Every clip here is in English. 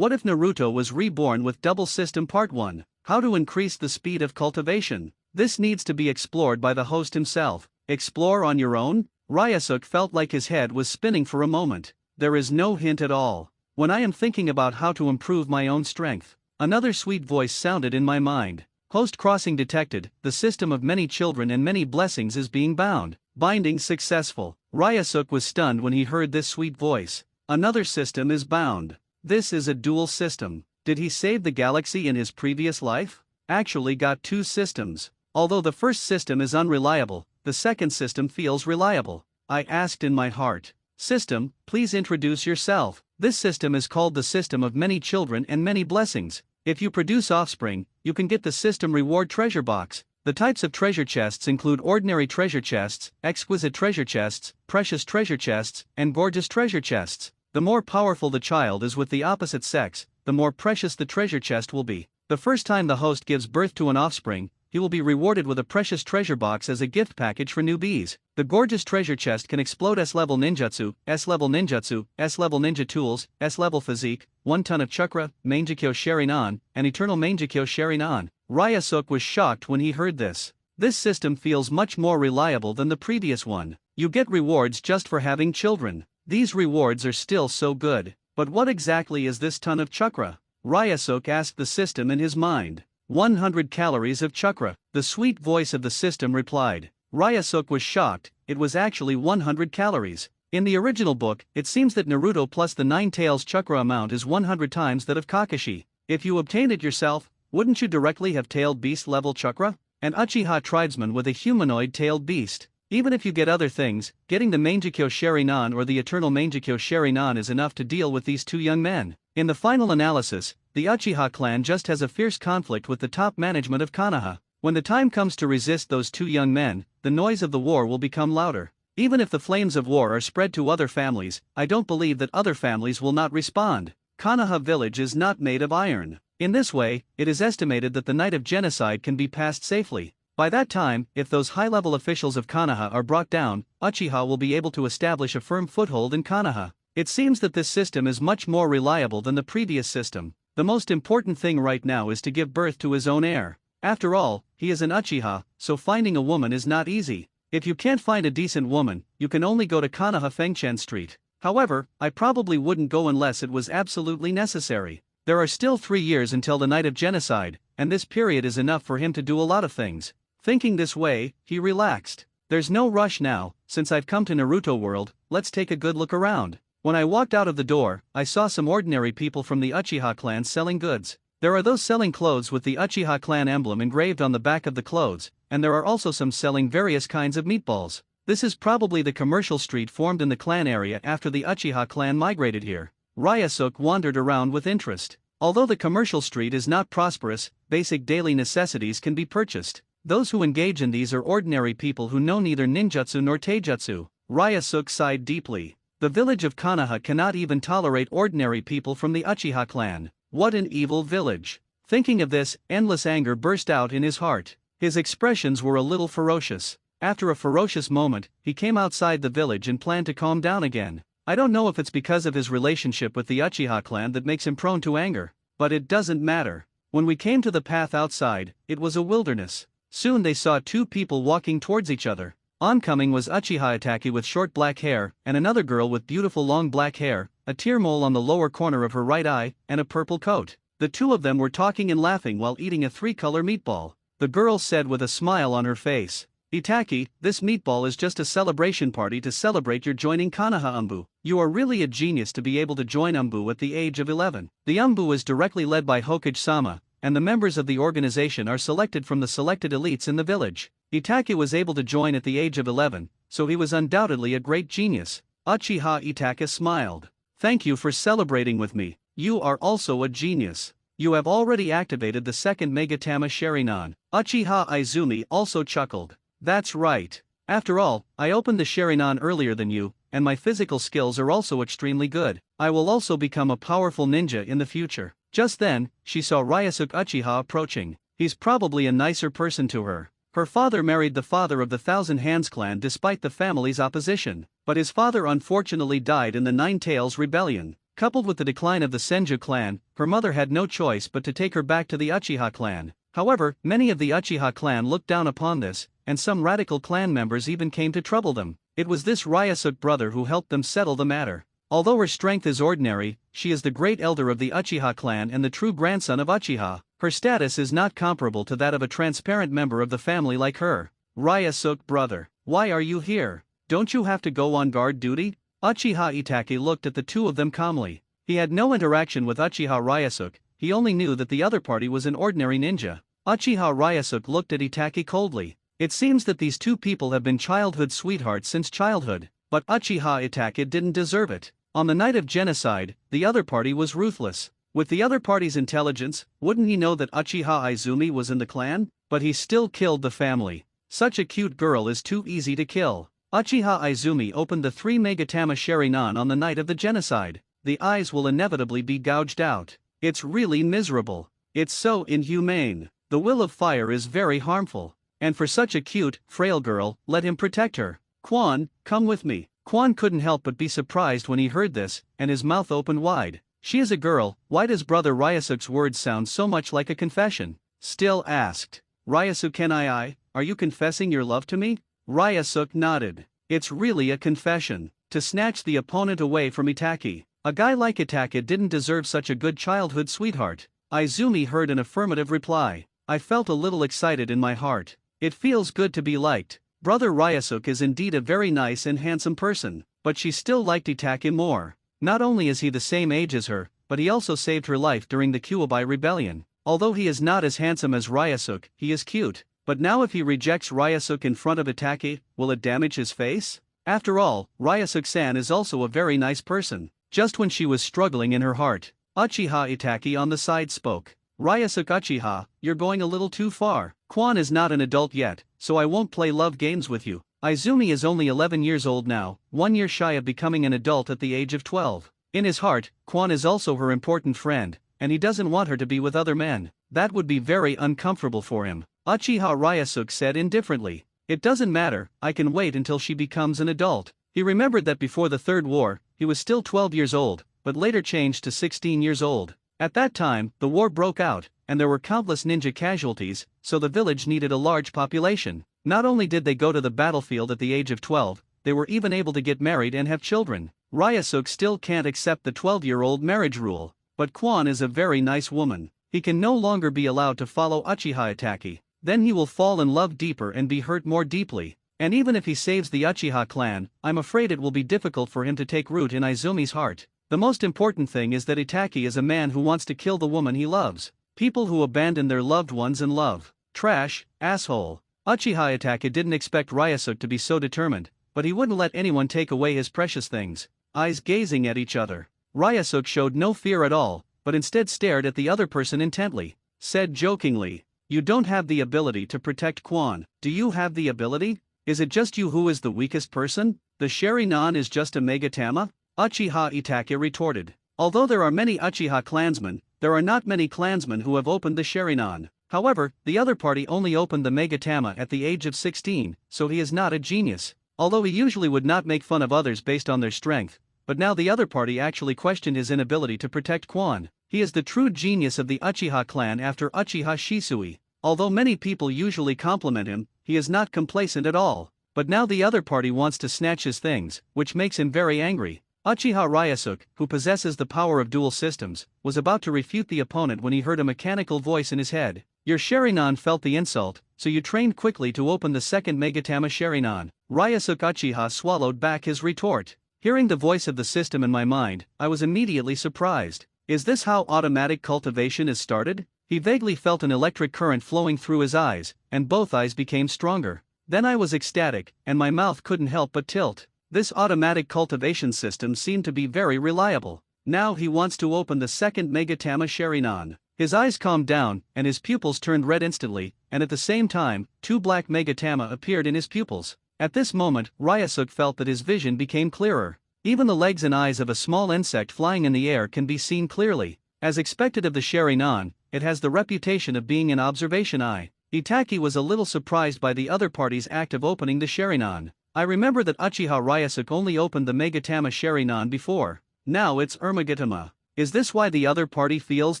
What if Naruto was reborn with Double System Part 1? How to increase the speed of cultivation? This needs to be explored by the host himself. Explore on your own? Ryusuke felt like his head was spinning for a moment. There is no hint at all. When I am thinking about how to improve my own strength, another sweet voice sounded in my mind. Host crossing detected, the system of many children and many blessings is being bound. Binding successful. Ryusuke was stunned when he heard this sweet voice. Another system is bound. This is a dual system. Did he save the galaxy in his previous life? Actually got two systems. Although the first system is unreliable, the second system feels reliable. I asked in my heart. System, please introduce yourself. This system is called the system of many children and many blessings. If you produce offspring, you can get the system reward treasure box. The types of treasure chests include ordinary treasure chests, exquisite treasure chests, precious treasure chests, and gorgeous treasure chests. The more powerful the child is with the opposite sex, the more precious the treasure chest will be. The first time the host gives birth to an offspring, he will be rewarded with a precious treasure box as a gift package for newbies. The gorgeous treasure chest can explode S-level ninjutsu, S-level ninjutsu, S-level ninja tools, S-level physique, 1 ton of chakra, Mangekyo Sharinan, and eternal Mangekyo Sharinan. Ryusuke was shocked when he heard this. This system feels much more reliable than the previous one. You get rewards just for having children. These rewards are still so good. But what exactly is this ton of chakra? Ryusuke asked the system in his mind. 100 calories of chakra. The sweet voice of the system replied. Ryusuke was shocked, it was actually 100 calories. In the original book, it seems that Naruto plus the 9 tails chakra amount is 100 times that of Kakashi. If you obtained it yourself, wouldn't you directly have tailed beast level chakra? An Uchiha tribesman with a humanoid tailed beast. Even if you get other things, getting the Mangekyo Sharinan or the eternal Mangekyo Sharinan is enough to deal with these two young men. In the final analysis, the Uchiha clan just has a fierce conflict with the top management of Konoha. When the time comes to resist those two young men, the noise of the war will become louder. Even if the flames of war are spread to other families, I don't believe that other families will not respond. Konoha village is not made of iron. In this way, it is estimated that the night of genocide can be passed safely. By that time, if those high-level officials of Konoha are brought down, Uchiha will be able to establish a firm foothold in Konoha. It seems that this system is much more reliable than the previous system. The most important thing right now is to give birth to his own heir. After all, he is an Uchiha, so finding a woman is not easy. If you can't find a decent woman, you can only go to Konoha Fengchen Street. However, I probably wouldn't go unless it was absolutely necessary. There are still 3 years until the night of genocide, and this period is enough for him to do a lot of things. Thinking this way, he relaxed. There's no rush now, since I've come to Naruto World, let's take a good look around. When I walked out of the door, I saw some ordinary people from the Uchiha clan selling goods. There are those selling clothes with the Uchiha clan emblem engraved on the back of the clothes, and there are also some selling various kinds of meatballs. This is probably the commercial street formed in the clan area after the Uchiha clan migrated here. Ryusuke wandered around with interest. Although the commercial street is not prosperous, basic daily necessities can be purchased. Those who engage in these are ordinary people who know neither ninjutsu nor taijutsu. Ryusuke sighed deeply. The village of Konoha cannot even tolerate ordinary people from the Uchiha clan. What an evil village. Thinking of this, endless anger burst out in his heart. His expressions were a little ferocious. After a ferocious moment, he came outside the village and planned to calm down again. I don't know if it's because of his relationship with the Uchiha clan that makes him prone to anger, but it doesn't matter. When we came to the path outside, it was a wilderness. Soon they saw two people walking towards each other. Oncoming was Uchiha Itaki with short black hair, and another girl with beautiful long black hair, a tear mole on the lower corner of her right eye, and a purple coat. The two of them were talking and laughing while eating a 3-color meatball. The girl said with a smile on her face, "Itaki, this meatball is just a celebration party to celebrate your joining Konoha Umbu. You are really a genius to be able to join Umbu at the age of 11. The Umbu is directly led by Hokage-sama, and the members of the organization are selected from the selected elites in the village. Itaki was able to join at the age of 11, so he was undoubtedly a great genius." Uchiha Itaka smiled. "Thank you for celebrating with me. You are also a genius. You have already activated the second Megatama Sharinan." Uchiha Izumi also chuckled. "That's right. After all, I opened the Sharinan earlier than you, and my physical skills are also extremely good. I will also become a powerful ninja in the future." Just then, she saw Ryusuke Uchiha approaching. He's probably a nicer person to her. Her father married the father of the Thousand Hands clan despite the family's opposition, but his father unfortunately died in the Nine Tails Rebellion. Coupled with the decline of the Senju clan, her mother had no choice but to take her back to the Uchiha clan. However, many of the Uchiha clan looked down upon this, and some radical clan members even came to trouble them. It was this Ryusuke brother who helped them settle the matter. Although her strength is ordinary, she is the great elder of the Uchiha clan and the true grandson of Uchiha. Her status is not comparable to that of a transparent member of the family like her. Ryusuke brother, why are you here? Don't you have to go on guard duty? Uchiha Itachi looked at the two of them calmly. He had no interaction with Uchiha Ryusuke, he only knew that the other party was an ordinary ninja. Uchiha Ryusuke looked at Itachi coldly. It seems that these two people have been childhood sweethearts since childhood, but Uchiha Itachi didn't deserve it. On the night of genocide, the other party was ruthless. With the other party's intelligence, wouldn't he know that Uchiha Izumi was in the clan? But he still killed the family. Such a cute girl is too easy to kill. Uchiha Izumi opened the 3 Megatama Sharingan on the night of the genocide. The eyes will inevitably be gouged out. It's really miserable. It's so inhumane. The will of fire is very harmful. And for such a cute, frail girl, let him protect her. Quan, come with me. Quan couldn't help but be surprised when he heard this, and his mouth opened wide. She is a girl, why does brother Ryusuke's words sound so much like a confession? Still asked. Ryusuke, are you confessing your love to me? Ryusuke nodded. It's really a confession. To snatch the opponent away from Itachi. A guy like Itachi didn't deserve such a good childhood sweetheart. Izumi heard an affirmative reply. I felt a little excited in my heart. It feels good to be liked. Brother Ryusuke is indeed a very nice and handsome person, but she still liked Itachi more. Not only is he the same age as her, but he also saved her life during the Kyuubi rebellion. Although he is not as handsome as Ryusuke, he is cute. But now if he rejects Ryusuke in front of Itachi, will it damage his face? After all, Ryusuke-san is also a very nice person. Just when she was struggling in her heart, Uchiha Itachi on the side spoke. Ryusuke Uchiha, you're going a little too far. Quan is not an adult yet, so I won't play love games with you. Izumi is only 11 years old now, 1 year shy of becoming an adult at the age of 12. In his heart, Quan is also her important friend, and he doesn't want her to be with other men. That would be very uncomfortable for him. Uchiha Ryusuke said indifferently. It doesn't matter, I can wait until she becomes an adult. He remembered that before the Third War, he was still 12 years old, but later changed to 16 years old. At that time, the war broke out, and there were countless ninja casualties, so the village needed a large population. Not only did they go to the battlefield at the age of 12, they were even able to get married and have children. Ryusuke still can't accept the 12-year-old marriage rule, but Quan is a very nice woman. He can no longer be allowed to follow Uchiha Itachi. Then he will fall in love deeper and be hurt more deeply. And even if he saves the Uchiha clan, I'm afraid it will be difficult for him to take root in Izumi's heart. The most important thing is that Itachi is a man who wants to kill the woman he loves. People who abandon their loved ones in love. Trash, asshole. Uchiha Itachi didn't expect Ryusuke to be so determined, but he wouldn't let anyone take away his precious things. Eyes gazing at each other. Ryusuke showed no fear at all, but instead stared at the other person intently. Said jokingly, you don't have the ability to protect Quan. Do you have the ability? Is it just you who is the weakest person? The Sharingan is just a Megatama? Uchiha Itachi retorted. Although there are many Uchiha clansmen, there are not many clansmen who have opened the Sharingan. However, the other party only opened the Megatama at the age of 16, so he is not a genius. Although he usually would not make fun of others based on their strength, but now the other party actually questioned his inability to protect Quan. He is the true genius of the Uchiha clan after Uchiha Shisui. Although many people usually compliment him, he is not complacent at all. But now the other party wants to snatch his things, which makes him very angry. Uchiha Ryusuke, who possesses the power of dual systems, was about to refute the opponent when he heard a mechanical voice in his head. Your Sharingan felt the insult, so you trained quickly to open the second Megatama Sharingan. Ryusuke Uchiha swallowed back his retort. Hearing the voice of the system in my mind, I was immediately surprised. Is this how automatic cultivation is started? He vaguely felt an electric current flowing through his eyes, and both eyes became stronger. Then I was ecstatic, and my mouth couldn't help but tilt. This automatic cultivation system seemed to be very reliable. Now he wants to open the second Megatama Sharingan. His eyes calmed down, and his pupils turned red instantly, and at the same time, 2 black Megatama appeared in his pupils. At this moment, Ryusuke felt that his vision became clearer. Even the legs and eyes of a small insect flying in the air can be seen clearly. As expected of the Sharingan, it has the reputation of being an observation eye. Itachi was a little surprised by the other party's act of opening the Sharingan. I remember that Uchiha Ryusuke only opened the Megatama Sharingan before. Now it's Ermagitama. Is this why the other party feels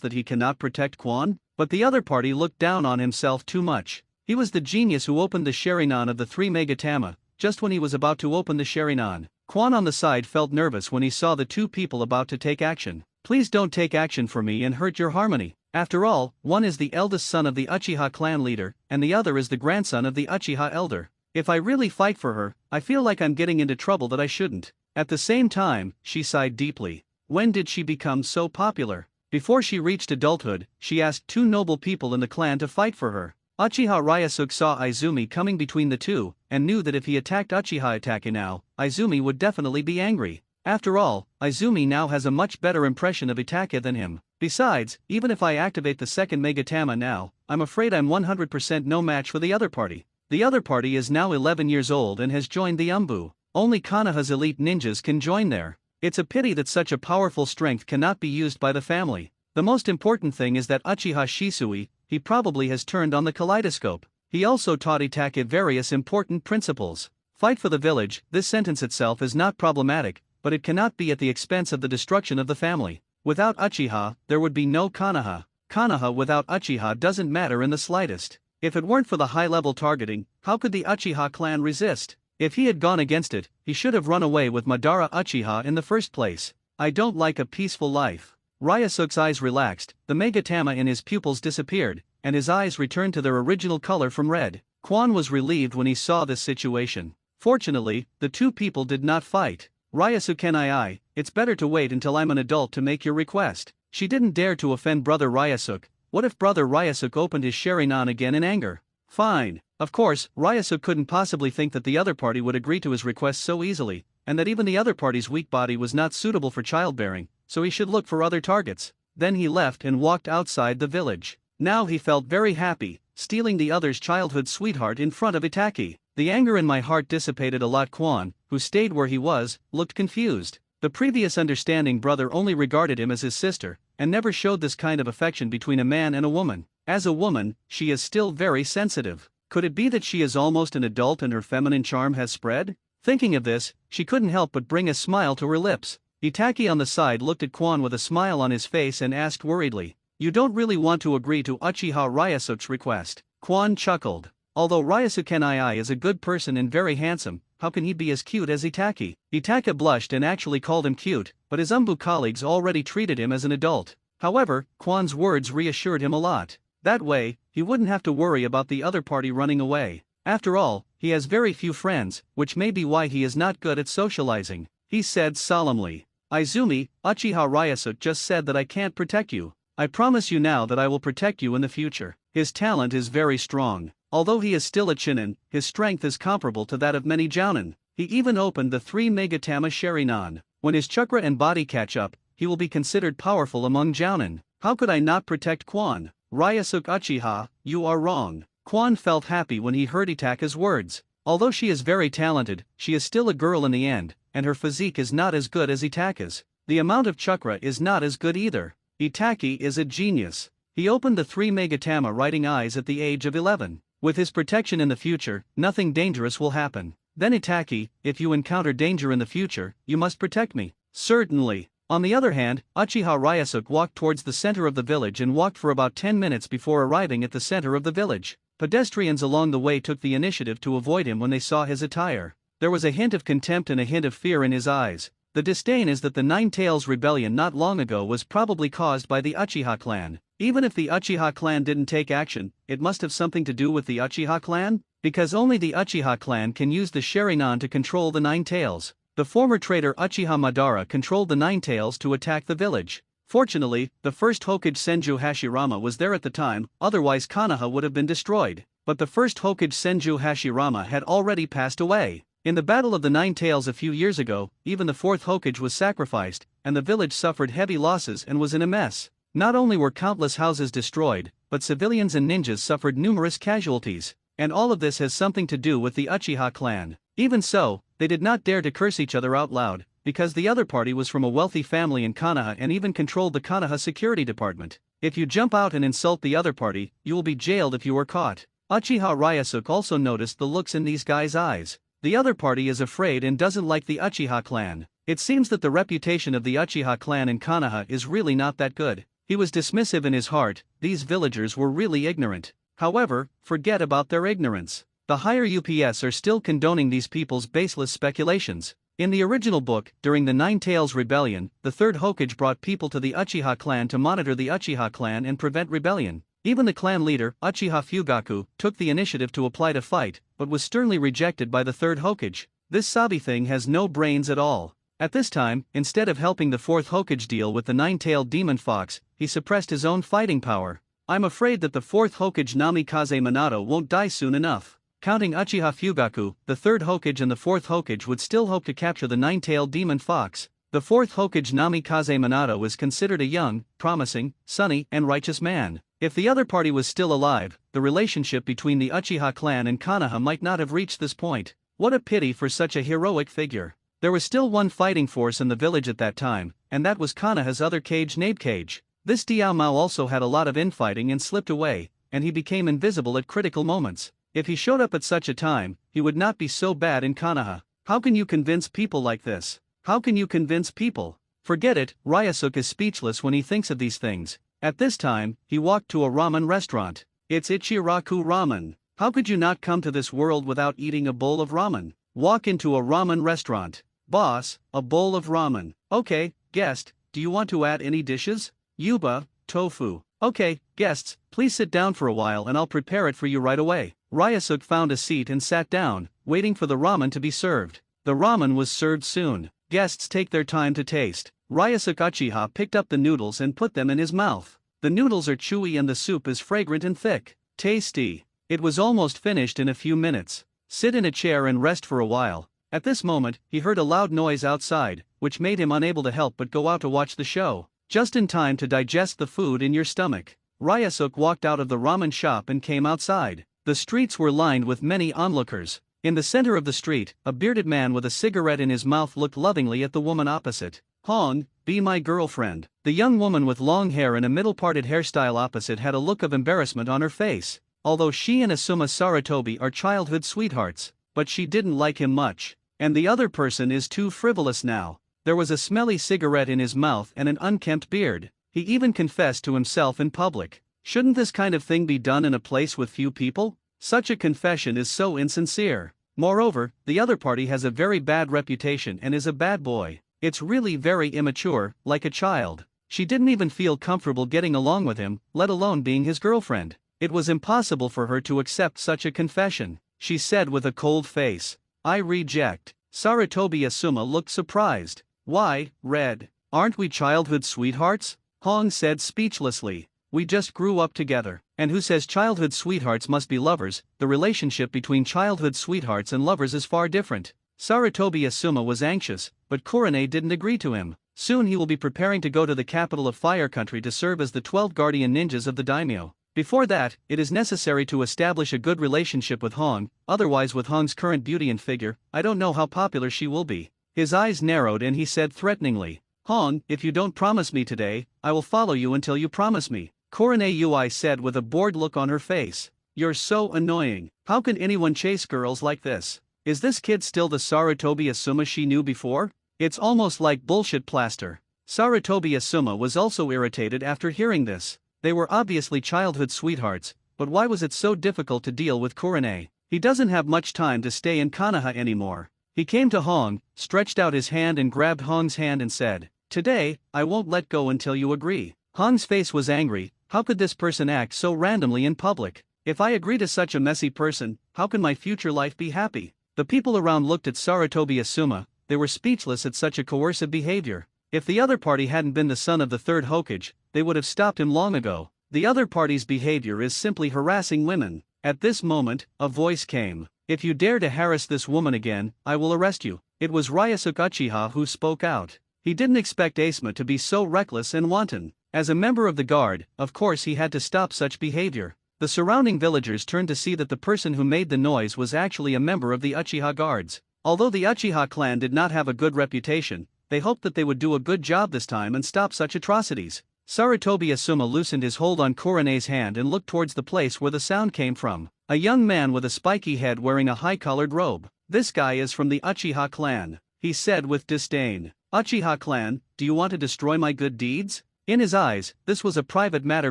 that he cannot protect Quan? But the other party looked down on himself too much. He was the genius who opened the Sharingan of the three Megatama, just when he was about to open the Sharingan. Quan on the side felt nervous when he saw the two people about to take action. Please don't take action for me and hurt your harmony. After all, one is the eldest son of the Uchiha clan leader, and the other is the grandson of the Uchiha elder. If I really fight for her, I feel like I'm getting into trouble that I shouldn't. At the same time, she sighed deeply. When did she become so popular? Before she reached adulthood, she asked two noble people in the clan to fight for her. Uchiha Ryusuke saw Izumi coming between the two, and knew that if he attacked Uchiha Itachi now, Izumi would definitely be angry. After all, Izumi now has a much better impression of Itachi than him. Besides, even if I activate the second Megatama now, I'm afraid I'm 100% no match for the other party. The other party is now 11 years old and has joined the Umbu. Only Konoha's elite ninjas can join there. It's a pity that such a powerful strength cannot be used by the family. The most important thing is that Uchiha Shisui, he probably has turned on the kaleidoscope. He also taught Itachi various important principles. Fight for the village. This sentence itself is not problematic, but it cannot be at the expense of the destruction of the family. Without Uchiha, there would be no Konoha. Konoha without Uchiha doesn't matter in the slightest. If it weren't for the high-level targeting, how could the Uchiha clan resist? If he had gone against it, he should have run away with Madara Uchiha in the first place. I don't like a peaceful life. Ryusuke's eyes relaxed, the Megatama in his pupils disappeared, and his eyes returned to their original color from red. Quan was relieved when he saw this situation. Fortunately, the two people did not fight. Ryusuke, it's better to wait until I'm an adult to make your request. She didn't dare to offend Brother Ryusuke. What if Brother Ryusuke opened his Sharingan again in anger? Fine. Of course, Ryusuke couldn't possibly think that the other party would agree to his request so easily, and that even the other party's weak body was not suitable for childbearing, so he should look for other targets. Then he left and walked outside the village. Now he felt very happy, stealing the other's childhood sweetheart in front of Itachi. The anger in my heart dissipated a lot. Quan, who stayed where he was, looked confused. The previous understanding brother only regarded him as his sister, and never showed this kind of affection between a man and a woman. As a woman, she is still very sensitive. Could it be that she is almost an adult and her feminine charm has spread? Thinking of this, she couldn't help but bring a smile to her lips. Itachi on the side looked at Quan with a smile on his face and asked worriedly, "You don't really want to agree to Uchiha Ryusuke's request?" Quan chuckled. Although Ryusuke is a good person and very handsome, how can he be as cute as Itachi? Itachi blushed and actually called him cute, but his Umbu colleagues already treated him as an adult. However, Quan's words reassured him a lot. That way, he wouldn't have to worry about the other party running away. After all, he has very few friends, which may be why he is not good at socializing. He said solemnly, "Izumi, Uchiha Ryusuke just said that I can't protect you. I promise you now that I will protect you in the future." His talent is very strong. Although he is still a Chunin, his strength is comparable to that of many Jounin. He even opened the three Megatama Sharingan. When his chakra and body catch up, he will be considered powerful among Jounin. How could I not protect Quan? Ryusuke Uchiha, you are wrong. Quan felt happy when he heard Itachi's words. Although she is very talented, she is still a girl in the end, and her physique is not as good as Itachi's. The amount of chakra is not as good either. Itachi is a genius. He opened the three Megatama Writing Eyes at the age of 11. With his protection in the future, nothing dangerous will happen. Then Itachi, if you encounter danger in the future, you must protect me. Certainly. On the other hand, Uchiha Ryusuke walked towards the center of the village and walked for about 10 minutes before arriving at the center of the village. Pedestrians along the way took the initiative to avoid him when they saw his attire. There was a hint of contempt and a hint of fear in his eyes. The disdain is that the Nine Tails rebellion not long ago was probably caused by the Uchiha clan. Even if the Uchiha clan didn't take action, it must have something to do with the Uchiha clan? Because only the Uchiha clan can use the Sharingan to control the Nine Tails. The former traitor Uchiha Madara controlled the Nine Tails to attack the village. Fortunately, the first Hokage Senju Hashirama was there at the time, otherwise Konoha would have been destroyed. But the first Hokage Senju Hashirama had already passed away. In the Battle of the Nine Tails a few years ago, even the fourth Hokage was sacrificed, and the village suffered heavy losses and was in a mess. Not only were countless houses destroyed, but civilians and ninjas suffered numerous casualties. And all of this has something to do with the Uchiha clan. Even so, they did not dare to curse each other out loud, because the other party was from a wealthy family in Konoha and even controlled the Konoha security department. If you jump out and insult the other party, you will be jailed if you are caught. Uchiha Ryusuke also noticed the looks in these guys' eyes. The other party is afraid and doesn't like the Uchiha clan. It seems that the reputation of the Uchiha clan in Konoha is really not that good. He was dismissive in his heart, these villagers were really ignorant. However, forget about their ignorance. The higher UPS are still condoning these people's baseless speculations. In the original book, during the Nine Tails Rebellion, the third Hokage brought people to the Uchiha clan to monitor the Uchiha clan and prevent rebellion. Even the clan leader, Uchiha Fugaku, took the initiative to apply to fight, but was sternly rejected by the third Hokage. This Sabi thing has no brains at all. At this time, instead of helping the fourth Hokage deal with the nine-tailed demon fox, he suppressed his own fighting power. I'm afraid that the fourth Hokage Namikaze Minato won't die soon enough. Counting Uchiha Fugaku, the third Hokage and the fourth Hokage would still hope to capture the nine-tailed demon fox. The fourth Hokage Namikaze Minato is considered a young, promising, sunny, and righteous man. If the other party was still alive, the relationship between the Uchiha clan and Konoha might not have reached this point. What a pity for such a heroic figure. There was still one fighting force in the village at that time, and that was Konoha's other cage, Nabe Cage. This Diao Mao also had a lot of infighting and slipped away, and he became invisible at critical moments. If he showed up at such a time, he would not be so bad in Konoha. How can you convince people like this? How can you convince people? Forget it, Ryusuke is speechless when he thinks of these things. At this time, he walked to a ramen restaurant. It's Ichiraku Ramen. How could you not come to this world without eating a bowl of ramen? Walk into a ramen restaurant. Boss, a bowl of ramen. Okay, guest, do you want to add any dishes? Yuba, tofu. Okay, guests, please sit down for a while and I'll prepare it for you right away. Ryusuke found a seat and sat down, waiting for the ramen to be served. The ramen was served soon. Guests take their time to taste. Ryusuke Uchiha picked up the noodles and put them in his mouth. The noodles are chewy and the soup is fragrant and thick. Tasty. It was almost finished in a few minutes. Sit in a chair and rest for a while. At this moment, he heard a loud noise outside, which made him unable to help but go out to watch the show. Just in time to digest the food in your stomach. Ryusuke walked out of the ramen shop and came outside. The streets were lined with many onlookers. In the center of the street, a bearded man with a cigarette in his mouth looked lovingly at the woman opposite. Hong, be my girlfriend. The young woman with long hair and a middle-parted hairstyle opposite had a look of embarrassment on her face. Although she and Asuma Sarutobi are childhood sweethearts, but she didn't like him much. And the other person is too frivolous now. There was a smelly cigarette in his mouth and an unkempt beard. He even confessed to himself in public. Shouldn't this kind of thing be done in a place with few people? Such a confession is so insincere. Moreover, the other party has a very bad reputation and is a bad boy. It's really very immature, like a child. She didn't even feel comfortable getting along with him, let alone being his girlfriend. It was impossible for her to accept such a confession. She said with a cold face, I reject. Sarutobi Asuma looked surprised. Why, Red? Aren't we childhood sweethearts? Hong said speechlessly. We just grew up together. And who says childhood sweethearts must be lovers? The relationship between childhood sweethearts and lovers is far different. Sarutobi Asuma was anxious, but Kurone didn't agree to him. Soon he will be preparing to go to the capital of Fire Country to serve as the 12 guardian ninjas of the daimyo. Before that, it is necessary to establish a good relationship with Hong, otherwise with Hong's current beauty and figure, I don't know how popular she will be. His eyes narrowed and he said threateningly, Hong, if you don't promise me today, I will follow you until you promise me. Kurone Ui said with a bored look on her face. You're so annoying. How can anyone chase girls like this? Is this kid still the Sarutobi Asuma she knew before? It's almost like bullshit plaster. Sarutobi Asuma was also irritated after hearing this. They were obviously childhood sweethearts, but why was it so difficult to deal with Kurone? He doesn't have much time to stay in Konoha anymore. He came to Hong, stretched out his hand and grabbed Hong's hand and said, Today, I won't let go until you agree. Hong's face was angry. How could this person act so randomly in public? If I agree to such a messy person, how can my future life be happy? The people around looked at Sarutobi Asuma, they were speechless at such a coercive behavior. If the other party hadn't been the son of the third Hokage, they would have stopped him long ago. The other party's behavior is simply harassing women. At this moment, a voice came. If you dare to harass this woman again, I will arrest you. It was Ryusuke Uchiha who spoke out. He didn't expect Asuma to be so reckless and wanton. As a member of the guard, of course he had to stop such behavior. The surrounding villagers turned to see that the person who made the noise was actually a member of the Uchiha guards. Although the Uchiha clan did not have a good reputation, they hoped that they would do a good job this time and stop such atrocities. Sarutobi Asuma loosened his hold on Kurone's hand and looked towards the place where the sound came from. A young man with a spiky head wearing a high-collared robe. This guy is from the Uchiha clan, he said with disdain. Uchiha clan, do you want to destroy my good deeds? In his eyes, this was a private matter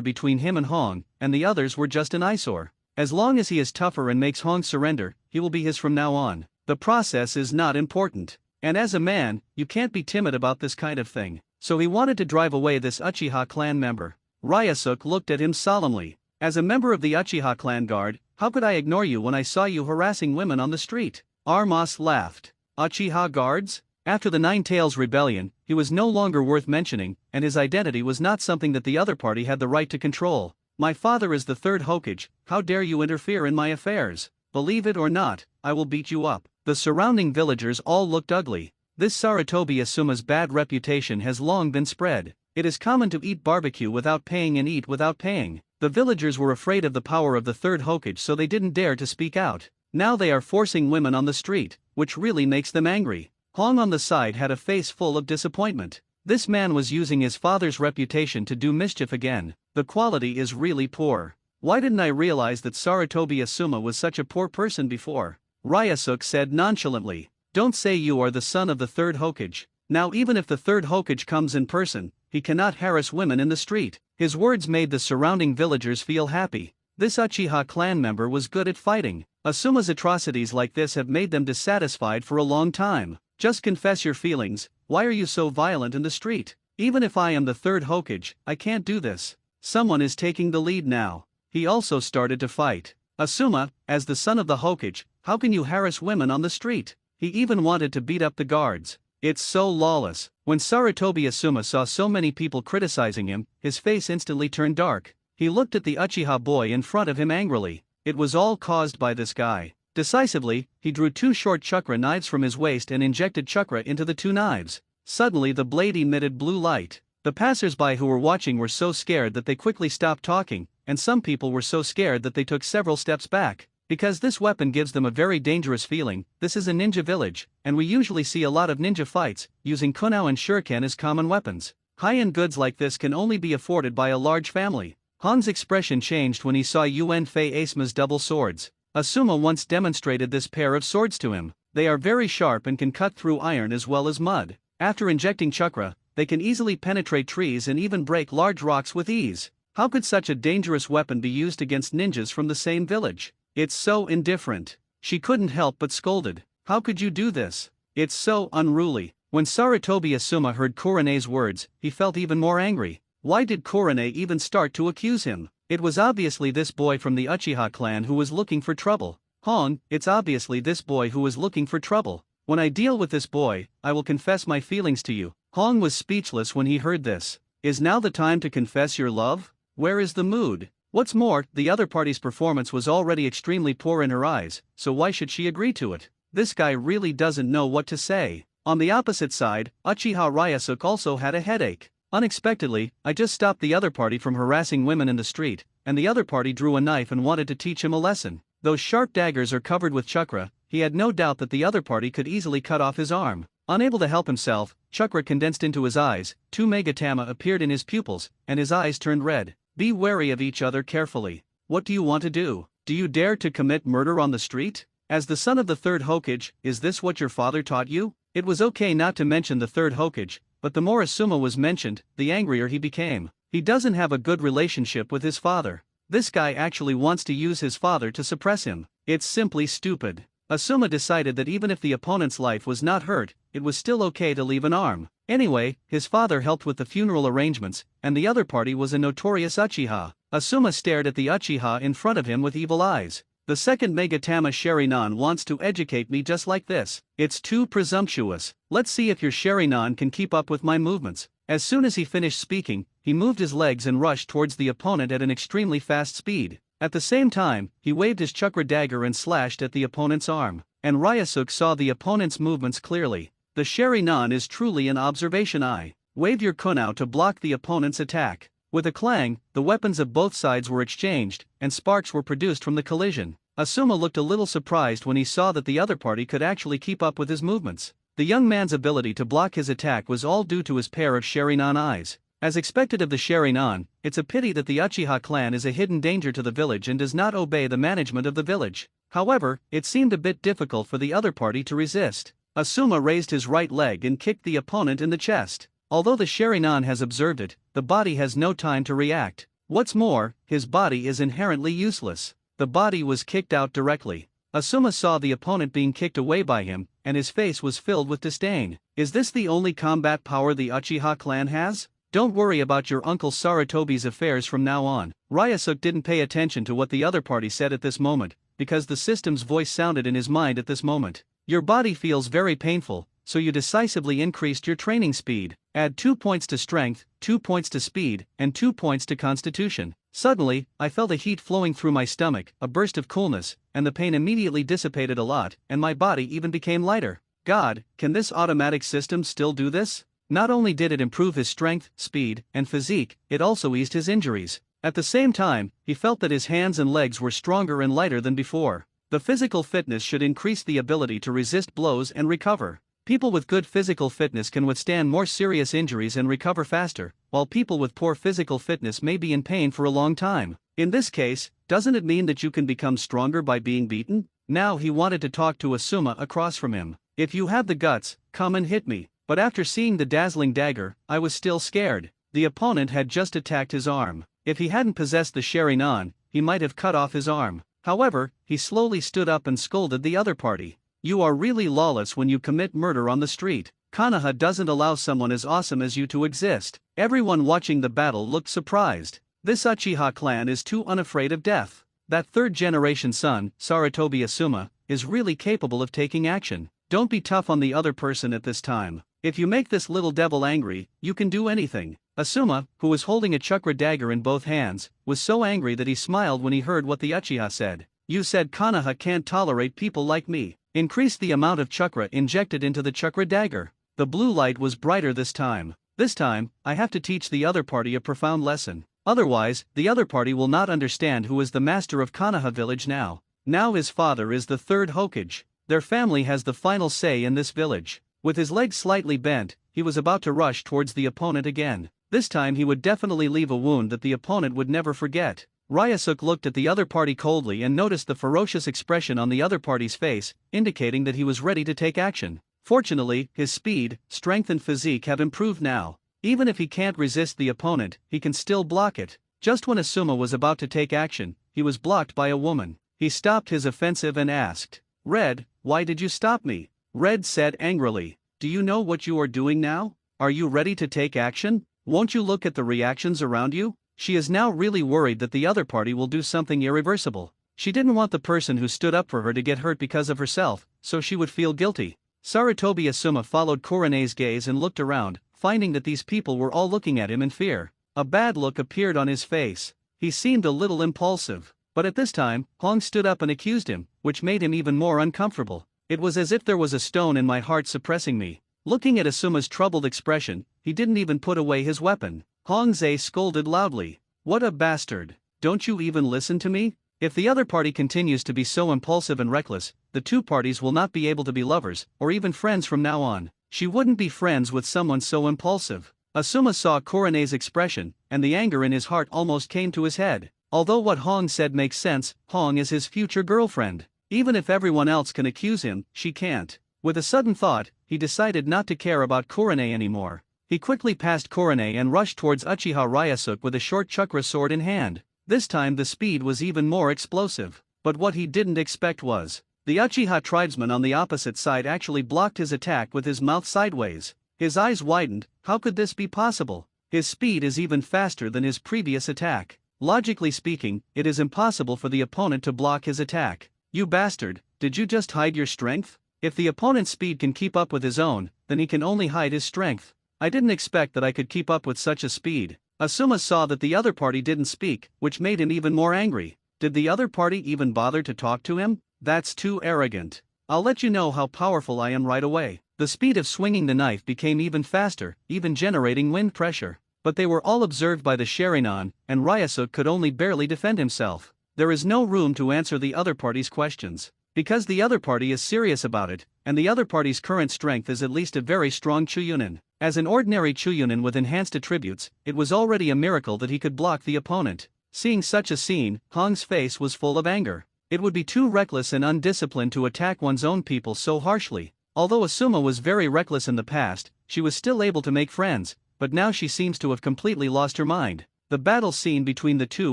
between him and Hong, and the others were just an eyesore. As long as he is tougher and makes Hong surrender, he will be his from now on. The process is not important. And as a man, you can't be timid about this kind of thing. So he wanted to drive away this Uchiha clan member. Ryusuke looked at him solemnly. As a member of the Uchiha clan guard, how could I ignore you when I saw you harassing women on the street? Armas laughed. Uchiha guards? After the Nine Tails rebellion, he was no longer worth mentioning, and his identity was not something that the other party had the right to control. My father is the third Hokage, how dare you interfere in my affairs? Believe it or not, I will beat you up. The surrounding villagers all looked ugly. This Sarutobi Asuma's bad reputation has long been spread. It is common to eat barbecue without paying and eat without paying. The villagers were afraid of the power of the third Hokage, so they didn't dare to speak out. Now they are forcing women on the street, which really makes them angry. Hong on the side had a face full of disappointment. This man was using his father's reputation to do mischief again. The quality is really poor. Why didn't I realize that Sarutobi Asuma was such a poor person before? Ryusuke said nonchalantly. Don't say you are the son of the third Hokage. Now even if the third Hokage comes in person, he cannot harass women in the street. His words made the surrounding villagers feel happy. This Uchiha clan member was good at fighting. Asuma's atrocities like this have made them dissatisfied for a long time. Just confess your feelings. Why are you so violent in the street? Even if I am the third Hokage, I can't do this. Someone is taking the lead now. He also started to fight. Asuma, as the son of the Hokage, how can you harass women on the street? He even wanted to beat up the guards. It's so lawless. When Sarutobi Asuma saw so many people criticizing him, his face instantly turned dark. He looked at the Uchiha boy in front of him angrily. It was all caused by this guy. Decisively, he drew two short chakra knives from his waist and injected chakra into the two knives. Suddenly the blade emitted blue light. The passers-by who were watching were so scared that they quickly stopped talking, and some people were so scared that they took several steps back. Because this weapon gives them a very dangerous feeling. This is a ninja village, and we usually see a lot of ninja fights, using kunao and shuriken as common weapons. High-end goods like this can only be afforded by a large family. Han's expression changed when he saw Yuan Fei Asuma's double swords. Asuma once demonstrated this pair of swords to him. They are very sharp and can cut through iron as well as mud. After injecting chakra, they can easily penetrate trees and even break large rocks with ease. How could such a dangerous weapon be used against ninjas from the same village? It's so indifferent. She couldn't help but scolded. How could you do this? It's so unruly. When Sarutobi Asuma heard Kurane's words, he felt even more angry. Why did Kurane even start to accuse him? It was obviously this boy from the Uchiha clan who was looking for trouble. Hong, it's obviously this boy who was looking for trouble. When I deal with this boy, I will confess my feelings to you. Hong was speechless when he heard this. Is now the time to confess your love? Where is the mood? What's more, the other party's performance was already extremely poor in her eyes, so why should she agree to it? This guy really doesn't know what to say. On the opposite side, Uchiha Ryusuke also had a headache. Unexpectedly, I just stopped the other party from harassing women in the street, and the other party drew a knife and wanted to teach him a lesson. Those sharp daggers are covered with chakra. He had no doubt that the other party could easily cut off his arm. Unable to help himself, chakra condensed into his eyes, 2 megatama appeared in his pupils, and his eyes turned red. Be wary of each other carefully. What do you want to do? Do you dare to commit murder on the street? As the son of the third Hokage, is this what your father taught you? It was okay not to mention the third Hokage, but the more Asuma was mentioned, the angrier he became. He doesn't have a good relationship with his father. This guy actually wants to use his father to suppress him. It's simply stupid. Asuma decided that even if the opponent's life was not hurt, it was still okay to leave an arm. Anyway, his father helped with the funeral arrangements, and the other party was a notorious Uchiha. Asuma stared at the Uchiha in front of him with evil eyes. The second Megatama Sharinan wants to educate me just like this. It's too presumptuous. Let's see if your Sharinan can keep up with my movements. As soon as he finished speaking, he moved his legs and rushed towards the opponent at an extremely fast speed. At the same time, he waved his chakra dagger and slashed at the opponent's arm. And Ryusuke saw the opponent's movements clearly. The Sharinan is truly an observation eye. Wave your kunao to block the opponent's attack. With a clang, the weapons of both sides were exchanged, and sparks were produced from the collision. Asuma looked a little surprised when he saw that the other party could actually keep up with his movements. The young man's ability to block his attack was all due to his pair of Sharinan eyes. As expected of the Sharinan, it's a pity that the Uchiha clan is a hidden danger to the village and does not obey the management of the village. However, it seemed a bit difficult for the other party to resist. Asuma raised his right leg and kicked the opponent in the chest. Although the Sharingan has observed it, the body has no time to react. What's more, his body is inherently useless. The body was kicked out directly. Asuma saw the opponent being kicked away by him, and his face was filled with disdain. Is this the only combat power the Uchiha clan has? Don't worry about your uncle Sarutobi's affairs from now on. Ryusuke didn't pay attention to what the other party said at this moment, because the system's voice sounded in his mind at this moment. Your body feels very painful, so you decisively increased your training speed. Add 2 points to strength, 2 points to speed, and 2 points to constitution. Suddenly, I felt a heat flowing through my stomach, a burst of coolness, and the pain immediately dissipated a lot, and my body even became lighter. God, can this automatic system still do this? Not only did it improve his strength, speed, and physique, it also eased his injuries. At the same time, he felt that his hands and legs were stronger and lighter than before. The physical fitness should increase the ability to resist blows and recover. People with good physical fitness can withstand more serious injuries and recover faster, while people with poor physical fitness may be in pain for a long time. In this case, doesn't it mean that you can become stronger by being beaten? Now he wanted to talk to Asuma across from him. If you have the guts, come and hit me. But after seeing the dazzling dagger, I was still scared. The opponent had just attacked his arm. If he hadn't possessed the Sharingan, he might have cut off his arm. However, he slowly stood up and scolded the other party. You are really lawless when you commit murder on the street. Konoha doesn't allow someone as awesome as you to exist. Everyone watching the battle looked surprised. This Uchiha clan is too unafraid of death. That third-generation son, Sarutobi Asuma, is really capable of taking action. Don't be tough on the other person at this time. If you make this little devil angry, you can do anything. Asuma, who was holding a chakra dagger in both hands, was so angry that he smiled when he heard what the Uchiha said. You said Konoha can't tolerate people like me. Increase the amount of chakra injected into the chakra dagger. The blue light was brighter this time. This time, I have to teach the other party a profound lesson. Otherwise, the other party will not understand who is the master of Konoha village now. Now his father is the third Hokage. Their family has the final say in this village. With his legs slightly bent, he was about to rush towards the opponent again. This time he would definitely leave a wound that the opponent would never forget. Ryusuke looked at the other party coldly and noticed the ferocious expression on the other party's face, indicating that he was ready to take action. Fortunately, his speed, strength and physique have improved now. Even if he can't resist the opponent, he can still block it. Just when Asuma was about to take action, he was blocked by a woman. He stopped his offensive and asked, Red, why did you stop me? Red said angrily, do you know what you are doing now? Are you ready to take action? Won't you look at the reactions around you? She is now really worried that the other party will do something irreversible. She didn't want the person who stood up for her to get hurt because of herself, so she would feel guilty. Sarutobi Asuma followed Kurane's gaze and looked around, finding that these people were all looking at him in fear. A bad look appeared on his face. He seemed a little impulsive. But at this time, Hong stood up and accused him, which made him even more uncomfortable. It was as if there was a stone in my heart suppressing me. Looking at Asuma's troubled expression, he didn't even put away his weapon. Hong Zhe scolded loudly. What a bastard. Don't you even listen to me? If the other party continues to be so impulsive and reckless, the two parties will not be able to be lovers, or even friends from now on. She wouldn't be friends with someone so impulsive. Asuma saw Kurane's expression, and the anger in his heart almost came to his head. Although what Hong said makes sense, Hong is his future girlfriend. Even if everyone else can accuse him, she can't. With a sudden thought, he decided not to care about Kurane anymore. He quickly passed Kurane and rushed towards Uchiha Ryusuke with a short chakra sword in hand. This time the speed was even more explosive. But what he didn't expect was, the Uchiha tribesman on the opposite side actually blocked his attack with his mouth sideways. His eyes widened. How could this be possible? His speed is even faster than his previous attack. Logically speaking, it is impossible for the opponent to block his attack. You bastard, did you just hide your strength? If the opponent's speed can keep up with his own, then he can only hide his strength. I didn't expect that I could keep up with such a speed. Asuma saw that the other party didn't speak, which made him even more angry. Did the other party even bother to talk to him? That's too arrogant. I'll let you know how powerful I am right away. The speed of swinging the knife became even faster, even generating wind pressure. But they were all observed by the Sharingan, and Ryusuke could only barely defend himself. There is no room to answer the other party's questions. Because the other party is serious about it, and the other party's current strength is at least a very strong Chuyunin. As an ordinary Chuyunin with enhanced attributes, it was already a miracle that he could block the opponent. Seeing such a scene, Hong's face was full of anger. It would be too reckless and undisciplined to attack one's own people so harshly. Although Asuma was very reckless in the past, she was still able to make friends, but now she seems to have completely lost her mind. The battle scene between the two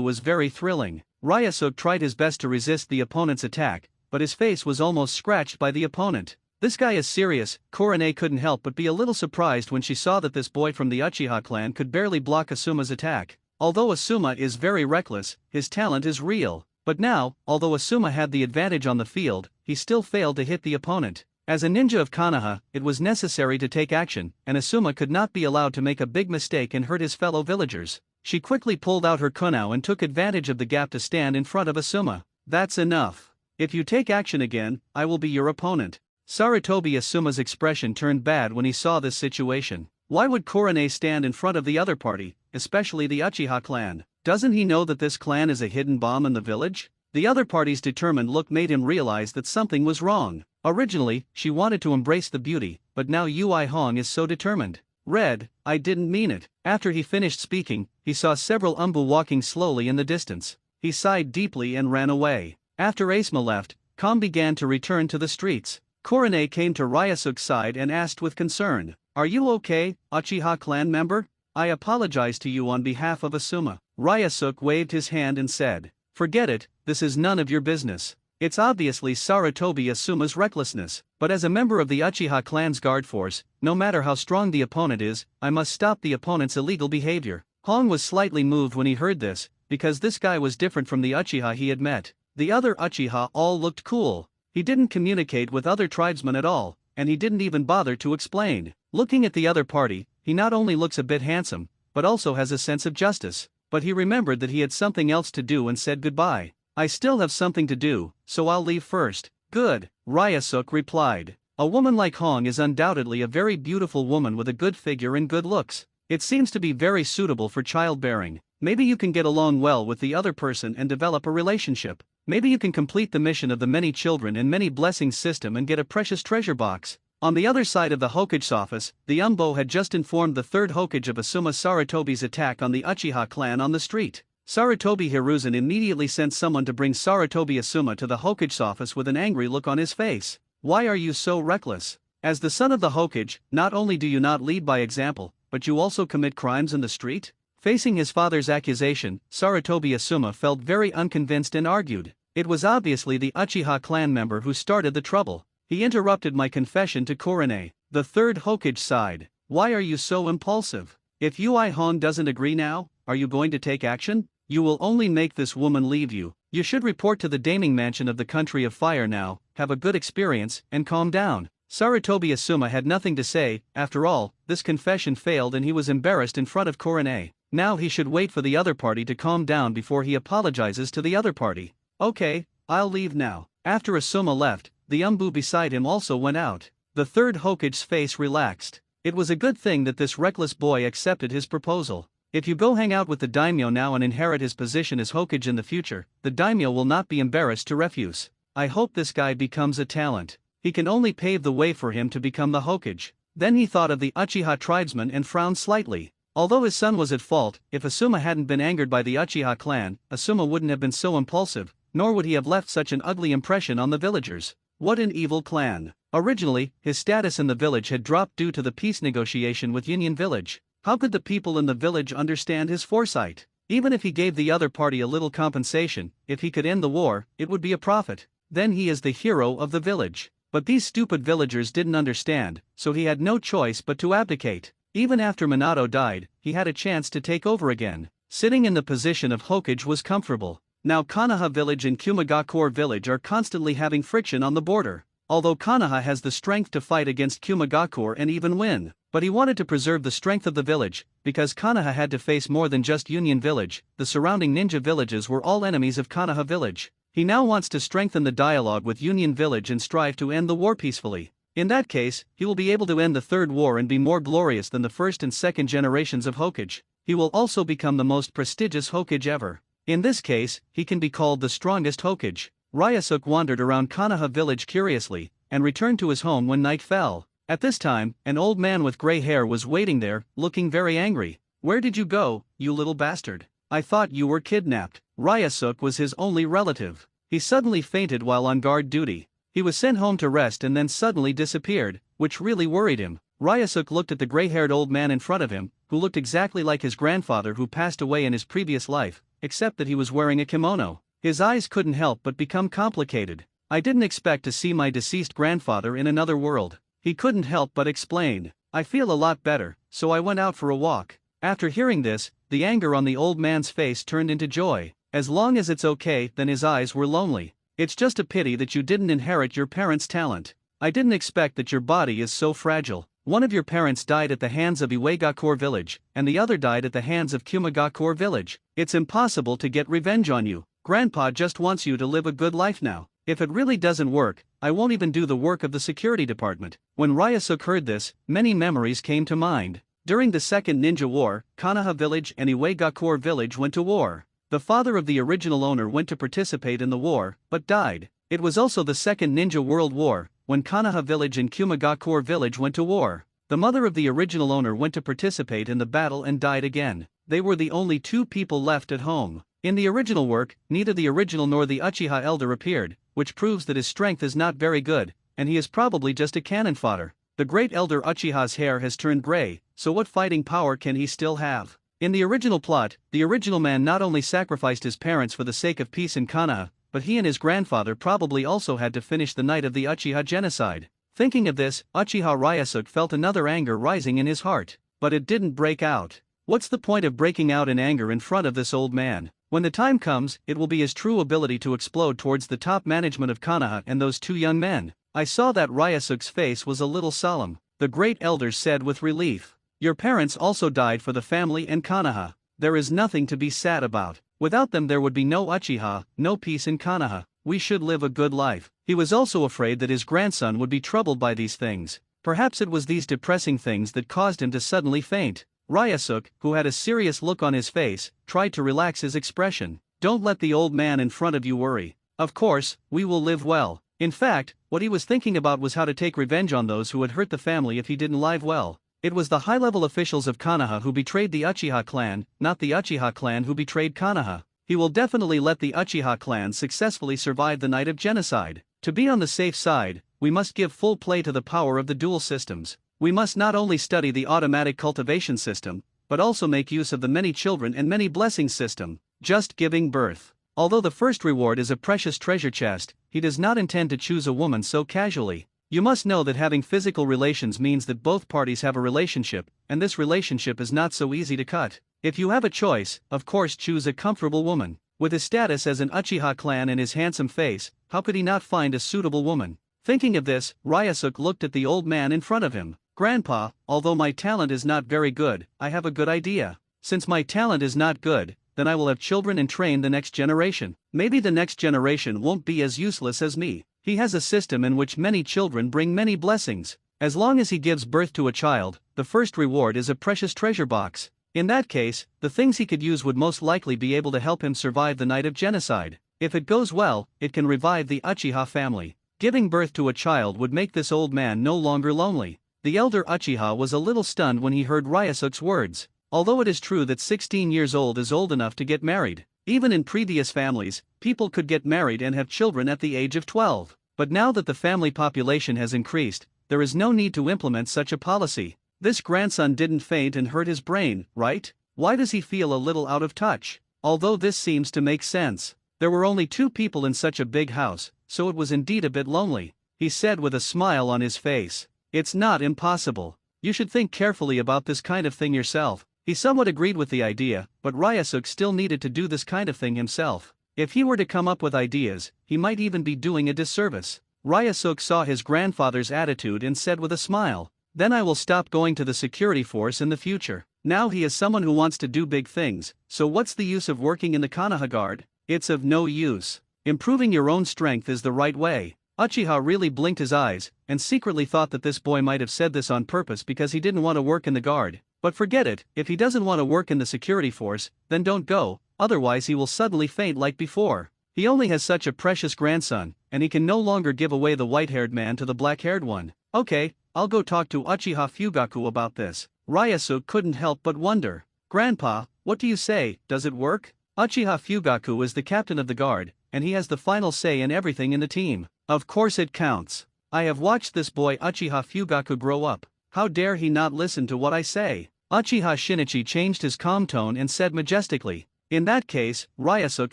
was very thrilling. Ryusuke tried his best to resist the opponent's attack, but his face was almost scratched by the opponent. This guy is serious. Korone couldn't help but be a little surprised when she saw that this boy from the Uchiha clan could barely block Asuma's attack. Although Asuma is very reckless, his talent is real. But now, although Asuma had the advantage on the field, he still failed to hit the opponent. As a ninja of Konoha, it was necessary to take action, and Asuma could not be allowed to make a big mistake and hurt his fellow villagers. She quickly pulled out her kunao and took advantage of the gap to stand in front of Asuma. That's enough. If you take action again, I will be your opponent. Sarutobi Asuma's expression turned bad when he saw this situation. Why would Korone stand in front of the other party, especially the Uchiha clan? Doesn't he know that this clan is a hidden bomb in the village? The other party's determined look made him realize that something was wrong. Originally, she wanted to embrace the beauty, but now Yui Hong is so determined. Red, I didn't mean it. After he finished speaking, he saw several umbu walking slowly in the distance. He sighed deeply and ran away. After Asuma left, calm began to return to the streets. Korone came to Ryusuke's side and asked with concern, "Are you okay, Uchiha clan member? I apologize to you on behalf of Asuma." Ryusuke waved his hand and said, "Forget it, this is none of your business. It's obviously Sarutobi Asuma's recklessness, but as a member of the Uchiha clan's guard force, no matter how strong the opponent is, I must stop the opponent's illegal behavior." Hong was slightly moved when he heard this, because this guy was different from the Uchiha he had met. The other Uchiha all looked cool. He didn't communicate with other tribesmen at all, and he didn't even bother to explain. Looking at the other party, he not only looks a bit handsome, but also has a sense of justice. But he remembered that he had something else to do and said goodbye. "I still have something to do, so I'll leave first." "Good," Ryusuke replied. A woman like Hong is undoubtedly a very beautiful woman with a good figure and good looks. It seems to be very suitable for childbearing. Maybe you can get along well with the other person and develop a relationship. Maybe you can complete the mission of the many children and many blessings system and get a precious treasure box. On the other side of the Hokage's office, the Umbo had just informed the third Hokage of Asuma Sarutobi's attack on the Uchiha clan on the street. Sarutobi Hiruzen immediately sent someone to bring Sarutobi Asuma to the Hokage's office with an angry look on his face. "Why are you so reckless? As the son of the Hokage, not only do you not lead by example, but you also commit crimes in the street?" Facing his father's accusation, Sarutobi Asuma felt very unconvinced and argued. It was obviously the Uchiha clan member who started the trouble. He interrupted my confession to Korone. The third Hokage sighed. "Why are you so impulsive? If Yui Hong doesn't agree now, are you going to take action? You will only make this woman leave you. You should report to the Daming Mansion of the Country of Fire now, have a good experience, and calm down." Sarutobi Asuma had nothing to say. After all, this confession failed and he was embarrassed in front of Korone. Now he should wait for the other party to calm down before he apologizes to the other party. "Okay, I'll leave now." After Asuma left, the Umbu beside him also went out. The third Hokage's face relaxed. It was a good thing that this reckless boy accepted his proposal. If you go hang out with the daimyo now and inherit his position as Hokage in the future, the daimyo will not be embarrassed to refuse. I hope this guy becomes a talent. He can only pave the way for him to become the Hokage. Then he thought of the Uchiha tribesman and frowned slightly. Although his son was at fault, if Asuma hadn't been angered by the Uchiha clan, Asuma wouldn't have been so impulsive, nor would he have left such an ugly impression on the villagers. What an evil clan. Originally, his status in the village had dropped due to the peace negotiation with Union Village. How could the people in the village understand his foresight? Even if he gave the other party a little compensation, if he could end the war, it would be a profit. Then he is the hero of the village. But these stupid villagers didn't understand, so he had no choice but to abdicate. Even after Minato died, he had a chance to take over again. Sitting in the position of Hokage was comfortable. Now Konoha village and Kumagakure village are constantly having friction on the border. Although Konoha has the strength to fight against Kumagakure and even win, but he wanted to preserve the strength of the village, because Konoha had to face more than just Union Village. The surrounding ninja villages were all enemies of Konoha village. He now wants to strengthen the dialogue with Union Village and strive to end the war peacefully. In that case, he will be able to end the third war and be more glorious than the first and second generations of Hokage. He will also become the most prestigious Hokage ever. In this case, he can be called the strongest Hokage. Ryusuke wandered around Konoha village curiously, and returned to his home when night fell. At this time, an old man with gray hair was waiting there, looking very angry. "Where did you go, you little bastard? I thought you were kidnapped." Ryusuke was his only relative. He suddenly fainted while on guard duty. He was sent home to rest and then suddenly disappeared, which really worried him. Ryusuke looked at the gray-haired old man in front of him, who looked exactly like his grandfather who passed away in his previous life, except that he was wearing a kimono. His eyes couldn't help but become complicated. I didn't expect to see my deceased grandfather in another world. He couldn't help but explain. I feel a lot better, so I went out for a walk. After hearing this, the anger on the old man's face turned into joy. As long as it's okay, then his eyes were lonely. It's just a pity that you didn't inherit your parents' talent. I didn't expect that your body is so fragile. One of your parents died at the hands of Iwagakure village, and the other died at the hands of Kumagakure village. It's impossible to get revenge on you. Grandpa just wants you to live a good life now. If it really doesn't work, I won't even do the work of the security department. When Ryusuke heard this, many memories came to mind. During the Second Ninja War, Konoha village and Iwagakure village went to war. The father of the original owner went to participate in the war, but died. It was also the Second Ninja World War, when Konoha village and Kumagakure village went to war. The mother of the original owner went to participate in the battle and died again. They were the only two people left at home. In the original work, neither the original nor the Uchiha elder appeared, which proves that his strength is not very good, and he is probably just a cannon fodder. The great elder Uchiha's hair has turned gray, so what fighting power can he still have? In the original plot, the original man not only sacrificed his parents for the sake of peace in Konoha, but he and his grandfather probably also had to finish the night of the Uchiha genocide. Thinking of this, Uchiha Ryusuke felt another anger rising in his heart. But it didn't break out. What's the point of breaking out in anger in front of this old man? When the time comes, it will be his true ability to explode towards the top management of Konoha and those two young men. I saw that Ryusuke's face was a little solemn. The great elder said with relief, "Your parents also died for the family and Konoha. There is nothing to be sad about. Without them there would be no Uchiha, no peace in Konoha. We should live a good life." He was also afraid that his grandson would be troubled by these things. Perhaps it was these depressing things that caused him to suddenly faint. Ryusuke, who had a serious look on his face, tried to relax his expression. "Don't let the old man in front of you worry. Of course, we will live well." In fact, what he was thinking about was how to take revenge on those who had hurt the family if he didn't live well. It was the high-level officials of Konoha who betrayed the Uchiha clan, not the Uchiha clan who betrayed Konoha. He will definitely let the Uchiha clan successfully survive the night of genocide. To be on the safe side, we must give full play to the power of the dual systems. We must not only study the automatic cultivation system, but also make use of the many children and many blessings system, just giving birth. Although the first reward is a precious treasure chest, he does not intend to choose a woman so casually. You must know that having physical relations means that both parties have a relationship, and this relationship is not so easy to cut. If you have a choice, of course choose a comfortable woman. With his status as an Uchiha clan and his handsome face, how could he not find a suitable woman? Thinking of this, Ryusuke looked at the old man in front of him. "Grandpa, although my talent is not very good, I have a good idea. Since my talent is not good, then I will have children and train the next generation. Maybe the next generation won't be as useless as me." He has a system in which many children bring many blessings. As long as he gives birth to a child, the first reward is a precious treasure box. In that case, the things he could use would most likely be able to help him survive the night of genocide. If it goes well, it can revive the Uchiha family. Giving birth to a child would make this old man no longer lonely. The elder Uchiha was a little stunned when he heard Ryusuke's words. Although it is true that 16 years old is old enough to get married, even in previous families, people could get married and have children at the age of 12. But now that the family population has increased, there is no need to implement such a policy. This grandson didn't faint and hurt his brain, right? Why does he feel a little out of touch? Although this seems to make sense. There were only two people in such a big house, so it was indeed a bit lonely. He said with a smile on his face, "It's not impossible. You should think carefully about this kind of thing yourself." He somewhat agreed with the idea, but Ryusuke still needed to do this kind of thing himself. If he were to come up with ideas, he might even be doing a disservice. Ryusuke saw his grandfather's attitude and said with a smile, "Then I will stop going to the security force in the future." Now he is someone who wants to do big things, so what's the use of working in the Konoha Guard? It's of no use. Improving your own strength is the right way. Uchiha really blinked his eyes, and secretly thought that this boy might have said this on purpose because he didn't want to work in the guard. But forget it, if he doesn't want to work in the security force, then don't go, otherwise he will suddenly faint like before. He only has such a precious grandson, and he can no longer give away the white-haired man to the black-haired one. Okay, I'll go talk to Uchiha Fugaku about this. Ryusuke couldn't help but wonder. "Grandpa, what do you say, does it work?" Uchiha Fugaku is the captain of the guard, and he has the final say in everything in the team. Of course it counts. I have watched this boy Uchiha Fugaku grow up. How dare he not listen to what I say? Uchiha Shinichi changed his calm tone and said majestically. In that case, Ryusuke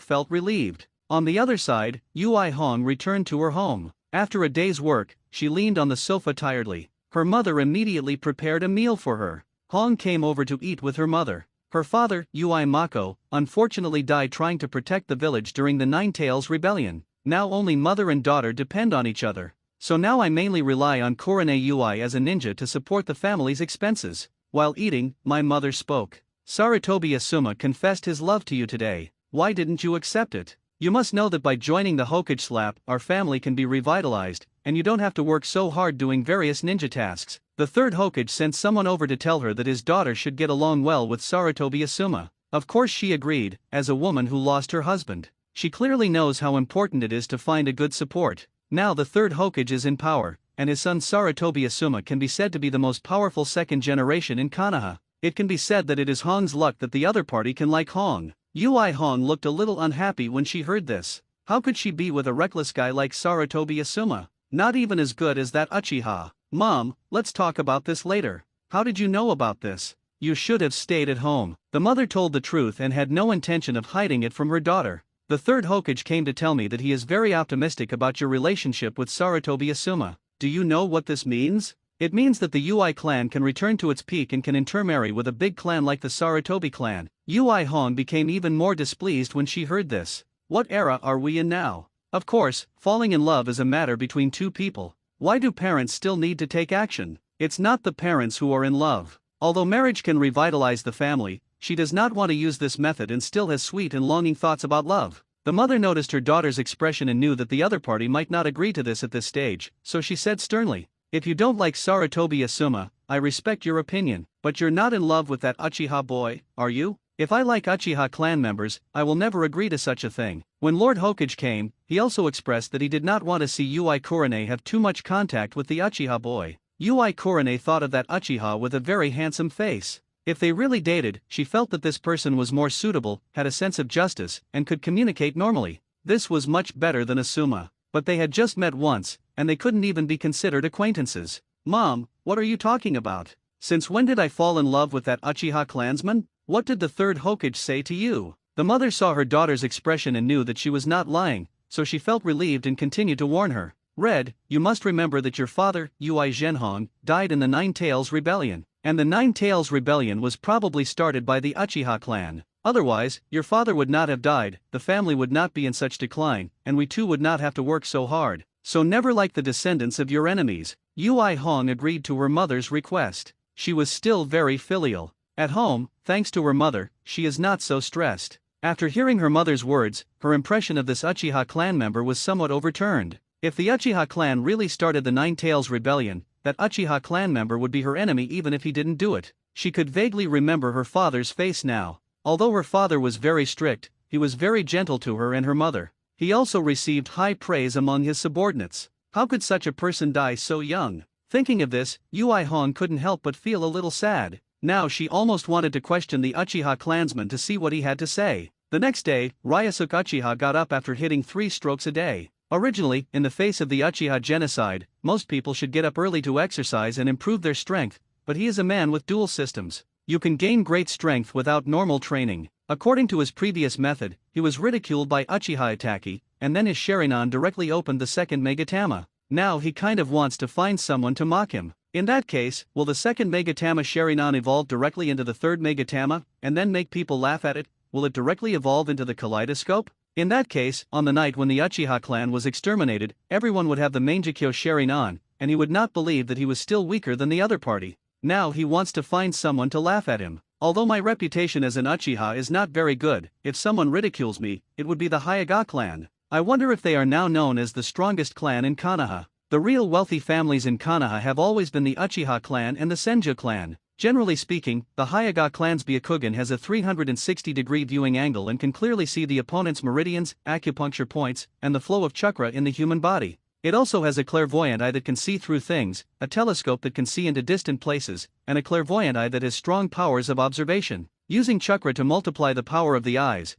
felt relieved. On the other side, Yui Hong returned to her home. After a day's work, she leaned on the sofa tiredly. Her mother immediately prepared a meal for her. Hong came over to eat with her mother. Her father, Yui Mako, unfortunately died trying to protect the village during the Nine Tails Rebellion. Now only mother and daughter depend on each other. So now I mainly rely on Kurane Yui as a ninja to support the family's expenses. While eating, my mother spoke. Sarutobi Asuma confessed his love to you today. Why didn't you accept it? You must know that by joining the Hokage slap, our family can be revitalized, and you don't have to work so hard doing various ninja tasks. The third Hokage sent someone over to tell her that his daughter should get along well with Sarutobi Asuma. Of course she agreed, as a woman who lost her husband. She clearly knows how important it is to find a good support. Now the third Hokage is in power, and his son Sarutobi Asuma can be said to be the most powerful second generation in Konoha. It can be said that it is Hong's luck that the other party can like Hong. Yui Hong looked a little unhappy when she heard this. How could she be with a reckless guy like Sarutobi Asuma? Not even as good as that Uchiha. Mom, let's talk about this later. How did you know about this? You should have stayed at home. The mother told the truth and had no intention of hiding it from her daughter. The third Hokage came to tell me that he is very optimistic about your relationship with Sarutobi Asuma. Do you know what this means? It means that the Yui clan can return to its peak and can intermarry with a big clan like the Sarutobi clan. Yui Hong became even more displeased when she heard this. What era are we in now? Of course, falling in love is a matter between two people. Why do parents still need to take action? It's not the parents who are in love. Although marriage can revitalize the family, she does not want to use this method and still has sweet and longing thoughts about love. The mother noticed her daughter's expression and knew that the other party might not agree to this at this stage, so she said sternly, if you don't like Sarutobi Asuma, I respect your opinion, but you're not in love with that Uchiha boy, are you? If I like Uchiha clan members, I will never agree to such a thing. When Lord Hokage came, he also expressed that he did not want to see Yui Kurane have too much contact with the Uchiha boy. Yui Kurane thought of that Uchiha with a very handsome face. If they really dated, she felt that this person was more suitable, had a sense of justice, and could communicate normally. This was much better than Asuma. But they had just met once, and they couldn't even be considered acquaintances. Mom, what are you talking about? Since when did I fall in love with that Uchiha clansman? What did the third Hokage say to you? The mother saw her daughter's expression and knew that she was not lying, so she felt relieved and continued to warn her. Red, you must remember that your father, Yui Zhenhong, died in the Nine Tails Rebellion, and the Nine Tails Rebellion was probably started by the Uchiha clan. Otherwise, your father would not have died, the family would not be in such decline, and we too would not have to work so hard. So never like the descendants of your enemies. Yui Hong agreed to her mother's request. She was still very filial. At home, thanks to her mother, she is not so stressed. After hearing her mother's words, her impression of this Uchiha clan member was somewhat overturned. If the Uchiha clan really started the Nine Tails Rebellion, that Uchiha clan member would be her enemy even if he didn't do it. She could vaguely remember her father's face now. Although her father was very strict, he was very gentle to her and her mother. He also received high praise among his subordinates. How could such a person die so young? Thinking of this, Yui Hong couldn't help but feel a little sad. Now she almost wanted to question the Uchiha clansman to see what he had to say. The next day, Ryusuke Uchiha got up after hitting 3 strokes a day. Originally, in the face of the Uchiha genocide, most people should get up early to exercise and improve their strength, but he is a man with dual systems. You can gain great strength without normal training. According to his previous method, he was ridiculed by Uchiha Itachi, and then his Sharingan directly opened the second Megatama. Now he kind of wants to find someone to mock him. In that case, will the second Megatama Sharingan evolve directly into the third Megatama, and then make people laugh at it? Will it directly evolve into the Kaleidoscope? In that case, on the night when the Uchiha clan was exterminated, everyone would have the Mangekyo Sharingan, and he would not believe that he was still weaker than the other party. Now he wants to find someone to laugh at him. Although my reputation as an Uchiha is not very good, if someone ridicules me, it would be the Hyuga clan. I wonder if they are now known as the strongest clan in Konoha. The real wealthy families in Konoha have always been the Uchiha clan and the Senju clan. Generally speaking, the Hyuga clan's Byakugan has a 360-degree viewing angle and can clearly see the opponent's meridians, acupuncture points, and the flow of chakra in the human body. It also has a clairvoyant eye that can see through things, a telescope that can see into distant places, and a clairvoyant eye that has strong powers of observation. Using chakra to multiply the power of the eyes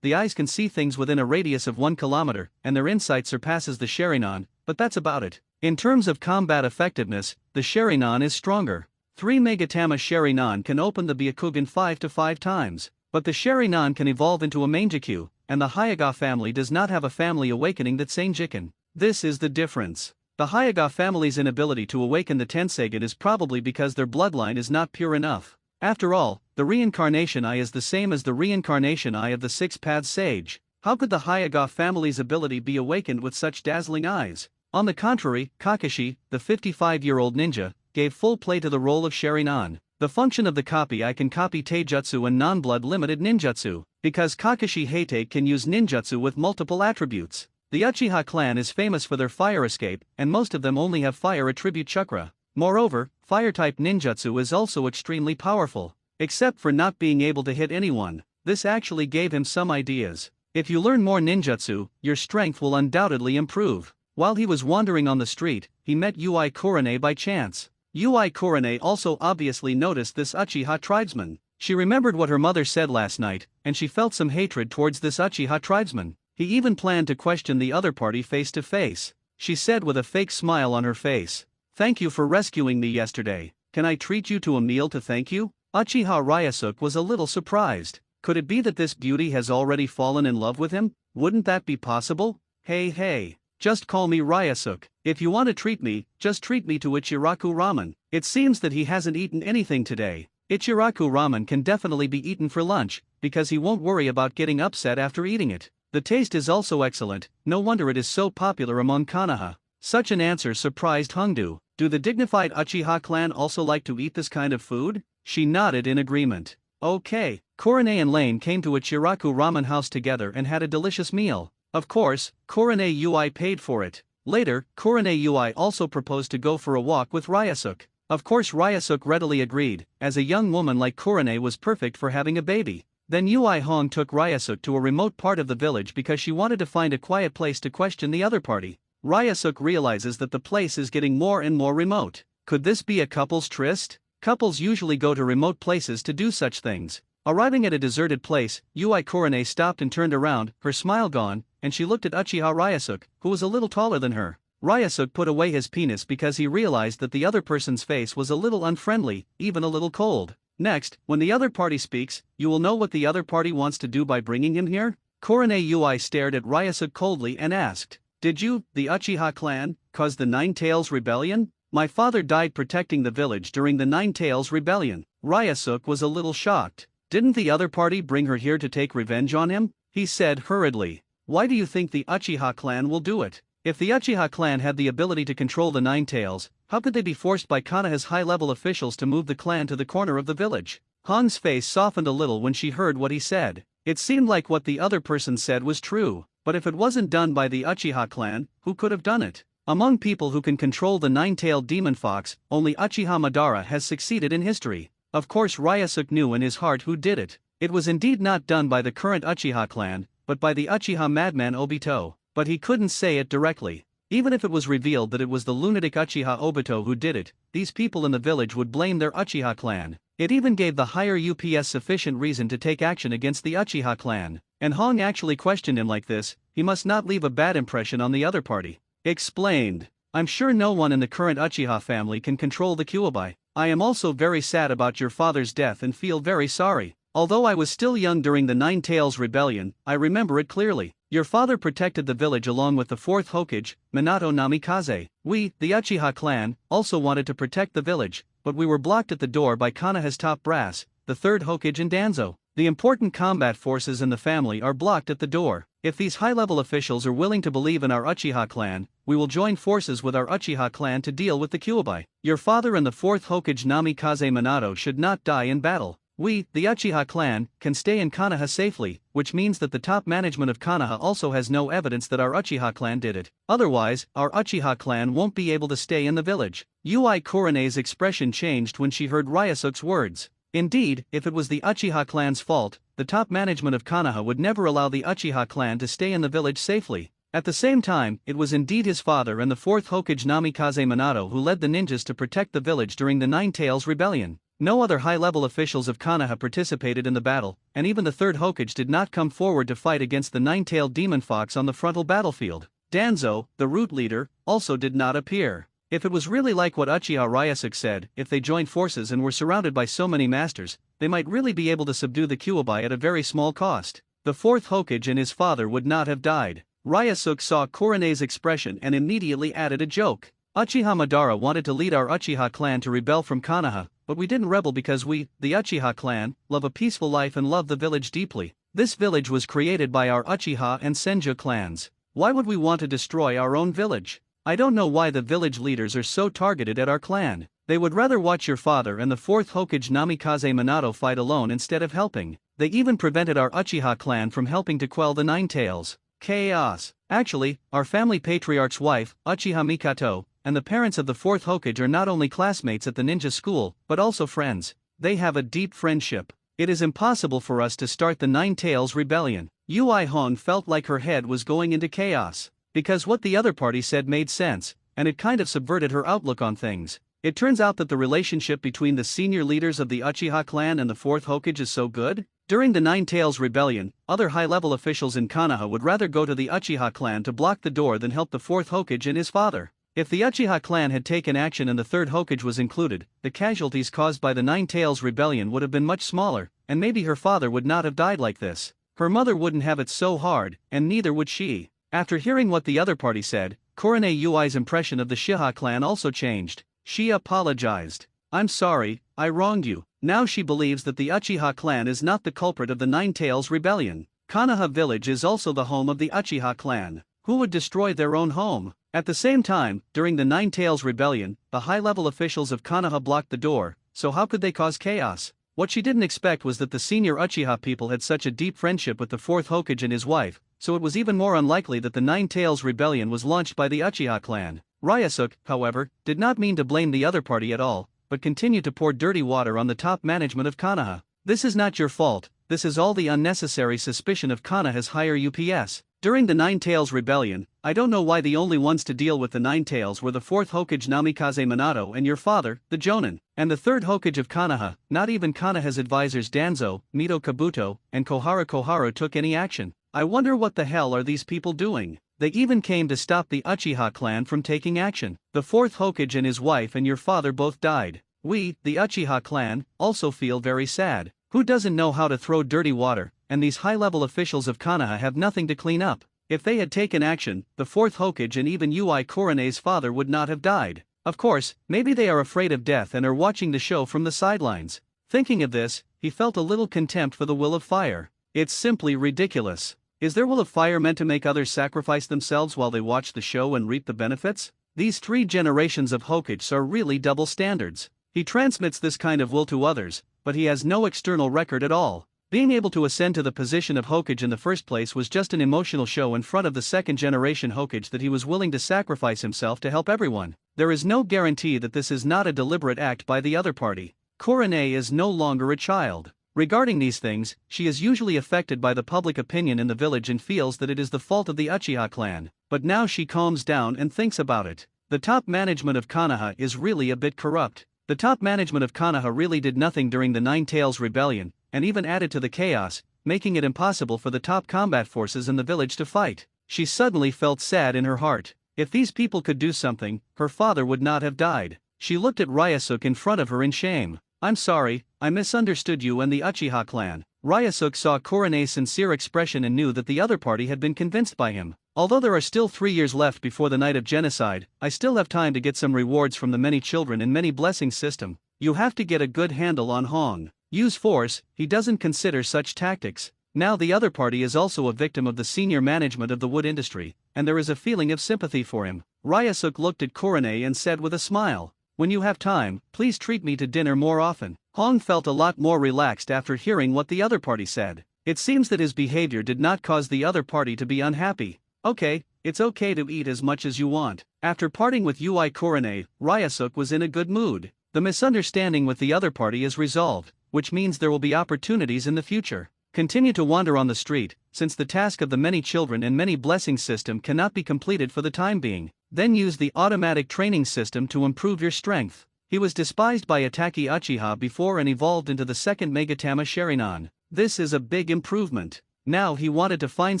can see things within a radius of 1 kilometer, and their insight surpasses the Sharingan, but that's about it. In terms of combat effectiveness, the Sharingan is stronger. 3 Megatama Sharingan can open the Byakugan 5 to 5 times, but the Sharingan can evolve into a Mangekyo, and the Hyuga family does not have a family awakening that Sanjikan. This is the difference. The Hyuga family's inability to awaken the Tenseigin is probably because their bloodline is not pure enough. After all, the reincarnation eye is the same as the reincarnation eye of the Six Paths Sage. How could the Hyuga family's ability be awakened with such dazzling eyes? On the contrary, Kakashi, the 55-year-old ninja, gave full play to the role of Sharingan. The function of the copy eye can copy Taijutsu and non-blood limited ninjutsu, because Kakashi Hatake can use ninjutsu with multiple attributes. The Uchiha clan is famous for their fire escape, and most of them only have fire attribute chakra. Moreover, fire-type ninjutsu is also extremely powerful. Except for not being able to hit anyone, this actually gave him some ideas. If you learn more ninjutsu, your strength will undoubtedly improve. While he was wandering on the street, he met Ui Kurane by chance. Ui Kurane also obviously noticed this Uchiha tribesman. She remembered what her mother said last night, and she felt some hatred towards this Uchiha tribesman. He even planned to question the other party face to face. She said with a fake smile on her face, "Thank you for rescuing me yesterday. Can I treat you to a meal to thank you?" Uchiha Ryusuke was a little surprised. Could it be that this beauty has already fallen in love with him? Wouldn't that be possible? Hey, just call me Ryusuke. If you want to treat me, just treat me to Ichiraku ramen. It seems that he hasn't eaten anything today. Ichiraku ramen can definitely be eaten for lunch, because he won't worry about getting upset after eating it. The taste is also excellent, no wonder it is so popular among Konoha. Such an answer surprised Hongdu. Do the dignified Uchiha clan also like to eat this kind of food? She nodded in agreement. Okay. Kurane and Lane came to Ichiraku ramen house together and had a delicious meal. Of course, Kurane Ui paid for it. Later, Kurane Ui also proposed to go for a walk with Ryusuke. Of course Ryusuke readily agreed, as a young woman like Kurane was perfect for having a baby. Then Ui Hong took Ryusuke to a remote part of the village because she wanted to find a quiet place to question the other party. Ryusuke realizes that the place is getting more and more remote. Could this be a couple's tryst? Couples usually go to remote places to do such things. Arriving at a deserted place, Ui Kurane stopped and turned around, her smile gone, and she looked at Uchiha Ryusuke, who was a little taller than her. Ryusuke put away his penis because he realized that the other person's face was a little unfriendly, even a little cold. Next, when the other party speaks, you will know what the other party wants to do by bringing him here? Kurane Ui stared at Ryusuke coldly and asked, "Did you, the Uchiha clan, cause the Nine Tails Rebellion?" "My father died protecting the village during the Nine Tails Rebellion." Ryusuke was a little shocked. "Didn't the other party bring her here to take revenge on him?" he said hurriedly. "Why do you think the Uchiha clan will do it? If the Uchiha clan had the ability to control the Nine Tails, how could they be forced by Konoha's high-level officials to move the clan to the corner of the village?" Han's face softened a little when she heard what he said. It seemed like what the other person said was true, but if it wasn't done by the Uchiha clan, who could have done it? Among people who can control the nine-tailed demon fox, only Uchiha Madara has succeeded in history. Of course Ryusuke knew in his heart who did it. It was indeed not done by the current Uchiha clan, but by the Uchiha madman Obito. But he couldn't say it directly. Even if it was revealed that it was the lunatic Uchiha Obito who did it, these people in the village would blame their Uchiha clan. It even gave the higher UPS sufficient reason to take action against the Uchiha clan. And Hong actually questioned him like this, he must not leave a bad impression on the other party. Explained. "I'm sure no one in the current Uchiha family can control the Kyuubi. I am also very sad about your father's death and feel very sorry. Although I was still young during the Nine Tails Rebellion, I remember it clearly. Your father protected the village along with the fourth Hokage, Minato Namikaze. We, the Uchiha clan, also wanted to protect the village, but we were blocked at the door by Konoha's top brass, the third Hokage and Danzo. The important combat forces in the family are blocked at the door. If these high-level officials are willing to believe in our Uchiha clan, we will join forces with our Uchiha clan to deal with the Kyuubi. Your father and the fourth Hokage Namikaze Minato should not die in battle. We, the Uchiha clan, can stay in Konoha safely, which means that the top management of Konoha also has no evidence that our Uchiha clan did it. Otherwise, our Uchiha clan won't be able to stay in the village." Ui Kurane's expression changed when she heard Ryusuke's words. Indeed, if it was the Uchiha clan's fault, the top management of Konoha would never allow the Uchiha clan to stay in the village safely. At the same time, it was indeed his father and the fourth Hokage Namikaze Minato who led the ninjas to protect the village during the Nine Tails Rebellion. No other high-level officials of Konoha participated in the battle, and even the third Hokage did not come forward to fight against the nine-tailed demon fox on the frontal battlefield. Danzo, the root leader, also did not appear. If it was really like what Uchiha Ryusuke said, if they joined forces and were surrounded by so many masters, they might really be able to subdue the Kyuubi at a very small cost. The fourth Hokage and his father would not have died. Ryusuke saw Korone's expression and immediately added a joke. Uchiha Madara wanted to lead our Uchiha clan to rebel from Konoha, but we didn't rebel because we, the Uchiha clan, love a peaceful life and love the village deeply. This village was created by our Uchiha and Senju clans. Why would we want to destroy our own village? I don't know why the village leaders are so targeted at our clan. They would rather watch your father and the fourth Hokage Namikaze Minato fight alone instead of helping. They even prevented our Uchiha clan from helping to quell the Nine Tails. Chaos. Actually, our family patriarch's wife, Uchiha Mikato, and the parents of the fourth Hokage are not only classmates at the ninja school, but also friends. They have a deep friendship. It is impossible for us to start the Nine Tails rebellion. Yui Hong felt like her head was going into chaos. Because what the other party said made sense, and it kind of subverted her outlook on things. It turns out that the relationship between the senior leaders of the Uchiha clan and the fourth Hokage is so good. During the Nine Tails rebellion, other high-level officials in Konoha would rather go to the Uchiha clan to block the door than help the fourth Hokage and his father. If the Uchiha clan had taken action and the third Hokage was included, the casualties caused by the Nine Tails rebellion would have been much smaller, and maybe her father would not have died like this. Her mother wouldn't have it so hard, and neither would she. After hearing what the other party said, Korone Yui's impression of the Shiha clan also changed. She apologized. I'm sorry, I wronged you. Now she believes that the Uchiha clan is not the culprit of the Nine Tails rebellion. Konoha village is also the home of the Uchiha clan, who would destroy their own home. At the same time, during the Nine Tails rebellion, the high-level officials of Konoha blocked the door, so how could they cause chaos? What she didn't expect was that the senior Uchiha people had such a deep friendship with the fourth Hokage and his wife, so it was even more unlikely that the Nine Tails rebellion was launched by the Uchiha clan. Ryusuke, however, did not mean to blame the other party at all, but continued to pour dirty water on the top management of Konoha. This is not your fault, this is all the unnecessary suspicion of Konoha's higher UPS. During the Nine Tails rebellion, I don't know why the only ones to deal with the Nine Tails were the fourth Hokage Namikaze Minato and your father, the Jonin, and the third Hokage of Konoha. Not even Konoha's advisors Danzo, Mito Kabuto, and Koharu took any action. I wonder what the hell are these people doing? They even came to stop the Uchiha clan from taking action. The fourth Hokage and his wife and your father both died. We, the Uchiha clan, also feel very sad. Who doesn't know how to throw dirty water, and these high-level officials of Konoha have nothing to clean up. If they had taken action, the fourth Hokage and even Yui Korone's father would not have died. Of course, maybe they are afraid of death and are watching the show from the sidelines. Thinking of this, he felt a little contempt for the will of fire. It's simply ridiculous. Is their will of fire meant to make others sacrifice themselves while they watch the show and reap the benefits? These 3 generations of Hokages are really double standards. He transmits this kind of will to others, but he has no external record at all. Being able to ascend to the position of Hokage in the first place was just an emotional show in front of the second generation Hokage that he was willing to sacrifice himself to help everyone. There is no guarantee that this is not a deliberate act by the other party. Korone is no longer a child. Regarding these things, she is usually affected by the public opinion in the village and feels that it is the fault of the Uchiha clan, but now she calms down and thinks about it. The top management of Konoha is really a bit corrupt. The top management of Konoha really did nothing during the Nine Tails rebellion, and even added to the chaos, making it impossible for the top combat forces in the village to fight. She suddenly felt sad in her heart. If these people could do something, her father would not have died. She looked at Ryusuke in front of her in shame. I'm sorry, I misunderstood you and the Uchiha clan. Ryusuke saw Korone's sincere expression and knew that the other party had been convinced by him. Although there are still 3 years left before the night of genocide, I still have time to get some rewards from the many children and many blessings system. You have to get a good handle on Hong. Use force, he doesn't consider such tactics. Now the other party is also a victim of the senior management of the wood industry, and there is a feeling of sympathy for him. Ryusuke looked at Korone and said with a smile, when you have time, please treat me to dinner more often. Hong felt a lot more relaxed after hearing what the other party said. It seems that his behavior did not cause the other party to be unhappy. Okay, it's okay to eat as much as you want. After parting with Yui Korone, Ryusuke was in a good mood. The misunderstanding with the other party is resolved, which means there will be opportunities in the future. Continue to wander on the street, since the task of the many children and many blessings system cannot be completed for the time being. Then use the automatic training system to improve your strength. He was despised by Ataki Uchiha before and evolved into the second Megatama Sharingan. This is a big improvement. Now he wanted to find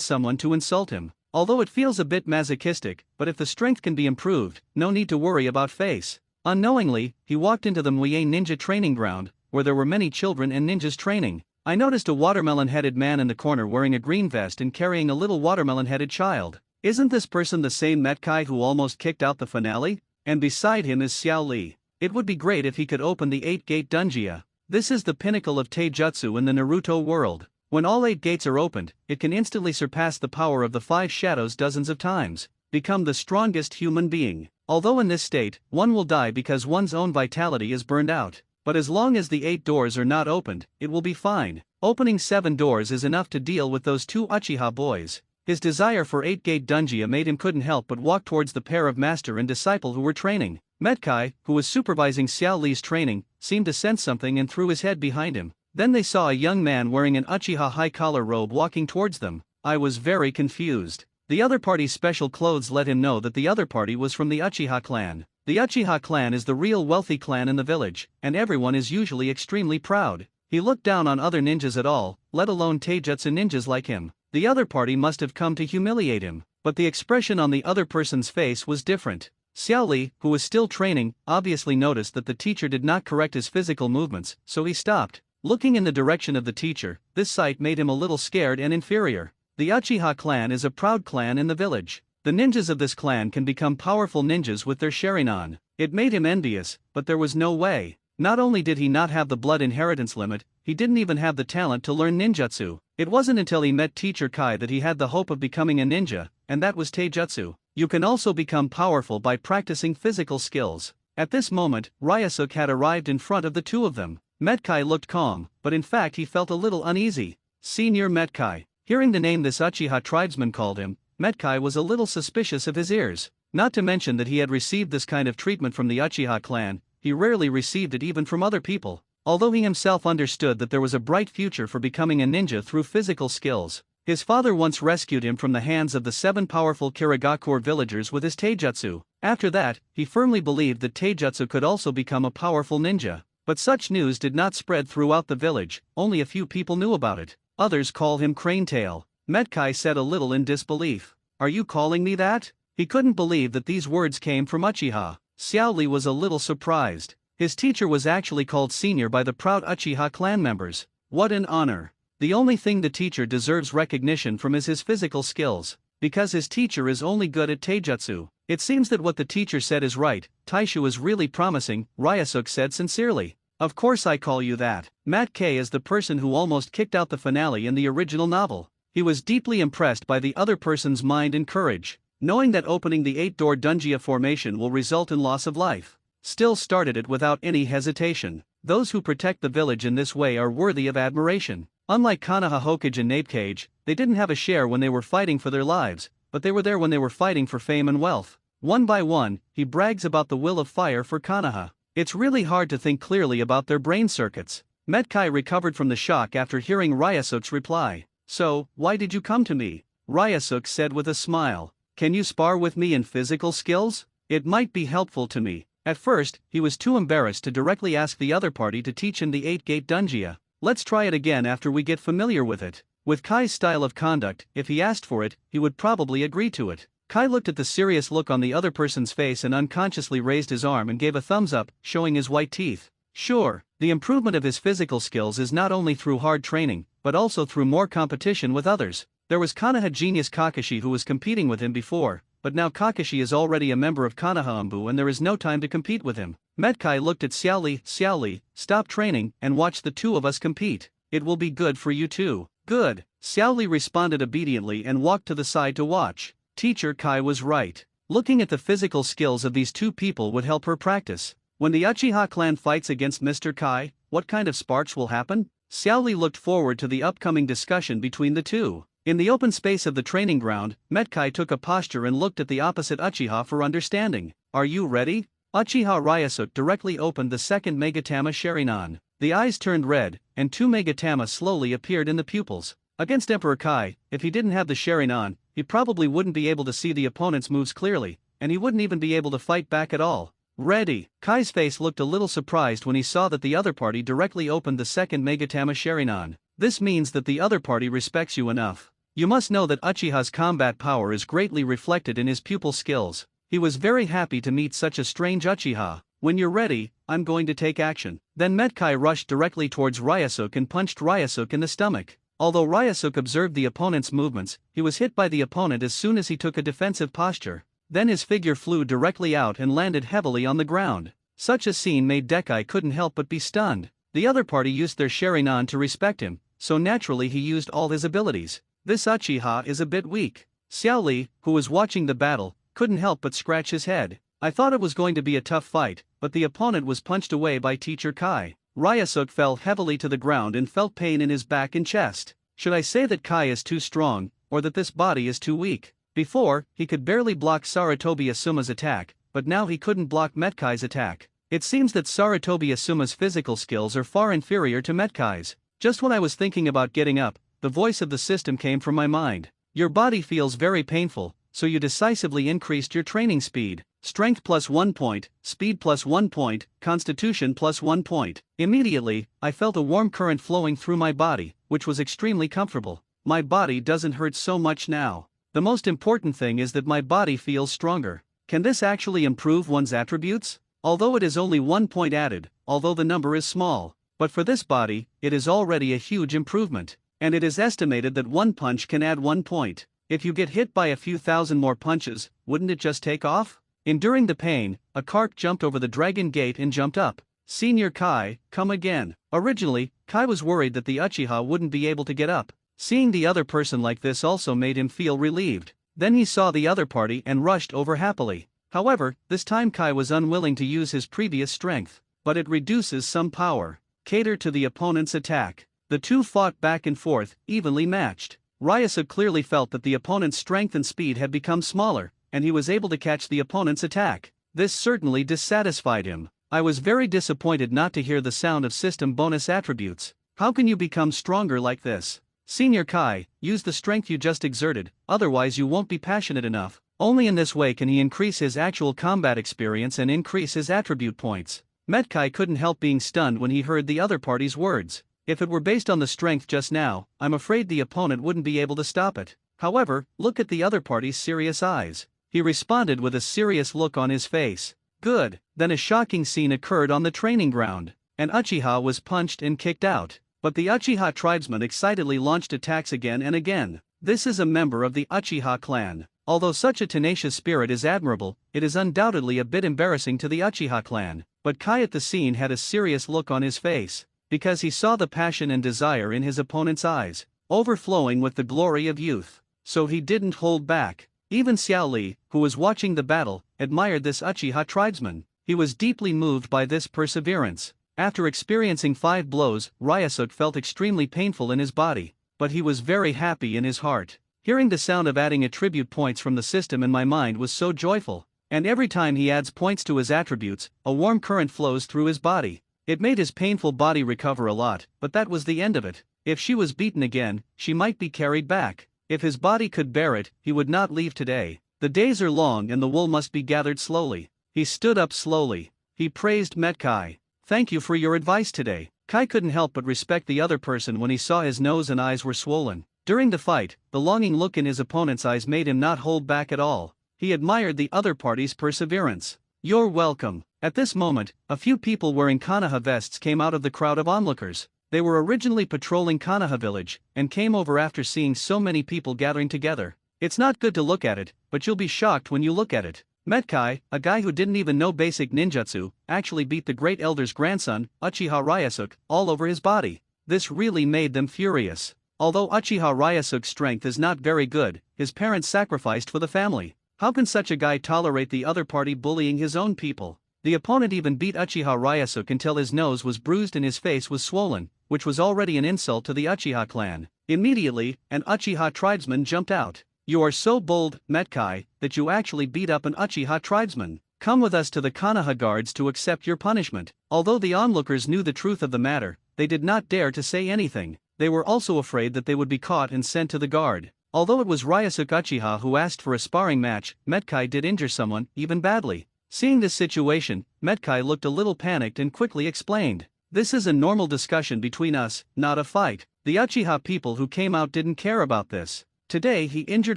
someone to insult him. Although it feels a bit masochistic, but if the strength can be improved, no need to worry about face. Unknowingly, he walked into the Muye Ninja training ground, where there were many children and ninjas training. I noticed a watermelon-headed man in the corner wearing a green vest and carrying a little watermelon-headed child. Isn't this person the same Metkai who almost kicked out the finale? And beside him is Xiao Li. It would be great if he could open the 8-gate Dunjia. This is the pinnacle of Taijutsu in the Naruto world. When all 8 gates are opened, it can instantly surpass the power of the 5 shadows dozens of times. Become the strongest human being. Although in this state, one will die because one's own vitality is burned out. But as long as the 8 doors are not opened, it will be fine. Opening 7 doors is enough to deal with those 2 Uchiha boys. His desire for 8-gate Dunjia made him couldn't help but walk towards the pair of master and disciple who were training. Metkai, who was supervising Xiao Li's training, seemed to sense something and threw his head behind him. Then they saw a young man wearing an Uchiha high-collar robe walking towards them. I was very confused. The other party's special clothes let him know that the other party was from the Uchiha clan. The Uchiha clan is the real wealthy clan in the village, and everyone is usually extremely proud. He looked down on other ninjas at all, let alone Taijutsu ninjas like him. The other party must have come to humiliate him, but the expression on the other person's face was different. Xiao Li, who was still training, obviously noticed that the teacher did not correct his physical movements, so he stopped. Looking in the direction of the teacher, this sight made him a little scared and inferior. The Uchiha clan is a proud clan in the village. The ninjas of this clan can become powerful ninjas with their Sharingan. It made him envious, but there was no way. Not only did he not have the blood inheritance limit, he didn't even have the talent to learn ninjutsu. It wasn't until he met Teacher Kai that he had the hope of becoming a ninja, and that was taijutsu. You can also become powerful by practicing physical skills. At this moment, Ryusuke had arrived in front of the two of them. Metkai looked calm, but in fact he felt a little uneasy. Senior Metkai. Hearing the name this Uchiha tribesman called him, Metkai was a little suspicious of his ears. Not to mention that he had received this kind of treatment from the Uchiha clan, he rarely received it even from other people. Although he himself understood that there was a bright future for becoming a ninja through physical skills, his father once rescued him from the hands of the 7 powerful Kirigakure villagers with his taijutsu. After that, he firmly believed that taijutsu could also become a powerful ninja. But such news did not spread throughout the village, only a few people knew about it. Others call him Cranetail. Metkai said a little in disbelief. Are you calling me that? He couldn't believe that these words came from Uchiha. Xiao Li was a little surprised. His teacher was actually called senior by the proud Uchiha clan members. What an honor. The only thing the teacher deserves recognition from is his physical skills. Because his teacher is only good at taijutsu. It seems that what the teacher said is right. Taishu is really promising, Ryusuke said sincerely. Of course I call you that. Matt K is the person who almost kicked out the finale in the original novel. He was deeply impressed by the other person's mind and courage. Knowing that opening the 8-door Dunjia formation will result in loss of life, still started it without any hesitation. Those who protect the village in this way are worthy of admiration. Unlike Konoha Hokage and Napekage, they didn't have a share when they were fighting for their lives, but they were there when they were fighting for fame and wealth. One by one, he brags about the will of fire for Konoha. It's really hard to think clearly about their brain circuits. Metkai recovered from the shock after hearing Ryusuke's reply. So, why did you come to me? Ryusuke said with a smile. Can you spar with me in physical skills? It might be helpful to me. At first, he was too embarrassed to directly ask the other party to teach him the 8-gate Dunjia. Let's try it again after we get familiar with it. With Kai's style of conduct, if he asked for it, he would probably agree to it. Kai looked at the serious look on the other person's face and unconsciously raised his arm and gave a thumbs up, showing his white teeth. Sure, the improvement of his physical skills is not only through hard training, but also through more competition with others. There was Konoha genius Kakashi who was competing with him before, but now Kakashi is already a member of Konoha Anbu and there is no time to compete with him. Metkai looked at Xiao Li, stop training and watch the two of us compete. It will be good for you too. Good. Xiao Li responded obediently and walked to the side to watch. Teacher Kai was right. Looking at the physical skills of these two people would help her practice. When the Uchiha clan fights against Mr. Kai, what kind of sparks will happen? Xiao Li looked forward to the upcoming discussion between the two. In the open space of the training ground, Metkai took a posture and looked at the opposite Uchiha for understanding. Are you ready? Uchiha Ryusuke directly opened the second Megatama Sharingan. The eyes turned red, and 2 Megatama slowly appeared in the pupils. Against Emperor Kai, if he didn't have the Sharingan, he probably wouldn't be able to see the opponent's moves clearly, and he wouldn't even be able to fight back at all. Ready. Kai's face looked a little surprised when he saw that the other party directly opened the second Megatama Sharingan. This means that the other party respects you enough. You must know that Uchiha's combat power is greatly reflected in his pupil skills. He was very happy to meet such a strange Uchiha. When you're ready, I'm going to take action. Then Metkai rushed directly towards Ryusuke and punched Ryusuke in the stomach. Although Ryusuke observed the opponent's movements, he was hit by the opponent as soon as he took a defensive posture. Then his figure flew directly out and landed heavily on the ground. Such a scene made Dekai couldn't help but be stunned. The other party used their Sharingan to respect him, so naturally he used all his abilities. This Uchiha is a bit weak. Xiao Li, who was watching the battle, couldn't help but scratch his head. I thought it was going to be a tough fight, but the opponent was punched away by Teacher Kai. Ryusuke fell heavily to the ground and felt pain in his back and chest. Should I say that Kai is too strong, or that this body is too weak? Before, he could barely block Sarutobi Asuma's attack, but now he couldn't block Metkai's attack. It seems that Sarutobi Asuma's physical skills are far inferior to Metkai's. Just when I was thinking about getting up, the voice of the system came from my mind. Your body feels very painful, so you decisively increased your training speed. Strength plus 1 point, speed plus 1 point, constitution plus 1 point. Immediately, I felt a warm current flowing through my body, which was extremely comfortable. My body doesn't hurt so much now. The most important thing is that my body feels stronger. Can this actually improve one's attributes? Although it is only 1 point added, although the number is small, but for this body, it is already a huge improvement. And it is estimated that 1 punch can add 1 point. If you get hit by a few thousand more punches, wouldn't it just take off? Enduring the pain, a cart jumped over the dragon gate and jumped up. Senior Kai, come again. Originally, Kai was worried that the Uchiha wouldn't be able to get up. Seeing the other person like this also made him feel relieved. Then he saw the other party and rushed over happily. However, this time Kai was unwilling to use his previous strength. But it reduces some power. Cater to the opponent's attack. The two fought back and forth, evenly matched. Ryusuke clearly felt that the opponent's strength and speed had become smaller, and he was able to catch the opponent's attack. This certainly dissatisfied him. I was very disappointed not to hear the sound of system bonus attributes. How can you become stronger like this? Senior Kai, use the strength you just exerted, otherwise you won't be passionate enough. Only in this way can he increase his actual combat experience and increase his attribute points. Metkai couldn't help being stunned when he heard the other party's words. If it were based on the strength just now, I'm afraid the opponent wouldn't be able to stop it. However, look at the other party's serious eyes. He responded with a serious look on his face. Good. Then a shocking scene occurred on the training ground. An Uchiha was punched and kicked out. But the Uchiha tribesmen excitedly launched attacks again and again. This is a member of the Uchiha clan. Although such a tenacious spirit is admirable, it is undoubtedly a bit embarrassing to the Uchiha clan. But Kai at the scene had a serious look on his face, because he saw the passion and desire in his opponent's eyes, overflowing with the glory of youth. So he didn't hold back. Even Xiao Li, who was watching the battle, admired this Uchiha tribesman. He was deeply moved by this perseverance. After experiencing 5 blows, Ryusuke felt extremely painful in his body, but he was very happy in his heart. Hearing the sound of adding attribute points from the system in my mind was so joyful, and every time he adds points to his attributes, a warm current flows through his body. It made his painful body recover a lot, but that was the end of it. If she was beaten again, she might be carried back. If his body could bear it, he would not leave today. The days are long and the wool must be gathered slowly. He stood up slowly. He praised Metkai. Thank you for your advice today. Kai couldn't help but respect the other person when he saw his nose and eyes were swollen. During the fight, the longing look in his opponent's eyes made him not hold back at all. He admired the other party's perseverance. You're welcome. At this moment, a few people wearing Konoha vests came out of the crowd of onlookers. They were originally patrolling Konoha village, and came over after seeing so many people gathering together. It's not good to look at it, but you'll be shocked when you look at it. Metkai, a guy who didn't even know basic ninjutsu, actually beat the Great Elder's grandson, Uchiha Ryusuke, all over his body. This really made them furious. Although Uchiha Ryusuke's strength is not very good, his parents sacrificed for the family. How can such a guy tolerate the other party bullying his own people? The opponent even beat Uchiha Ryusuke until his nose was bruised and his face was swollen, which was already an insult to the Uchiha clan. Immediately, an Uchiha tribesman jumped out. You are so bold, Metkai, that you actually beat up an Uchiha tribesman. Come with us to the Konoha guards to accept your punishment. Although the onlookers knew the truth of the matter, they did not dare to say anything. They were also afraid that they would be caught and sent to the guard. Although it was Ryusuke Uchiha who asked for a sparring match, Metkai did injure someone, even badly. Seeing this situation, Metkai looked a little panicked and quickly explained. This is a normal discussion between us, not a fight. The Uchiha people who came out didn't care about this. Today he injured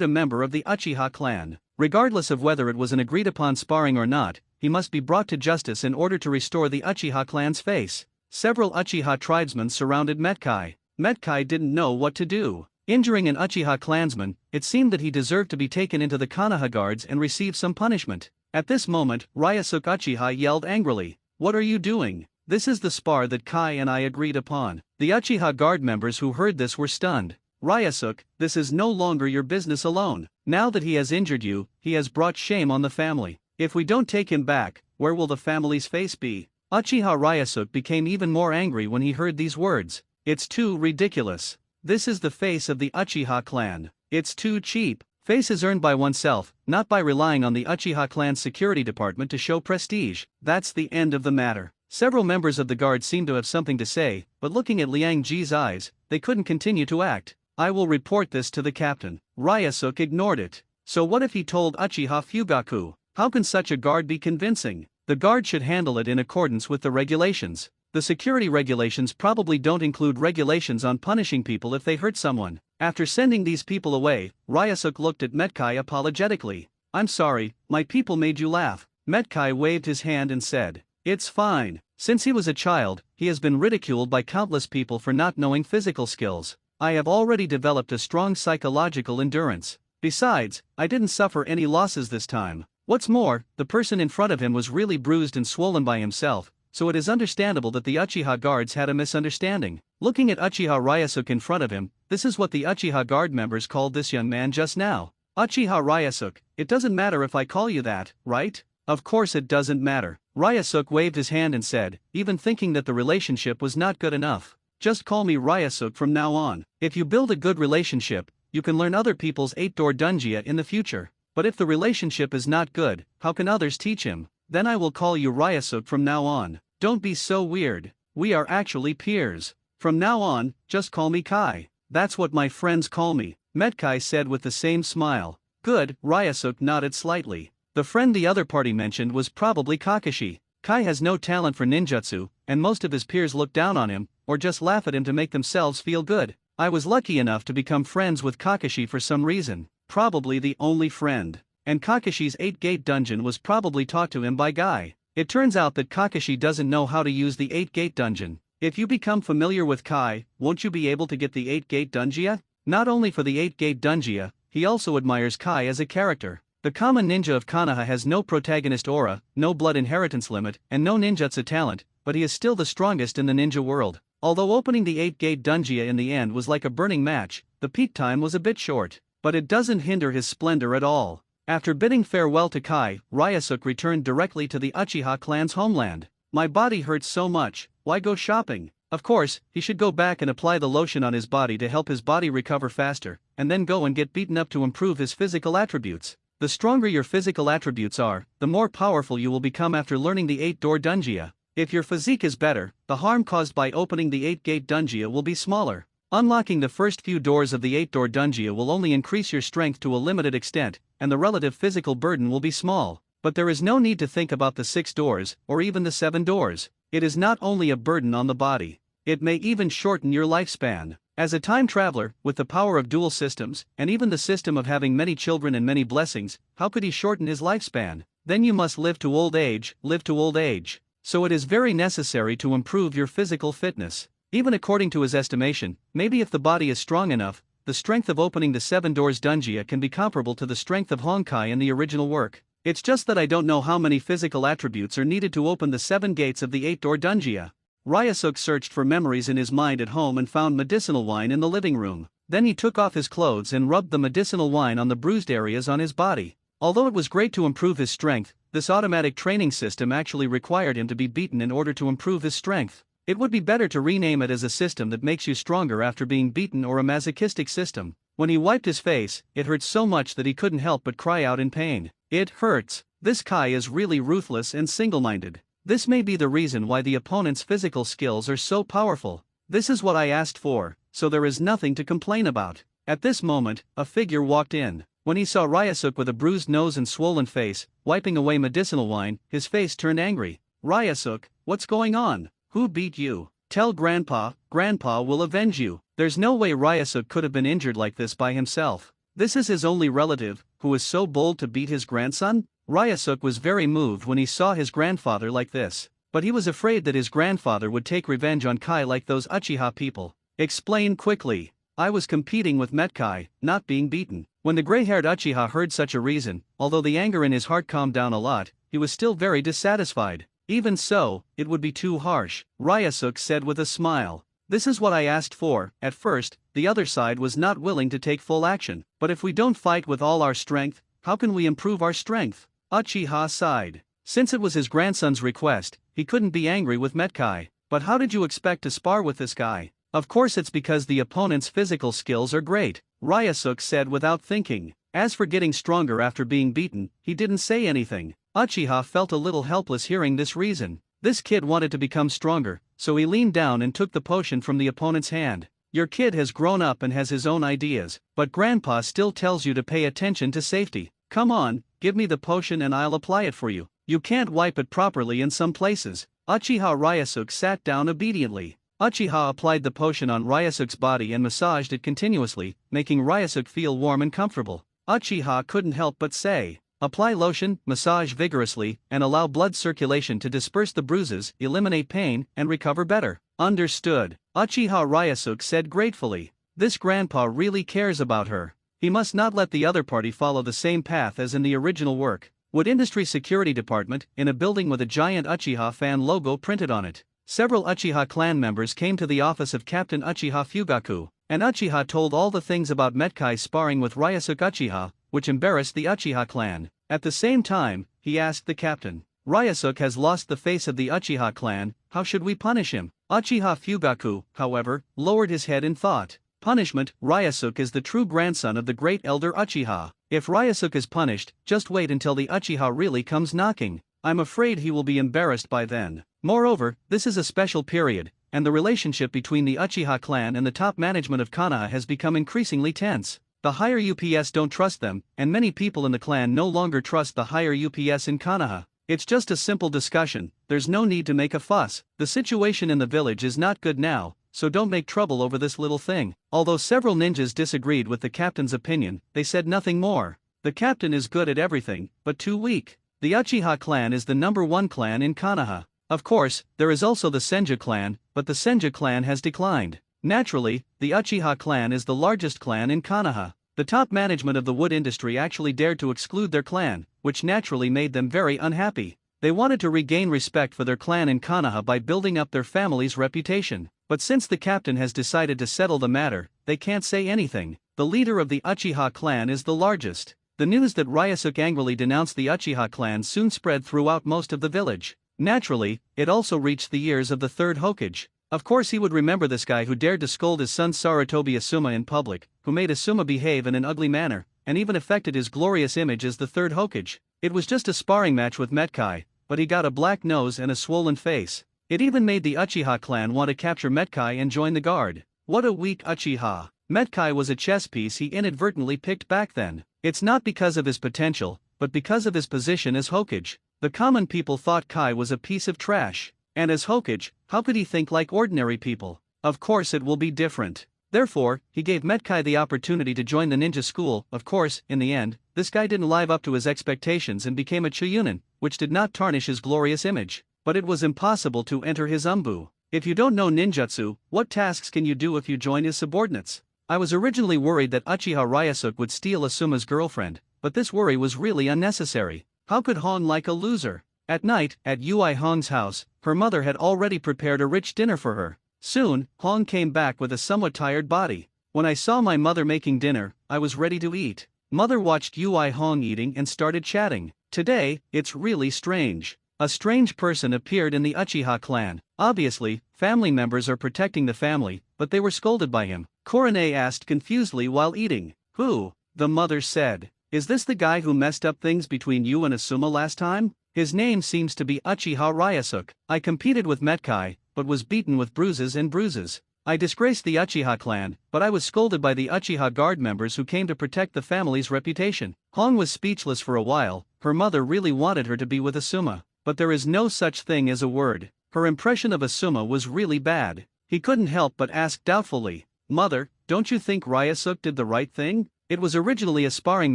a member of the Uchiha clan. Regardless of whether it was an agreed upon sparring or not, he must be brought to justice in order to restore the Uchiha clan's face. Several Uchiha tribesmen surrounded Metkai. Metkai didn't know what to do. Injuring an Uchiha clansman, it seemed that he deserved to be taken into the Konoha guards and receive some punishment. At this moment, Ryusuke Uchiha yelled angrily, "What are you doing? This is the spar that Kai and I agreed upon." The Uchiha guard members who heard this were stunned. "Ryusuke, this is no longer your business alone. Now that he has injured you, he has brought shame on the family. If we don't take him back, where will the family's face be?" Uchiha Ryusuke became even more angry when he heard these words. It's too ridiculous. This is the face of the Uchiha clan. It's too cheap. Face is earned by oneself, not by relying on the Uchiha clan's security department to show prestige. That's the end of the matter. Several members of the guard seemed to have something to say, but looking at Liang Ji's eyes, they couldn't continue to act. "I will report this to the captain." Ryusuke ignored it. So what if he told Uchiha Fugaku? How can such a guard be convincing? The guard should handle it in accordance with the regulations. The security regulations probably don't include regulations on punishing people if they hurt someone. After sending these people away, Ryusuke looked at Metkai apologetically. "I'm sorry, my people made you laugh." Metkai waved his hand and said, "It's fine. Since he was a child, he has been ridiculed by countless people for not knowing physical skills. I have already developed a strong psychological endurance. Besides, I didn't suffer any losses this time. What's more, the person in front of him was really bruised and swollen by himself, so it is understandable that the Uchiha guards had a misunderstanding." Looking at Uchiha Ryusuke in front of him, this is what the Uchiha guard members called this young man just now. "Uchiha Ryusuke, it doesn't matter if I call you that, right?" "Of course it doesn't matter." Ryusuke waved his hand and said, even thinking that the relationship was not good enough. "Just call me Ryusuke from now on. If you build a good relationship, you can learn other people's 8-door dunjia in the future. But if the relationship is not good, how can others teach him? Then I will call you Ryusuke from now on. Don't be so weird. We are actually peers. From now on, just call me Kai. That's what my friends call me," Metkai said with the same smile. "Good." Ryusuke nodded slightly. The friend the other party mentioned was probably Kakashi. Kai has no talent for ninjutsu, and most of his peers look down on him, or just laugh at him to make themselves feel good. I was lucky enough to become friends with Kakashi for some reason, probably the only friend. And Kakashi's 8-gate dungeon was probably taught to him by Guy. It turns out that Kakashi doesn't know how to use the 8-gate dungeon. If you become familiar with Kai, won't you be able to get the 8-gate dunjia? Not only for the 8-gate dunjia, he also admires Kai as a character. The common ninja of Konoha has no protagonist aura, no blood inheritance limit, and no ninjutsu talent, but he is still the strongest in the ninja world. Although opening the 8-gate dunjia in the end was like a burning match, the peak time was a bit short, but it doesn't hinder his splendor at all. After bidding farewell to Kai, Ryusuke returned directly to the Uchiha clan's homeland. "My body hurts so much, why go shopping?" Of course, he should go back and apply the lotion on his body to help his body recover faster, and then go and get beaten up to improve his physical attributes. The stronger your physical attributes are, the more powerful you will become after learning the 8-door dunjia. If your physique is better, the harm caused by opening the 8-gate dunjia will be smaller. Unlocking the first few doors of the 8-door dunjia will only increase your strength to a limited extent, and the relative physical burden will be small. But there is no need to think about the 6 doors, or even the 7 doors. It is not only a burden on the body. It may even shorten your lifespan. As a time traveler, with the power of dual systems, and even the system of having many children and many blessings, how could he shorten his lifespan? Then you must live to old age, live to old age. So it is very necessary to improve your physical fitness. Even according to his estimation, maybe if the body is strong enough, the strength of opening the 7 doors dunjia can be comparable to the strength of Honkai in the original work. It's just that I don't know how many physical attributes are needed to open the 7 gates of the 8-door dunjia. Ryusuke searched for memories in his mind at home and found medicinal wine in the living room. Then he took off his clothes and rubbed the medicinal wine on the bruised areas on his body. Although it was great to improve his strength, this automatic training system actually required him to be beaten in order to improve his strength. It would be better to rename it as a system that makes you stronger after being beaten, or a masochistic system. When he wiped his face, it hurt so much that he couldn't help but cry out in pain. It hurts. This Kai is really ruthless and single-minded. This may be the reason why the opponent's physical skills are so powerful. This is what I asked for, so there is nothing to complain about. At this moment, a figure walked in. When he saw Ryusuke with a bruised nose and swollen face, wiping away medicinal wine, his face turned angry. Ryusuke, what's going on? Who beat you? Tell Grandpa, Grandpa will avenge you. There's no way Ryusuke could have been injured like this by himself. This is his only relative, who is so bold to beat his grandson? Ryusuke was very moved when he saw his grandfather like this. But he was afraid that his grandfather would take revenge on Kai like those Uchiha people. Explain quickly. I was competing with Metkai, not being beaten. When the gray-haired Uchiha heard such a reason, although the anger in his heart calmed down a lot, he was still very dissatisfied. Even so, it would be too harsh, Ryusuke said with a smile. This is what I asked for. At first, the other side was not willing to take full action. But if we don't fight with all our strength, how can we improve our strength? Uchiha sighed. Since it was his grandson's request, he couldn't be angry with Metkai. But how did you expect to spar with this guy? Of course it's because the opponent's physical skills are great, Ryusuke said without thinking. As for getting stronger after being beaten, he didn't say anything. Uchiha felt a little helpless hearing this reason. This kid wanted to become stronger, so he leaned down and took the potion from the opponent's hand. Your kid has grown up and has his own ideas, but Grandpa still tells you to pay attention to safety. Come on, give me the potion and I'll apply it for you. You can't wipe it properly in some places. Uchiha Ryusuke sat down obediently. Uchiha applied the potion on Ryusuke's body and massaged it continuously, making Ryusuke feel warm and comfortable. Uchiha couldn't help but say, apply lotion, massage vigorously, and allow blood circulation to disperse the bruises, eliminate pain, and recover better. Understood, Uchiha Ryusuke said gratefully. This grandpa really cares about her. He must not let the other party follow the same path as in the original work. Wood Industry Security Department, in a building with a giant Uchiha fan logo printed on it. Several Uchiha clan members came to the office of Captain Uchiha Fugaku, and Uchiha told all the things about Metkai sparring with Ryusuke Uchiha, which embarrassed the Uchiha clan. At the same time, he asked the captain, Ryusuke has lost the face of the Uchiha clan, how should we punish him? Uchiha Fugaku, however, lowered his head in thought. Punishment, Ryusuke is the true grandson of the great elder Uchiha. If Ryusuke is punished, just wait until the Uchiha really comes knocking. I'm afraid he will be embarrassed by then. Moreover, this is a special period, and the relationship between the Uchiha clan and the top management of Konoha has become increasingly tense. The higher UPS don't trust them, and many people in the clan no longer trust the higher UPS in Konoha. It's just a simple discussion, there's no need to make a fuss. The situation in the village is not good now, so don't make trouble over this little thing. Although several ninjas disagreed with the captain's opinion, they said nothing more. The captain is good at everything, but too weak. The Uchiha clan is the #1 clan in Konoha. Of course, there is also the Senju clan, but the Senju clan has declined. Naturally, the Uchiha clan is the largest clan in Konoha. The top management of the wood industry actually dared to exclude their clan, which naturally made them very unhappy. They wanted to regain respect for their clan in Konoha by building up their family's reputation. But since the captain has decided to settle the matter, they can't say anything. The leader of the Uchiha clan is the largest. The news that Ryusuke angrily denounced the Uchiha clan soon spread throughout most of the village. Naturally, it also reached the ears of the third Hokage. Of course he would remember this guy who dared to scold his son Sarutobi Asuma in public, who made Asuma behave in an ugly manner, and even affected his glorious image as the third Hokage. It was just a sparring match with Metkai, but he got a black nose and a swollen face. It even made the Uchiha clan want to capture Metkai and join the guard. What a weak Uchiha. Metkai was a chess piece he inadvertently picked back then. It's not because of his potential, but because of his position as Hokage. The common people thought Kai was a piece of trash. And as Hokage, how could he think like ordinary people? Of course it will be different. Therefore, he gave Metkai the opportunity to join the ninja school. Of course, in the end, this guy didn't live up to his expectations and became a Chuunin, which did not tarnish his glorious image. But it was impossible to enter his umbu. If you don't know ninjutsu, what tasks can you do if you join his subordinates? I was originally worried that Uchiha Ryusuke would steal Asuma's girlfriend, but this worry was really unnecessary. How could Hong like a loser? At night, at Ui Hong's house, her mother had already prepared a rich dinner for her. Soon, Hong came back with a somewhat tired body. When I saw my mother making dinner, I was ready to eat. Mother watched Ui Hong eating and started chatting. Today, it's really strange. A strange person appeared in the Uchiha clan. Obviously, family members are protecting the family, but they were scolded by him. Korone asked confusedly while eating. Who? The mother said. Is this the guy who messed up things between you and Asuma last time? His name seems to be Uchiha Ryusuke. I competed with Metkai, but was beaten with bruises and bruises. I disgraced the Uchiha clan, but I was scolded by the Uchiha guard members who came to protect the family's reputation. Hong was speechless for a while. Her mother really wanted her to be with Asuma, but there is no such thing as a word. Her impression of Asuma was really bad. He couldn't help but ask doubtfully, "Mother, don't you think Ryusuke did the right thing? It was originally a sparring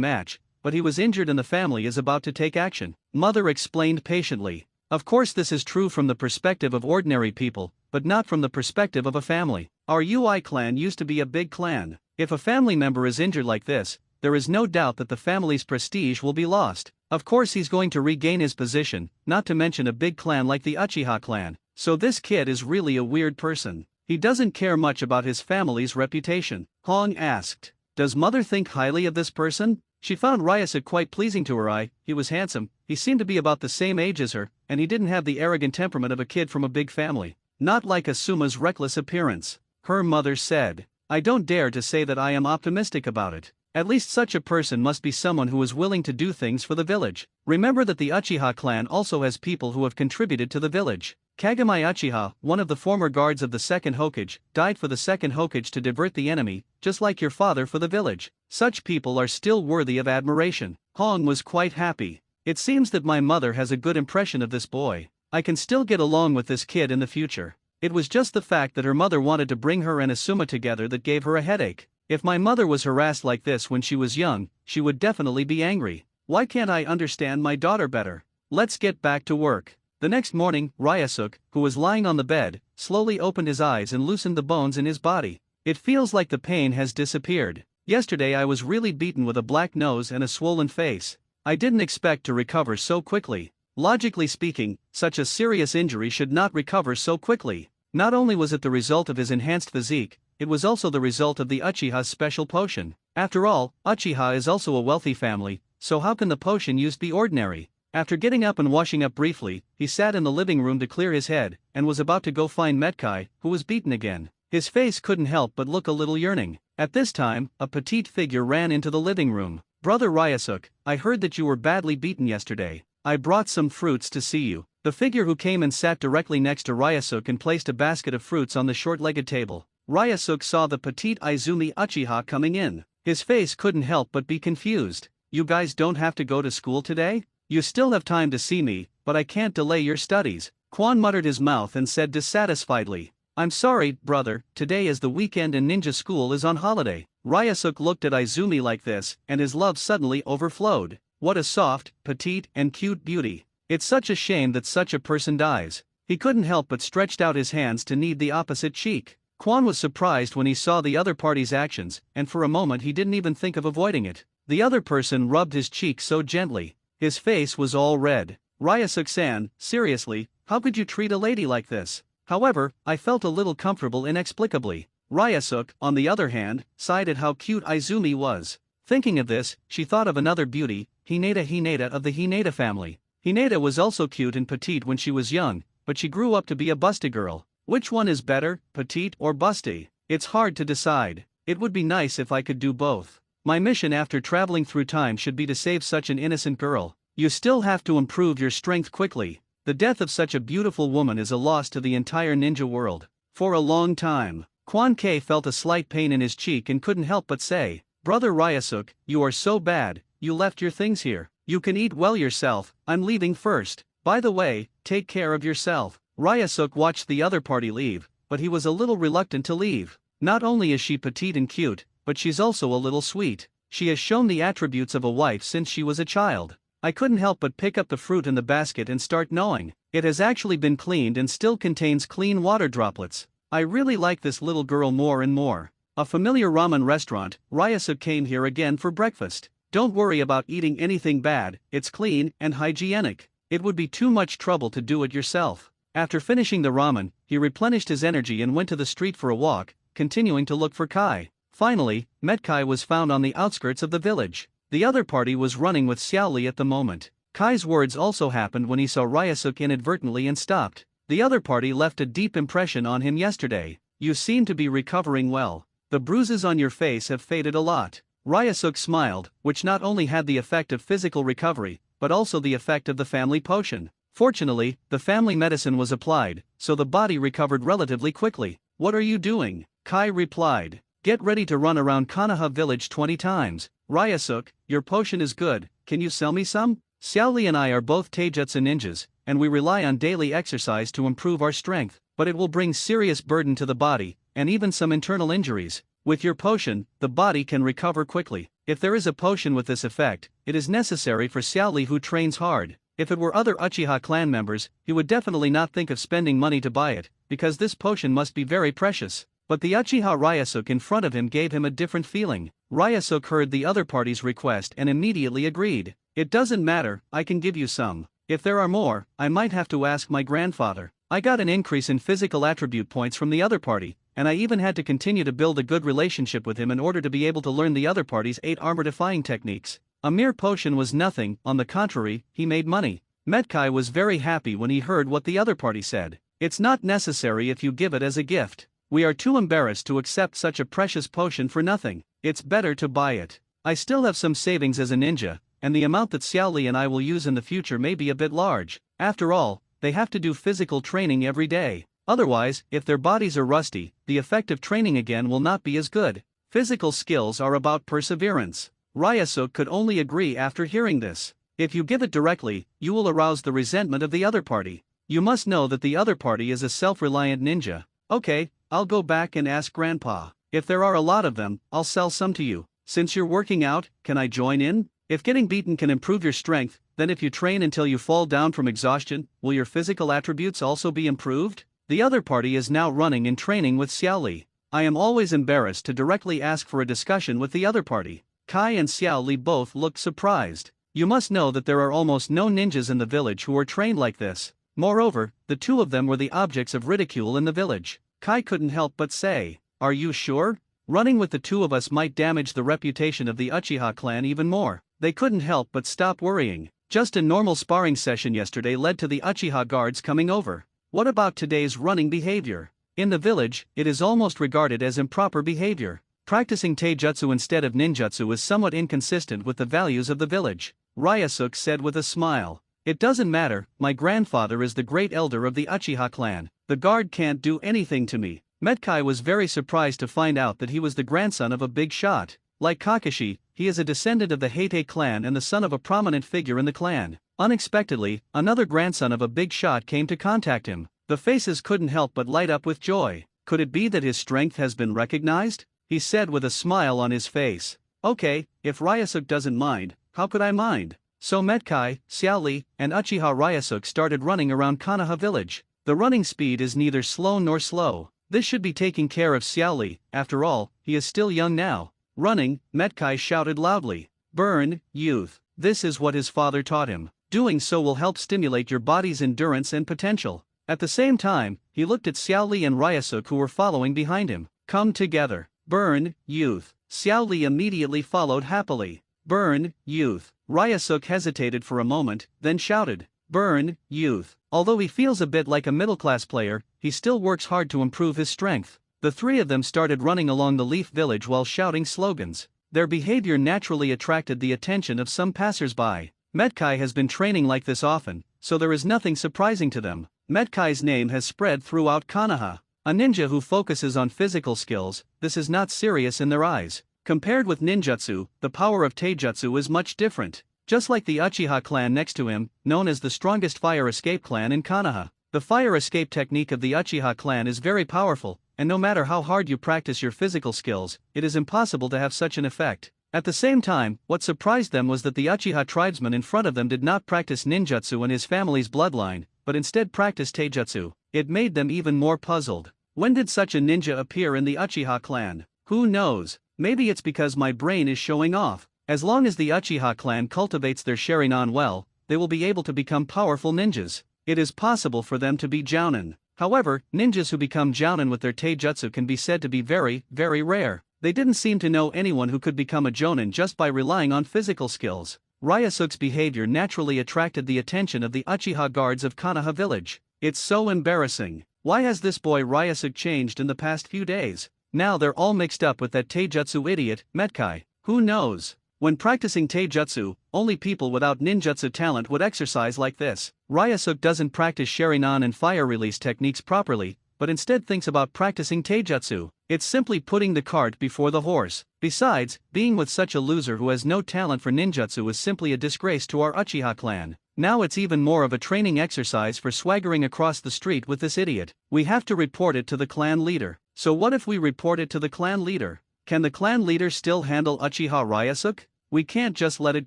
match, but he was injured and the family is about to take action." Mother explained patiently. Of course this is true from the perspective of ordinary people, but not from the perspective of a family. Our UI clan used to be a big clan. If a family member is injured like this, there is no doubt that the family's prestige will be lost. Of course he's going to regain his position, not to mention a big clan like the Uchiha clan. So this kid is really a weird person. He doesn't care much about his family's reputation. Hong asked, "Does mother think highly of this person?" She found Ryusuke quite pleasing to her eye. He was handsome, he seemed to be about the same age as her, and he didn't have the arrogant temperament of a kid from a big family. Not like Asuma's reckless appearance. Her mother said, "I don't dare to say that I am optimistic about it. At least such a person must be someone who is willing to do things for the village. Remember that the Uchiha clan also has people who have contributed to the village. Kagami Uchiha, one of the former guards of the second Hokage, died for the second Hokage to divert the enemy, just like your father for the village. Such people are still worthy of admiration." Hong was quite happy. "It seems that my mother has a good impression of this boy. I can still get along with this kid in the future." It was just the fact that her mother wanted to bring her and Asuma together that gave her a headache. If my mother was harassed like this when she was young, she would definitely be angry. Why can't I understand my daughter better? Let's get back to work. The next morning, Ryusuke, who was lying on the bed, slowly opened his eyes and loosened the bones in his body. "It feels like the pain has disappeared. Yesterday I was really beaten with a black nose and a swollen face. I didn't expect to recover so quickly. Logically speaking, such a serious injury should not recover so quickly." Not only was it the result of his enhanced physique, it was also the result of the Uchiha's special potion. After all, Uchiha is also a wealthy family, so how can the potion used be ordinary? After getting up and washing up briefly, he sat in the living room to clear his head, and was about to go find Metkai, who was beaten again. His face couldn't help but look a little yearning. At this time, a petite figure ran into the living room. "Brother Ryusuke, I heard that you were badly beaten yesterday. I brought some fruits to see you." The figure who came and sat directly next to Ryusuke and placed a basket of fruits on the short-legged table. Ryusuke saw the petite Izumi Uchiha coming in. His face couldn't help but be confused. "You guys don't have to go to school today? You still have time to see me, but I can't delay your studies." Quan muttered his mouth and said dissatisfiedly, "I'm sorry, brother, today is the weekend and ninja school is on holiday." Ryusuke looked at Izumi like this, and his love suddenly overflowed. What a soft, petite, and cute beauty. It's such a shame that such a person dies. He couldn't help but stretched out his hands to knead the opposite cheek. Quan was surprised when he saw the other party's actions, and for a moment he didn't even think of avoiding it. The other person rubbed his cheek so gently. His face was all red. "Ryusuke-san, seriously, how could you treat a lady like this?" However, I felt a little comfortable inexplicably. Ryusuke, on the other hand, sighed at how cute Izumi was. Thinking of this, she thought of another beauty, Hinata of the Hinata family. Hinata was also cute and petite when she was young, but she grew up to be a busty girl. Which one is better, petite or busty? It's hard to decide. It would be nice if I could do both. My mission after traveling through time should be to save such an innocent girl. You still have to improve your strength quickly. The death of such a beautiful woman is a loss to the entire ninja world. For a long time, Quan Kei felt a slight pain in his cheek and couldn't help but say, "Brother Ryusuke, you are so bad, you left your things here. You can eat well yourself, I'm leaving first. By the way, take care of yourself." Ryusuke watched the other party leave, but he was a little reluctant to leave. Not only is she petite and cute, but she's also a little sweet. She has shown the attributes of a wife since she was a child. I couldn't help but pick up the fruit in the basket and start gnawing. It has actually been cleaned and still contains clean water droplets. I really like this little girl more and more. A familiar ramen restaurant, Ryusuke came here again for breakfast. Don't worry about eating anything bad, it's clean and hygienic. It would be too much trouble to do it yourself. After finishing the ramen, he replenished his energy and went to the street for a walk, continuing to look for Kai. Finally, Metkai was found on the outskirts of the village. The other party was running with Xiaoli at the moment. Kai's words also happened when he saw Ryusuke inadvertently and stopped. The other party left a deep impression on him yesterday. "You seem to be recovering well. The bruises on your face have faded a lot." Ryusuke smiled, which not only had the effect of physical recovery, but also the effect of the family potion. Fortunately, the family medicine was applied, so the body recovered relatively quickly. What are you doing? Kai replied. Get ready to run around Konoha village 20 times. Ryusuke, your potion is good, can you sell me some? Xiaoli and I are both taijutsu ninjas, and we rely on daily exercise to improve our strength, but it will bring serious burden to the body, and even some internal injuries. With your potion, the body can recover quickly. If there is a potion with this effect, it is necessary for Xiaoli who trains hard. If it were other Uchiha clan members, he would definitely not think of spending money to buy it, because this potion must be very precious. But the Uchiha Ryusuke in front of him gave him a different feeling. Ryusuke heard the other party's request and immediately agreed. It doesn't matter, I can give you some. If there are more, I might have to ask my grandfather. I got an increase in physical attribute points from the other party, and I even had to continue to build a good relationship with him in order to be able to learn the other party's 8 armor-defying techniques. A mere potion was nothing, on the contrary, he made money. Metkai was very happy when he heard what the other party said. It's not necessary if you give it as a gift. We are too embarrassed to accept such a precious potion for nothing. It's better to buy it. I still have some savings as a ninja, and the amount that Xiaoli and I will use in the future may be a bit large. After all, they have to do physical training every day. Otherwise, if their bodies are rusty, the effect of training again will not be as good. Physical skills are about perseverance. Ryusuke could only agree after hearing this. If you give it directly, you will arouse the resentment of the other party. You must know that the other party is a self-reliant ninja. Okay, I'll go back and ask Grandpa. If there are a lot of them, I'll sell some to you. Since you're working out, can I join in? If getting beaten can improve your strength, then if you train until you fall down from exhaustion, will your physical attributes also be improved? The other party is now running and training with Xiaoli. I am always embarrassed to directly ask for a discussion with the other party. Kai and Xiaoli both looked surprised. You must know that there are almost no ninjas in the village who are trained like this. Moreover, the two of them were the objects of ridicule in the village. Kai couldn't help but say, "Are you sure? Running with the two of us might damage the reputation of the Uchiha clan even more." They couldn't help but stop worrying. Just a normal sparring session yesterday led to the Uchiha guards coming over. What about today's running behavior? In the village, it is almost regarded as improper behavior. Practicing taijutsu instead of ninjutsu is somewhat inconsistent with the values of the village. Ryusuke said with a smile. It doesn't matter, my grandfather is the great elder of the Uchiha clan. The guard can't do anything to me. Metkai was very surprised to find out that he was the grandson of a big shot. Like Kakashi, he is a descendant of the Heite clan and the son of a prominent figure in the clan. Unexpectedly, another grandson of a big shot came to contact him. The faces couldn't help but light up with joy. Could it be that his strength has been recognized? He said with a smile on his face. Okay, if Ryusuke doesn't mind, how could I mind? So Metkai, Xiaoli, and Uchiha Ryusuke started running around Konoha village. The running speed is neither slow nor slow. This should be taking care of Xiaoli, after all, he is still young now. Running, Metkai shouted loudly. Burn, youth. This is what his father taught him. Doing so will help stimulate your body's endurance and potential. At the same time, he looked at Xiaoli and Ryusuke who were following behind him. Come together. Burn, youth. Xiaoli immediately followed happily. Burn, youth. Ryusuke hesitated for a moment, then shouted. Burn, youth. Although he feels a bit like a middle-class player, he still works hard to improve his strength. The three of them started running along the Leaf Village while shouting slogans. Their behavior naturally attracted the attention of some passers-by. Metkai has been training like this often, so there is nothing surprising to them. Metkai's name has spread throughout Konoha. A ninja who focuses on physical skills, this is not serious in their eyes. Compared with ninjutsu, the power of taijutsu is much different. Just like the Uchiha clan next to him, known as the strongest fire escape clan in Konoha. The fire escape technique of the Uchiha clan is very powerful, and no matter how hard you practice your physical skills, it is impossible to have such an effect. At the same time, what surprised them was that the Uchiha tribesman in front of them did not practice ninjutsu in his family's bloodline, but instead practiced taijutsu. It made them even more puzzled. When did such a ninja appear in the Uchiha clan? Who knows? Maybe it's because my brain is showing off. As long as the Uchiha clan cultivates their Sharingan well, they will be able to become powerful ninjas. It is possible for them to be jounin. However, ninjas who become jounin with their taijutsu can be said to be very, very rare. They didn't seem to know anyone who could become a jounin just by relying on physical skills. Ryusuke's behavior naturally attracted the attention of the Uchiha guards of Konoha village. It's so embarrassing. Why has this boy Ryusuke changed in the past few days? Now they're all mixed up with that taijutsu idiot, Metkai. Who knows? When practicing taijutsu, only people without ninjutsu talent would exercise like this. Ryusuke doesn't practice Sharingan and fire release techniques properly, but instead thinks about practicing taijutsu. It's simply putting the cart before the horse. Besides, being with such a loser who has no talent for ninjutsu is simply a disgrace to our Uchiha clan. Now it's even more of a training exercise for swaggering across the street with this idiot. We have to report it to the clan leader. So what if we report it to the clan leader? Can the clan leader still handle Uchiha Ryusuke? We can't just let it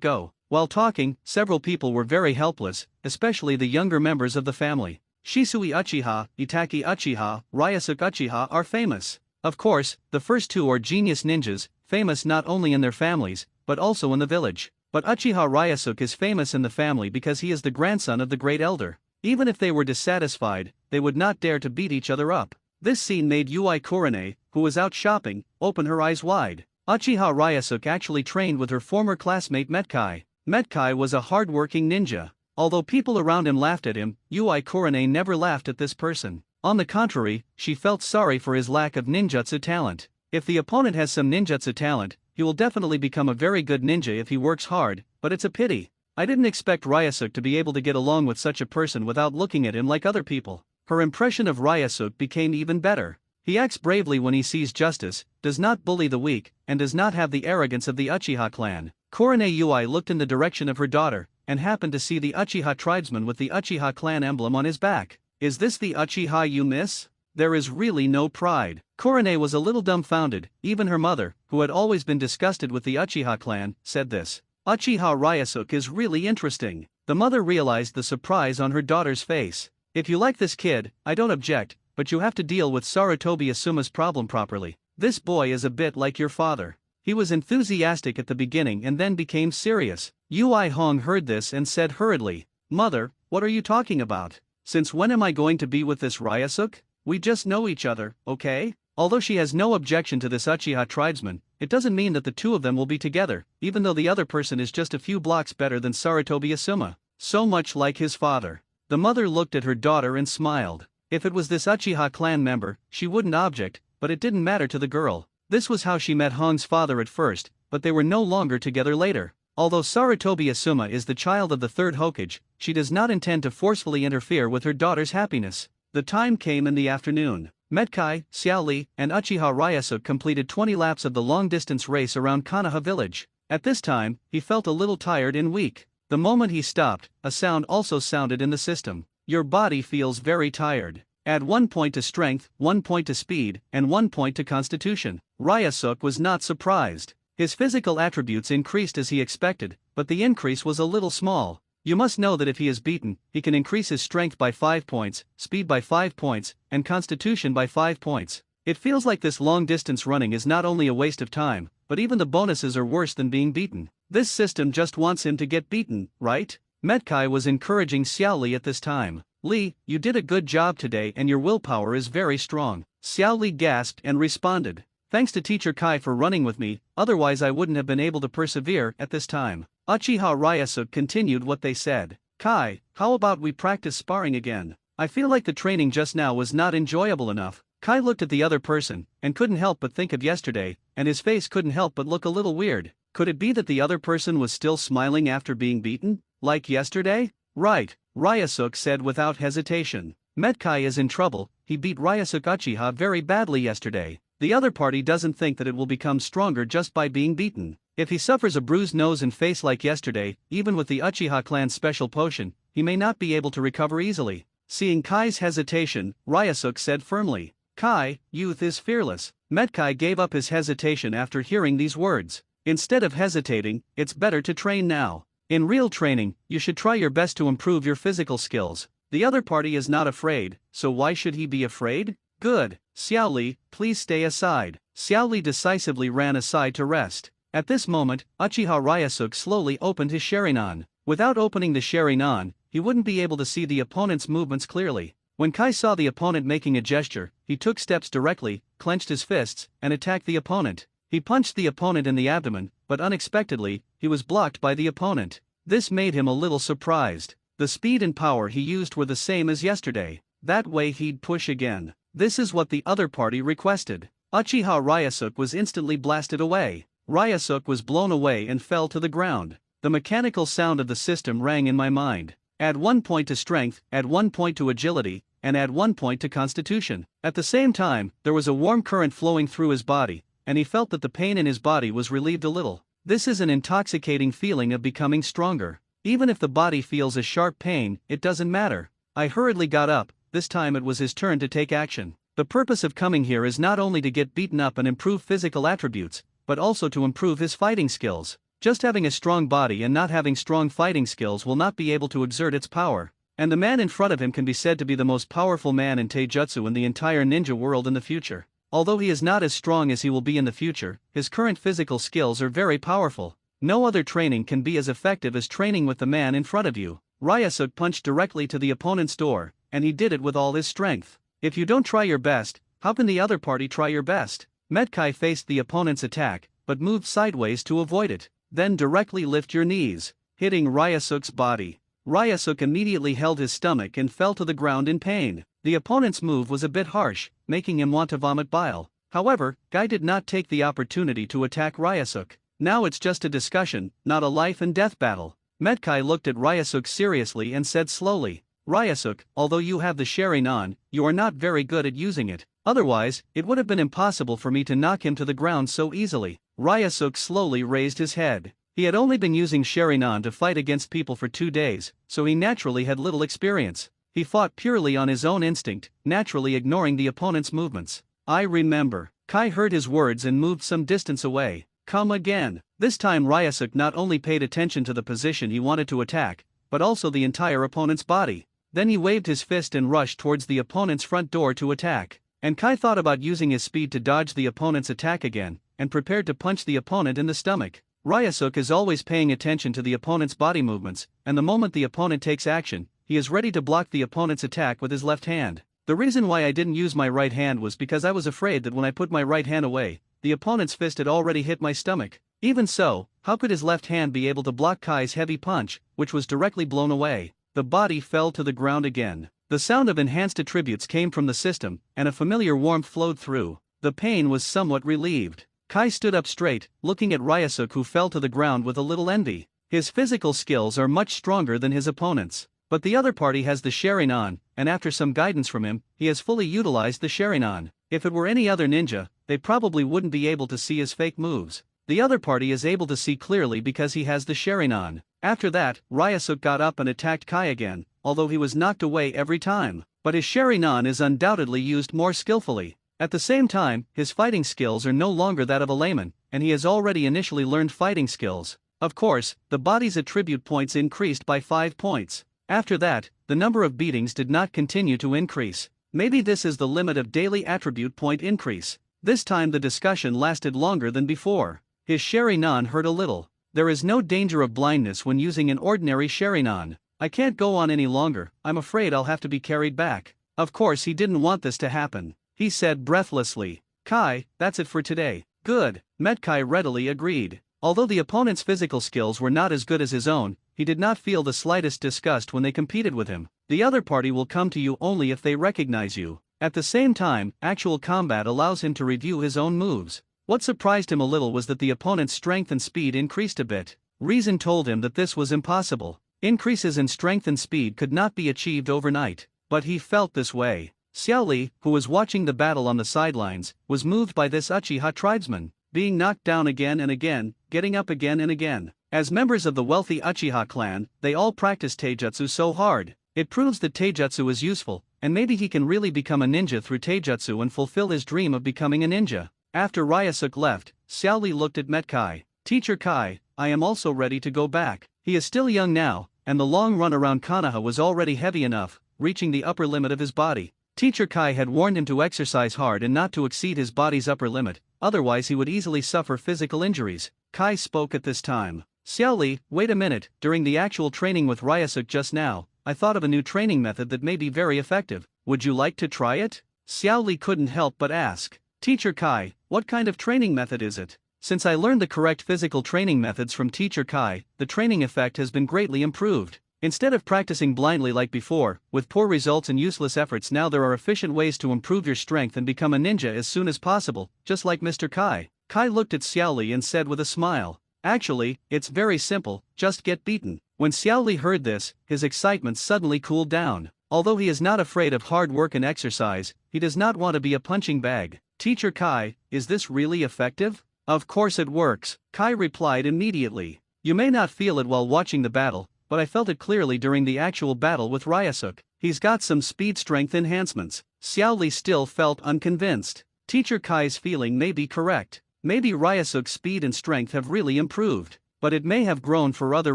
go. While talking, several people were very helpless, especially the younger members of the family. Shisui Uchiha, Itaki Uchiha, Ryusuke Uchiha are famous. Of course, the first two are genius ninjas, famous not only in their families, but also in the village. But Uchiha Ryusuke is famous in the family because he is the grandson of the great elder. Even if they were dissatisfied, they would not dare to beat each other up. This scene made Yui Kurane, who was out shopping, open her eyes wide. Uchiha Ryusuke actually trained with her former classmate Metkai. Metkai was a hard-working ninja. Although people around him laughed at him, Yui Kurane never laughed at this person. On the contrary, she felt sorry for his lack of ninjutsu talent. If the opponent has some ninjutsu talent, he will definitely become a very good ninja if he works hard, but it's a pity. I didn't expect Ryusuke to be able to get along with such a person without looking at him like other people. Her impression of Ryusuke became even better. He acts bravely when he sees justice, does not bully the weak, and does not have the arrogance of the Uchiha clan. Kurane Yui looked in the direction of her daughter, and happened to see the Uchiha tribesman with the Uchiha clan emblem on his back. Is this the Uchiha you miss? There is really no pride. Kurane was a little dumbfounded. Even her mother, who had always been disgusted with the Uchiha clan, said this. Uchiha Ryusuke is really interesting. The mother realized the surprise on her daughter's face. If you like this kid, I don't object, but you have to deal with Sarutobi Asuma's problem properly. This boy is a bit like your father. He was enthusiastic at the beginning and then became serious. Yui Hong heard this and said hurriedly, Mother, what are you talking about? Since when am I going to be with this Ryusuke? We just know each other, okay? Although she has no objection to this Uchiha tribesman, it doesn't mean that the two of them will be together, even though the other person is just a few blocks better than Sarutobi Asuma. So much like his father. The mother looked at her daughter and smiled. If it was this Uchiha clan member, she wouldn't object, but it didn't matter to the girl. This was how she met Hong's father at first, but they were no longer together later. Although Sarutobi Asuma is the child of the third Hokage, she does not intend to forcefully interfere with her daughter's happiness. The time came in the afternoon. Metkai, Xiaoli, and Uchiha Ryusuke completed 20 laps of the long-distance race around Konoha village. At this time, he felt a little tired and weak. The moment he stopped, a sound also sounded in the system. Your body feels very tired. Add 1 point to strength, 1 point to speed, and 1 point to constitution. Ryusuke was not surprised. His physical attributes increased as he expected, but the increase was a little small. You must know that if he is beaten, he can increase his strength by 5 points, speed by 5 points, and constitution by 5 points. It feels like this long-distance running is not only a waste of time, but even the bonuses are worse than being beaten. This system just wants him to get beaten, right? Metkai was encouraging Xiaoli at this time. Li, you did a good job today and your willpower is very strong. Xiaoli gasped and responded. Thanks to Teacher Kai for running with me, otherwise I wouldn't have been able to persevere at this time. Uchiha Ryusuke continued what they said. Kai, how about we practice sparring again? I feel like the training just now was not enjoyable enough. Kai looked at the other person, and couldn't help but think of yesterday, and his face couldn't help but look a little weird. Could it be that the other person was still smiling after being beaten? Like yesterday? Right, Ryusuke said without hesitation. Metkai is in trouble, he beat Ryusuke Uchiha very badly yesterday. The other party doesn't think that it will become stronger just by being beaten. If he suffers a bruised nose and face like yesterday, even with the Uchiha clan's special potion, he may not be able to recover easily. Seeing Kai's hesitation, Ryusuke said firmly, Kai, youth is fearless. Metkai gave up his hesitation after hearing these words. Instead of hesitating, it's better to train now. In real training, you should try your best to improve your physical skills. The other party is not afraid, so why should he be afraid? Good. Xiaoli, please stay aside. Xiaoli decisively ran aside to rest. At this moment, Uchiha Ryusuke slowly opened his Sharingan. Without opening the Sharingan, he wouldn't be able to see the opponent's movements clearly. When Kai saw the opponent making a gesture, he took steps directly, clenched his fists, and attacked the opponent. He punched the opponent in the abdomen, but unexpectedly, he was blocked by the opponent. This made him a little surprised. The speed and power he used were the same as yesterday. That way he'd push again. This is what the other party requested. Uchiha Ryusuke was instantly blasted away. Ryusuke was blown away and fell to the ground. The mechanical sound of the system rang in my mind. Add 1 point to strength, add 1 point to agility, and add 1 point to constitution. At the same time, there was a warm current flowing through his body, and he felt that the pain in his body was relieved a little. This is an intoxicating feeling of becoming stronger. Even if the body feels a sharp pain, it doesn't matter. I hurriedly got up. This time it was his turn to take action. The purpose of coming here is not only to get beaten up and improve physical attributes, but also to improve his fighting skills. Just having a strong body and not having strong fighting skills will not be able to exert its power. And the man in front of him can be said to be the most powerful man in taijutsu in the entire ninja world in the future. Although he is not as strong as he will be in the future, his current physical skills are very powerful. No other training can be as effective as training with the man in front of you. Ryusuke punched directly to the opponent's door, and he did it with all his strength. If you don't try your best, how can the other party try your best? Metkai faced the opponent's attack, but moved sideways to avoid it. Then directly lift your knees, hitting Ryusuke's body. Ryusuke immediately held his stomach and fell to the ground in pain. The opponent's move was a bit harsh, making him want to vomit bile. However, Guy did not take the opportunity to attack Ryusuke. Now it's just a discussion, not a life and death battle. Metkai looked at Ryusuke seriously and said slowly, Ryusuke, although you have the Sharingan, you are not very good at using it. Otherwise, it would have been impossible for me to knock him to the ground so easily. Ryusuke slowly raised his head. He had only been using Sharingan to fight against people for 2 days, so he naturally had little experience. He fought purely on his own instinct, naturally ignoring the opponent's movements. I remember. Kai heard his words and moved some distance away. Come again. This time Ryusuke not only paid attention to the position he wanted to attack, but also the entire opponent's body. Then he waved his fist and rushed towards the opponent's front door to attack. And Kai thought about using his speed to dodge the opponent's attack again, and prepared to punch the opponent in the stomach. Ryusuke is always paying attention to the opponent's body movements, and the moment the opponent takes action, he is ready to block the opponent's attack with his left hand. The reason why I didn't use my right hand was because I was afraid that when I put my right hand away, the opponent's fist had already hit my stomach. Even so, how could his left hand be able to block Kai's heavy punch, which was directly blown away? The body fell to the ground again. The sound of enhanced attributes came from the system, and a familiar warmth flowed through. The pain was somewhat relieved. Kai stood up straight, looking at Ryusuke, who fell to the ground with a little envy. His physical skills are much stronger than his opponent's. But the other party has the Sharingan, and after some guidance from him, he has fully utilized the Sharingan. If it were any other ninja, they probably wouldn't be able to see his fake moves. The other party is able to see clearly because he has the Sharingan. After that, Ryusuke got up and attacked Kai again, although he was knocked away every time. But his Sharingan is undoubtedly used more skillfully. At the same time, his fighting skills are no longer that of a layman, and he has already initially learned fighting skills. Of course, the body's attribute points increased by 5 points. After that, the number of beatings did not continue to increase. Maybe this is the limit of daily attribute point increase. This time the discussion lasted longer than before. His Sharingan hurt a little. There is no danger of blindness when using an ordinary Sharingan. I can't go on any longer, I'm afraid I'll have to be carried back. Of course he didn't want this to happen. He said breathlessly, Kai, that's it for today. Good. Metkai readily agreed. Although the opponent's physical skills were not as good as his own, he did not feel the slightest disgust when they competed with him. The other party will come to you only if they recognize you. At the same time, actual combat allows him to review his own moves. What surprised him a little was that the opponent's strength and speed increased a bit. Reason told him that this was impossible. Increases in strength and speed could not be achieved overnight. But he felt this way. Xiao Li, who was watching the battle on the sidelines, was moved by this Uchiha tribesman, being knocked down again and again, getting up again and again. As members of the wealthy Uchiha clan, they all practice taijutsu so hard. It proves that taijutsu is useful, and maybe he can really become a ninja through taijutsu and fulfill his dream of becoming a ninja. After Ryusuke left, Xiao Li looked at Metkai. Teacher Kai, I am also ready to go back. He is still young now, and the long run around Konoha was already heavy enough, reaching the upper limit of his body. Teacher Kai had warned him to exercise hard and not to exceed his body's upper limit, otherwise he would easily suffer physical injuries. Kai spoke at this time. Xiao Li, wait a minute, during the actual training with Ryusuke just now, I thought of a new training method that may be very effective. Would you like to try it? Xiao Li couldn't help but ask. Teacher Kai, what kind of training method is it? Since I learned the correct physical training methods from Teacher Kai, the training effect has been greatly improved. Instead of practicing blindly like before, with poor results and useless efforts, now there are efficient ways to improve your strength and become a ninja as soon as possible, just like Mr. Kai. Kai looked at Xiao Li and said with a smile, actually, it's very simple, just get beaten. When Xiao Li heard this, his excitement suddenly cooled down. Although he is not afraid of hard work and exercise, he does not want to be a punching bag. Teacher Kai, is this really effective? Of course it works, Kai replied immediately. You may not feel it while watching the battle, but I felt it clearly during the actual battle with Ryusuke. He's got some speed strength enhancements. Xiao Li still felt unconvinced. Teacher Kai's feeling may be correct. Maybe Ryusuke's speed and strength have really improved, but it may have grown for other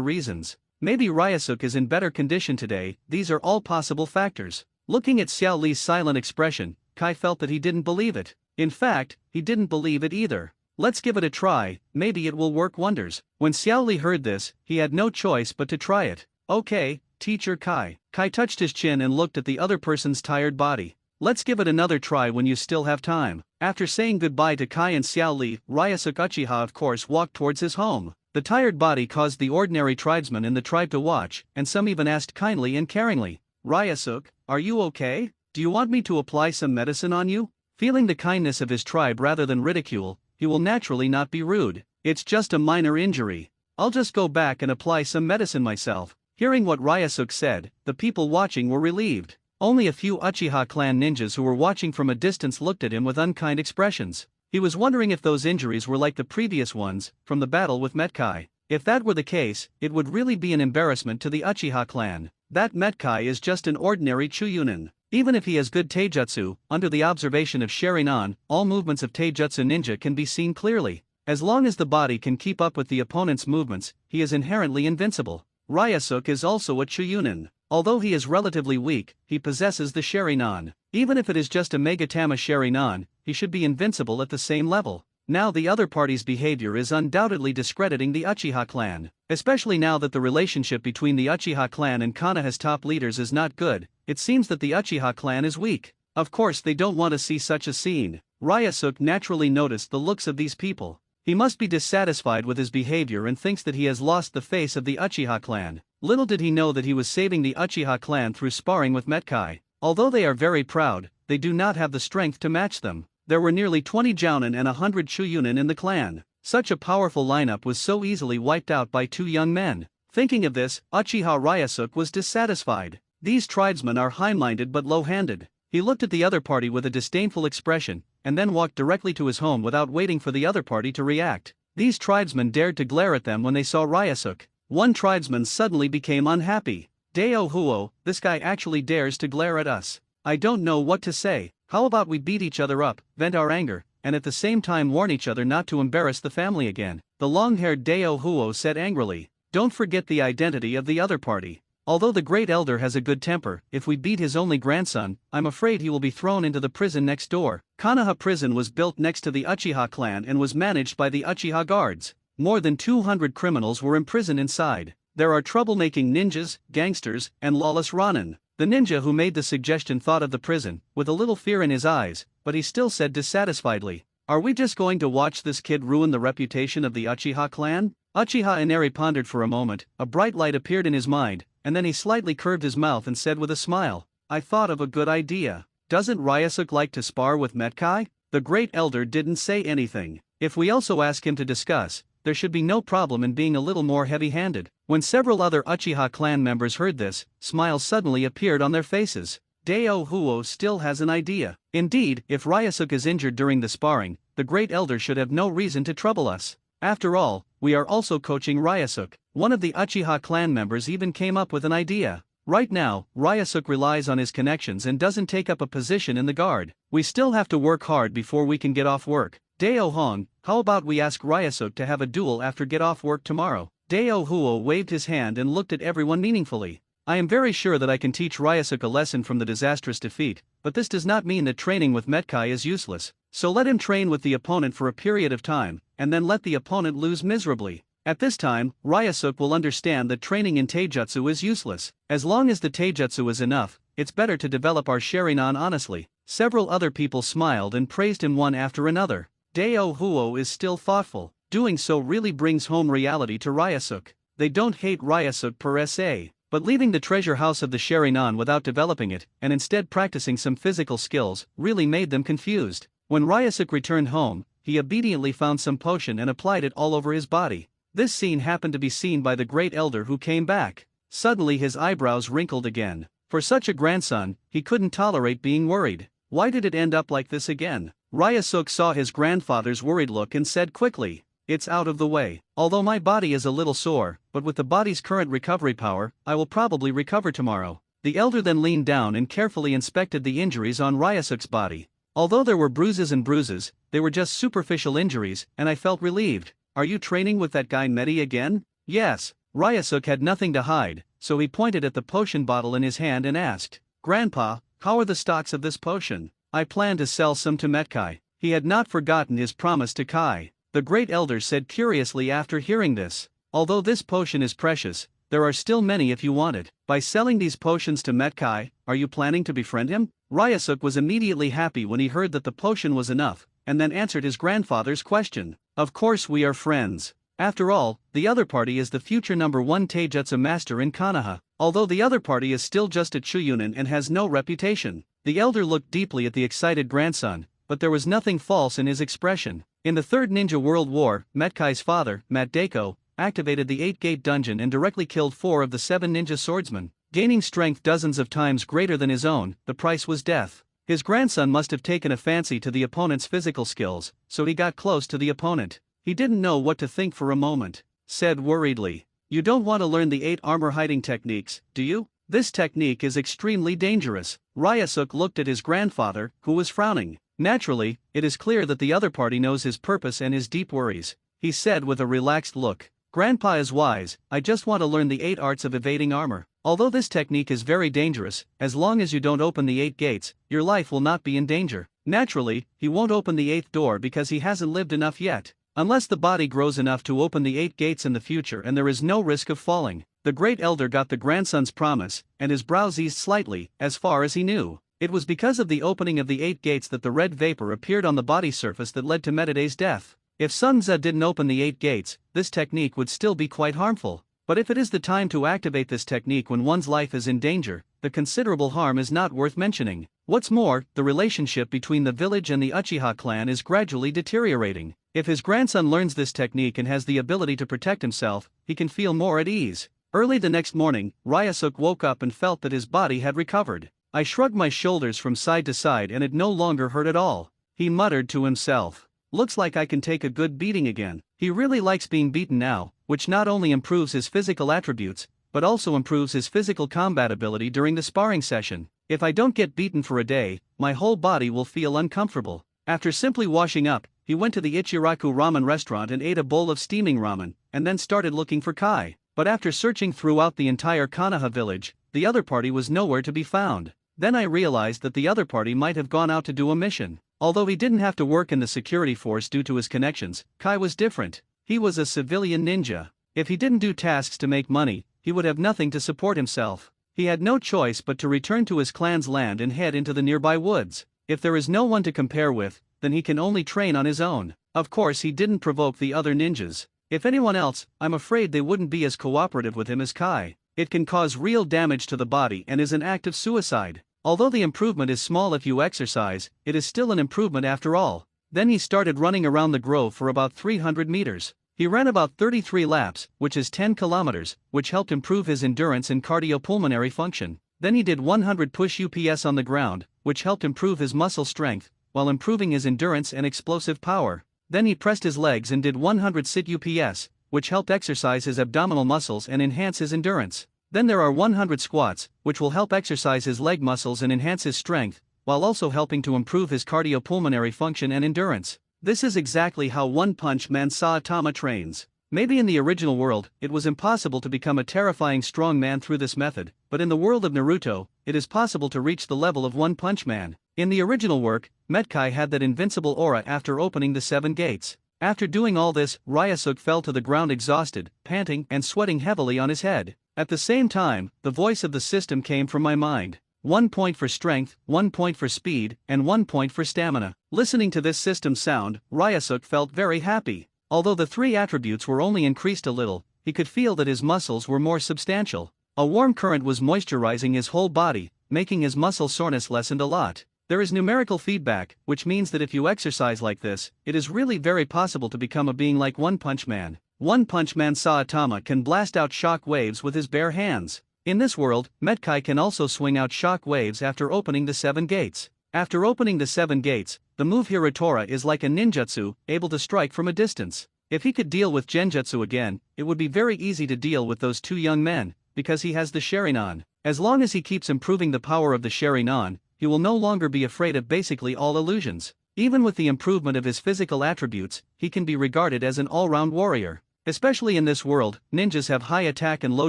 reasons. Maybe Ryusuke is in better condition today. These are all possible factors. Looking at Xiao Li's silent expression, Kai felt that he didn't believe it. In fact, he didn't believe it either. Let's give it a try, maybe it will work wonders. When Xiao Li heard this, he had no choice but to try it. Okay, Teacher Kai. Kai touched his chin and looked at the other person's tired body. Let's give it another try when you still have time. After saying goodbye to Kai and Xiao Li, Ryusuke Uchiha of course walked towards his home. The tired body caused the ordinary tribesmen in the tribe to watch, and some even asked kindly and caringly, Ryusuke, are you okay? Do you want me to apply some medicine on you? Feeling the kindness of his tribe rather than ridicule, he will naturally not be rude. It's just a minor injury. I'll just go back and apply some medicine myself. Hearing what Ryusuke said, the people watching were relieved. Only a few Uchiha clan ninjas who were watching from a distance looked at him with unkind expressions. He was wondering if those injuries were like the previous ones, from the battle with Metkai. If that were the case, it would really be an embarrassment to the Uchiha clan. That Metkai is just an ordinary Chuyunin. Even if he has good taijutsu, under the observation of Sharingan, all movements of taijutsu ninja can be seen clearly. As long as the body can keep up with the opponent's movements, he is inherently invincible. Ryusuke is also a Chuyunin. Although he is relatively weak, he possesses the Sharingan. Even if it is just a Megatama Sharingan, he should be invincible at the same level. Now the other party's behavior is undoubtedly discrediting the Uchiha clan. Especially now that the relationship between the Uchiha clan and Konoha's top leaders is not good, it seems that the Uchiha clan is weak. Of course they don't want to see such a scene. Ryusuke naturally noticed the looks of these people. He must be dissatisfied with his behavior and thinks that he has lost the face of the Uchiha clan. Little did he know that he was saving the Uchiha clan through sparring with Metkai. Although they are very proud, they do not have the strength to match them. There were nearly 20 Jounin and 100 Chuyunin in the clan. Such a powerful lineup was so easily wiped out by two young men. Thinking of this, Uchiha Ryusuke was dissatisfied. These tribesmen are high-minded but low-handed. He looked at the other party with a disdainful expression, and then walked directly to his home without waiting for the other party to react. These tribesmen dared to glare at them when they saw Ryusuke. One tribesman suddenly became unhappy. Dao Huo, this guy actually dares to glare at us. I don't know what to say. How about we beat each other up, vent our anger, and at the same time warn each other not to embarrass the family again? The long-haired Dao Huo said angrily. Don't forget the identity of the other party. Although the great elder has a good temper, if we beat his only grandson, I'm afraid he will be thrown into the prison next door. Konoha prison was built next to the Uchiha clan and was managed by the Uchiha guards. More than 200 criminals were imprisoned inside. There are troublemaking ninjas, gangsters, and lawless Ronin. The ninja who made the suggestion thought of the prison, with a little fear in his eyes, but he still said dissatisfiedly, "Are we just going to watch this kid ruin the reputation of the Uchiha clan?" Uchiha Inari pondered for a moment, a bright light appeared in his mind, and then he slightly curved his mouth and said with a smile, "I thought of a good idea. Doesn't Ryusuke like to spar with Metkai?" The great elder didn't say anything. If we also ask him to discuss, there should be no problem in being a little more heavy-handed. When several other Uchiha clan members heard this, smiles suddenly appeared on their faces. Dao Huo still has an idea. Indeed, if Ryusuke is injured during the sparring, the great elder should have no reason to trouble us. After all, we are also coaching Ryusuke. One of the Uchiha clan members even came up with an idea. Right now, Ryusuke relies on his connections and doesn't take up a position in the guard. We still have to work hard before we can get off work. Dao Hong, how about we ask Ryusuke to have a duel after get off work tomorrow? Dao Huo waved his hand and looked at everyone meaningfully. I am very sure that I can teach Ryusuke a lesson from the disastrous defeat, but this does not mean that training with Metkai is useless. So let him train with the opponent for a period of time, and then let the opponent lose miserably. At this time, Ryusuke will understand that training in taijutsu is useless. As long as the taijutsu is enough, it's better to develop our Sharingan honestly. Several other people smiled and praised him one after another. Dao Huo is still thoughtful. Doing so really brings home reality to Ryusuke. They don't hate Ryusuke per se, but leaving the treasure house of the Sharingan without developing it, and instead practicing some physical skills, really made them confused. When Ryusuke returned home, he obediently found some potion and applied it all over his body. This scene happened to be seen by the great elder who came back. Suddenly his eyebrows wrinkled again. For such a grandson, he couldn't tolerate being worried. Why did it end up like this again? Ryusuke saw his grandfather's worried look and said quickly, "It's out of the way. Although my body is a little sore, but with the body's current recovery power, I will probably recover tomorrow." The elder then leaned down and carefully inspected the injuries on Ryusuke's body. Although there were bruises and bruises, they were just superficial injuries, and I felt relieved. "Are you training with that guy Medi again?" "Yes." Ryusuke had nothing to hide, so he pointed at the potion bottle in his hand and asked, "Grandpa, how are the stocks of this potion?" "I plan to sell some to Metkai." He had not forgotten his promise to Kai. The great elder said curiously after hearing this, "Although this potion is precious, there are still many if you want it. By selling these potions to Metkai, are you planning to befriend him?" Ryusuke was immediately happy when he heard that the potion was enough, and then answered his grandfather's question. "Of course we are friends. After all, the other party is the future #1 taijutsu master in Konoha, although the other party is still just a Chuyunin and has no reputation." The elder looked deeply at the excited grandson, but there was nothing false in his expression. In the Third Ninja World War, Metkai's father, Matdeko, activated the 8-gate dungeon and directly killed 4 of the 7 ninja swordsmen. Gaining strength dozens of times greater than his own, the price was death. His grandson must have taken a fancy to the opponent's physical skills, so he got close to the opponent. He didn't know what to think for a moment. Said worriedly, "You don't want to learn the 8 armor hiding techniques, do you? This technique is extremely dangerous." Ryusuke looked at his grandfather, who was frowning. "Naturally, it is clear that the other party knows his purpose and his deep worries," he said with a relaxed look. "Grandpa is wise, I just want to learn the 8 arts of evading armor. Although this technique is very dangerous, as long as you don't open the 8 gates, your life will not be in danger." Naturally, he won't open the 8th door because he hasn't lived enough yet. Unless the body grows enough to open the 8 gates in the future and there is no risk of falling. The great elder got the grandson's promise, and his brows eased slightly, as far as he knew. It was because of the opening of the 8 gates that the red vapor appeared on the body surface that led to Medade's death. If Sun Tzu didn't open the 8 gates, this technique would still be quite harmful. But if it is the time to activate this technique when one's life is in danger, the considerable harm is not worth mentioning. What's more, the relationship between the village and the Uchiha clan is gradually deteriorating. If his grandson learns this technique and has the ability to protect himself, he can feel more at ease. Early the next morning, Ryusuke woke up and felt that his body had recovered. "I shrugged my shoulders from side to side and it no longer hurt at all," he muttered to himself. "Looks like I can take a good beating again." He really likes being beaten now, which not only improves his physical attributes, but also improves his physical combat ability during the sparring session. "If I don't get beaten for a day, my whole body will feel uncomfortable." After simply washing up, he went to the Ichiraku ramen restaurant and ate a bowl of steaming ramen, and then started looking for Kai. But after searching throughout the entire Konoha village, the other party was nowhere to be found. Then I realized that the other party might have gone out to do a mission. Although he didn't have to work in the security force due to his connections, Kai was different. He was a civilian ninja. If he didn't do tasks to make money, he would have nothing to support himself. He had no choice but to return to his clan's land and head into the nearby woods. If there is no one to compare with, then he can only train on his own. Of course, he didn't provoke the other ninjas. If anyone else, I'm afraid they wouldn't be as cooperative with him as Kai. It can cause real damage to the body and is an act of suicide. Although the improvement is small if you exercise, it is still an improvement after all. Then he started running around the grove for about 300 meters. He ran about 33 laps, which is 10 kilometers, which helped improve his endurance and cardiopulmonary function. Then he did 100 push UPS on the ground, which helped improve his muscle strength, while improving his endurance and explosive power. Then he pressed his legs and did 100 sit UPS, which helped exercise his abdominal muscles and enhance his endurance. Then there are 100 squats, which will help exercise his leg muscles and enhance his strength, while also helping to improve his cardiopulmonary function and endurance. This is exactly how One Punch Man Saitama trains. Maybe in the original world, it was impossible to become a terrifying strong man through this method, but in the world of Naruto, it is possible to reach the level of One Punch Man. In the original work, Metkai had that invincible aura after opening the 7 gates. After doing all this, Ryusuke fell to the ground exhausted, panting and sweating heavily on his head. At the same time, the voice of the system came from my mind. 1 point for strength, 1 point for speed, and 1 point for stamina. Listening to this system sound, Ryusuke felt very happy. Although the 3 attributes were only increased a little, he could feel that his muscles were more substantial. A warm current was moisturizing his whole body, making his muscle soreness lessened a lot. There is numerical feedback, which means that if you exercise like this, it is really very possible to become a being like One Punch Man. One Punch Man Saitama can blast out shock waves with his bare hands. In this world, Metkai can also swing out shock waves after opening the 7 gates. After opening the 7 gates, the move Hirotora is like a ninjutsu, able to strike from a distance. If he could deal with genjutsu again, it would be very easy to deal with those 2 young men, because he has the Sharingan. As long as he keeps improving the power of the Sharingan, he will no longer be afraid of basically all illusions. Even with the improvement of his physical attributes, he can be regarded as an all-round warrior. Especially in this world, ninjas have high attack and low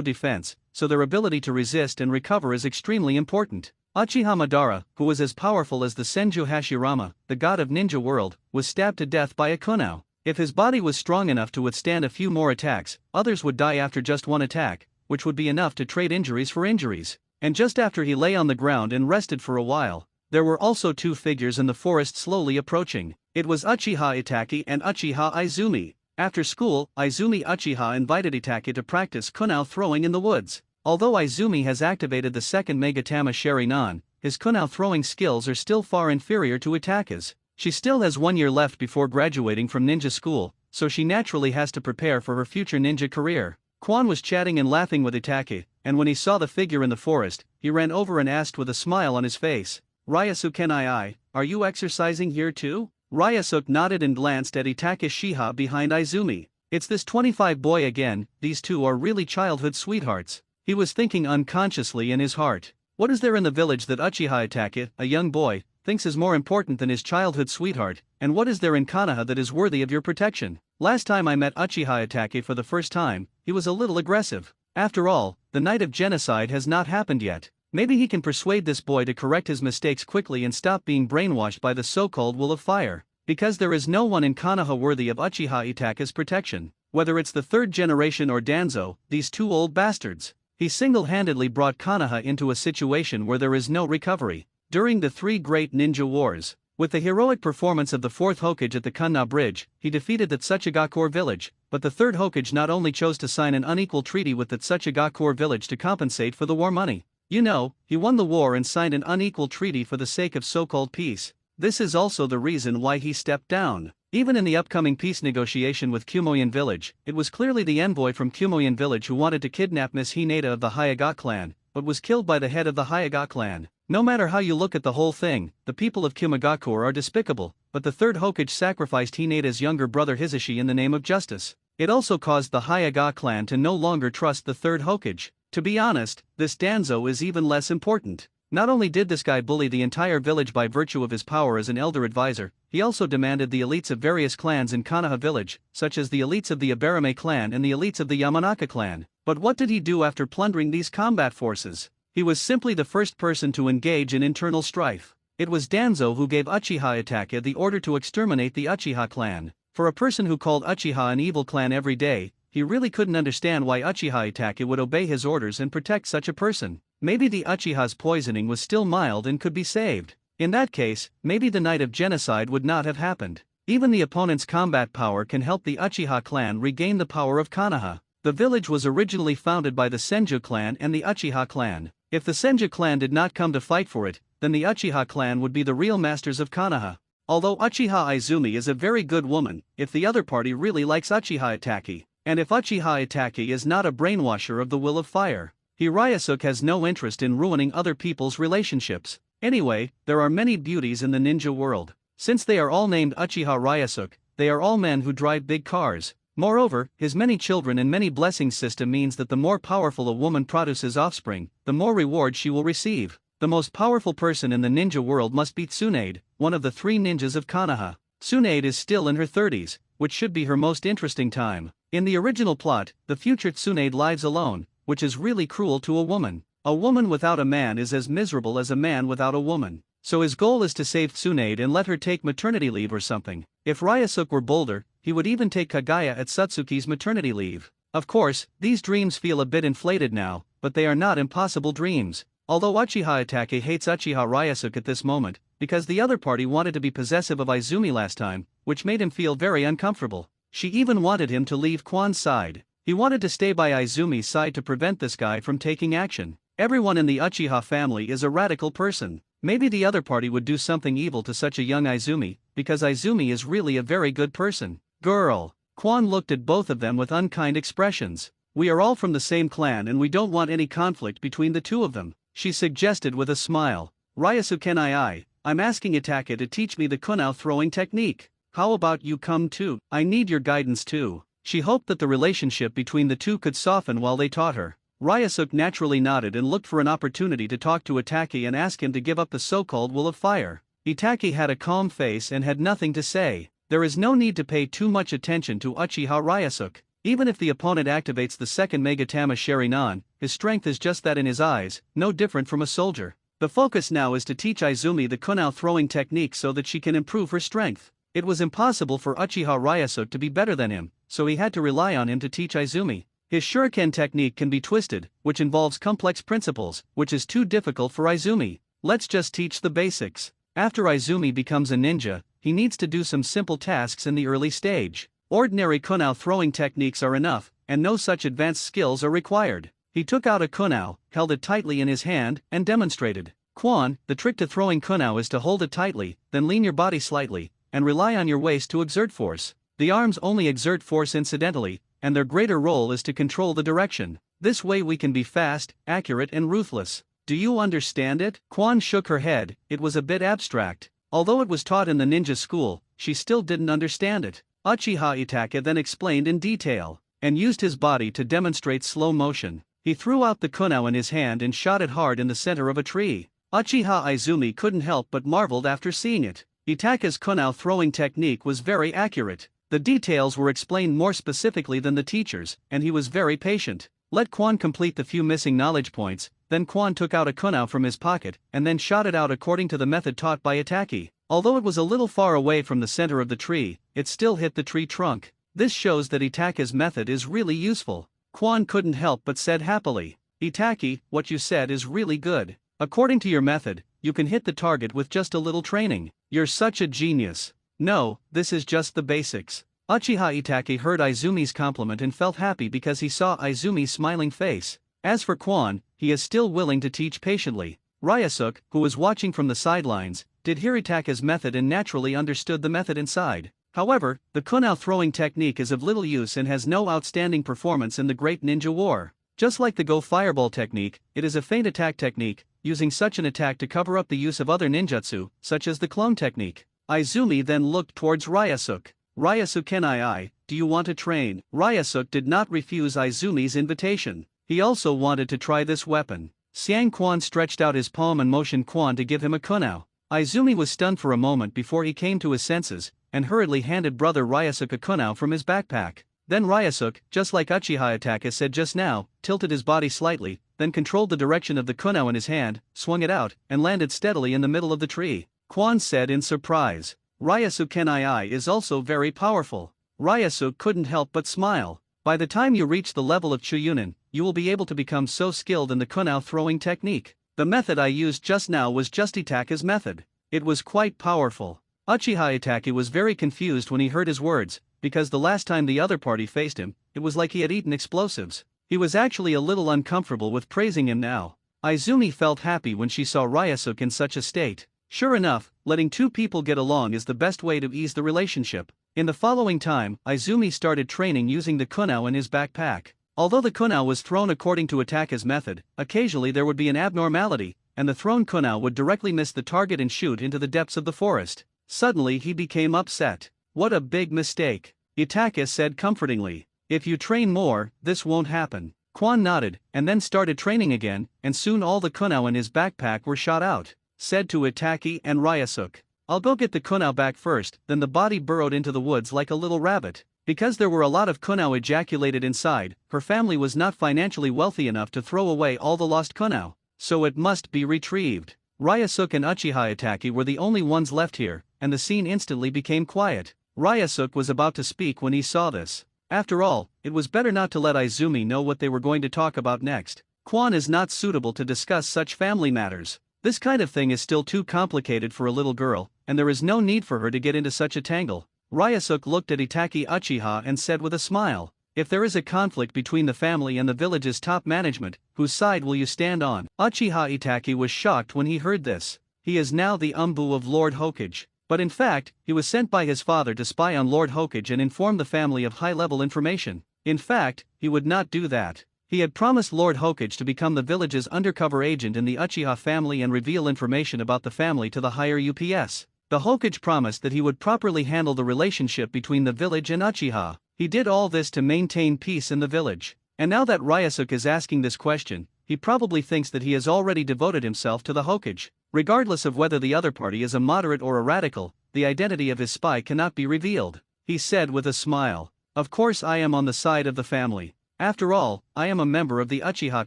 defense, so their ability to resist and recover is extremely important. Uchiha Madara, who was as powerful as the Senju Hashirama, the god of ninja world, was stabbed to death by a kunao. If his body was strong enough to withstand a few more attacks, others would die after just one attack, which would be enough to trade injuries for injuries. And just after he lay on the ground and rested for a while, there were also 2 figures in the forest slowly approaching. It was Uchiha Itachi and Uchiha Izumi. After school, Izumi Uchiha invited Itachi to practice kunao throwing in the woods. Although Izumi has activated the second Megatama Sharingan, his kunao throwing skills are still far inferior to Itachi's. She still has 1 year left before graduating from ninja school, so she naturally has to prepare for her future ninja career. Quan was chatting and laughing with Itachi, and when he saw the figure in the forest, he ran over and asked with a smile on his face, "Ryasuke, are you exercising here too?" Ryasuke nodded and glanced at Itachi Shiha behind Izumi. It's this 25 boy again, these 2 are really childhood sweethearts. He was thinking unconsciously in his heart. What is there in the village that Uchiha Itachi, a young boy, thinks is more important than his childhood sweetheart, and what is there in Konoha that is worthy of your protection? Last time I met Uchiha Itachi for the first time, he was a little aggressive. After all, the night of genocide has not happened yet. Maybe he can persuade this boy to correct his mistakes quickly and stop being brainwashed by the so-called will of fire. Because there is no one in Konoha worthy of Uchiha Itachi's protection. Whether it's the 3rd generation or Danzo, these 2 old bastards. He single-handedly brought Konoha into a situation where there is no recovery. During the 3 great ninja wars, with the heroic performance of the 4th Hokage at the Kunna Bridge, he defeated the Tsuchigakur village, but the 3rd Hokage not only chose to sign an unequal treaty with the Tsuchigakur village to compensate for the war money. You know, he won the war and signed an unequal treaty for the sake of so-called peace. This is also the reason why he stepped down. Even in the upcoming peace negotiation with Kumoyan village, it was clearly the envoy from Kumoyan village who wanted to kidnap Miss Hinata of the Hyaga clan, but was killed by the head of the Hyaga clan. No matter how you look at the whole thing, the people of Kumagakur are despicable, but the 3rd Hokage sacrificed Hinata's younger brother Hisashi in the name of justice. It also caused the Hyaga clan to no longer trust the 3rd Hokage. To be honest, this Danzo is even less important. Not only did this guy bully the entire village by virtue of his power as an elder advisor, he also demanded the elites of various clans in Konoha village, such as the elites of the Abarame clan and the elites of the Yamanaka clan. But what did he do after plundering these combat forces? He was simply the first person to engage in internal strife. It was Danzo who gave Uchiha Itachi the order to exterminate the Uchiha clan. For a person who called Uchiha an evil clan every day, he really couldn't understand why Uchiha Itachi would obey his orders and protect such a person. Maybe the Uchiha's poisoning was still mild and could be saved. In that case, maybe the night of genocide would not have happened. Even the opponent's combat power can help the Uchiha clan regain the power of Konoha. The village was originally founded by the Senju clan and the Uchiha clan. If the Senju clan did not come to fight for it, then the Uchiha clan would be the real masters of Konoha. Although Uchiha Izumi is a very good woman, if the other party really likes Uchiha Itachi, and if Uchiha Itachi is not a brainwasher of the will of fire, Ryasuke has no interest in ruining other people's relationships. Anyway, there are many beauties in the ninja world. Since they are all named Uchiha Ryasuke, they are all men who drive big cars. Moreover, his many children and many blessings system means that the more powerful a woman produces offspring, the more reward she will receive. The most powerful person in the ninja world must be Tsunade, one of the 3 ninjas of Konoha. Tsunade is still in her 30s, which should be her most interesting time. In the original plot, the future Tsunade lives alone, which is really cruel to a woman. A woman without a man is as miserable as a man without a woman. So his goal is to save Tsunade and let her take maternity leave or something. If Ryasuke were bolder, he would even take Kagaya at Satsuki's maternity leave. Of course, these dreams feel a bit inflated now, but they are not impossible dreams. Although Uchiha Itachi hates Uchiha Ryasuke at this moment, because the other party wanted to be possessive of Izumi last time, which made him feel very uncomfortable. She even wanted him to leave Quan's side. He wanted to stay by Izumi's side to prevent this guy from taking action. Everyone in the Uchiha family is a radical person. Maybe the other party would do something evil to such a young Izumi, because Izumi is really a very good person. Girl. Quan looked at both of them with unkind expressions. We are all from the same clan and we don't want any conflict between the two of them, she suggested with a smile. Ryusuke, I'm asking Itaka to teach me the kunao throwing technique. How about you come too? I need your guidance too. She hoped that the relationship between the two could soften while they taught her. Ryusuke naturally nodded and looked for an opportunity to talk to Itaki and ask him to give up the so-called will of fire. Itaki had a calm face and had nothing to say. There is no need to pay too much attention to Uchiha Ryusuke. Even if the opponent activates the second Megatama Sharingan, his strength is just that in his eyes, no different from a soldier. The focus now is to teach Izumi the kunao throwing technique so that she can improve her strength. It was impossible for Uchiha Ryusuke to be better than him, so he had to rely on him to teach Izumi. His shuriken technique can be twisted, which involves complex principles, which is too difficult for Izumi. Let's just teach the basics. After Izumi becomes a ninja, he needs to do some simple tasks in the early stage. Ordinary kunao throwing techniques are enough, and no such advanced skills are required. He took out a kunao, held it tightly in his hand, and demonstrated. Quan, the trick to throwing kunao is to hold it tightly, then lean your body slightly, and rely on your waist to exert force. The arms only exert force incidentally, and their greater role is to control the direction. This way we can be fast, accurate and ruthless. Do you understand it? Quan shook her head. It was a bit abstract. Although it was taught in the ninja school, she still didn't understand it. Uchiha Itaka then explained in detail, and used his body to demonstrate slow motion. He threw out the kunao in his hand and shot it hard in the center of a tree. Uchiha Izumi couldn't help but marveled after seeing it. Itaka's kunao throwing technique was very accurate. The details were explained more specifically than the teachers, and he was very patient. Let Quan complete the few missing knowledge points, then Quan took out a kunao from his pocket, and then shot it out according to the method taught by Itaki. Although it was a little far away from the center of the tree, it still hit the tree trunk. This shows that Itaka's method is really useful. Quan couldn't help but said happily, Itaki, what you said is really good. According to your method, you can hit the target with just a little training. You're such a genius. No, this is just the basics. Uchiha Itaki heard Izumi's compliment and felt happy because he saw Izumi's smiling face. As for Quan, he is still willing to teach patiently. Ryusuke, who was watching from the sidelines, did hear Itaka's method and naturally understood the method inside. However, the kunao throwing technique is of little use and has no outstanding performance in the Great Ninja War. Just like the Go Fireball technique, it is a feint attack technique, using such an attack to cover up the use of other ninjutsu, such as the clone technique. Izumi then looked towards Ryusuke. Ryusuke, do you want to train? Ryusuke did not refuse Izumi's invitation. He also wanted to try this weapon. Xiang Quan stretched out his palm and motioned Quan to give him a kunao. Izumi was stunned for a moment before he came to his senses, and hurriedly handed brother Ryusuke a kunao from his backpack. Then Ryusuke, just like Uchiha Itaka said just now, tilted his body slightly, then controlled the direction of the kunao in his hand, swung it out, and landed steadily in the middle of the tree. Quan said in surprise, Ryusuke is also very powerful. Ryusuke couldn't help but smile. By the time you reach the level of Chuyunin, you will be able to become so skilled in the kunao throwing technique. The method I used just now was just Itaka's method. It was quite powerful. Uchiha Itaki was very confused when he heard his words, because the last time the other party faced him, it was like he had eaten explosives. He was actually a little uncomfortable with praising him now. Izumi felt happy when she saw Ryusuke in such a state. Sure enough, letting two people get along is the best way to ease the relationship. In the following time, Izumi started training using the kunao in his backpack. Although the kunao was thrown according to Itaka's method, occasionally there would be an abnormality, and the thrown kunao would directly miss the target and shoot into the depths of the forest. Suddenly he became upset. What a big mistake. Itaka said comfortingly, if you train more, this won't happen. Quan nodded, and then started training again, and soon all the kunao in his backpack were shot out. Said to Itaki and Ryusuke, I'll go get the kunao back first. Then the body burrowed into the woods like a little rabbit. Because there were a lot of kunao ejaculated inside, her family was not financially wealthy enough to throw away all the lost kunao, so it must be retrieved. Ryusuke and Uchiha Itaki were the only ones left here, and the scene instantly became quiet. Ryusuke was about to speak when he saw this. After all, it was better not to let Izumi know what they were going to talk about next. Quan is not suitable to discuss such family matters. This kind of thing is still too complicated for a little girl, and there is no need for her to get into such a tangle. Ryusuke looked at Itaki Uchiha and said with a smile, if there is a conflict between the family and the village's top management, whose side will you stand on? Uchiha Itaki was shocked when he heard this. He is now the umbu of Lord Hokage. But in fact, he was sent by his father to spy on Lord Hokage and inform the family of high-level information. In fact, he would not do that. He had promised Lord Hokage to become the village's undercover agent in the Uchiha family and reveal information about the family to the higher UPS. The Hokage promised that he would properly handle the relationship between the village and Uchiha. He did all this to maintain peace in the village. And now that Ryusuke is asking this question, he probably thinks that he has already devoted himself to the Hokage. Regardless of whether the other party is a moderate or a radical, the identity of his spy cannot be revealed. He said with a smile, "Of course I am on the side of the family. After all, I am a member of the Uchiha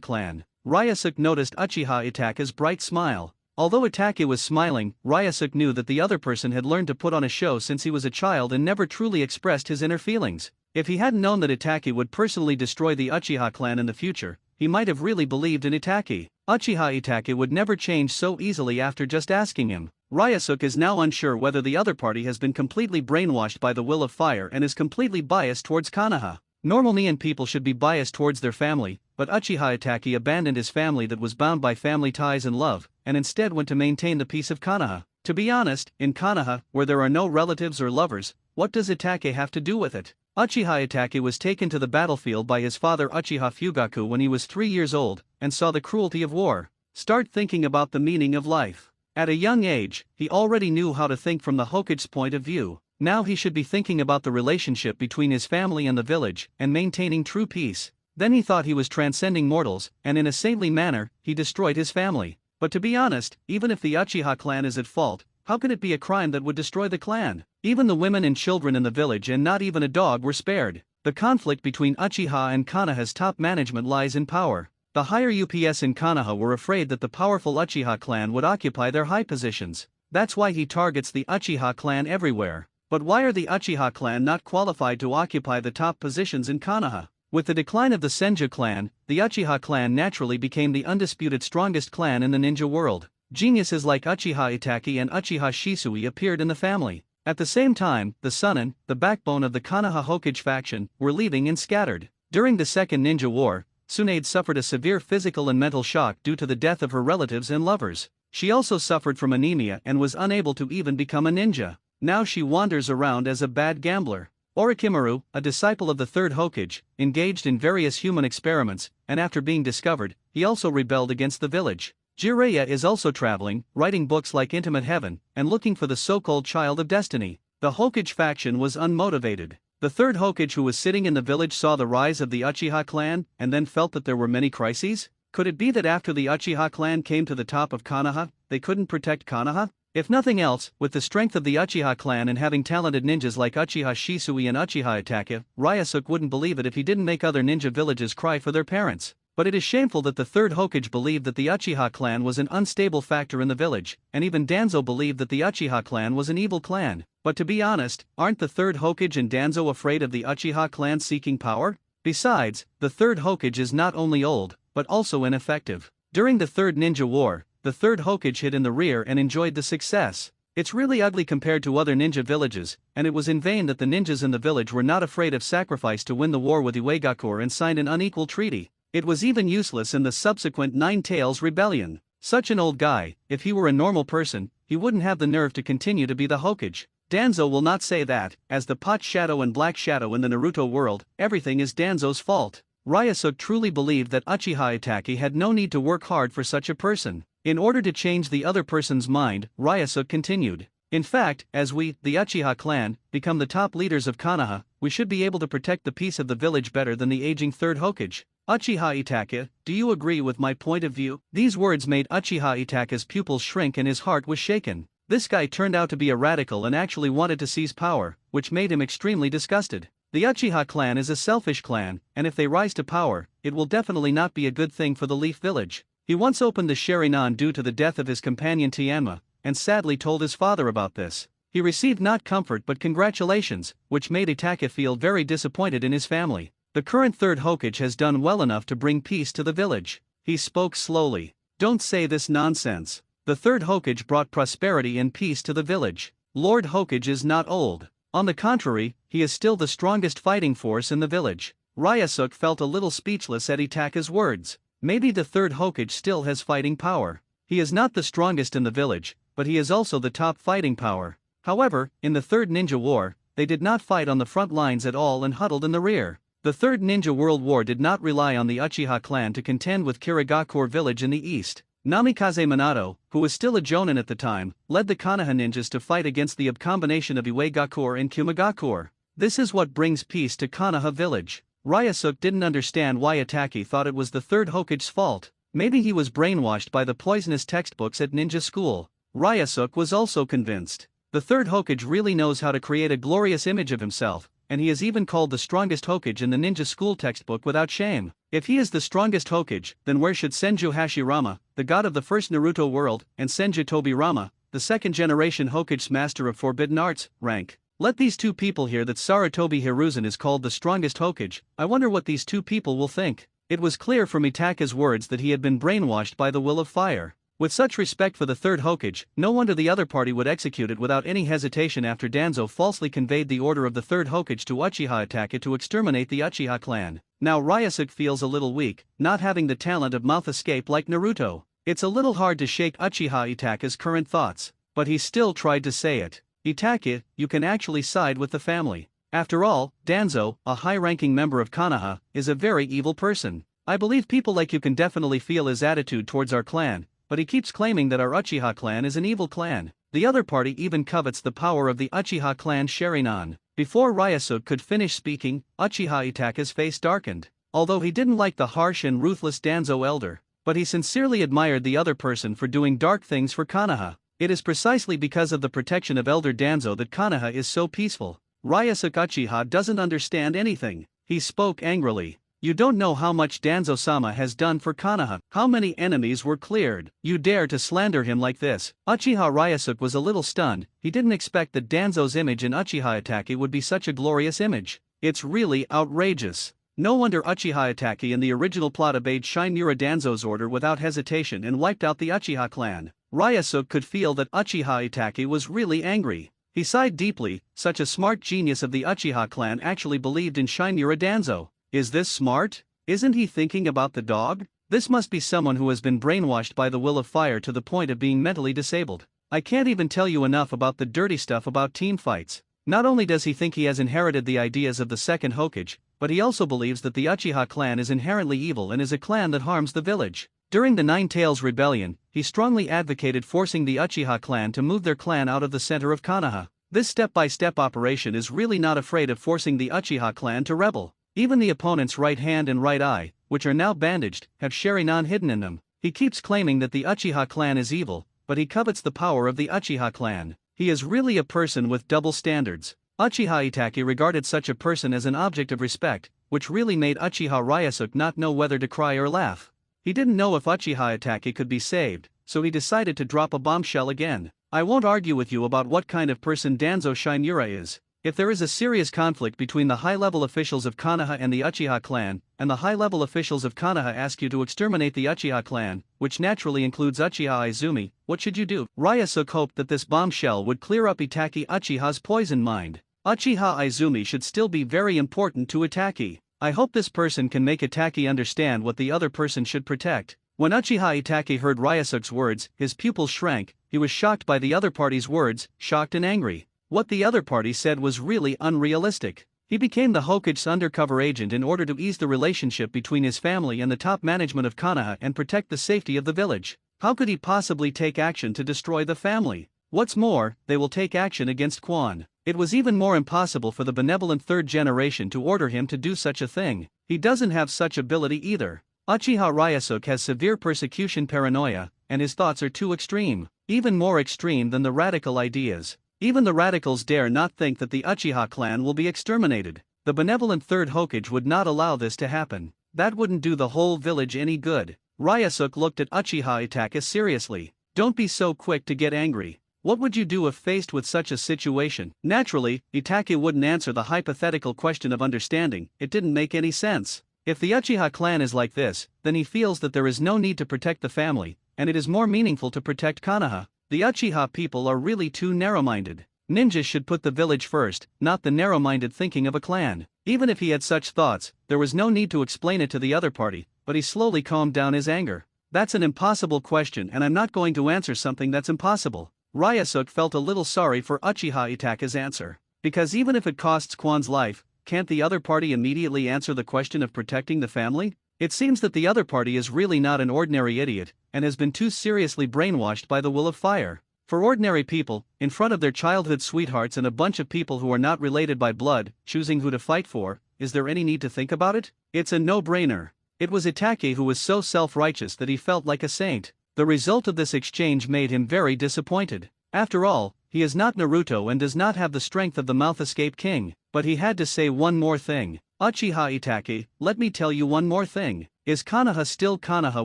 clan." Ryusuke noticed Uchiha Itake's bright smile. Although Itake was smiling, Ryusuke knew that the other person had learned to put on a show since he was a child and never truly expressed his inner feelings. If he hadn't known that Itake would personally destroy the Uchiha clan in the future, he might have really believed in Itake. Uchiha Itake would never change so easily after just asking him. Ryusuke is now unsure whether the other party has been completely brainwashed by the will of fire and is completely biased towards Konoha. Normal Nin people should be biased towards their family, but Uchiha Itake abandoned his family that was bound by family ties and love, and instead went to maintain the peace of Konoha. To be honest, in Konoha, where there are no relatives or lovers, what does Itake have to do with it? Uchiha Itake was taken to the battlefield by his father Uchiha Fugaku when he was 3 years old, and saw the cruelty of war. Start thinking about the meaning of life. At a young age, he already knew how to think from the Hokage's point of view. Now he should be thinking about the relationship between his family and the village, and maintaining true peace. Then he thought he was transcending mortals, and in a saintly manner, he destroyed his family. But to be honest, even if the Uchiha clan is at fault, how could it be a crime that would destroy the clan? Even the women and children in the village and not even a dog were spared. The conflict between Uchiha and Konoha's top management lies in power. The higher UPS in Konoha were afraid that the powerful Uchiha clan would occupy their high positions. That's why he targets the Uchiha clan everywhere. But why are the Uchiha clan not qualified to occupy the top positions in Konoha? With the decline of the Senju clan, the Uchiha clan naturally became the undisputed strongest clan in the ninja world. Geniuses like Uchiha Itake and Uchiha Shisui appeared in the family. At the same time, the Sunin, the backbone of the Konoha Hokage faction, were leaving and scattered. During the Second Ninja War, Tsunade suffered a severe physical and mental shock due to the death of her relatives and lovers. She also suffered from anemia and was unable to even become a ninja. Now she wanders around as a bad gambler. Orochimaru, a disciple of the Third Hokage, engaged in various human experiments, and after being discovered, he also rebelled against the village. Jiraiya is also traveling, writing books like Intimate Heaven, and looking for the so-called Child of Destiny. The Hokage faction was unmotivated. The Third Hokage who was sitting in the village saw the rise of the Uchiha clan, and then felt that there were many crises? Could it be that after the Uchiha clan came to the top of Konoha, they couldn't protect Konoha? If nothing else, with the strength of the Uchiha clan and having talented ninjas like Uchiha Shisui and Uchiha Itake, Ryusuke wouldn't believe it if he didn't make other ninja villages cry for their parents. But it is shameful that the Third Hokage believed that the Uchiha clan was an unstable factor in the village, and even Danzo believed that the Uchiha clan was an evil clan. But to be honest, aren't the Third Hokage and Danzo afraid of the Uchiha clan seeking power? Besides, the Third Hokage is not only old, but also ineffective. During the Third Ninja War, the Third Hokage hid in the rear and enjoyed the success. It's really ugly compared to other ninja villages, and it was in vain that the ninjas in the village were not afraid of sacrifice to win the war with Iwagakure and signed an unequal treaty. It was even useless in the subsequent Nine Tails rebellion. Such an old guy, if he were a normal person, he wouldn't have the nerve to continue to be the Hokage. Danzo will not say that, as the Pot Shadow and Black Shadow in the Naruto world, everything is Danzo's fault. Ryusuke truly believed that Uchiha Itake had no need to work hard for such a person. In order to change the other person's mind, Ryusuke continued. In fact, as we, the Uchiha clan, become the top leaders of Konoha, we should be able to protect the peace of the village better than the aging Third Hokage. Uchiha Itake, do you agree with my point of view? These words made Uchiha Itake's pupils shrink and his heart was shaken. This guy turned out to be a radical and actually wanted to seize power, which made him extremely disgusted. The Uchiha clan is a selfish clan, and if they rise to power, it will definitely not be a good thing for the Leaf Village. He once opened the Sharingan due to the death of his companion Tianma, and sadly told his father about this. He received not comfort but congratulations, which made Itake feel very disappointed in his family. The current Third Hokage has done well enough to bring peace to the village. He spoke slowly. Don't say this nonsense. The Third Hokage brought prosperity and peace to the village. Lord Hokage is not old. On the contrary, he is still the strongest fighting force in the village. Ryusuke felt a little speechless at Itake's words. Maybe the Third Hokage still has fighting power. He is not the strongest in the village, but he is also the top fighting power. However, in the Third Ninja War, they did not fight on the front lines at all and huddled in the rear. The The Third Ninja World War did not rely on the Uchiha clan to contend with Kirigakure village in the east. Namikaze Minato, who was still a jonin at the time, led the Konoha ninjas to fight against the combination of Iwagakure and Kumigakure. This is what brings peace to Konoha village. Ryusuke didn't understand why Itachi thought it was the third Hokage's fault. Maybe he was brainwashed by the poisonous textbooks at ninja school. Ryusuke was also convinced. The third Hokage really knows how to create a glorious image of himself, and he is even called the strongest Hokage in the ninja school textbook without shame. If he is the strongest Hokage, then where should Senju Hashirama, the god of the first Naruto world, and Senju Tobirama, the second-generation Hokage's master of forbidden arts, rank? Let these two people hear that Sarutobi Hiruzen is called the strongest Hokage. I wonder what these two people will think. It was clear from Itachi's words that he had been brainwashed by the will of fire. With such respect for the third Hokage, no wonder the other party would execute it without any hesitation after Danzo falsely conveyed the order of the third Hokage to Uchiha Itachi to exterminate the Uchiha clan. Now Ryusuke feels a little weak, not having the talent of mouth escape like Naruto. It's a little hard to shake Uchiha Itachi's current thoughts, but he still tried to say it. Itachi, you can actually side with the family. After all, Danzo, a high-ranking member of Konoha, is a very evil person. I believe people like you can definitely feel his attitude towards our clan, but he keeps claiming that our Uchiha clan is an evil clan. The other party even covets the power of the Uchiha clan Sharingan. Before Ryusuke could finish speaking, Uchiha Itachi's face darkened. Although he didn't like the harsh and ruthless Danzo elder, but he sincerely admired the other person for doing dark things for Konoha. It is precisely because of the protection of Elder Danzo that Konoha is so peaceful. Ryusuke Uchiha doesn't understand anything. He spoke angrily. You don't know how much Danzo-sama has done for Konoha. How many enemies were cleared? You dare to slander him like this? Uchiha Ryusuke was a little stunned. He didn't expect that Danzo's image in Uchiha Itachi would be such a glorious image. It's really outrageous. No wonder Uchiha Itachi in the original plot obeyed Shinura Danzo's order without hesitation and wiped out the Uchiha clan. Ryusuke could feel that Uchiha Itachi was really angry. He sighed deeply. Such a smart genius of the Uchiha clan actually believed in Shinura Danzo. Is this smart? Isn't he thinking about the dog? This must be someone who has been brainwashed by the will of fire to the point of being mentally disabled. I can't even tell you enough about the dirty stuff about team fights. Not only does he think he has inherited the ideas of the second Hokage, but he also believes that the Uchiha clan is inherently evil and is a clan that harms the village. During the Nine Tails Rebellion, he strongly advocated forcing the Uchiha clan to move their clan out of the center of Konoha. This step-by-step operation is really not afraid of forcing the Uchiha clan to rebel. Even the opponent's right hand and right eye, which are now bandaged, have Sharingan hidden in them. He keeps claiming that the Uchiha clan is evil, but he covets the power of the Uchiha clan. He is really a person with double standards. Uchiha Itachi regarded such a person as an object of respect, which really made Uchiha Ryusuke not know whether to cry or laugh. He didn't know if Uchiha Itachi could be saved, so he decided to drop a bombshell again. I won't argue with you about what kind of person Danzo Shinura is. If there is a serious conflict between the high-level officials of Konoha and the Uchiha clan, and the high-level officials of Konoha ask you to exterminate the Uchiha clan, which naturally includes Uchiha Izumi, what should you do? Ryusuke hoped that this bombshell would clear up Itachi Uchiha's poisoned mind. Uchiha Izumi should still be very important to Itachi. I hope this person can make Itachi understand what the other person should protect. When Uchiha Itachi heard Ryusuke's words, his pupils shrank. He was shocked by the other party's words, shocked and angry. What the other party said was really unrealistic. He became the Hokage's undercover agent in order to ease the relationship between his family and the top management of Konoha and protect the safety of the village. How could he possibly take action to destroy the family? What's more, they will take action against Quan. It was even more impossible for the benevolent third generation to order him to do such a thing. He doesn't have such ability either. Uchiha Ryusuke has severe persecution paranoia, and his thoughts are too extreme, even more extreme than the radical ideas. Even the radicals dare not think that the Uchiha clan will be exterminated. The benevolent third Hokage would not allow this to happen. That wouldn't do the whole village any good. Ryusuke looked at Uchiha Itachi seriously. Don't be so quick to get angry. What would you do if faced with such a situation? Naturally, Itachi wouldn't answer the hypothetical question of understanding. It didn't make any sense. If the Uchiha clan is like this, then he feels that there is no need to protect the family, and it is more meaningful to protect Konoha. The Uchiha people are really too narrow-minded. Ninjas should put the village first, not the narrow-minded thinking of a clan. Even if he had such thoughts, there was no need to explain it to the other party, but he slowly calmed down his anger. That's an impossible question and I'm not going to answer something that's impossible. Ryusuke felt a little sorry for Uchiha Itachi's answer. Because even if it costs Quan's life, can't the other party immediately answer the question of protecting the family? It seems that the other party is really not an ordinary idiot, and has been too seriously brainwashed by the will of fire. For ordinary people, in front of their childhood sweethearts and a bunch of people who are not related by blood, choosing who to fight for, is there any need to think about it? It's a no-brainer. It was Itachi who was so self-righteous that he felt like a saint. The result of this exchange made him very disappointed. After all, he is not Naruto and does not have the strength of the Mouth Escape King, but he had to say one more thing. Uchiha Itachi, let me tell you one more thing. Is Konoha still Konoha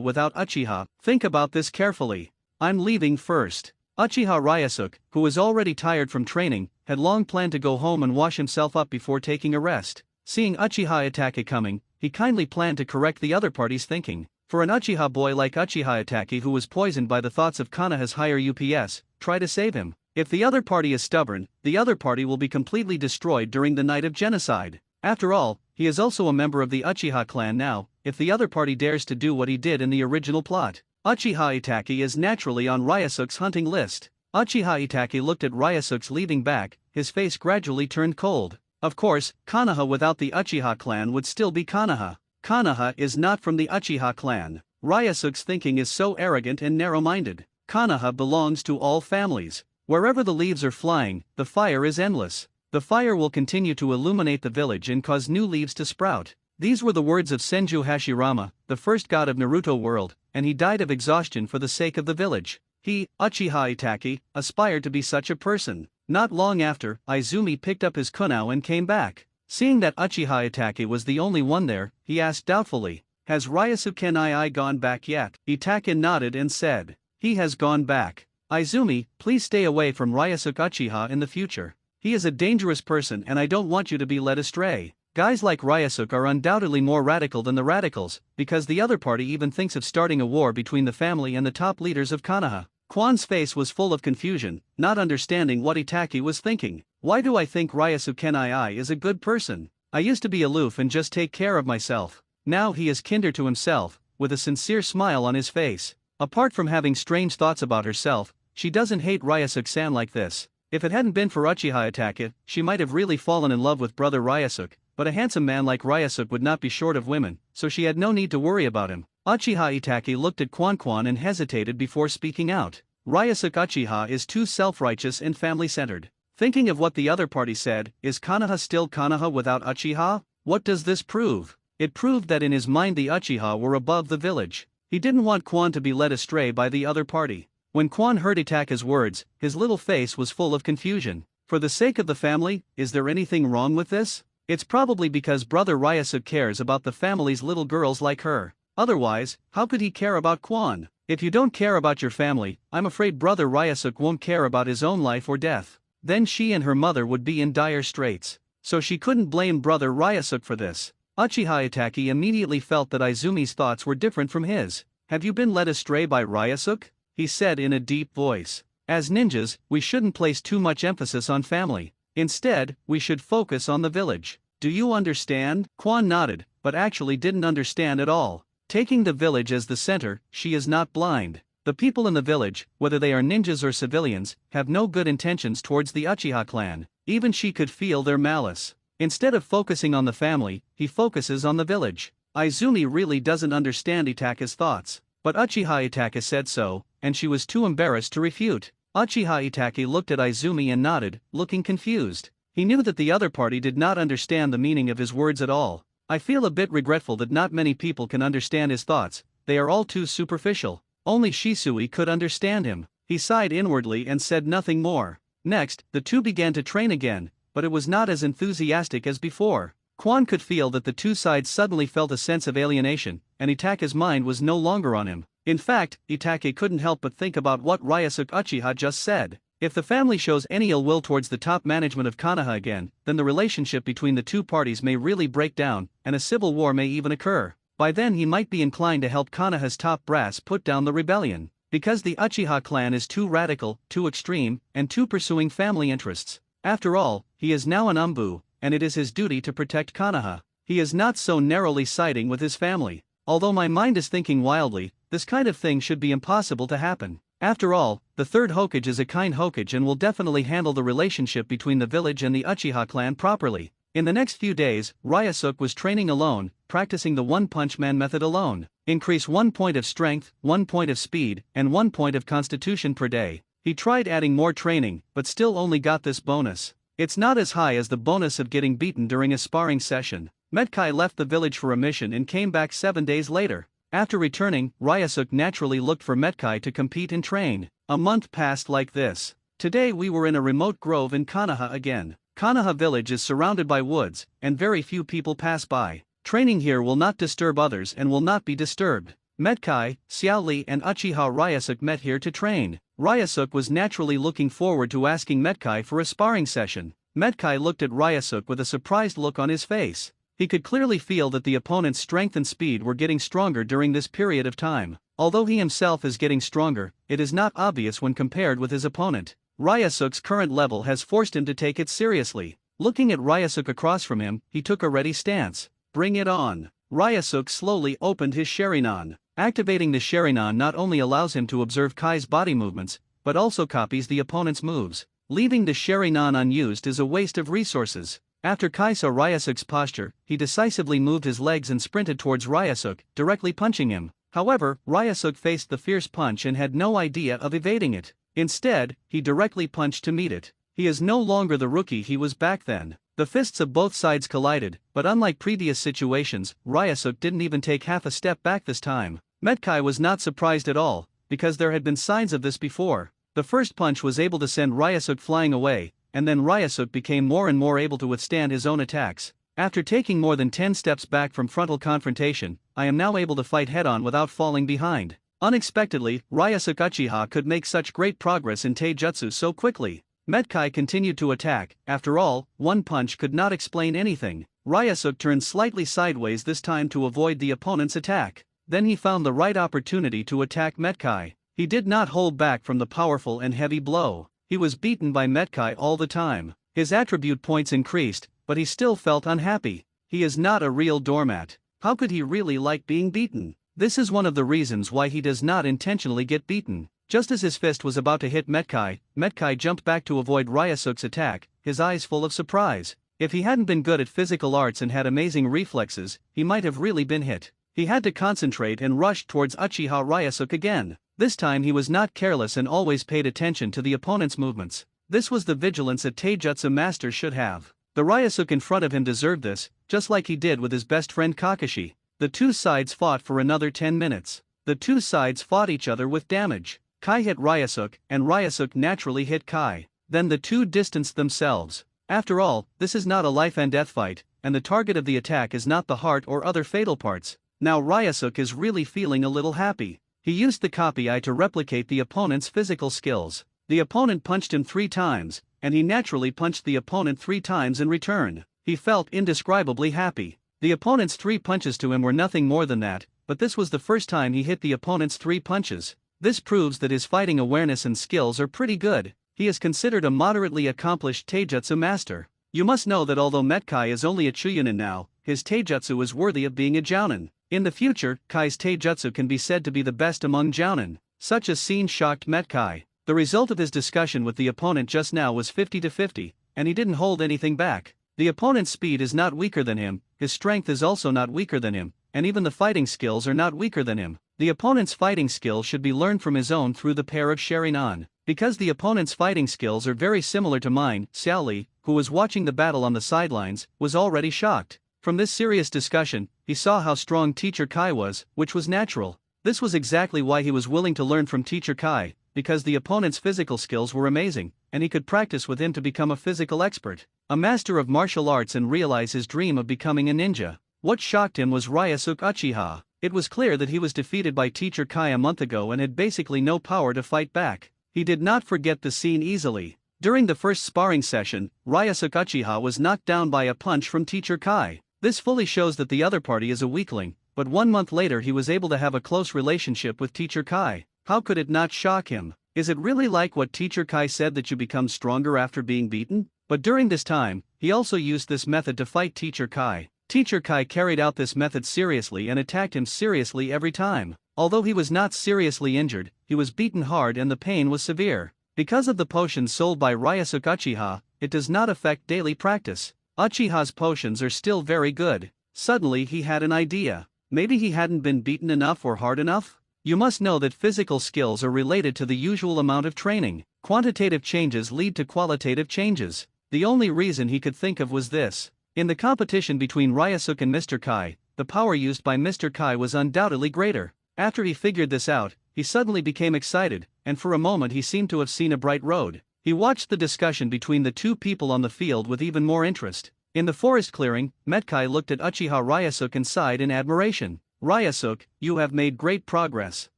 without Uchiha? Think about this carefully. I'm leaving first. Uchiha Ryusuke, who was already tired from training, had long planned to go home and wash himself up before taking a rest. Seeing Uchiha Itachi coming, he kindly planned to correct the other party's thinking. For an Uchiha boy like Uchiha Itachi who was poisoned by the thoughts of Konoha's higher UPS, try to save him. If the other party is stubborn, the other party will be completely destroyed during the night of genocide. After all, he is also a member of the Uchiha clan now, if the other party dares to do what he did in the original plot. Uchiha Itachi is naturally on Ryusuke's hunting list. Uchiha Itachi looked at Ryusuke's leaving back, his face gradually turned cold. Of course, Konoha without the Uchiha clan would still be Konoha. Konoha is not from the Uchiha clan. Ryusuke's thinking is so arrogant and narrow-minded. Konoha belongs to all families. Wherever the leaves are flying, the fire is endless. The fire will continue to illuminate the village and cause new leaves to sprout. These were the words of Senju Hashirama, the first god of Naruto world, and he died of exhaustion for the sake of the village. He, Uchiha Itachi, aspired to be such a person. Not long after, Izumi picked up his kunao and came back. Seeing that Uchiha Itachi was the only one there, he asked doubtfully, "Has Ryusuke gone back yet?" Itachi nodded and said, "He has gone back. Izumi, please stay away from Ryusuke Uchiha in the future. He is a dangerous person and I don't want you to be led astray." Guys like Ryusuke are undoubtedly more radical than the radicals, because the other party even thinks of starting a war between the family and the top leaders of Konoha. Kwan's face was full of confusion, not understanding what Itachi was thinking. Why do I think Ryusuke is a good person? I used to be aloof and just take care of myself. Now he is kinder to himself, with a sincere smile on his face. Apart from having strange thoughts about herself, she doesn't hate Ryusuke-san like this. If it hadn't been for Uchiha Itachi, she might have really fallen in love with brother Ryusuke, but a handsome man like Ryusuke would not be short of women, so she had no need to worry about him. Uchiha Itachi looked at Kwan and hesitated before speaking out. Ryusuke Uchiha is too self-righteous and family-centered. Thinking of what the other party said, is Konoha still Konoha without Uchiha? What does this prove? It proved that in his mind the Uchiha were above the village. He didn't want Kwan to be led astray by the other party. When Kwan heard Itachi's words, his little face was full of confusion. For the sake of the family, is there anything wrong with this? It's probably because brother Ryusuke cares about the family's little girls like her. Otherwise, how could he care about Kwan? If you don't care about your family, I'm afraid brother Ryusuke won't care about his own life or death. Then she and her mother would be in dire straits. So she couldn't blame brother Ryusuke for this. Uchiha Itachi immediately felt that Izumi's thoughts were different from his. "Have you been led astray by Ryusuke?" he said in a deep voice. "As ninjas, we shouldn't place too much emphasis on family. Instead, we should focus on the village. Do you understand?" Kwan nodded, but actually didn't understand at all. Taking the village as the center, she is not blind. The people in the village, whether they are ninjas or civilians, have no good intentions towards the Uchiha clan. Even she could feel their malice. Instead of focusing on the family, he focuses on the village. Izumi really doesn't understand Itachi's thoughts, but Uchiha Itachi said so, and she was too embarrassed to refute. Uchiha Itachi looked at Izumi and nodded, looking confused. He knew that the other party did not understand the meaning of his words at all. "I feel a bit regretful that not many people can understand his thoughts, they are all too superficial. Only Shisui could understand him." He sighed inwardly and said nothing more. Next, the two began to train again, but it was not as enthusiastic as before. Kwan could feel that the two sides suddenly felt a sense of alienation, and Itachi's mind was no longer on him. In fact, Itachi couldn't help but think about what Ryusuke Uchiha just said. If the family shows any ill will towards the top management of Konoha again, then the relationship between the two parties may really break down, and a civil war may even occur. By then he might be inclined to help Konoha's top brass put down the rebellion. Because the Uchiha clan is too radical, too extreme, and too pursuing family interests. After all, he is now an Umbu, and it is his duty to protect Konoha. He is not so narrowly siding with his family. Although my mind is thinking wildly, this kind of thing should be impossible to happen. After all, the third Hokage is a kind Hokage and will definitely handle the relationship between the village and the Uchiha clan properly. In the next few days, Ryusuke was training alone, practicing the One Punch Man method alone. Increase 1 point of strength, 1 point of speed, and 1 point of constitution per day. He tried adding more training, but still only got this bonus. It's not as high as the bonus of getting beaten during a sparring session. Metkai left the village for a mission and came back 7 days later. After returning, Ryusuke naturally looked for Metkai to compete and train. A month passed like this. Today we were in a remote grove in Konoha again. Konoha village is surrounded by woods, and very few people pass by. Training here will not disturb others and will not be disturbed. Metkai, Xiaoli and Uchiha Ryusuke met here to train. Ryusuke was naturally looking forward to asking Metkai for a sparring session. Metkai looked at Ryusuke with a surprised look on his face. He could clearly feel that the opponent's strength and speed were getting stronger during this period of time. Although he himself is getting stronger, it is not obvious when compared with his opponent. Ryusuke's current level has forced him to take it seriously. Looking at Ryusuke across from him, he took a ready stance. Bring it on. Ryusuke slowly opened his Sharingan. Activating the Sharingan not only allows him to observe Kai's body movements, but also copies the opponent's moves. Leaving the Sharingan unused is a waste of resources. After Kai saw Ryusuke's posture, he decisively moved his legs and sprinted towards Ryusuke, directly punching him. However, Ryusuke faced the fierce punch and had no idea of evading it. Instead, he directly punched to meet it. He is no longer the rookie he was back then. The fists of both sides collided, but unlike previous situations, Ryusuke didn't even take half a step back this time. Metkai was not surprised at all, because there had been signs of this before. The first punch was able to send Ryusuke flying away, and then Ryusuke became more and more able to withstand his own attacks. After taking more than 10 steps back from frontal confrontation, I am now able to fight head-on without falling behind. Unexpectedly, Ryusuke Uchiha could make such great progress in taijutsu so quickly. Metkai continued to attack. After all, one punch could not explain anything. Ryusuke turned slightly sideways this time to avoid the opponent's attack. Then he found the right opportunity to attack Metkai. He did not hold back from the powerful and heavy blow. He was beaten by Metkai all the time. His attribute points increased, but he still felt unhappy. He is not a real doormat. How could he really like being beaten? This is one of the reasons why he does not intentionally get beaten. Just as his fist was about to hit Metkai, Metkai jumped back to avoid Ryusuke's attack, his eyes full of surprise. If he hadn't been good at physical arts and had amazing reflexes, he might have really been hit. He had to concentrate and rushed towards Uchiha Ryusuke again. This time he was not careless and always paid attention to the opponent's movements. This was the vigilance a taijutsu master should have. The Ryusuke in front of him deserved this, just like he did with his best friend Kakashi. The two sides fought for another 10 minutes. The two sides fought each other with damage. Kai hit Ryusuke, and Ryusuke naturally hit Kai. Then the two distanced themselves. After all, this is not a life and death fight, and the target of the attack is not the heart or other fatal parts. Now Ryusuke is really feeling a little happy. He used the copy eye to replicate the opponent's physical skills. The opponent punched him 3 times, and he naturally punched the opponent 3 times in return. He felt indescribably happy. The opponent's 3 punches to him were nothing more than that, but this was the first time he hit the opponent's 3 punches. This proves that his fighting awareness and skills are pretty good. He is considered a moderately accomplished taijutsu master. You must know that although Metkai is only a Chunin now, his taijutsu is worthy of being a Jounin. In the future, Kai's taijutsu can be said to be the best among Jounin. Such a scene shocked Metkai. The result of his discussion with the opponent just now was 50-50, and he didn't hold anything back. The opponent's speed is not weaker than him, his strength is also not weaker than him, and even the fighting skills are not weaker than him. The opponent's fighting skills should be learned from his own through the pair of Sharingan. Because the opponent's fighting skills are very similar to mine, Xiaoli, who was watching the battle on the sidelines, was already shocked. From this serious discussion, he saw how strong Teacher Kai was, which was natural. This was exactly why he was willing to learn from Teacher Kai, because the opponent's physical skills were amazing, and he could practice with him to become a physical expert, a master of martial arts, and realize his dream of becoming a ninja. What shocked him was Ryusuke Uchiha. It was clear that he was defeated by Teacher Kai a month ago and had basically no power to fight back. He did not forget the scene easily. During the first sparring session, Ryusuke Uchiha was knocked down by a punch from Teacher Kai. This fully shows that the other party is a weakling, but 1 month later he was able to have a close relationship with Teacher Kai. How could it not shock him? Is it really like what Teacher Kai said that you become stronger after being beaten? But during this time, he also used this method to fight Teacher Kai. Teacher Kai carried out this method seriously and attacked him seriously every time. Although he was not seriously injured, he was beaten hard and the pain was severe. Because of the potions sold by Ryusuke Uchiha, it does not affect daily practice. Uchiha's potions are still very good. Suddenly he had an idea. Maybe he hadn't been beaten enough or hard enough? You must know that physical skills are related to the usual amount of training. Quantitative changes lead to qualitative changes. The only reason he could think of was this. In the competition between Ryusuke and Mr. Kai, the power used by Mr. Kai was undoubtedly greater. After he figured this out, he suddenly became excited, and for a moment he seemed to have seen a bright road. He watched the discussion between the two people on the field with even more interest. In the forest clearing, Metkai looked at Uchiha Ryusuke and sighed in admiration. Ryusuke, you have made great progress.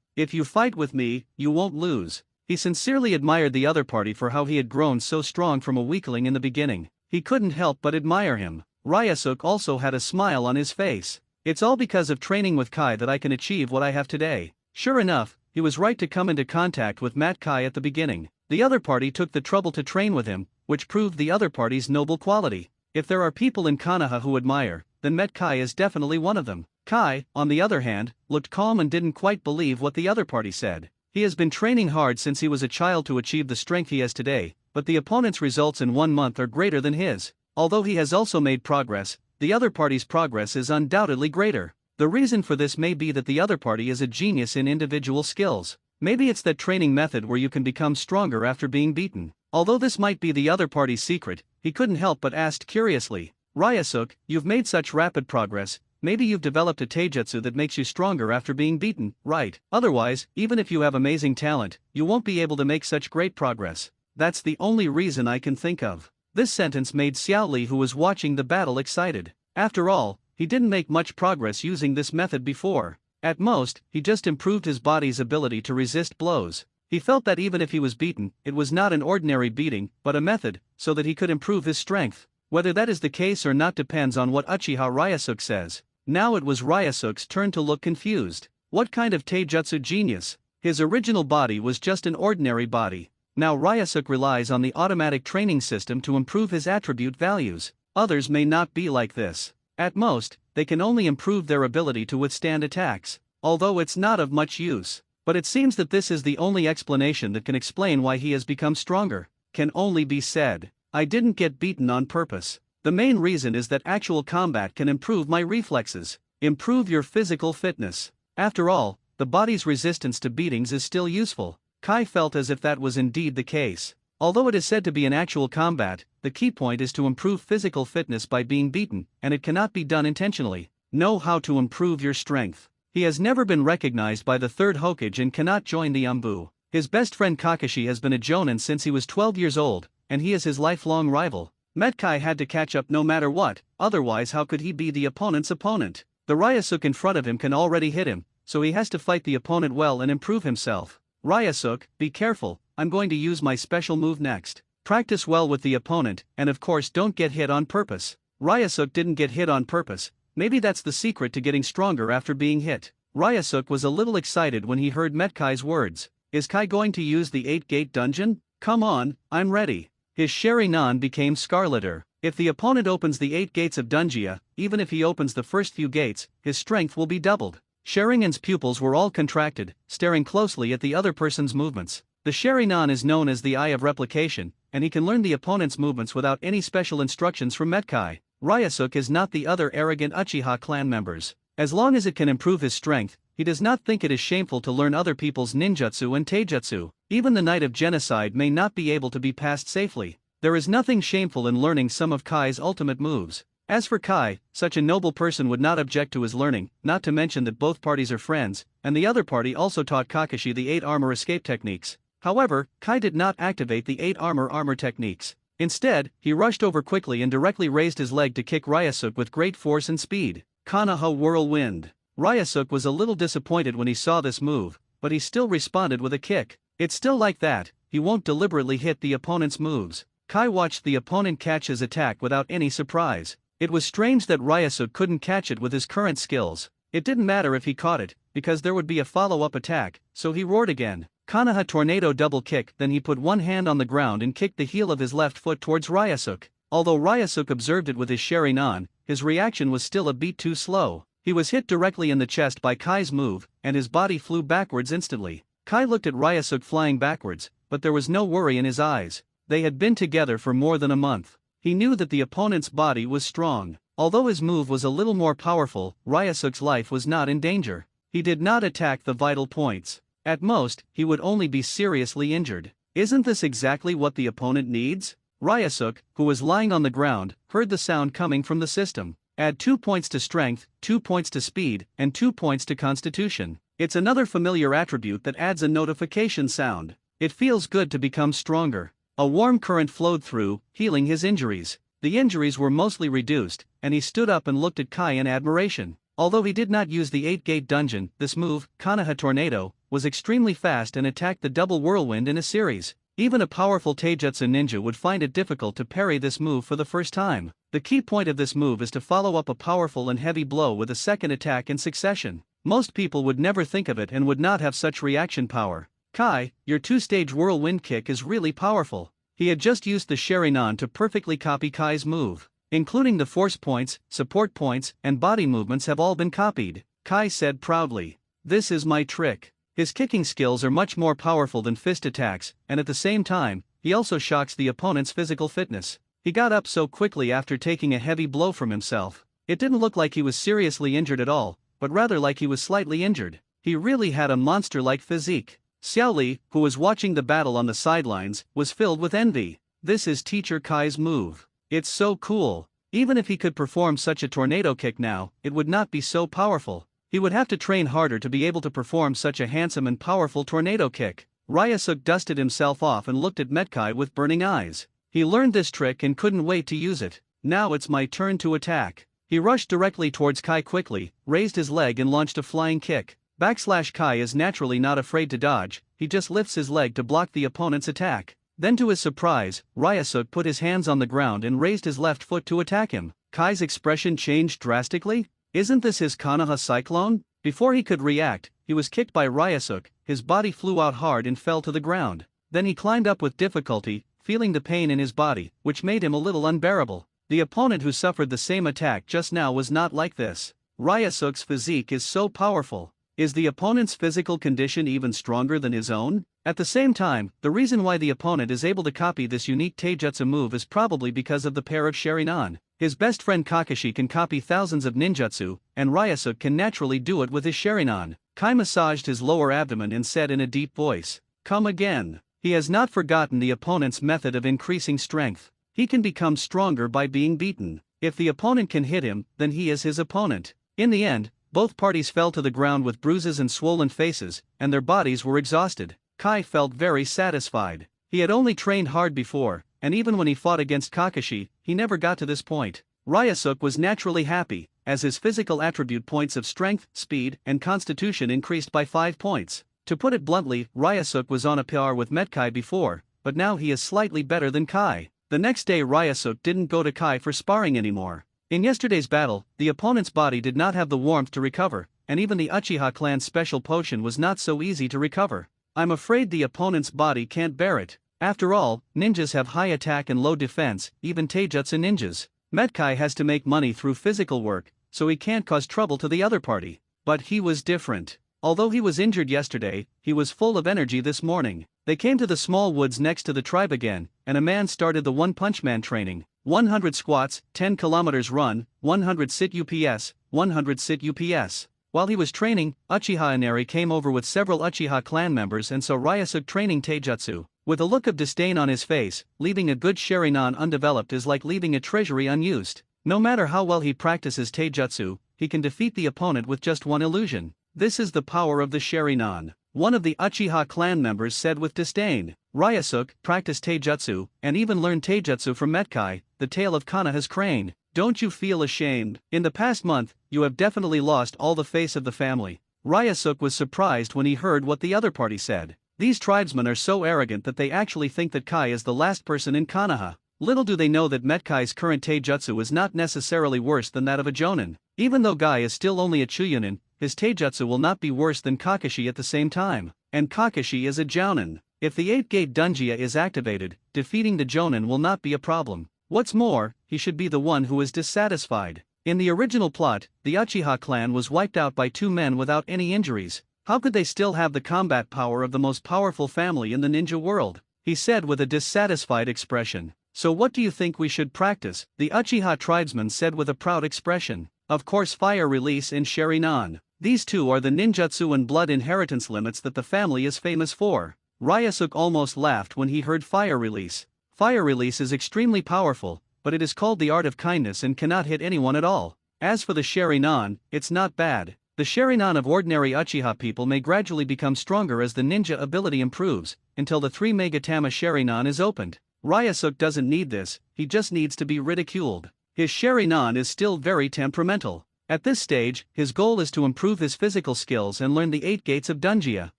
If you fight with me, you won't lose. He sincerely admired the other party for how he had grown so strong from a weakling in the beginning. He couldn't help but admire him. Ryusuke also had a smile on his face. It's all because of training with Kai that I can achieve what I have today. Sure enough, he was right to come into contact with Matt Kai at the beginning. The other party took the trouble to train with him, which proved the other party's noble quality. If there are people in Konoha who admire, then Met Kai is definitely one of them. Kai, on the other hand, looked calm and didn't quite believe what the other party said. He has been training hard since he was a child to achieve the strength he has today, but the opponent's results in 1 month are greater than his. Although he has also made progress, the other party's progress is undoubtedly greater. The reason for this may be that the other party is a genius in individual skills. Maybe it's that training method where you can become stronger after being beaten. Although this might be the other party's secret, he couldn't help but ask curiously, Ryusuke, you've made such rapid progress, maybe you've developed a taijutsu that makes you stronger after being beaten, right? Otherwise, even if you have amazing talent, you won't be able to make such great progress. That's the only reason I can think of. This sentence made Xiao Li, who was watching the battle, excited. After all, he didn't make much progress using this method before. At most, he just improved his body's ability to resist blows. He felt that even if he was beaten, it was not an ordinary beating, but a method, so that he could improve his strength. Whether that is the case or not depends on what Uchiha Ryusuke says. Now it was Ryusuke's turn to look confused. What kind of taijutsu genius? His original body was just an ordinary body. Now Ryusuke relies on the automatic training system to improve his attribute values. Others may not be like this. At most, they can only improve their ability to withstand attacks, although it's not of much use. But it seems that this is the only explanation that can explain why he has become stronger. Can only be said, I didn't get beaten on purpose. The main reason is that actual combat can improve my reflexes, improve your physical fitness. After all, the body's resistance to beatings is still useful. Kai felt as if that was indeed the case. Although it is said to be an actual combat, the key point is to improve physical fitness by being beaten, and it cannot be done intentionally. Know how to improve your strength. He has never been recognized by the third Hokage and cannot join the Anbu. His best friend Kakashi has been a jonin since he was 12 years old, and he is his lifelong rival. Metkai had to catch up no matter what, otherwise how could he be the opponent's opponent? The Ryusuke in front of him can already hit him, so he has to fight the opponent well and improve himself. Ryusuke, be careful, I'm going to use my special move next. Practice well with the opponent, and of course don't get hit on purpose. Ryusuke didn't get hit on purpose. Maybe that's the secret to getting stronger after being hit. Ryusuke was a little excited when he heard Metkai's words. Is Kai going to use the 8-gate dungeon? Come on, I'm ready. His Sharingan became scarleter. If the opponent opens the 8 gates of Dungia, even if he opens the first few gates, his strength will be doubled. Sharingan's pupils were all contracted, staring closely at the other person's movements. The Sharingan is known as the Eye of Replication, and he can learn the opponent's movements without any special instructions from Metkai. Ryusuke is not the other arrogant Uchiha clan members. As long as it can improve his strength, he does not think it is shameful to learn other people's ninjutsu and taijutsu. Even the Knight of Genocide may not be able to be passed safely. There is nothing shameful in learning some of Kai's ultimate moves. As for Kai, such a noble person would not object to his learning, not to mention that both parties are friends, and the other party also taught Kakashi the 8 armor escape techniques. However, Kai did not activate the 8 armor techniques. Instead, he rushed over quickly and directly raised his leg to kick Ryusuke with great force and speed. Konoha Whirlwind. Ryusuke was a little disappointed when he saw this move, but he still responded with a kick. It's still like that, he won't deliberately hit the opponent's moves. Kai watched the opponent catch his attack without any surprise. It was strange that Ryusuke couldn't catch it with his current skills. It didn't matter if he caught it, because there would be a follow-up attack, so he roared again. Konoha Tornado double kick, then he put one hand on the ground and kicked the heel of his left foot towards Ryusuke. Although Ryusuke observed it with his Sharingan, his reaction was still a beat too slow. He was hit directly in the chest by Kai's move, and his body flew backwards instantly. Kai looked at Ryusuke flying backwards, but there was no worry in his eyes. They had been together for more than a month. He knew that the opponent's body was strong. Although his move was a little more powerful, Ryusuk's life was not in danger. He did not attack the vital points. At most, he would only be seriously injured. Isn't this exactly what the opponent needs? Ryusuk, who was lying on the ground, heard the sound coming from the system. Add 2 points to strength, 2 points to speed, and 2 points to constitution. It's another familiar attribute that adds a notification sound. It feels good to become stronger. A warm current flowed through, healing his injuries. The injuries were mostly reduced, and he stood up and looked at Kai in admiration. Although he did not use the 8-gate dungeon, this move, Konoha Tornado, was extremely fast and attacked the double whirlwind in a series. Even a powerful Taijutsu ninja would find it difficult to parry this move for the first time. The key point of this move is to follow up a powerful and heavy blow with a second attack in succession. Most people would never think of it and would not have such reaction power. Kai, your 2-stage whirlwind kick is really powerful. He had just used the Sharingan to perfectly copy Kai's move. Including the force points, support points, and body movements have all been copied, Kai said proudly. This is my trick. His kicking skills are much more powerful than fist attacks, and at the same time, he also shocks the opponent's physical fitness. He got up so quickly after taking a heavy blow from himself. It didn't look like he was seriously injured at all, but rather like he was slightly injured. He really had a monster-like physique. Xiao Li, who was watching the battle on the sidelines, was filled with envy. This is Teacher Kai's move. It's so cool. Even if he could perform such a tornado kick now, it would not be so powerful. He would have to train harder to be able to perform such a handsome and powerful tornado kick. Ryusuk dusted himself off and looked at Metkai with burning eyes. He learned this trick and couldn't wait to use it. Now it's my turn to attack. He rushed directly towards Kai quickly, raised his leg and launched a flying kick. Kai is naturally not afraid to dodge, he just lifts his leg to block the opponent's attack. Then to his surprise, Ryusuk put his hands on the ground and raised his left foot to attack him. Kai's expression changed drastically. Isn't this his Konoha Cyclone? Before he could react, he was kicked by Ryusuk, his body flew out hard and fell to the ground. Then he climbed up with difficulty, feeling the pain in his body, which made him a little unbearable. The opponent who suffered the same attack just now was not like this. Ryusuk's physique is so powerful. Is the opponent's physical condition even stronger than his own? At the same time, the reason why the opponent is able to copy this unique taijutsu move is probably because of the pair of Sharingan. His best friend Kakashi can copy thousands of ninjutsu, and Ryusuk can naturally do it with his Sharingan. Kai massaged his lower abdomen and said in a deep voice, "Come again." He has not forgotten the opponent's method of increasing strength. He can become stronger by being beaten. If the opponent can hit him, then he is his opponent. In the end, both parties fell to the ground with bruises and swollen faces, and their bodies were exhausted. Kai felt very satisfied. He had only trained hard before, and even when he fought against Kakashi, he never got to this point. Ryusuk was naturally happy, as his physical attribute points of strength, speed, and constitution increased by 5 points. To put it bluntly, Ryusuk was on a par with Metkai before, but now he is slightly better than Kai. The next day Ryusuk didn't go to Kai for sparring anymore. In yesterday's battle, the opponent's body did not have the warmth to recover, and even the Uchiha clan's special potion was not so easy to recover. I'm afraid the opponent's body can't bear it. After all, ninjas have high attack and low defense, even taijutsu ninjas. Metkai has to make money through physical work, so he can't cause trouble to the other party. But he was different. Although he was injured yesterday, he was full of energy this morning. They came to the small woods next to the tribe again, and a man started the One-Punch Man training. 100 squats, 10 kilometers run, 100 sit UPS, 100 sit UPS. While he was training, Uchiha Inari came over with several Uchiha clan members and saw Ryusuk training taijutsu. With a look of disdain on his face, leaving a good Sharingan undeveloped is like leaving a treasury unused. No matter how well he practices taijutsu, he can defeat the opponent with just one illusion. This is the power of the Sharingan. One of the Uchiha clan members said with disdain. Ryusuk practiced taijutsu, and even learned taijutsu from Metkai, the tail of Konoha's crane. Don't you feel ashamed? In the past month, you have definitely lost all the face of the family. Ryusuk was surprised when he heard what the other party said. These tribesmen are so arrogant that they actually think that Kai is the last person in Konoha. Little do they know that Metkai's current taijutsu is not necessarily worse than that of a Jonin. Even though Guy is still only a Chuyonin, his taijutsu will not be worse than Kakashi at the same time. And Kakashi is a Jounin. If the 8-gate Dunjia is activated, defeating the Jonin will not be a problem. What's more, he should be the one who is dissatisfied. In the original plot, the Uchiha clan was wiped out by 2 men without any injuries. How could they still have the combat power of the most powerful family in the ninja world? He said with a dissatisfied expression. So what do you think we should practice? The Uchiha tribesman said with a proud expression. Of course, fire release and Sharingan. These two are the ninjutsu and blood inheritance limits that the family is famous for. Ryusuke almost laughed when he heard fire release. Fire release is extremely powerful, but it is called the art of kindness and cannot hit anyone at all. As for the Sharingan, it's not bad. The Sharingan of ordinary Uchiha people may gradually become stronger as the ninja ability improves, until the 3 Megatama Sharingan is opened. Ryusuke doesn't need this, he just needs to be ridiculed. His Sharingan is still very temperamental. At this stage, his goal is to improve his physical skills and learn the 8 gates of Dunjia.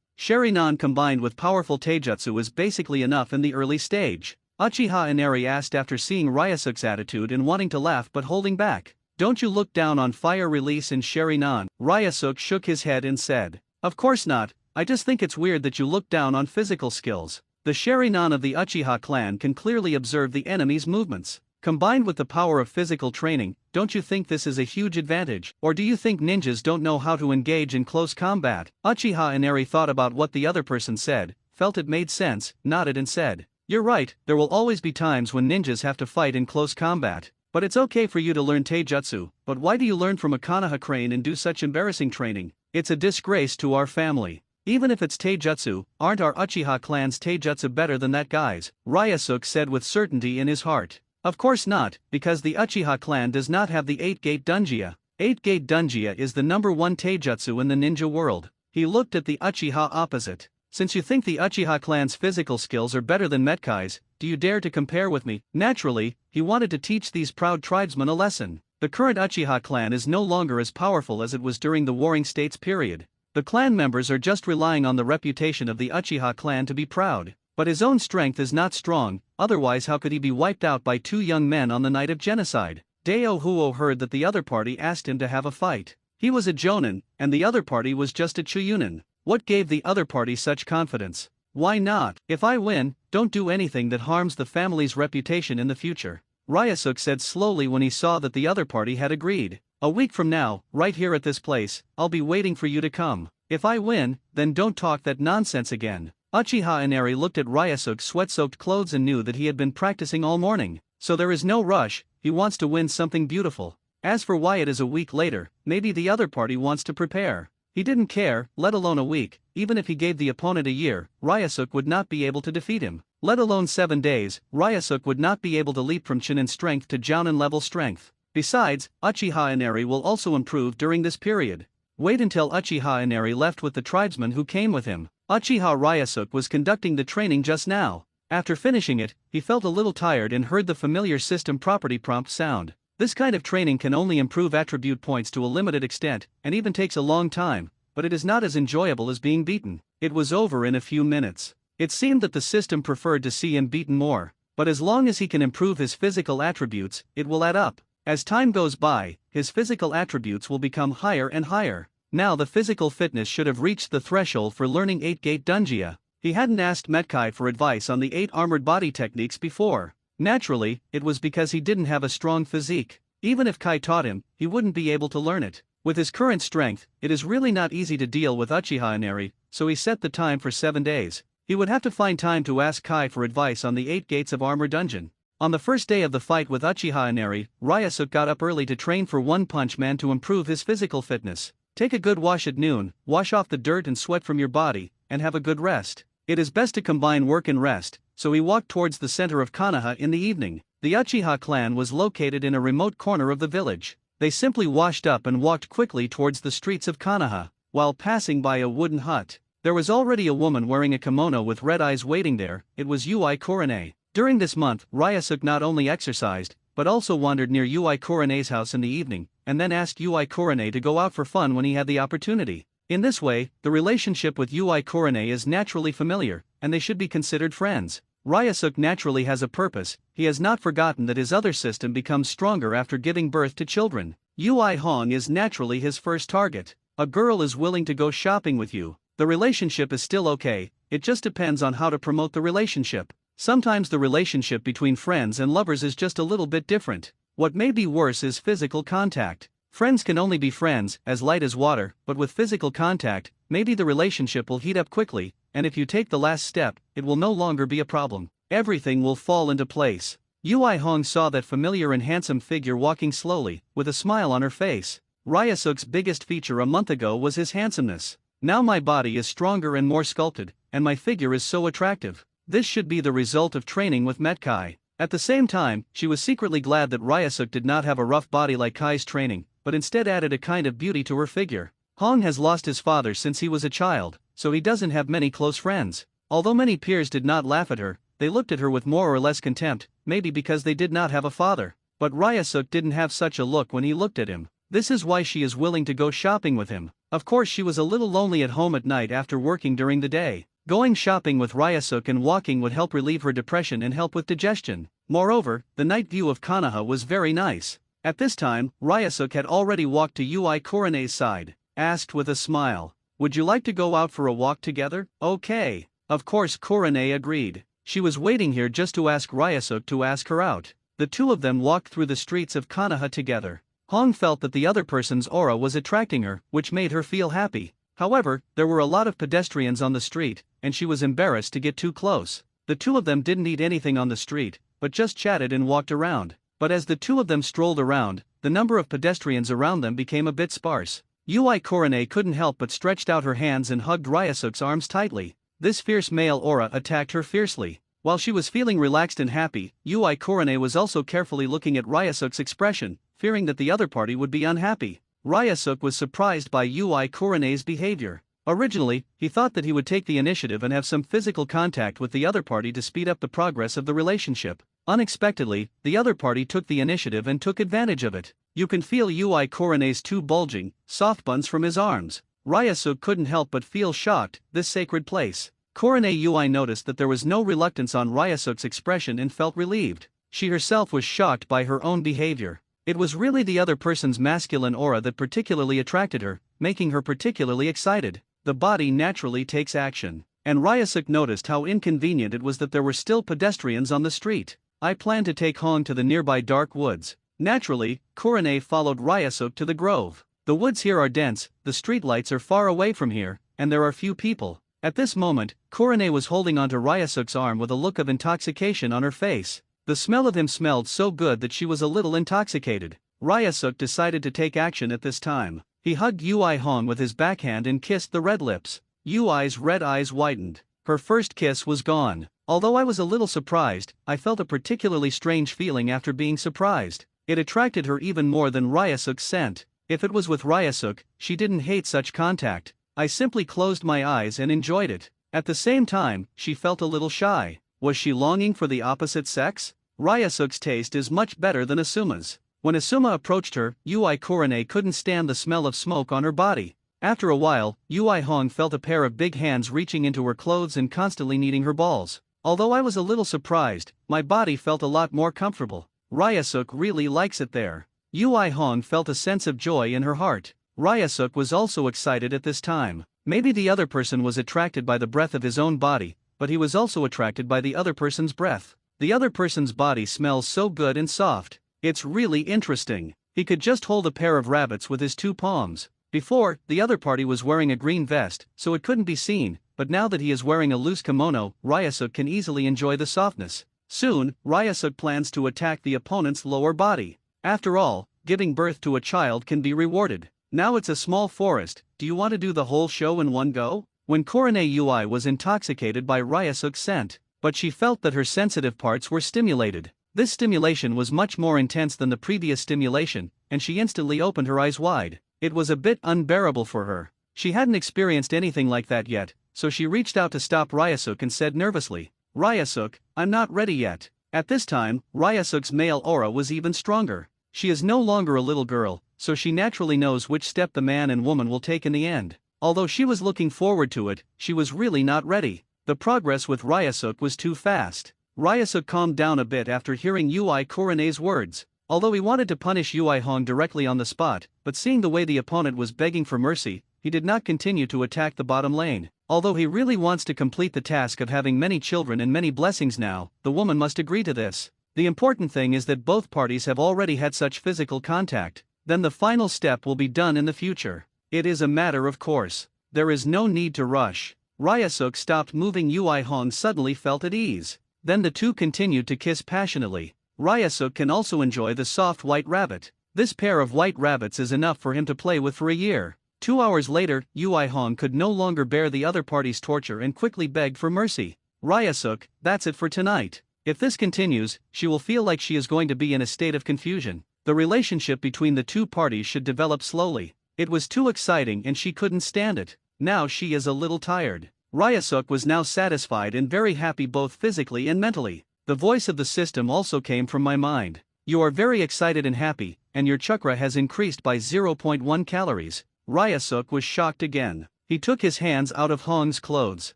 Sharingan combined with powerful taijutsu is basically enough in the early stage. Uchiha Inari asked after seeing Ryusuke's attitude and wanting to laugh but holding back. Don't you look down on fire release and Sharingan? Ryusuke shook his head and said. Of course not, I just think it's weird that you look down on physical skills. The Sharingan of the Uchiha clan can clearly observe the enemy's movements. Combined with the power of physical training, don't you think this is a huge advantage? Or do you think ninjas don't know how to engage in close combat? Uchiha Inari thought about what the other person said, felt it made sense, nodded and said. You're right, there will always be times when ninjas have to fight in close combat. But it's okay for you to learn taijutsu, but why do you learn from a Konoha crane and do such embarrassing training? It's a disgrace to our family. Even if it's taijutsu, aren't our Uchiha clan's taijutsu better than that guy's? Ryusuke said with certainty in his heart. Of course not, because the Uchiha clan does not have the 8-gate Dunjia. 8-gate Dunjia is the #1 taijutsu in the ninja world. He looked at the Uchiha opposite. Since you think the Uchiha clan's physical skills are better than Metkai's, do you dare to compare with me? Naturally, he wanted to teach these proud tribesmen a lesson. The current Uchiha clan is no longer as powerful as it was during the Warring States period. The clan members are just relying on the reputation of the Uchiha clan to be proud. But his own strength is not strong, otherwise how could he be wiped out by 2 young men on the night of genocide? Dao Huo heard that the other party asked him to have a fight. He was a Jonin, and the other party was just a Chuyunin. What gave the other party such confidence? Why not? If I win, don't do anything that harms the family's reputation in the future. Ryusuke said slowly when he saw that the other party had agreed. A week from now, right here at this place, I'll be waiting for you to come. If I win, then don't talk that nonsense again. Uchiha Inari looked at Ryusuke's sweat-soaked clothes and knew that he had been practicing all morning. So there is no rush, he wants to win something beautiful. As for why it is a week later, maybe the other party wants to prepare. He didn't care, let alone a week. Even if he gave the opponent a year, Ryusuke would not be able to defeat him. Let alone 7 days, Ryusuke would not be able to leap from Chunin strength to Jounin level strength. Besides, Uchiha Inari will also improve during this period. Wait until Uchiha Inari left with the tribesmen who came with him. Uchiha Ryusuke was conducting the training just now. After finishing it, he felt a little tired and heard the familiar system property prompt sound. This kind of training can only improve attribute points to a limited extent, and even takes a long time, but it is not as enjoyable as being beaten. It was over in a few minutes. It seemed that the system preferred to see him beaten more, but as long as he can improve his physical attributes, it will add up. As time goes by, his physical attributes will become higher and higher. Now the physical fitness should have reached the threshold for learning 8-gate Dunjia. He hadn't asked Metkai for advice on the 8 armored body techniques before. Naturally, it was because he didn't have a strong physique. Even if Kai taught him, he wouldn't be able to learn it. With his current strength, it is really not easy to deal with Uchiha Inari, so he set the time for 7 days. He would have to find time to ask Kai for advice on the 8 gates of Armor Dungeon. On the first day of the fight with Uchiha Inari, Ryusuke got up early to train for One Punch Man to improve his physical fitness. Take a good wash at noon, wash off the dirt and sweat from your body, and have a good rest. It is best to combine work and rest, so he walked towards the center of Konoha in the evening. The Uchiha clan was located in a remote corner of the village. They simply washed up and walked quickly towards the streets of Konoha. While passing by a wooden hut, there was already a woman wearing a kimono with red eyes waiting there. It was Ui Kurane. During this month, Ryusuke not only exercised, but also wandered near Ui Kurane's house in the evening, and then asked Ui Kurane to go out for fun when he had the opportunity. In this way, the relationship with Ui Kurane is naturally familiar, and they should be considered friends. Ryusuke naturally has a purpose. He has not forgotten that his other system becomes stronger after giving birth to children. Ui Hong is naturally his first target. A girl is willing to go shopping with you. The relationship is still okay, it just depends on how to promote the relationship. Sometimes the relationship between friends and lovers is just a little bit different. What may be worse is physical contact. Friends can only be friends, as light as water, but with physical contact, maybe the relationship will heat up quickly, and if you take the last step, it will no longer be a problem. Everything will fall into place. Ui Hong saw that familiar and handsome figure walking slowly, with a smile on her face. Ryusuk's biggest feature a month ago was his handsomeness. Now my body is stronger and more sculpted, and my figure is so attractive. This should be the result of training with Metkai. At the same time, she was secretly glad that Ryusuk did not have a rough body like Kai's training, but instead added a kind of beauty to her figure. Hong has lost his father since he was a child, so he doesn't have many close friends. Although many peers did not laugh at her, they looked at her with more or less contempt, maybe because they did not have a father. But Ryusuk didn't have such a look when he looked at him. This is why she is willing to go shopping with him. Of course she was a little lonely at home at night after working during the day. Going shopping with Ryusuk and walking would help relieve her depression and help with digestion. Moreover, the night view of Konoha was very nice. At this time, Ryusuk had already walked to Ui Kurane's side, asked with a smile, "Would you like to go out for a walk together?" "Okay." Of course Kurane agreed. She was waiting here just to ask Ryusuk to ask her out. The two of them walked through the streets of Konoha together. Hong felt that the other person's aura was attracting her, which made her feel happy. However, there were a lot of pedestrians on the street, and she was embarrassed to get too close. The two of them didn't eat anything on the street, but just chatted and walked around. But as the two of them strolled around, the number of pedestrians around them became a bit sparse. Ui Kurane couldn't help but stretched out her hands and hugged Ryusuk's arms tightly. This fierce male aura attacked her fiercely. While she was feeling relaxed and happy, Ui Kurane was also carefully looking at Ryusuk's expression, fearing that the other party would be unhappy. Ryusuk was surprised by Ui Kurane's behavior. Originally, he thought that he would take the initiative and have some physical contact with the other party to speed up the progress of the relationship. Unexpectedly, the other party took the initiative and took advantage of it. You can feel Ui Kurane's two bulging, soft buns from his arms. Ryusuk couldn't help but feel shocked. This sacred place. Kurane Ui noticed that there was no reluctance on Ryusuk's expression and felt relieved. She herself was shocked by her own behavior. It was really the other person's masculine aura that particularly attracted her, making her particularly excited. The body naturally takes action. And Ryusuk noticed how inconvenient it was that there were still pedestrians on the street. I plan to take Hong to the nearby dark woods. Naturally, Kurane followed Ryusuk to the grove. The woods here are dense, the streetlights are far away from here, and there are few people. At this moment, Kurane was holding onto Ryusuk's arm with a look of intoxication on her face. The smell of him smelled so good that she was a little intoxicated. Ryusuk decided to take action at this time. He hugged Ui Hong with his backhand and kissed the red lips. Ui's red eyes widened. Her first kiss was gone. Although I was a little surprised, I felt a particularly strange feeling after being surprised. It attracted her even more than Ryusuk's scent. If it was with Ryusuk, she didn't hate such contact. I simply closed my eyes and enjoyed it. At the same time, she felt a little shy. Was she longing for the opposite sex? Ryusuk's taste is much better than Asuma's. When Asuma approached her, Ui Kurane couldn't stand the smell of smoke on her body. After a while, Ui Hong felt a pair of big hands reaching into her clothes and constantly kneading her balls. Although I was a little surprised, my body felt a lot more comfortable. Ryusuk really likes it there. Ui Hong felt a sense of joy in her heart. Ryusuk was also excited at this time. Maybe the other person was attracted by the breath of his own body, but he was also attracted by the other person's breath. The other person's body smells so good and soft. It's really interesting. He could just hold a pair of rabbits with his two palms. Before, the other party was wearing a green vest, so it couldn't be seen, but now that he is wearing a loose kimono, Ryusuk can easily enjoy the softness. Soon, Ryusuk plans to attack the opponent's lower body. After all, giving birth to a child can be rewarded. Now it's a small forest. Do you want to do the whole show in one go? When Kurane Ui was intoxicated by Ryusuk's scent, but she felt that her sensitive parts were stimulated. This stimulation was much more intense than the previous stimulation, and she instantly opened her eyes wide. It was a bit unbearable for her. She hadn't experienced anything like that yet, so she reached out to stop Ryusuk and said nervously, "Ryusuk, I'm not ready yet." At this time, Ryusuk's male aura was even stronger. She is no longer a little girl, so she naturally knows which step the man and woman will take in the end. Although she was looking forward to it, she was really not ready. The progress with Ryusuk was too fast. Ryusuk calmed down a bit after hearing Ui Kurane's words. Although he wanted to punish Ui Hong directly on the spot, but seeing the way the opponent was begging for mercy, he did not continue to attack the bottom lane. Although he really wants to complete the task of having many children and many blessings now, the woman must agree to this. The important thing is that both parties have already had such physical contact. Then the final step will be done in the future. It is a matter of course. There is no need to rush. Ryusuk stopped moving. Ui Hong suddenly felt at ease. Then the two continued to kiss passionately. Ryusuke can also enjoy the soft white rabbit. This pair of white rabbits is enough for him to play with for a year. 2 hours later, Yui Hong could no longer bear the other party's torture and quickly begged for mercy. Ryusuke, that's it for tonight. If this continues, she will feel like she is going to be in a state of confusion. The relationship between the two parties should develop slowly. It was too exciting and she couldn't stand it. Now she is a little tired. Ryusuke was now satisfied and very happy both physically and mentally. The voice of the system also came from my mind. You are very excited and happy, and your chakra has increased by 0.1 calories. Ryusuke was shocked again. He took his hands out of Hong's clothes.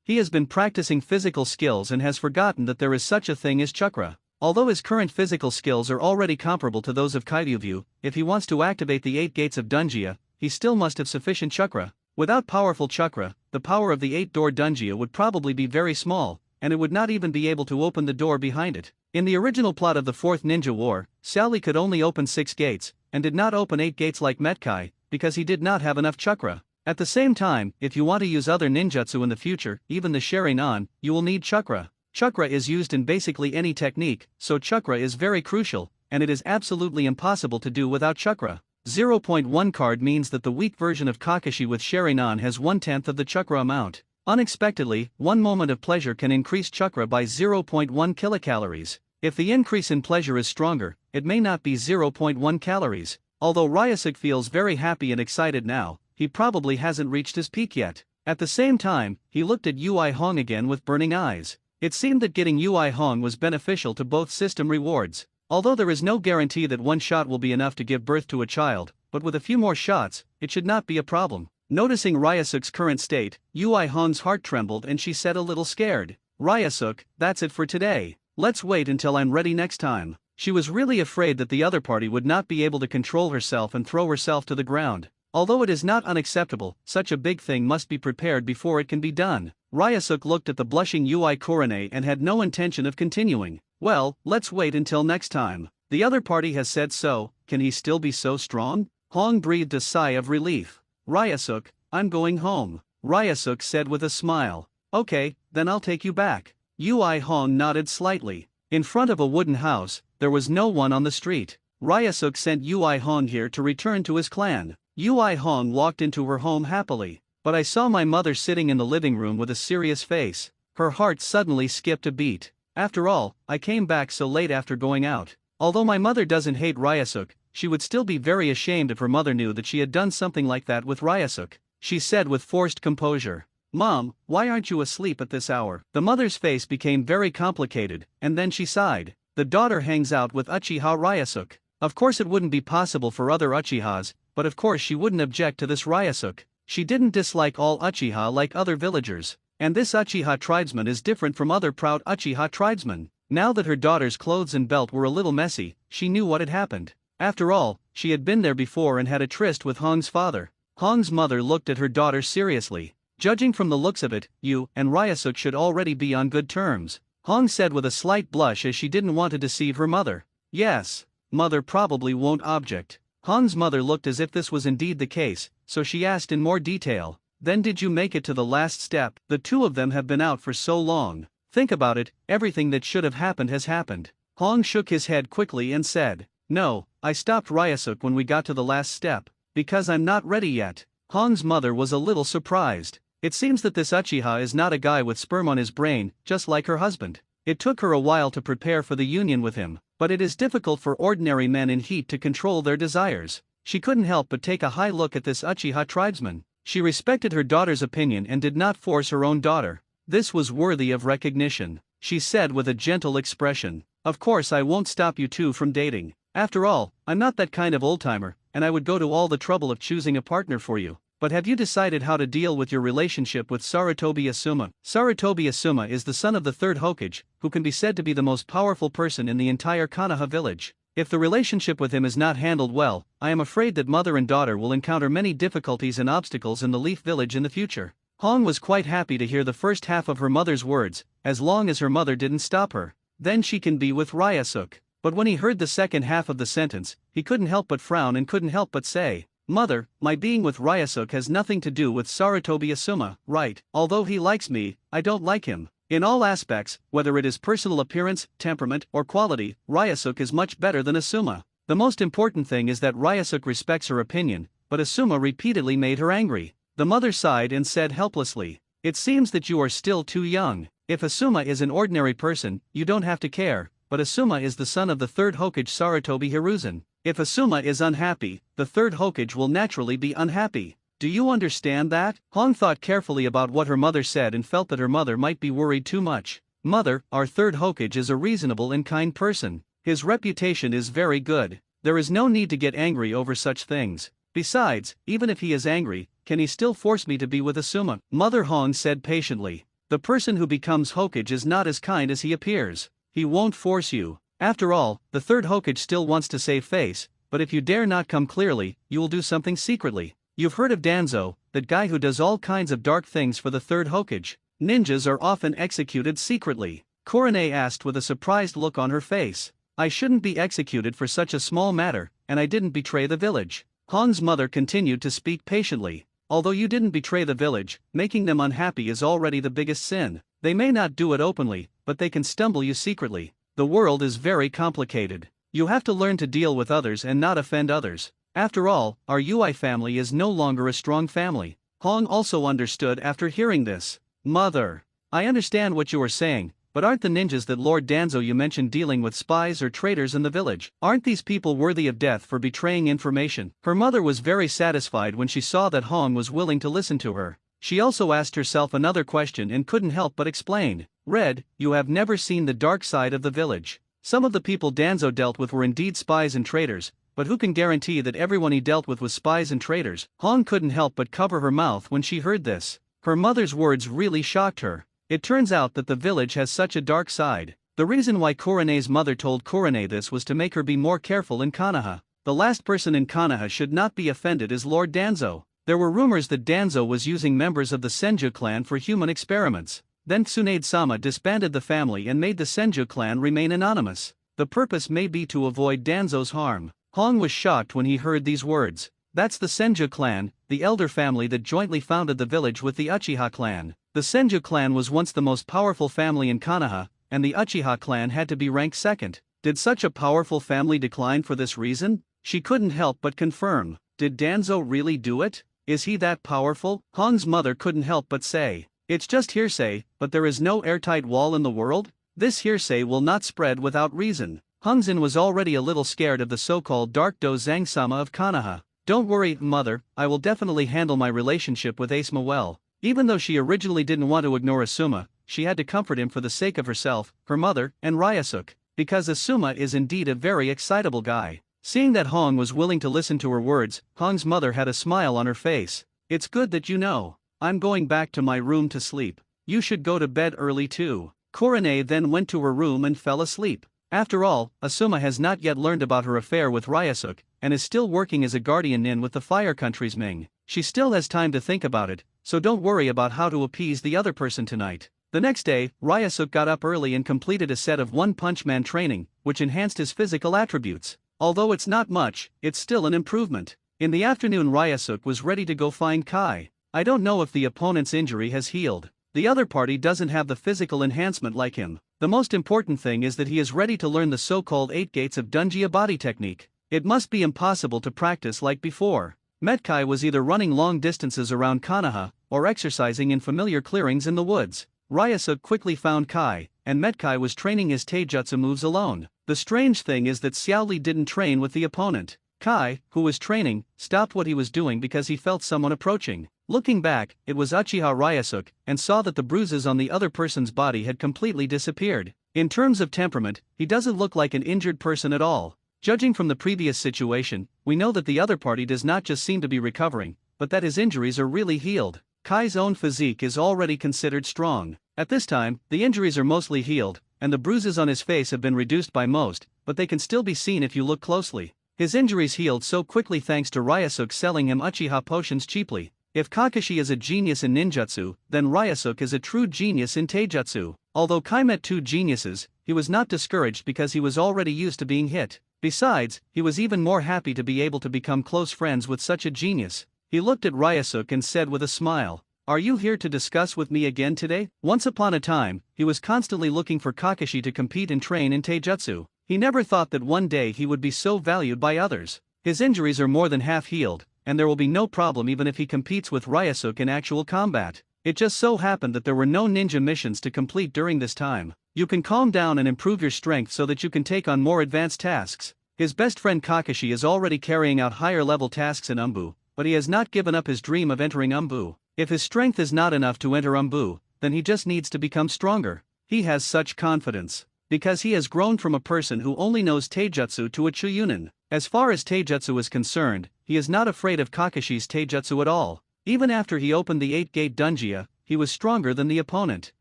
He has been practicing physical skills and has forgotten that there is such a thing as chakra. Although his current physical skills are already comparable to those of Kairyuvyu, if he wants to activate the 8 gates of Dunjia, he still must have sufficient chakra. Without powerful chakra, the power of the 8-door Dunjia would probably be very small, and it would not even be able to open the door behind it. In the original plot of the 4th Ninja War, Sally could only open 6 gates, and did not open 8 gates like Metkai, because he did not have enough chakra. At the same time, if you want to use other ninjutsu in the future, even the Sharingan, you will need chakra. Chakra is used in basically any technique, so chakra is very crucial, and it is absolutely impossible to do without chakra. 0.1 card means that the weak version of Kakashi with Sharingan has 1/10 of the chakra amount. Unexpectedly, one moment of pleasure can increase chakra by 0.1 kilocalories. If the increase in pleasure is stronger, it may not be 0.1 calories. Although Ryusuke feels very happy and excited now, he probably hasn't reached his peak yet. At the same time, he looked at Yui Hong again with burning eyes. It seemed that getting Yui Hong was beneficial to both system rewards. Although there is no guarantee that one shot will be enough to give birth to a child, but with a few more shots, it should not be a problem. Noticing Ryusuke's current state, Yui Hong's heart trembled and she said a little scared, "Ryusuke, that's it for today. Let's wait until I'm ready next time." She was really afraid that the other party would not be able to control herself and throw herself to the ground. Although it is not unacceptable, such a big thing must be prepared before it can be done. Ryusuke looked at the blushing Yui Kurane and had no intention of continuing. Well, let's wait until next time. The other party has said so, can he still be so strong? Hong breathed a sigh of relief. Ryusuke, I'm going home, Ryusuke said with a smile. Okay, then I'll take you back. Yui Hong nodded slightly. In front of a wooden house, there was no one on the street. Ryusuke sent Yui Hong here to return to his clan. Yui Hong walked into her home happily. But I saw my mother sitting in the living room with a serious face. Her heart suddenly skipped a beat. After all, I came back so late after going out. Although my mother doesn't hate Ryusuke, she would still be very ashamed if her mother knew that she had done something like that with Ryusuke. She said with forced composure, "Mom, why aren't you asleep at this hour?" The mother's face became very complicated, and then she sighed. The daughter hangs out with Uchiha Ryusuke. Of course it wouldn't be possible for other Uchihas, but of course she wouldn't object to this Ryusuke. She didn't dislike all Uchiha like other villagers. And this Uchiha tribesman is different from other proud Uchiha tribesmen. Now that her daughter's clothes and belt were a little messy, she knew what had happened. After all, she had been there before and had a tryst with Hong's father. Hong's mother looked at her daughter seriously. Judging from the looks of it, you and Ryusuke should already be on good terms. Hong said with a slight blush as she didn't want to deceive her mother. Yes, mother probably won't object. Hong's mother looked as if this was indeed the case, so she asked in more detail, "Then did you make it to the last step? The two of them have been out for so long. Think about it, everything that should have happened has happened." Hong shook his head quickly and said, "No, I stopped Ryusuke when we got to the last step, because I'm not ready yet." Hong's mother was a little surprised. It seems that this Uchiha is not a guy with sperm on his brain, just like her husband. It took her a while to prepare for the union with him, but it is difficult for ordinary men in heat to control their desires. She couldn't help but take a high look at this Uchiha tribesman. She respected her daughter's opinion and did not force her own daughter. This was worthy of recognition. She said with a gentle expression, "Of course I won't stop you two from dating. After all, I'm not that kind of old-timer, and I would go to all the trouble of choosing a partner for you. But have you decided how to deal with your relationship with Sarutobi Asuma?" Sarutobi Asuma is the son of the third Hokage, who can be said to be the most powerful person in the entire Konoha village. If the relationship with him is not handled well, I am afraid that mother and daughter will encounter many difficulties and obstacles in the Leaf Village in the future. Hong was quite happy to hear the first half of her mother's words, as long as her mother didn't stop her. Then she can be with Ryusuke. But when he heard the second half of the sentence, he couldn't help but frown and couldn't help but say, "Mother, my being with Ryusuke has nothing to do with Sarutobi Asuma, right? Although he likes me, I don't like him." In all aspects, whether it is personal appearance, temperament, or quality, Ryusuke is much better than Asuma. The most important thing is that Ryusuke respects her opinion, but Asuma repeatedly made her angry. The mother sighed and said helplessly, "It seems that you are still too young. If Asuma is an ordinary person, you don't have to care, but Asuma is the son of the third Hokage Sarutobi Hiruzen. If Asuma is unhappy, the third Hokage will naturally be unhappy. Do you understand that?" Hong thought carefully about what her mother said and felt that her mother might be worried too much. "Mother, our third Hokage is a reasonable and kind person. His reputation is very good. There is no need to get angry over such things. Besides, even if he is angry, can he still force me to be with Asuma?" Mother Hong said patiently. "The person who becomes Hokage is not as kind as he appears. He won't force you. After all, the third Hokage still wants to save face, but if you dare not come clearly, you will do something secretly. You've heard of Danzo, that guy who does all kinds of dark things for the third Hokage. Ninjas are often executed secretly." Korone asked with a surprised look on her face. "I shouldn't be executed for such a small matter, and I didn't betray the village." Hong's mother continued to speak patiently. "Although you didn't betray the village, making them unhappy is already the biggest sin. They may not do it openly, but they can stumble you secretly. The world is very complicated. You have to learn to deal with others and not offend others. After all, our Ui family is no longer a strong family." Hong also understood after hearing this. "Mother, I understand what you are saying, but aren't the ninjas that Lord Danzo you mentioned dealing with spies or traitors in the village? Aren't these people worthy of death for betraying information?" Her mother was very satisfied when she saw that Hong was willing to listen to her. She also asked herself another question and couldn't help but explain. "Red, you have never seen the dark side of the village. Some of the people Danzo dealt with were indeed spies and traitors, but who can guarantee that everyone he dealt with was spies and traitors?" Hong couldn't help but cover her mouth when she heard this. Her mother's words really shocked her. It turns out that the village has such a dark side. The reason why Korone's mother told Korone this was to make her be more careful in Konoha. The last person in Konoha should not be offended is Lord Danzo. There were rumors that Danzo was using members of the Senju clan for human experiments. Then Tsunade-sama disbanded the family and made the Senju clan remain anonymous. The purpose may be to avoid Danzo's harm. Hong was shocked when he heard these words. That's the Senju clan, the elder family that jointly founded the village with the Uchiha clan. The Senju clan was once the most powerful family in Konoha, and the Uchiha clan had to be ranked second. Did such a powerful family decline for this reason? She couldn't help but confirm. Did Danzo really do it? Is he that powerful? Hong's mother couldn't help but say. It's just hearsay, but there is no airtight wall in the world? This hearsay will not spread without reason. Hongzin was already a little scared of the so-called Dark Do Zhang-sama of Konoha. Don't worry, mother, I will definitely handle my relationship with Asuma well. Even though she originally didn't want to ignore Asuma, she had to comfort him for the sake of herself, her mother, and Ryusuke, because Asuma is indeed a very excitable guy. Seeing that Hong was willing to listen to her words, Hong's mother had a smile on her face. It's good that you know. I'm going back to my room to sleep. You should go to bed early too. Korone then went to her room and fell asleep. After all, Asuma has not yet learned about her affair with Ryusuke, and is still working as a guardian nin with the Fire Country's Ming. She still has time to think about it, so don't worry about how to appease the other person tonight. The next day, Ryusuke got up early and completed a set of One Punch Man training, which enhanced his physical attributes. Although it's not much, it's still an improvement. In the afternoon, Ryusuke was ready to go find Kai. I don't know if the opponent's injury has healed. The other party doesn't have the physical enhancement like him. The most important thing is that he is ready to learn the so-called 8 gates of Dungia body technique. It must be impossible to practice like before. Metkai was either running long distances around Konoha, or exercising in familiar clearings in the woods. Ryusuke quickly found Kai, and Metkai was training his taijutsu moves alone. The strange thing is that Xiaoli didn't train with the opponent. Kai, who was training, stopped what he was doing because he felt someone approaching. Looking back, it was Uchiha Ryusuke, and saw that the bruises on the other person's body had completely disappeared. In terms of temperament, he doesn't look like an injured person at all. Judging from the previous situation, we know that the other party does not just seem to be recovering, but that his injuries are really healed. Kai's own physique is already considered strong. At this time, the injuries are mostly healed, and the bruises on his face have been reduced by most, but they can still be seen if you look closely. His injuries healed so quickly thanks to Ryusuke selling him Uchiha potions cheaply. If Kakashi is a genius in ninjutsu, then Ryusuke is a true genius in taijutsu. Although Kai met two geniuses, he was not discouraged because he was already used to being hit. Besides, he was even more happy to be able to become close friends with such a genius. He looked at Ryusuke and said with a smile, are you here to discuss with me again today? Once upon a time, he was constantly looking for Kakashi to compete and train in taijutsu. He never thought that one day he would be so valued by others. His injuries are more than half healed, and there will be no problem even if he competes with Ryusuke in actual combat. It just so happened that there were no ninja missions to complete during this time. You can calm down and improve your strength so that you can take on more advanced tasks. His best friend Kakashi is already carrying out higher level tasks in Umbu, but he has not given up his dream of entering Umbu. If his strength is not enough to enter Umbu, then he just needs to become stronger. He has such confidence because he has grown from a person who only knows taijutsu to a Chuunin. As far as taijutsu is concerned, he is not afraid of Kakashi's taijutsu at all. Even after he opened the 8-gate Dunjia, he was stronger than the opponent.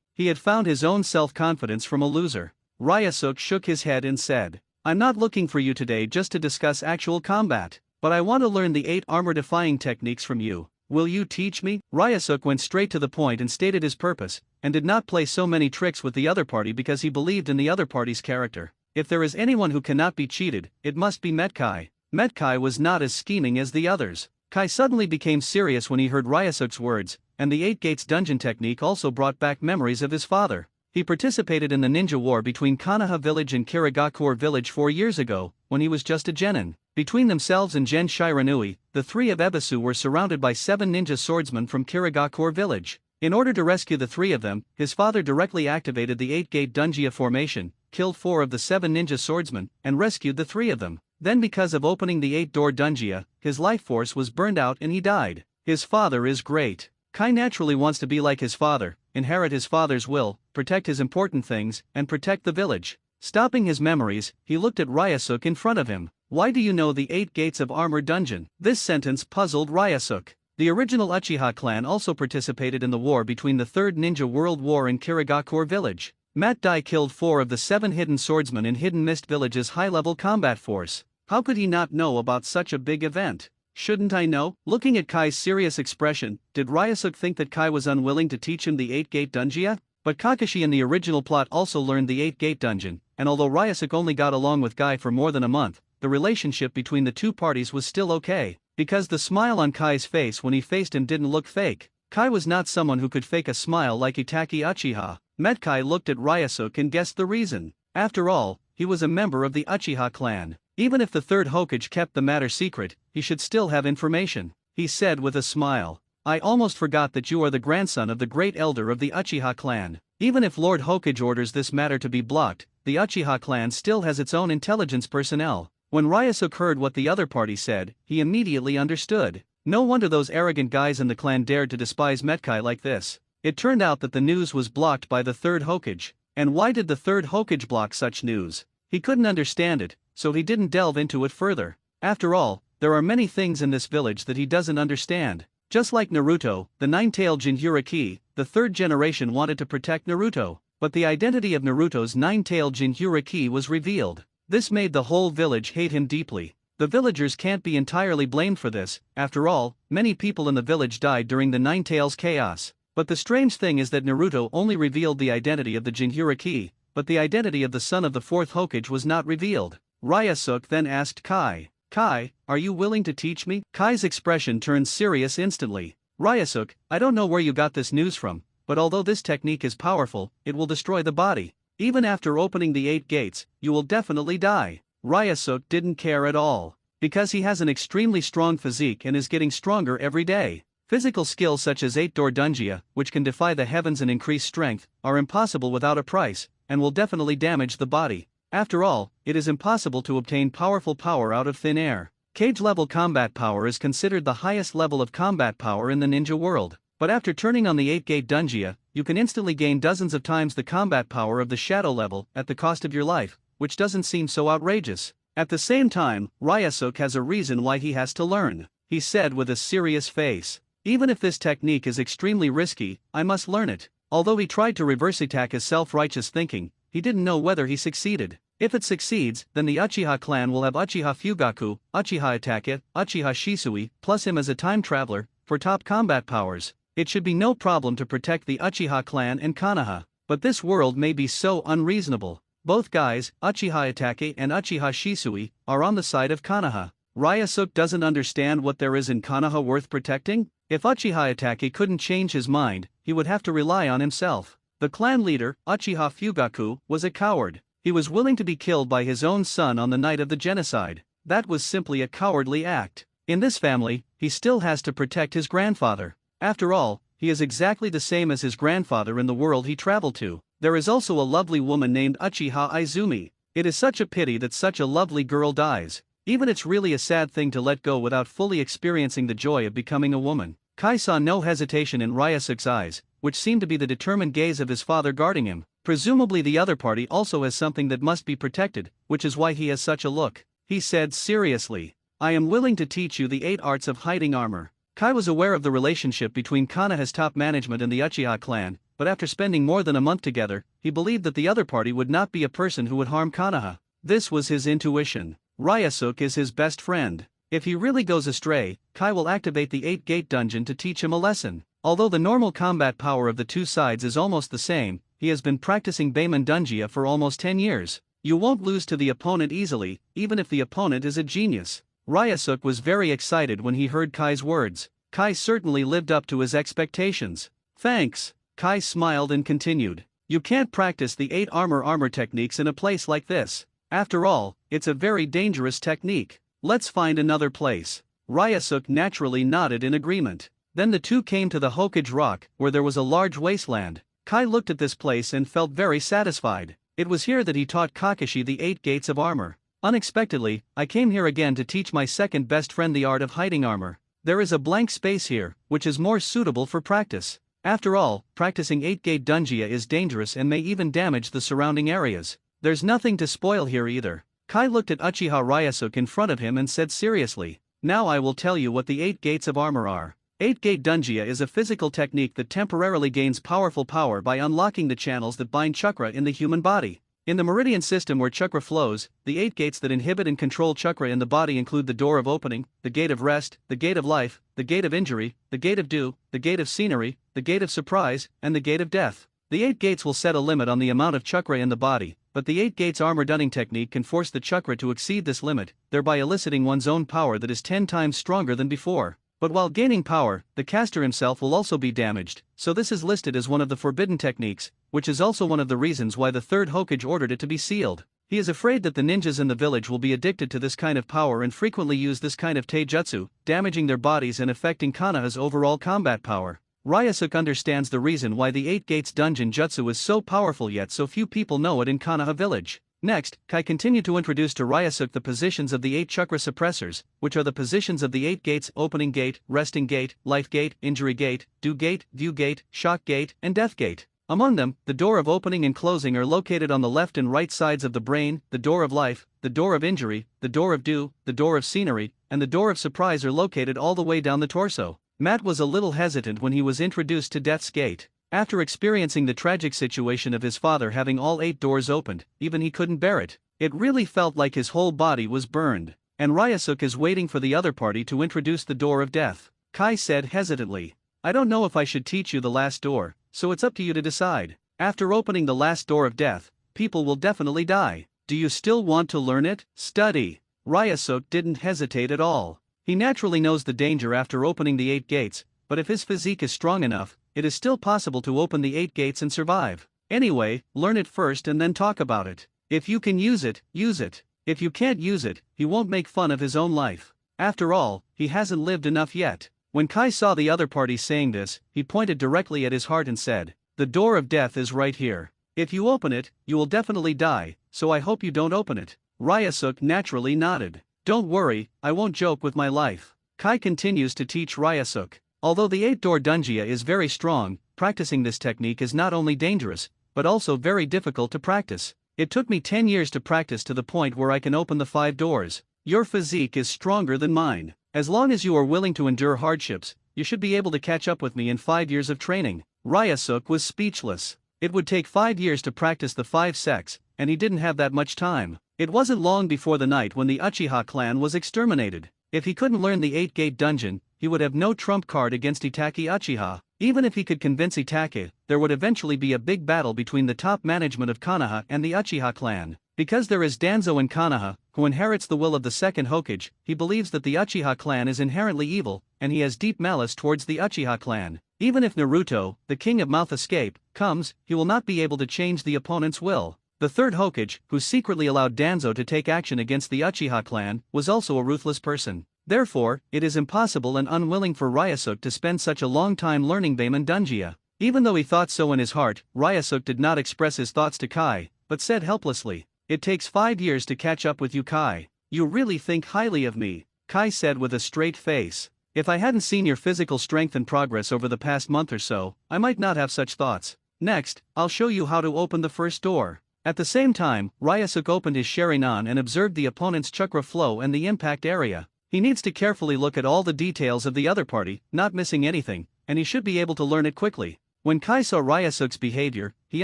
He had found his own self-confidence from a loser. Ryusuke shook his head and said, I'm not looking for you today just to discuss actual combat, but I want to learn the 8 armor-defying techniques from you. Will you teach me? Ryusuke went straight to the point and stated his purpose, and did not play so many tricks with the other party because he believed in the other party's character. If there is anyone who cannot be cheated, it must be Metkai. Metkai was not as scheming as the others. Kai suddenly became serious when he heard Ryusuke's words, and the 8 gates dungeon technique also brought back memories of his father. He participated in the ninja war between Konoha village and Kirigakure village 4 years ago, when he was just a genin. Between themselves and Gen Shiranui, the 3 of Ebisu were surrounded by 7 ninja swordsmen from Kirigakure village. In order to rescue the 3 of them, his father directly activated the 8-gate Dunjia formation, killed 4 of the 7 ninja swordsmen, and rescued the 3 of them. Then because of opening the 8-door Dunjia, his life force was burned out and he died. His father is great. Kai naturally wants to be like his father, inherit his father's will, protect his important things, and protect the village. Stopping his memories, he looked at Ryusuke in front of him. Why do you know the 8 gates of armor dungeon? This sentence puzzled Ryusuke. The original Uchiha clan also participated in the war between the Third Ninja World War in Kirigakure village. Matt Dai killed 4 of the 7 hidden swordsmen in Hidden Mist village's high-level combat force. How could he not know about such a big event? Shouldn't I know? Looking at Kai's serious expression, did Ryusuke think that Kai was unwilling to teach him the 8-gate Dunjia? But Kakashi in the original plot also learned the 8-gate dungeon, and although Ryusuke only got along with Kai for more than a month, the relationship between the two parties was still okay, because the smile on Kai's face when he faced him didn't look fake. Kai was not someone who could fake a smile like Itaki Uchiha. Metkai looked at Ryusuke and guessed the reason. After all, he was a member of the Uchiha clan. Even if the third Hokage kept the matter secret, he should still have information. He said with a smile, I almost forgot that you are the grandson of the great elder of the Uchiha clan. Even if Lord Hokage orders this matter to be blocked, the Uchiha clan still has its own intelligence personnel. When Ryusuke heard what the other party said, he immediately understood. No wonder those arrogant guys in the clan dared to despise Metkai like this. It turned out that the news was blocked by the third Hokage. And why did the third Hokage block such news? He couldn't understand it, so he didn't delve into it further. After all, there are many things in this village that he doesn't understand. Just like Naruto, the nine-tailed Jinchuriki, the third generation wanted to protect Naruto, but the identity of Naruto's nine-tailed Jinchuriki was revealed. This made the whole village hate him deeply. The villagers can't be entirely blamed for this, after all, many people in the village died during the Nine Tails chaos. But the strange thing is that Naruto only revealed the identity of the Jinchuriki, but the identity of the son of the fourth Hokage was not revealed. Ryusuke then asked Kai, Kai, are you willing to teach me? Kai's expression turned serious instantly. Ryusuke, I don't know where you got this news from, but although this technique is powerful, it will destroy the body. Even after opening the 8 gates, you will definitely die. Ryusuke didn't care at all, because he has an extremely strong physique and is getting stronger every day. Physical skills such as 8-door Dunjia, which can defy the heavens and increase strength, are impossible without a price, and will definitely damage the body. After all, it is impossible to obtain powerful power out of thin air. Cage-level combat power is considered the highest level of combat power in the ninja world. But after turning on the 8-gate Dunjia, you can instantly gain dozens of times the combat power of the shadow level at the cost of your life, which doesn't seem so outrageous. At the same time, Ryusuke has a reason why he has to learn. He said with a serious face, even if this technique is extremely risky, I must learn it. Although he tried to reverse attack his self-righteous thinking, he didn't know whether he succeeded. If it succeeds, then the Uchiha clan will have Uchiha Fugaku, Uchiha Itake, Uchiha Shisui, plus him as a time traveler, for top combat powers. It should be no problem to protect the Uchiha clan and Konoha. But this world may be so unreasonable. Both guys, Uchiha Itake and Uchiha Shisui, are on the side of Konoha. Ryusuke doesn't understand what there is in Konoha worth protecting? If Uchiha Itachi couldn't change his mind, he would have to rely on himself. The clan leader, Uchiha Fugaku, was a coward. He was willing to be killed by his own son on the night of the genocide. That was simply a cowardly act. In this family, he still has to protect his grandfather. After all, he is exactly the same as his grandfather in the world he traveled to. There is also a lovely woman named Uchiha Izumi. It is such a pity that such a lovely girl dies. Even it's really a sad thing to let go without fully experiencing the joy of becoming a woman. Kai saw no hesitation in Ryusuke's eyes, which seemed to be the determined gaze of his father guarding him. Presumably the other party also has something that must be protected, which is why he has such a look. He said seriously, "I am willing to teach you the 8 arts of hiding armor." Kai was aware of the relationship between Konoha's top management and the Uchiha clan, but after spending more than a month together, he believed that the other party would not be a person who would harm Konoha. This was his intuition. Ryusuke is his best friend. If he really goes astray, Kai will activate the 8-gate dungeon to teach him a lesson. Although the normal combat power of the two sides is almost the same, he has been practicing Baemon Dungia for almost 10 years. You won't lose to the opponent easily, even if the opponent is a genius. Ryusuke was very excited when he heard Kai's words. Kai certainly lived up to his expectations. Thanks. Kai smiled and continued. You can't practice the 8 armor techniques in a place like this. After all, it's a very dangerous technique. Let's find another place. Ryusuke naturally nodded in agreement. Then the two came to the Hokage Rock, where there was a large wasteland. Kai looked at this place and felt very satisfied. It was here that he taught Kakashi the 8 gates of armor. Unexpectedly, I came here again to teach my second best friend the art of hiding armor. There is a blank space here, which is more suitable for practice. After all, practicing 8-gate Dungia is dangerous and may even damage the surrounding areas. There's nothing to spoil here either. Kai looked at Uchiha Ryusuke in front of him and said seriously, "Now I will tell you what the 8 gates of armor are." 8-gate Dungia is a physical technique that temporarily gains powerful power by unlocking the channels that bind chakra in the human body. In the meridian system where chakra flows, the 8 gates that inhibit and control chakra in the body include the door of opening, the gate of rest, the gate of life, the gate of injury, the gate of dew, the gate of scenery, the gate of surprise, and the gate of death. The 8 gates will set a limit on the amount of chakra in the body, but the 8 gates armor dunning technique can force the chakra to exceed this limit, thereby eliciting one's own power that is 10 times stronger than before. But while gaining power, the caster himself will also be damaged, so this is listed as one of the forbidden techniques, which is also one of the reasons why the third Hokage ordered it to be sealed. He is afraid that the ninjas in the village will be addicted to this kind of power and frequently use this kind of taijutsu, damaging their bodies and affecting Konoha's overall combat power. Ryusuke understands the reason why the 8 gates dungeon jutsu is so powerful yet so few people know it in Konoha village. Next, Kai continued to introduce to Ryusuke the positions of the 8 chakra suppressors, which are the positions of the 8 gates: opening gate, resting gate, life gate, injury gate, dew gate, view gate, shock gate, and death gate. Among them, the door of opening and closing are located on the left and right sides of the brain, the door of life, the door of injury, the door of dew, the door of scenery, and the door of surprise are located all the way down the torso. Matt was a little hesitant when he was introduced to Death's Gate. After experiencing the tragic situation of his father having all 8 doors opened, even he couldn't bear it. It really felt like his whole body was burned. And Ryusuke is waiting for the other party to introduce the door of death. Kai said hesitantly, "I don't know if I should teach you the last door, so it's up to you to decide. After opening the last door of death, people will definitely die. Do you still want to learn it? Study." Ryusuke didn't hesitate at all. He naturally knows the danger after opening the 8 gates, but if his physique is strong enough, it is still possible to open the 8 gates and survive. Anyway, learn it first and then talk about it. If you can use it, use it. If you can't use it, he won't make fun of his own life. After all, he hasn't lived enough yet. When Kai saw the other party saying this, he pointed directly at his heart and said, "The door of death is right here. If you open it, you will definitely die, so I hope you don't open it." Ryusuke naturally nodded. "Don't worry, I won't joke with my life." Kai continues to teach Ryusuke. Although the 8-door Dungia is very strong, practicing this technique is not only dangerous, but also very difficult to practice. It took me 10 years to practice to the point where I can open the 5 doors. Your physique is stronger than mine. As long as you are willing to endure hardships, you should be able to catch up with me in 5 years of training. Ryusuke was speechless. It would take 5 years to practice the 5 sects, and he didn't have that much time. It wasn't long before the night when the Uchiha clan was exterminated. If he couldn't learn the 8-gate dungeon, he would have no trump card against Itachi Uchiha. Even if he could convince Itachi, there would eventually be a big battle between the top management of Konoha and the Uchiha clan. Because there is Danzo in Konoha, who inherits the will of the second Hokage. He believes that the Uchiha clan is inherently evil, and he has deep malice towards the Uchiha clan. Even if Naruto, the king of Mouth Escape, comes, he will not be able to change the opponent's will. The third Hokage, who secretly allowed Danzo to take action against the Uchiha clan, was also a ruthless person. Therefore, it is impossible and unwilling for Ryusuke to spend such a long time learning Baemon Dunjia. Even though he thought so in his heart, Ryusuke did not express his thoughts to Kai, but said helplessly, "It takes 5 years to catch up with you, Kai. You really think highly of me," Kai said with a straight face. "If I hadn't seen your physical strength and progress over the past month or so, I might not have such thoughts. Next, I'll show you how to open the first door." At the same time, Ryusuke opened his Sharingan and observed the opponent's chakra flow and the impact area. He needs to carefully look at all the details of the other party, not missing anything, and he should be able to learn it quickly. When Kai saw Ryusuke's behavior, he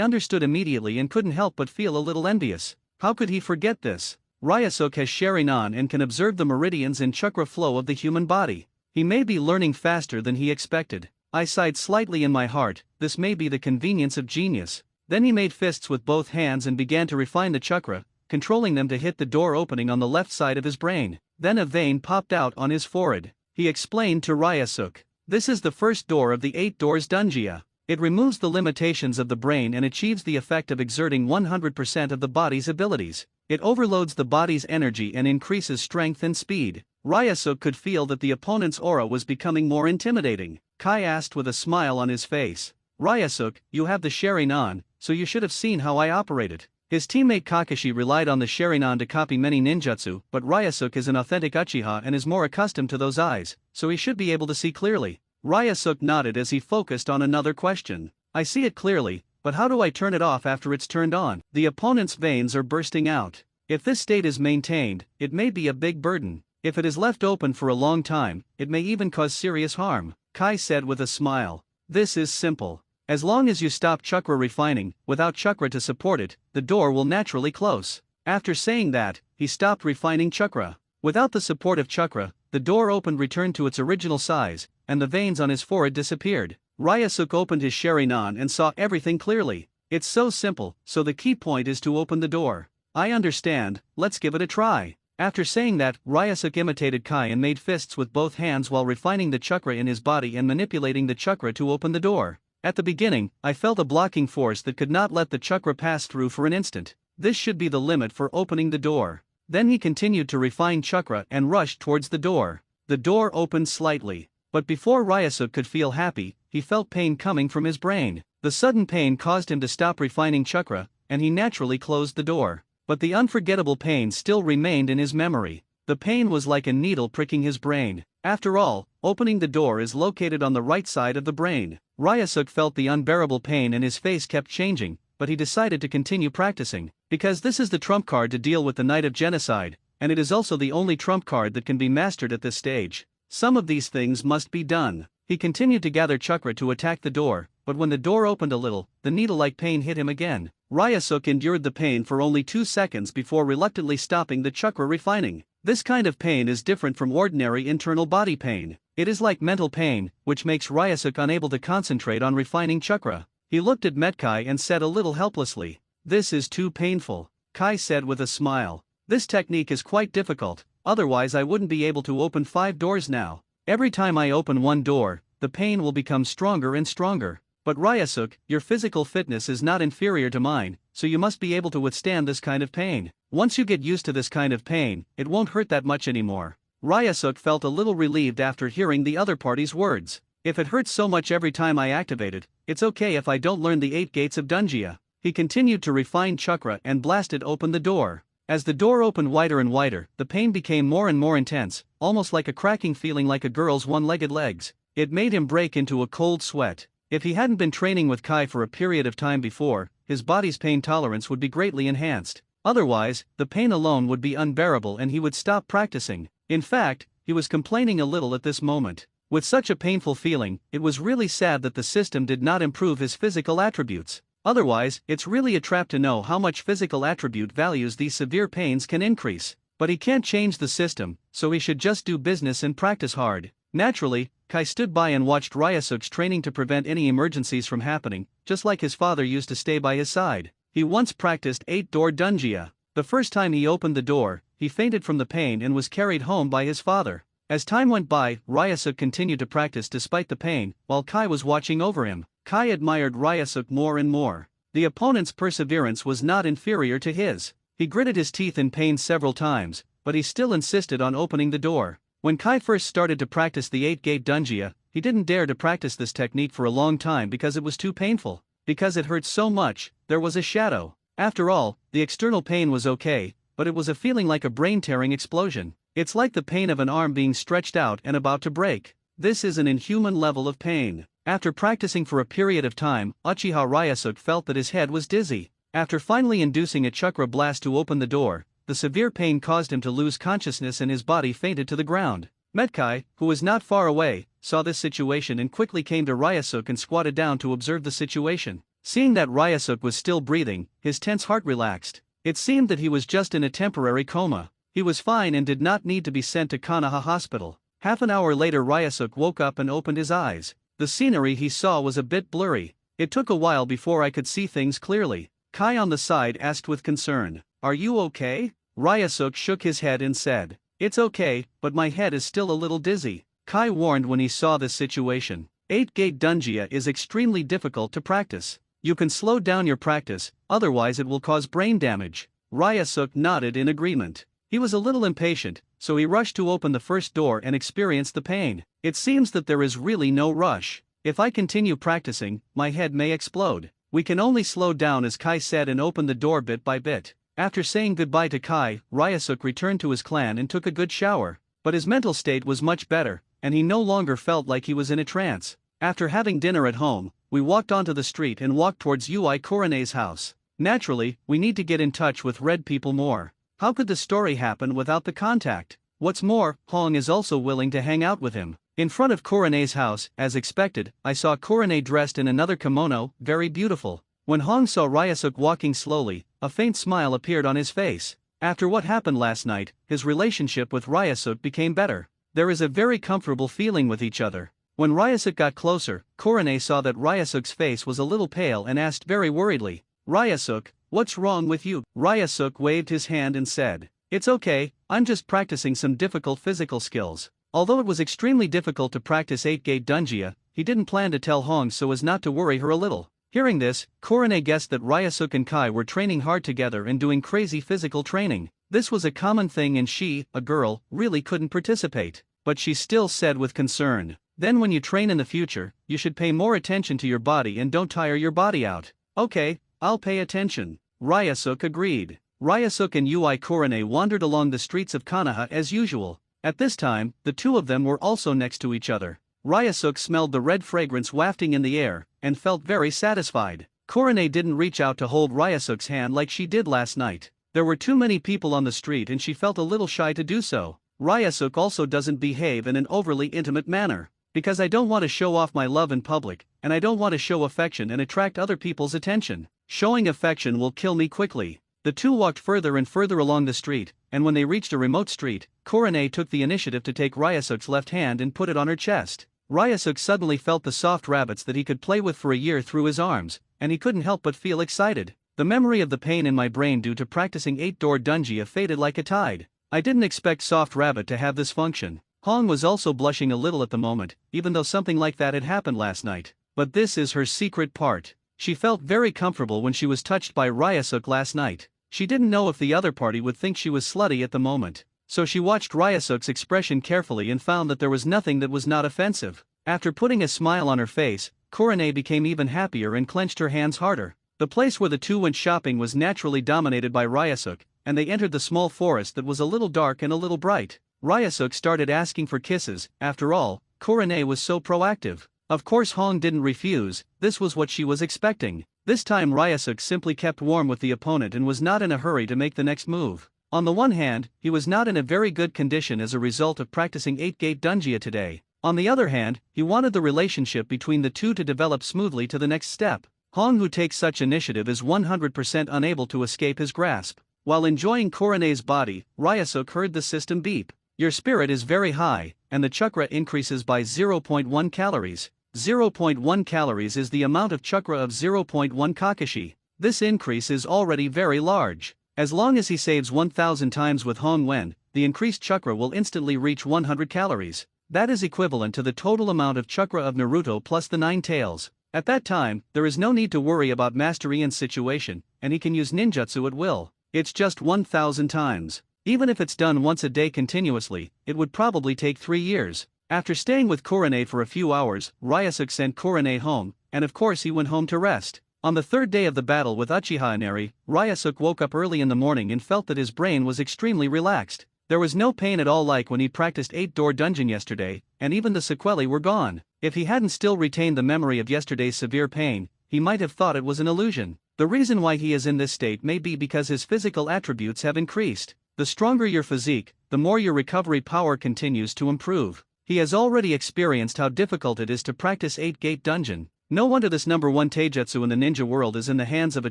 understood immediately and couldn't help but feel a little envious. How could he forget this? Ryusuke has Sharingan and can observe the meridians and chakra flow of the human body. He may be learning faster than he expected. I sighed slightly in my heart, this may be the convenience of genius. Then he made fists with both hands and began to refine the chakra, controlling them to hit the door opening on the left side of his brain. Then a vein popped out on his forehead. He explained to Ryusuke, "This is the first door of the 8 doors Dunjia. It removes the limitations of the brain and achieves the effect of exerting 100% of the body's abilities. It overloads the body's energy and increases strength and speed." Ryusuke could feel that the opponent's aura was becoming more intimidating. Kai asked with a smile on his face, "Ryusuke, you have the Sharingan, so you should have seen how I operate it." His teammate Kakashi relied on the Sharingan to copy many ninjutsu, but Ryusuke is an authentic Uchiha and is more accustomed to those eyes, so he should be able to see clearly. Ryusuke nodded as he focused on another question. "I see it clearly, but how do I turn it off after it's turned on? The opponent's veins are bursting out. If this state is maintained, it may be a big burden. If it is left open for a long time, it may even cause serious harm," Kai said with a smile. "This is simple. As long as you stop chakra refining, without chakra to support it, the door will naturally close." After saying that, he stopped refining chakra. Without the support of chakra, the door opened, returned to its original size, and the veins on his forehead disappeared. Ryusuke opened his Sharingan and saw everything clearly. "It's so simple, so the key point is to open the door." "I understand, let's give it a try." After saying that, Ryusuke imitated Kai and made fists with both hands while refining the chakra in his body and manipulating the chakra to open the door. At the beginning, I felt a blocking force that could not let the chakra pass through for an instant. This should be the limit for opening the door. Then he continued to refine chakra and rushed towards the door. The door opened slightly. But before Ryusuke could feel happy, he felt pain coming from his brain. The sudden pain caused him to stop refining chakra, and he naturally closed the door. But the unforgettable pain still remained in his memory. The pain was like a needle pricking his brain. After all, opening the door is located on the right side of the brain. Ryusuke felt the unbearable pain and his face kept changing, but he decided to continue practicing, because this is the trump card to deal with the Knight of Genocide, and it is also the only trump card that can be mastered at this stage. Some of these things must be done. He continued to gather chakra to attack the door, but when the door opened a little, the needle-like pain hit him again. Ryusuke endured the pain for only 2 seconds before reluctantly stopping the chakra refining. This kind of pain is different from ordinary internal body pain. It is like mental pain, which makes Ryusuke unable to concentrate on refining chakra. He looked at Metkai and said a little helplessly, "This is too painful." Kai said with a smile, "This technique is quite difficult, otherwise I wouldn't be able to open 5 doors now. Every time I open one door, the pain will become stronger and stronger. But Ryusuke, your physical fitness is not inferior to mine, so you must be able to withstand this kind of pain. Once you get used to this kind of pain, it won't hurt that much anymore." Ryusuke felt a little relieved after hearing the other party's words. "If it hurts so much every time I activate it, it's okay if I don't learn the 8 gates of Dunjia." He continued to refine chakra and blasted open the door. As the door opened wider and wider, the pain became more and more intense, almost like a cracking feeling like a girl's one-legged legs. It made him break into a cold sweat. If he hadn't been training with Kai for a period of time before, his body's pain tolerance would be greatly enhanced. Otherwise, the pain alone would be unbearable and he would stop practicing. In fact, he was complaining a little at this moment. With such a painful feeling, it was really sad that the system did not improve his physical attributes. Otherwise, it's really a trap to know how much physical attribute values these severe pains can increase. But he can't change the system, so he should just do business and practice hard. Naturally, Kai stood by and watched Ryusuke's training to prevent any emergencies from happening, just like his father used to stay by his side. He once practiced 8-door Dunjia. The first time he opened the door, he fainted from the pain and was carried home by his father. As time went by, Ryusuke continued to practice despite the pain, while Kai was watching over him. Kai admired Ryusuke more and more. The opponent's perseverance was not inferior to his. He gritted his teeth in pain several times, but he still insisted on opening the door. When Kai first started to practice the 8-gate dunjia, he didn't dare to practice this technique for a long time because it was too painful. Because it hurt so much, there was a shadow. After all, the external pain was okay, but it was a feeling like a brain-tearing explosion. It's like the pain of an arm being stretched out and about to break. This is an inhuman level of pain. After practicing for a period of time, Uchiha Ryusuke felt that his head was dizzy. After finally inducing a chakra blast to open the door, the severe pain caused him to lose consciousness and his body fainted to the ground. Metkai, who was not far away, saw this situation and quickly came to Ryusuke and squatted down to observe the situation. Seeing that Ryusuke was still breathing, his tense heart relaxed. It seemed that he was just in a temporary coma. He was fine and did not need to be sent to Konoha Hospital. Half an hour later Ryusuke woke up and opened his eyes. The scenery he saw was a bit blurry. It took a while before I could see things clearly. Kai on the side asked with concern, "Are you okay?" Ryusuke shook his head and said, "It's okay, but my head is still a little dizzy." Kai warned when he saw this situation. 8-gate dunjia is extremely difficult to practice. You can slow down your practice, otherwise it will cause brain damage. Ryusuke nodded in agreement. He was a little impatient, so he rushed to open the first door and experienced the pain. It seems that there is really no rush. If I continue practicing, my head may explode. We can only slow down, as Kai said, and open the door bit by bit. After saying goodbye to Kai, Ryusuke returned to his clan and took a good shower. But his mental state was much better, and he no longer felt like he was in a trance. After having dinner at home, we walked onto the street and walked towards Ui Korone's house. Naturally, we need to get in touch with red people more. How could the story happen without the contact? What's more, Hong is also willing to hang out with him. In front of Korone's house, as expected, I saw Korone dressed in another kimono, very beautiful. When Hong saw Ryusuke walking slowly, a faint smile appeared on his face. After what happened last night, his relationship with Ryusuke became better. There is a very comfortable feeling with each other. When Ryusuke got closer, Korone saw that Ryusuke's face was a little pale and asked very worriedly, "Ryusuke, what's wrong with you?" Ryusuke waved his hand and said, "It's okay, I'm just practicing some difficult physical skills." Although it was extremely difficult to practice 8-gate dunjia, he didn't plan to tell Hong so as not to worry her a little. Hearing this, Korone guessed that Ryusuke and Kai were training hard together and doing crazy physical training. This was a common thing and she, a girl, really couldn't participate. But she still said with concern, "Then when you train in the future, you should pay more attention to your body and don't tire your body out." "Okay, I'll pay attention," Ryusuke agreed. Ryusuke and Ui Korone wandered along the streets of Konoha as usual. At this time, the two of them were also next to each other. Ryusuke smelled the red fragrance wafting in the air, and felt very satisfied. Korone didn't reach out to hold Ryusuke's hand like she did last night. There were too many people on the street and she felt a little shy to do so. Ryusuke also doesn't behave in an overly intimate manner. "Because I don't want to show off my love in public, and I don't want to show affection and attract other people's attention. Showing affection will kill me quickly." The two walked further and further along the street, and when they reached a remote street, Korone took the initiative to take Ryusuke's left hand and put it on her chest. Ryusuke suddenly felt the soft rabbits that he could play with for a year through his arms, and he couldn't help but feel excited. The memory of the pain in my brain due to practicing 8-door dunjia faded like a tide. I didn't expect Soft Rabbit to have this function. Hong was also blushing a little at the moment, even though something like that had happened last night. But this is her secret part. She felt very comfortable when she was touched by Ryusuke last night. She didn't know if the other party would think she was slutty at the moment. So she watched Ryusuke's expression carefully and found that there was nothing that was not offensive. After putting a smile on her face, Korone became even happier and clenched her hands harder. The place where the two went shopping was naturally dominated by Ryusuke, and they entered the small forest that was a little dark and a little bright. Ryusuke started asking for kisses. After all, Korone was so proactive. Of course Hong didn't refuse, this was what she was expecting. This time Ryusuke simply kept warm with the opponent and was not in a hurry to make the next move. On the one hand, he was not in a very good condition as a result of practicing 8-gate dunjia today. On the other hand, he wanted the relationship between the two to develop smoothly to the next step. Hong, who takes such initiative, is 100% unable to escape his grasp. While enjoying Korone's body, Ryusuke heard the system beep. Your spirit is very high, and the chakra increases by 0.1 calories. 0.1 calories is the amount of chakra of 0.1 kakashi. This increase is already very large. As long as he saves 1000 times with Hong Wen, the increased chakra will instantly reach 100 calories. That is equivalent to the total amount of chakra of Naruto plus the 9 tails. At that time, there is no need to worry about mastery and situation, and he can use ninjutsu at will. It's just 1000 times. Even if it's done once a day continuously, it would probably take 3 years. After staying with Kurane for a few hours, Ryusuke sent Kurane home, and of course he went home to rest. On the third day of the battle with Uchiha Inari, Ryusuke woke up early in the morning and felt that his brain was extremely relaxed. There was no pain at all like when he practiced 8-door dungeon yesterday, and even the sequelae were gone. If he hadn't still retained the memory of yesterday's severe pain, he might have thought it was an illusion. The reason why he is in this state may be because his physical attributes have increased. The stronger your physique, the more your recovery power continues to improve. He has already experienced how difficult it is to practice 8-gate dungeon. No wonder this number 1 taijutsu in the ninja world is in the hands of a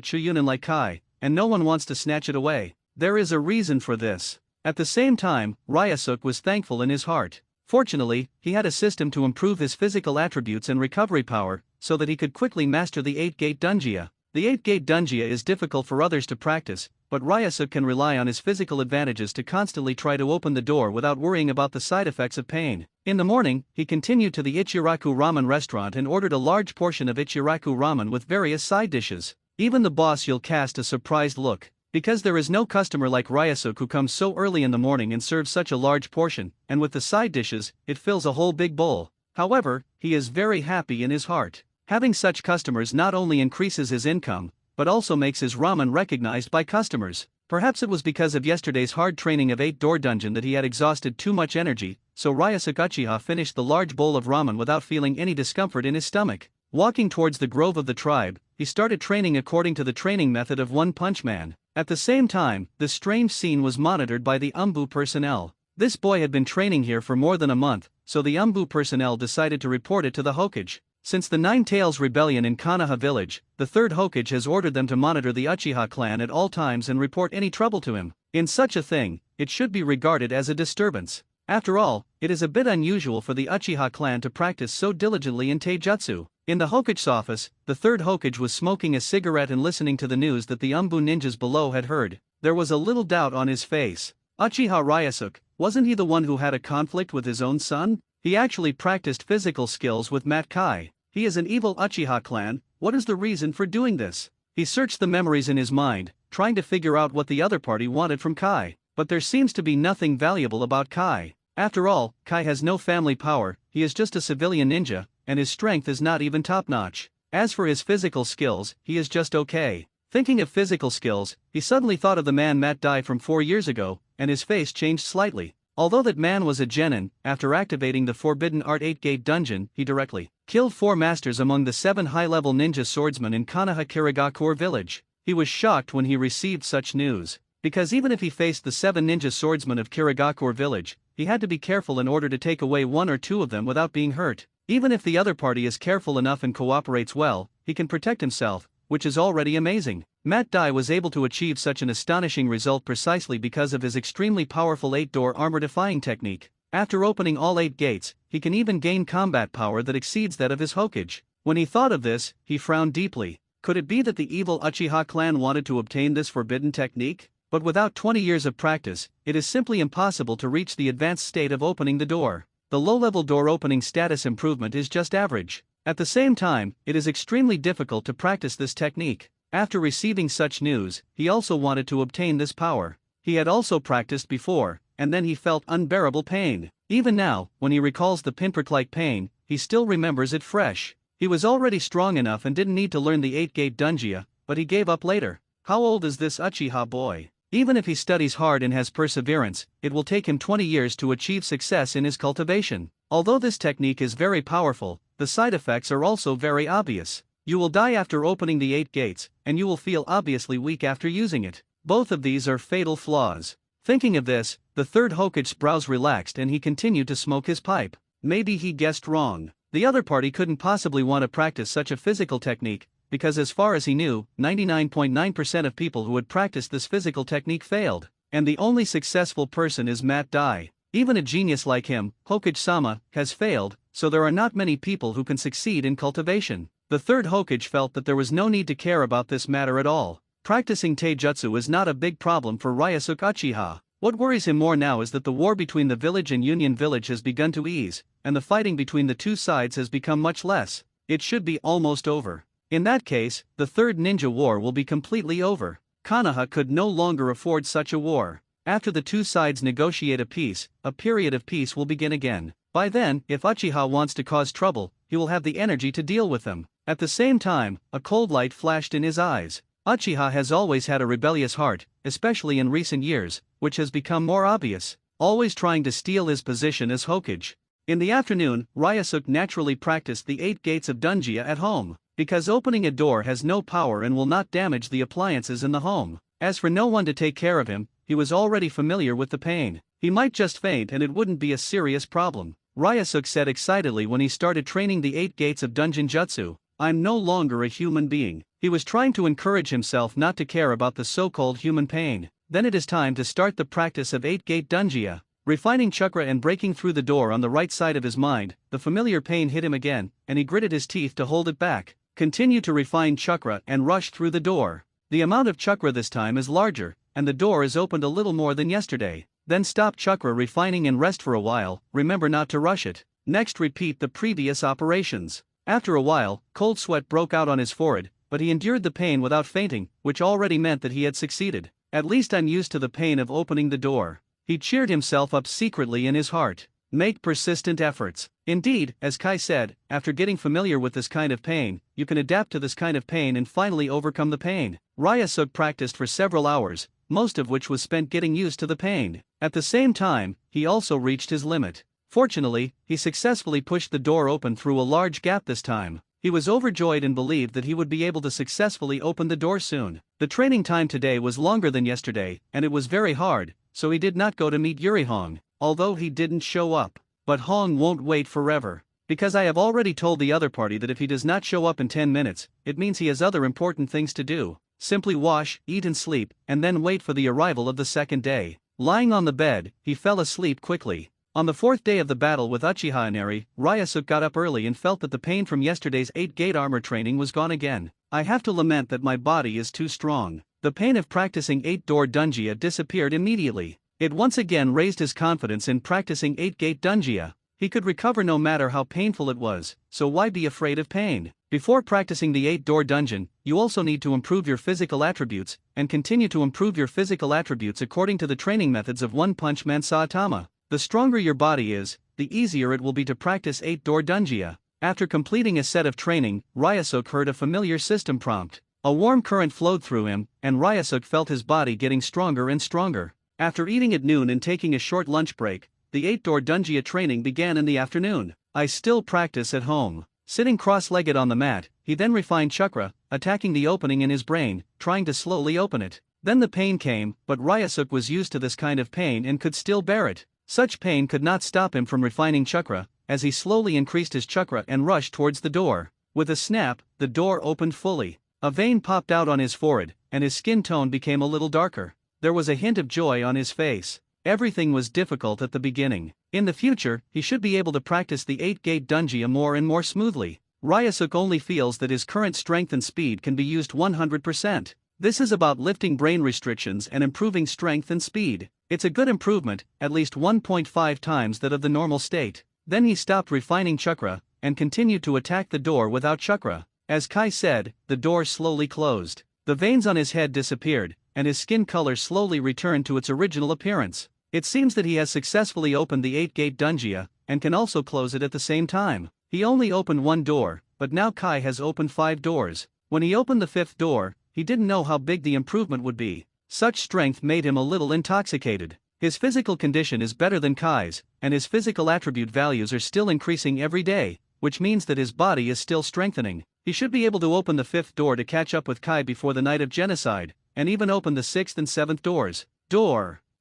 Chuunin like Kai, and no one wants to snatch it away. There is a reason for this. At the same time, Ryusuke was thankful in his heart. Fortunately, he had a system to improve his physical attributes and recovery power, so that he could quickly master the 8-gate dunjia. The 8-gate dunjia is difficult for others to practice, but Ryusuke can rely on his physical advantages to constantly try to open the door without worrying about the side effects of pain. In the morning, he continued to the Ichiraku ramen restaurant and ordered a large portion of Ichiraku ramen with various side dishes. Even the boss you'll cast a surprised look, because there is no customer like Ryusuke who comes so early in the morning and serves such a large portion, and with the side dishes, it fills a whole big bowl. However, he is very happy in his heart. Having such customers not only increases his income, but also makes his ramen recognized by customers. Perhaps it was because of yesterday's hard training of 8-door dungeon that he had exhausted too much energy, so Ryusuke Uchiha finished the large bowl of ramen without feeling any discomfort in his stomach. Walking towards the grove of the tribe, he started training according to the training method of One Punch Man. At the same time, this strange scene was monitored by the Umbu personnel. This boy had been training here for more than a month, so the Umbu personnel decided to report it to the Hokage. Since the Nine Tails rebellion in Konoha village, the third Hokage has ordered them to monitor the Uchiha clan at all times and report any trouble to him. In such a thing, it should be regarded as a disturbance. After all, it is a bit unusual for the Uchiha clan to practice so diligently in taijutsu. In the Hokage's office, the third Hokage was smoking a cigarette and listening to the news that the Umbu ninjas below had heard. There was a little doubt on his face. Uchiha Ryusuke, wasn't he the one who had a conflict with his own son? He actually practiced physical skills with Matt Kai. He is an evil Uchiha clan. What is the reason for doing this? He searched the memories in his mind, trying to figure out what the other party wanted from Kai. But there seems to be nothing valuable about Kai. After all, Kai has no family power, he is just a civilian ninja, and his strength is not even top-notch. As for his physical skills, he is just okay. Thinking of physical skills, he suddenly thought of the man Matt died from 4 years ago, and his face changed slightly. Although that man was a genin, after activating the Forbidden Art 8-gate dungeon, he directly killed 4 masters among the 7 high-level ninja swordsmen in Konoha Kirigakure village. He was shocked when he received such news, because even if he faced the 7 ninja swordsmen of Kirigakure village, he had to be careful in order to take away 1 or 2 of them without being hurt. Even if the other party is careful enough and cooperates well, he can protect himself, which is already amazing. Matt Dai was able to achieve such an astonishing result precisely because of his extremely powerful 8-door armor-defying technique. After opening all 8 gates, he can even gain combat power that exceeds that of his Hokage. When he thought of this, he frowned deeply. Could it be that the evil Uchiha clan wanted to obtain this forbidden technique? But without 20 years of practice, it is simply impossible to reach the advanced state of opening the door. The low-level door opening status improvement is just average. At the same time, it is extremely difficult to practice this technique. After receiving such news, he also wanted to obtain this power. He had also practiced before, and then he felt unbearable pain. Even now, when he recalls the pinprick-like pain, he still remembers it fresh. He was already strong enough and didn't need to learn the 8-gate dunjia, but he gave up later. How old is this Uchiha boy? Even if he studies hard and has perseverance, it will take him 20 years to achieve success in his cultivation. Although this technique is very powerful, the side effects are also very obvious. You will die after opening the 8 gates, and you will feel obviously weak after using it. Both of these are fatal flaws. Thinking of this, the third Hokage's brows relaxed and he continued to smoke his pipe. Maybe he guessed wrong. The other party couldn't possibly want to practice such a physical technique, because as far as he knew, 99.9% of people who had practiced this physical technique failed, and the only successful person is Matt Dai. Even a genius like him, Hokage-sama, has failed, so there are not many people who can succeed in cultivation. The third Hokage felt that there was no need to care about this matter at all. Practicing taijutsu is not a big problem for Ryusuke Uchiha. What worries him more now is that the war between the village and Union Village has begun to ease, and the fighting between the two sides has become much less. It should be almost over. In that case, the Third Ninja War will be completely over. Konoha could no longer afford such a war. After the two sides negotiate a peace, a period of peace will begin again. By then, if Uchiha wants to cause trouble, he will have the energy to deal with them. At the same time, a cold light flashed in his eyes. Uchiha has always had a rebellious heart, especially in recent years, which has become more obvious, always trying to steal his position as Hokage. In the afternoon, Ryusuke naturally practiced the 8 gates of Dunjia at home, because opening a door has no power and will not damage the appliances in the home. As for no one to take care of him, he was already familiar with the pain. He might just faint and it wouldn't be a serious problem. Ryusuke said excitedly when he started training the 8 gates of Dunjin Jutsu, "I'm no longer a human being." He was trying to encourage himself not to care about the so-called human pain. Then it is time to start the practice of 8-gate Dunjia. Refining chakra and breaking through the door on the right side of his mind, the familiar pain hit him again, and he gritted his teeth to hold it back. Continue to refine chakra and rush through the door. The amount of chakra this time is larger, and the door is opened a little more than yesterday. Then stop chakra refining and rest for a while, remember not to rush it. Next repeat the previous operations. After a while, cold sweat broke out on his forehead, but he endured the pain without fainting, which already meant that he had succeeded. At least I'm used to the pain of opening the door. He cheered himself up secretly in his heart. Make persistent efforts. Indeed, as Kai said, after getting familiar with this kind of pain, you can adapt to this kind of pain and finally overcome the pain. Ryusuke practiced for several hours, most of which was spent getting used to the pain. At the same time, he also reached his limit. Fortunately, he successfully pushed the door open through a large gap this time. He was overjoyed and believed that he would be able to successfully open the door soon. The training time today was longer than yesterday, and it was very hard, so he did not go to meet Yuri Hong, although he didn't show up. But Hong won't wait forever. Because I have already told the other party that if he does not show up in 10 minutes, it means he has other important things to do. Simply wash, eat and sleep, and then wait for the arrival of the second day. Lying on the bed, he fell asleep quickly. On the 4th day of the battle with Uchiha Inari, Ryusuke got up early and felt that the pain from yesterday's 8-gate armor training was gone again. I have to lament that my body is too strong. The pain of practicing 8-door Dunjia disappeared immediately. It once again raised his confidence in practicing 8-gate Dunjia. He could recover no matter how painful it was, so why be afraid of pain? Before practicing the 8-door dungeon, you also need to improve your physical attributes, and continue to improve your physical attributes according to the training methods of One Punch Man Saitama. The stronger your body is, the easier it will be to practice 8-door Dunjia. After completing a set of training, Ryusuke heard a familiar system prompt. A warm current flowed through him, and Ryusuke felt his body getting stronger and stronger. After eating at noon and taking a short lunch break, the 8-door Dunjia training began in the afternoon. I still practice at home. Sitting cross-legged on the mat, he then refined chakra, attacking the opening in his brain, trying to slowly open it. Then the pain came, but Ryusuke was used to this kind of pain and could still bear it. Such pain could not stop him from refining chakra, as he slowly increased his chakra and rushed towards the door. With a snap, the door opened fully. A vein popped out on his forehead, and his skin tone became a little darker. There was a hint of joy on his face. Everything was difficult at the beginning. In the future, he should be able to practice the 8-gate Dunjia more and more smoothly. Ryusuke only feels that his current strength and speed can be used 100%. This is about lifting brain restrictions and improving strength and speed. It's a good improvement, at least 1.5 times that of the normal state. Then he stopped refining chakra, and continued to attack the door without chakra. As Kai said, the door slowly closed. The veins on his head disappeared, and his skin color slowly returned to its original appearance. It seems that he has successfully opened the 8-gate Dunjia, and can also close it at the same time. He only opened one door, but now Kai has opened 5 doors. When he opened the 5th door, he didn't know how big the improvement would be. Such strength made him a little intoxicated. His physical condition is better than Kai's, and his physical attribute values are still increasing every day, which means that his body is still strengthening. He should be able to open the 5th door to catch up with Kai before the night of genocide, and even open the 6th and 7th doors.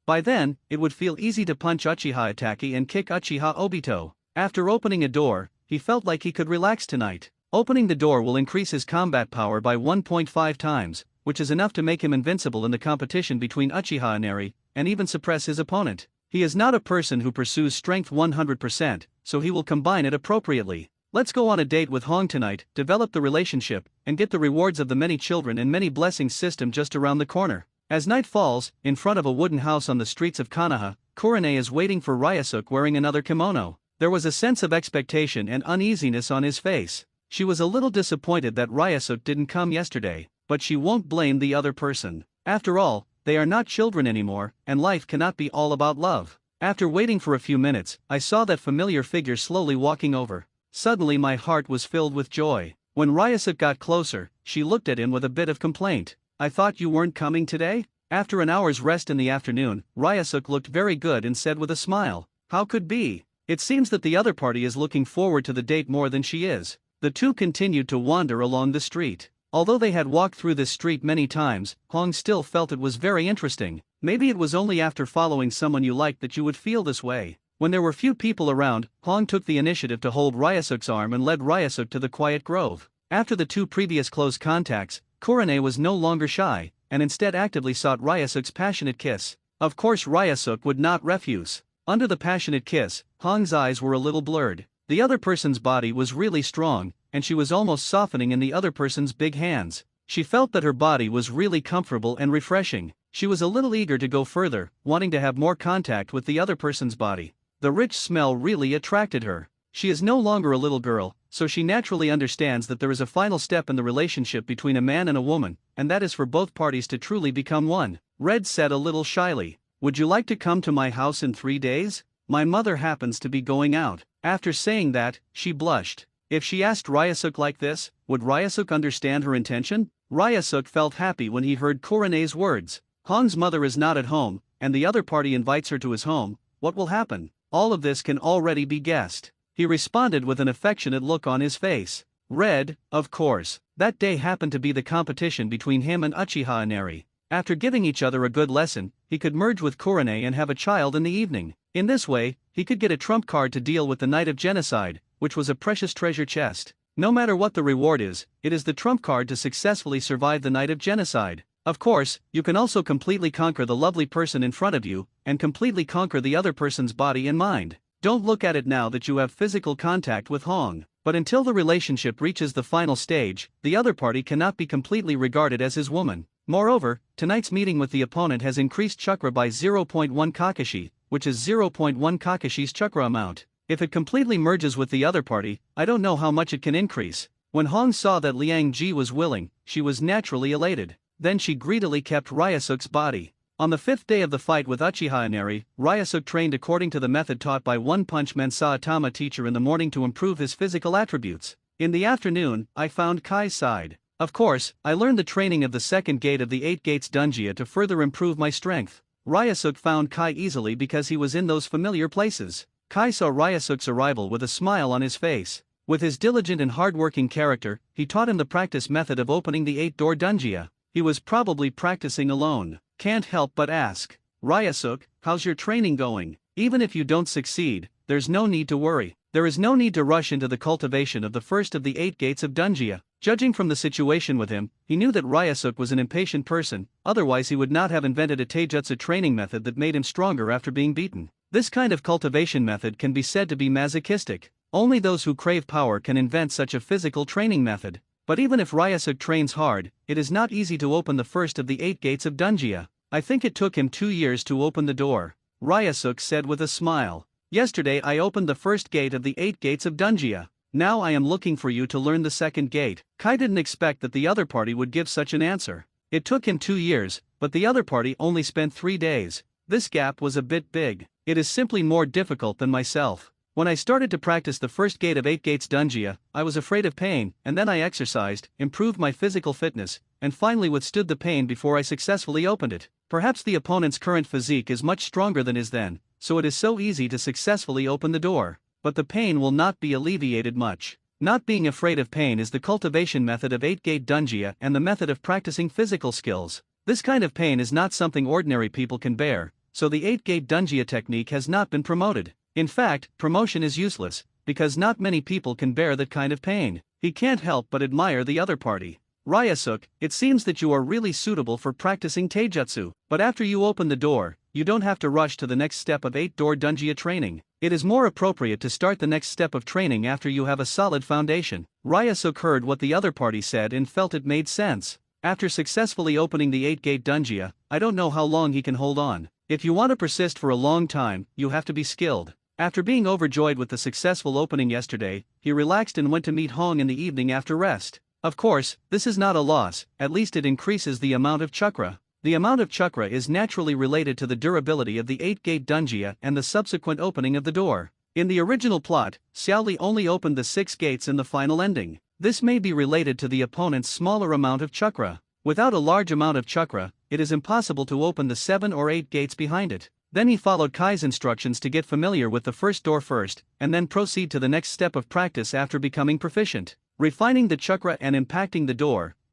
By then, it would feel easy to punch Uchiha Itaki and kick Uchiha Obito. After opening a door, he felt like he could relax tonight. Opening the door will increase his combat power by 1.5 times, which is enough to make him invincible in the competition between Uchiha Inari, and even suppress his opponent. He is not a person who pursues strength 100%, so he will combine it appropriately. Let's go on a date with Hong tonight, develop the relationship, and get the rewards of the many children and many blessings system just around the corner. As night falls, in front of a wooden house on the streets of Konoha, Kurane is waiting for Ryusuke wearing another kimono. There was a sense of expectation and uneasiness on his face. She was a little disappointed that Ryusuke didn't come yesterday, but she won't blame the other person. After all, they are not children anymore, and life cannot be all about love. After waiting for a few minutes, I saw that familiar figure slowly walking over. Suddenly my heart was filled with joy. When Ryusuke got closer, she looked at him with a bit of complaint. "I thought you weren't coming today?" After an hour's rest in the afternoon, Ryusuke looked very good and said with a smile, "How could be? It seems that the other party is looking forward to the date more than she is." The two continued to wander along the street. Although they had walked through this street many times, Hong still felt it was very interesting. Maybe it was only after following someone you liked that you would feel this way. When there were few people around, Hong took the initiative to hold Ryusuke's arm and led Ryusuke to the quiet grove. After the two previous close contacts, Kurane was no longer shy, and instead actively sought Ryusuke's passionate kiss. Of course Ryusuke would not refuse. Under the passionate kiss, Hong's eyes were a little blurred. The other person's body was really strong, and she was almost softening in the other person's big hands. She felt that her body was really comfortable and refreshing. She was a little eager to go further, wanting to have more contact with the other person's body. The rich smell really attracted her. She is no longer a little girl, so she naturally understands that there is a final step in the relationship between a man and a woman, and that is for both parties to truly become one. Red said a little shyly, "Would you like to come to my house in 3 days? My mother happens to be going out." After saying that, she blushed. If she asked Ryusuke like this, would Ryusuke understand her intention? Ryusuke felt happy when he heard Kurane's words. Hong's mother is not at home, and the other party invites her to his home. What will happen? All of this can already be guessed. He responded with an affectionate look on his face. Red, of course. That day happened to be the competition between him and Uchiha Inari. After giving each other a good lesson, he could merge with Kurane and have a child in the evening. In this way, he could get a trump card to deal with the Night of Genocide, which was a precious treasure chest. No matter what the reward is, it is the trump card to successfully survive the Night of Genocide. Of course, you can also completely conquer the lovely person in front of you, and completely conquer the other person's body and mind. Don't look at it now that you have physical contact with Hong, but until the relationship reaches the final stage, the other party cannot be completely regarded as his woman. Moreover, tonight's meeting with the opponent has increased chakra by 0.1 Kakashi, which is 0.1 Kakashi's chakra amount. If it completely merges with the other party, I don't know how much it can increase. When Hong saw that Liang Ji was willing, she was naturally elated. Then she greedily kept Ryusuke's body. On the 5th day of the fight with Uchiha Inari, Ryusuke trained according to the method taught by One Punch Man Saitama teacher in the morning to improve his physical attributes. In the afternoon, I found Kai's side. Of course, I learned the training of the second gate of the 8 gates Dunjia to further improve my strength. Ryusuke found Kai easily because he was in those familiar places. Kai saw Ryusuke's arrival with a smile on his face. With his diligent and hard-working character, he taught him the practice method of opening the 8-door Dunjia. He was probably practicing alone. Can't help but ask, "Ryusuke, how's your training going? Even if you don't succeed, there's no need to worry. There is no need to rush into the cultivation of the first of the 8 gates of Dunjia." Judging from the situation with him, he knew that Ryusuke was an impatient person, otherwise he would not have invented a taijutsu training method that made him stronger after being beaten. This kind of cultivation method can be said to be masochistic. Only those who crave power can invent such a physical training method. But even if Ryusuke trains hard, it is not easy to open the first of the 8 gates of Dunjia. I think it took him 2 years to open the door. Ryusuke said with a smile. "Yesterday I opened the first gate of the 8 gates of Dunjia. Now I am looking for you to learn the second gate." Kai didn't expect that the other party would give such an answer. It took him 2 years, but the other party only spent 3 days. This gap was a bit big. It is simply more difficult than myself. When I started to practice the first gate of 8 gates Dunjia, I was afraid of pain, and then I exercised, improved my physical fitness, and finally withstood the pain before I successfully opened it. Perhaps the opponent's current physique is much stronger than his then, so it is so easy to successfully open the door. But the pain will not be alleviated much. Not being afraid of pain is the cultivation method of 8-gate Dunjia and the method of practicing physical skills. This kind of pain is not something ordinary people can bear, so the 8-gate Dunjia technique has not been promoted. In fact, promotion is useless, because not many people can bear that kind of pain. He can't help but admire the other party. "Ryusuke, it seems that you are really suitable for practicing taijutsu, but after you open the door, you don't have to rush to the next step of 8-door Dunjia training. It is more appropriate to start the next step of training after you have a solid foundation. Ryasuk heard what the other party said and felt it made sense. After successfully opening the 8-gate dungeon, I don't know how long he can hold on. If you want to persist for a long time, you have to be skilled. After being overjoyed with the successful opening yesterday, he relaxed and went to meet Hong in the evening after rest. Of course, this is not a loss, at least it increases the amount of chakra. The amount of chakra is naturally related to the durability of the 8-gate dungeon and the subsequent opening of the door. In the original plot, Xiaoli only opened the 6 gates in the final ending. This may be related to the opponent's smaller amount of chakra. Without a large amount of chakra, it is impossible to open the 7 or 8 gates behind it. Then he followed Kai's instructions to get familiar with the first door first, and then proceed to the next step of practice after becoming proficient. Refining the chakra and impacting the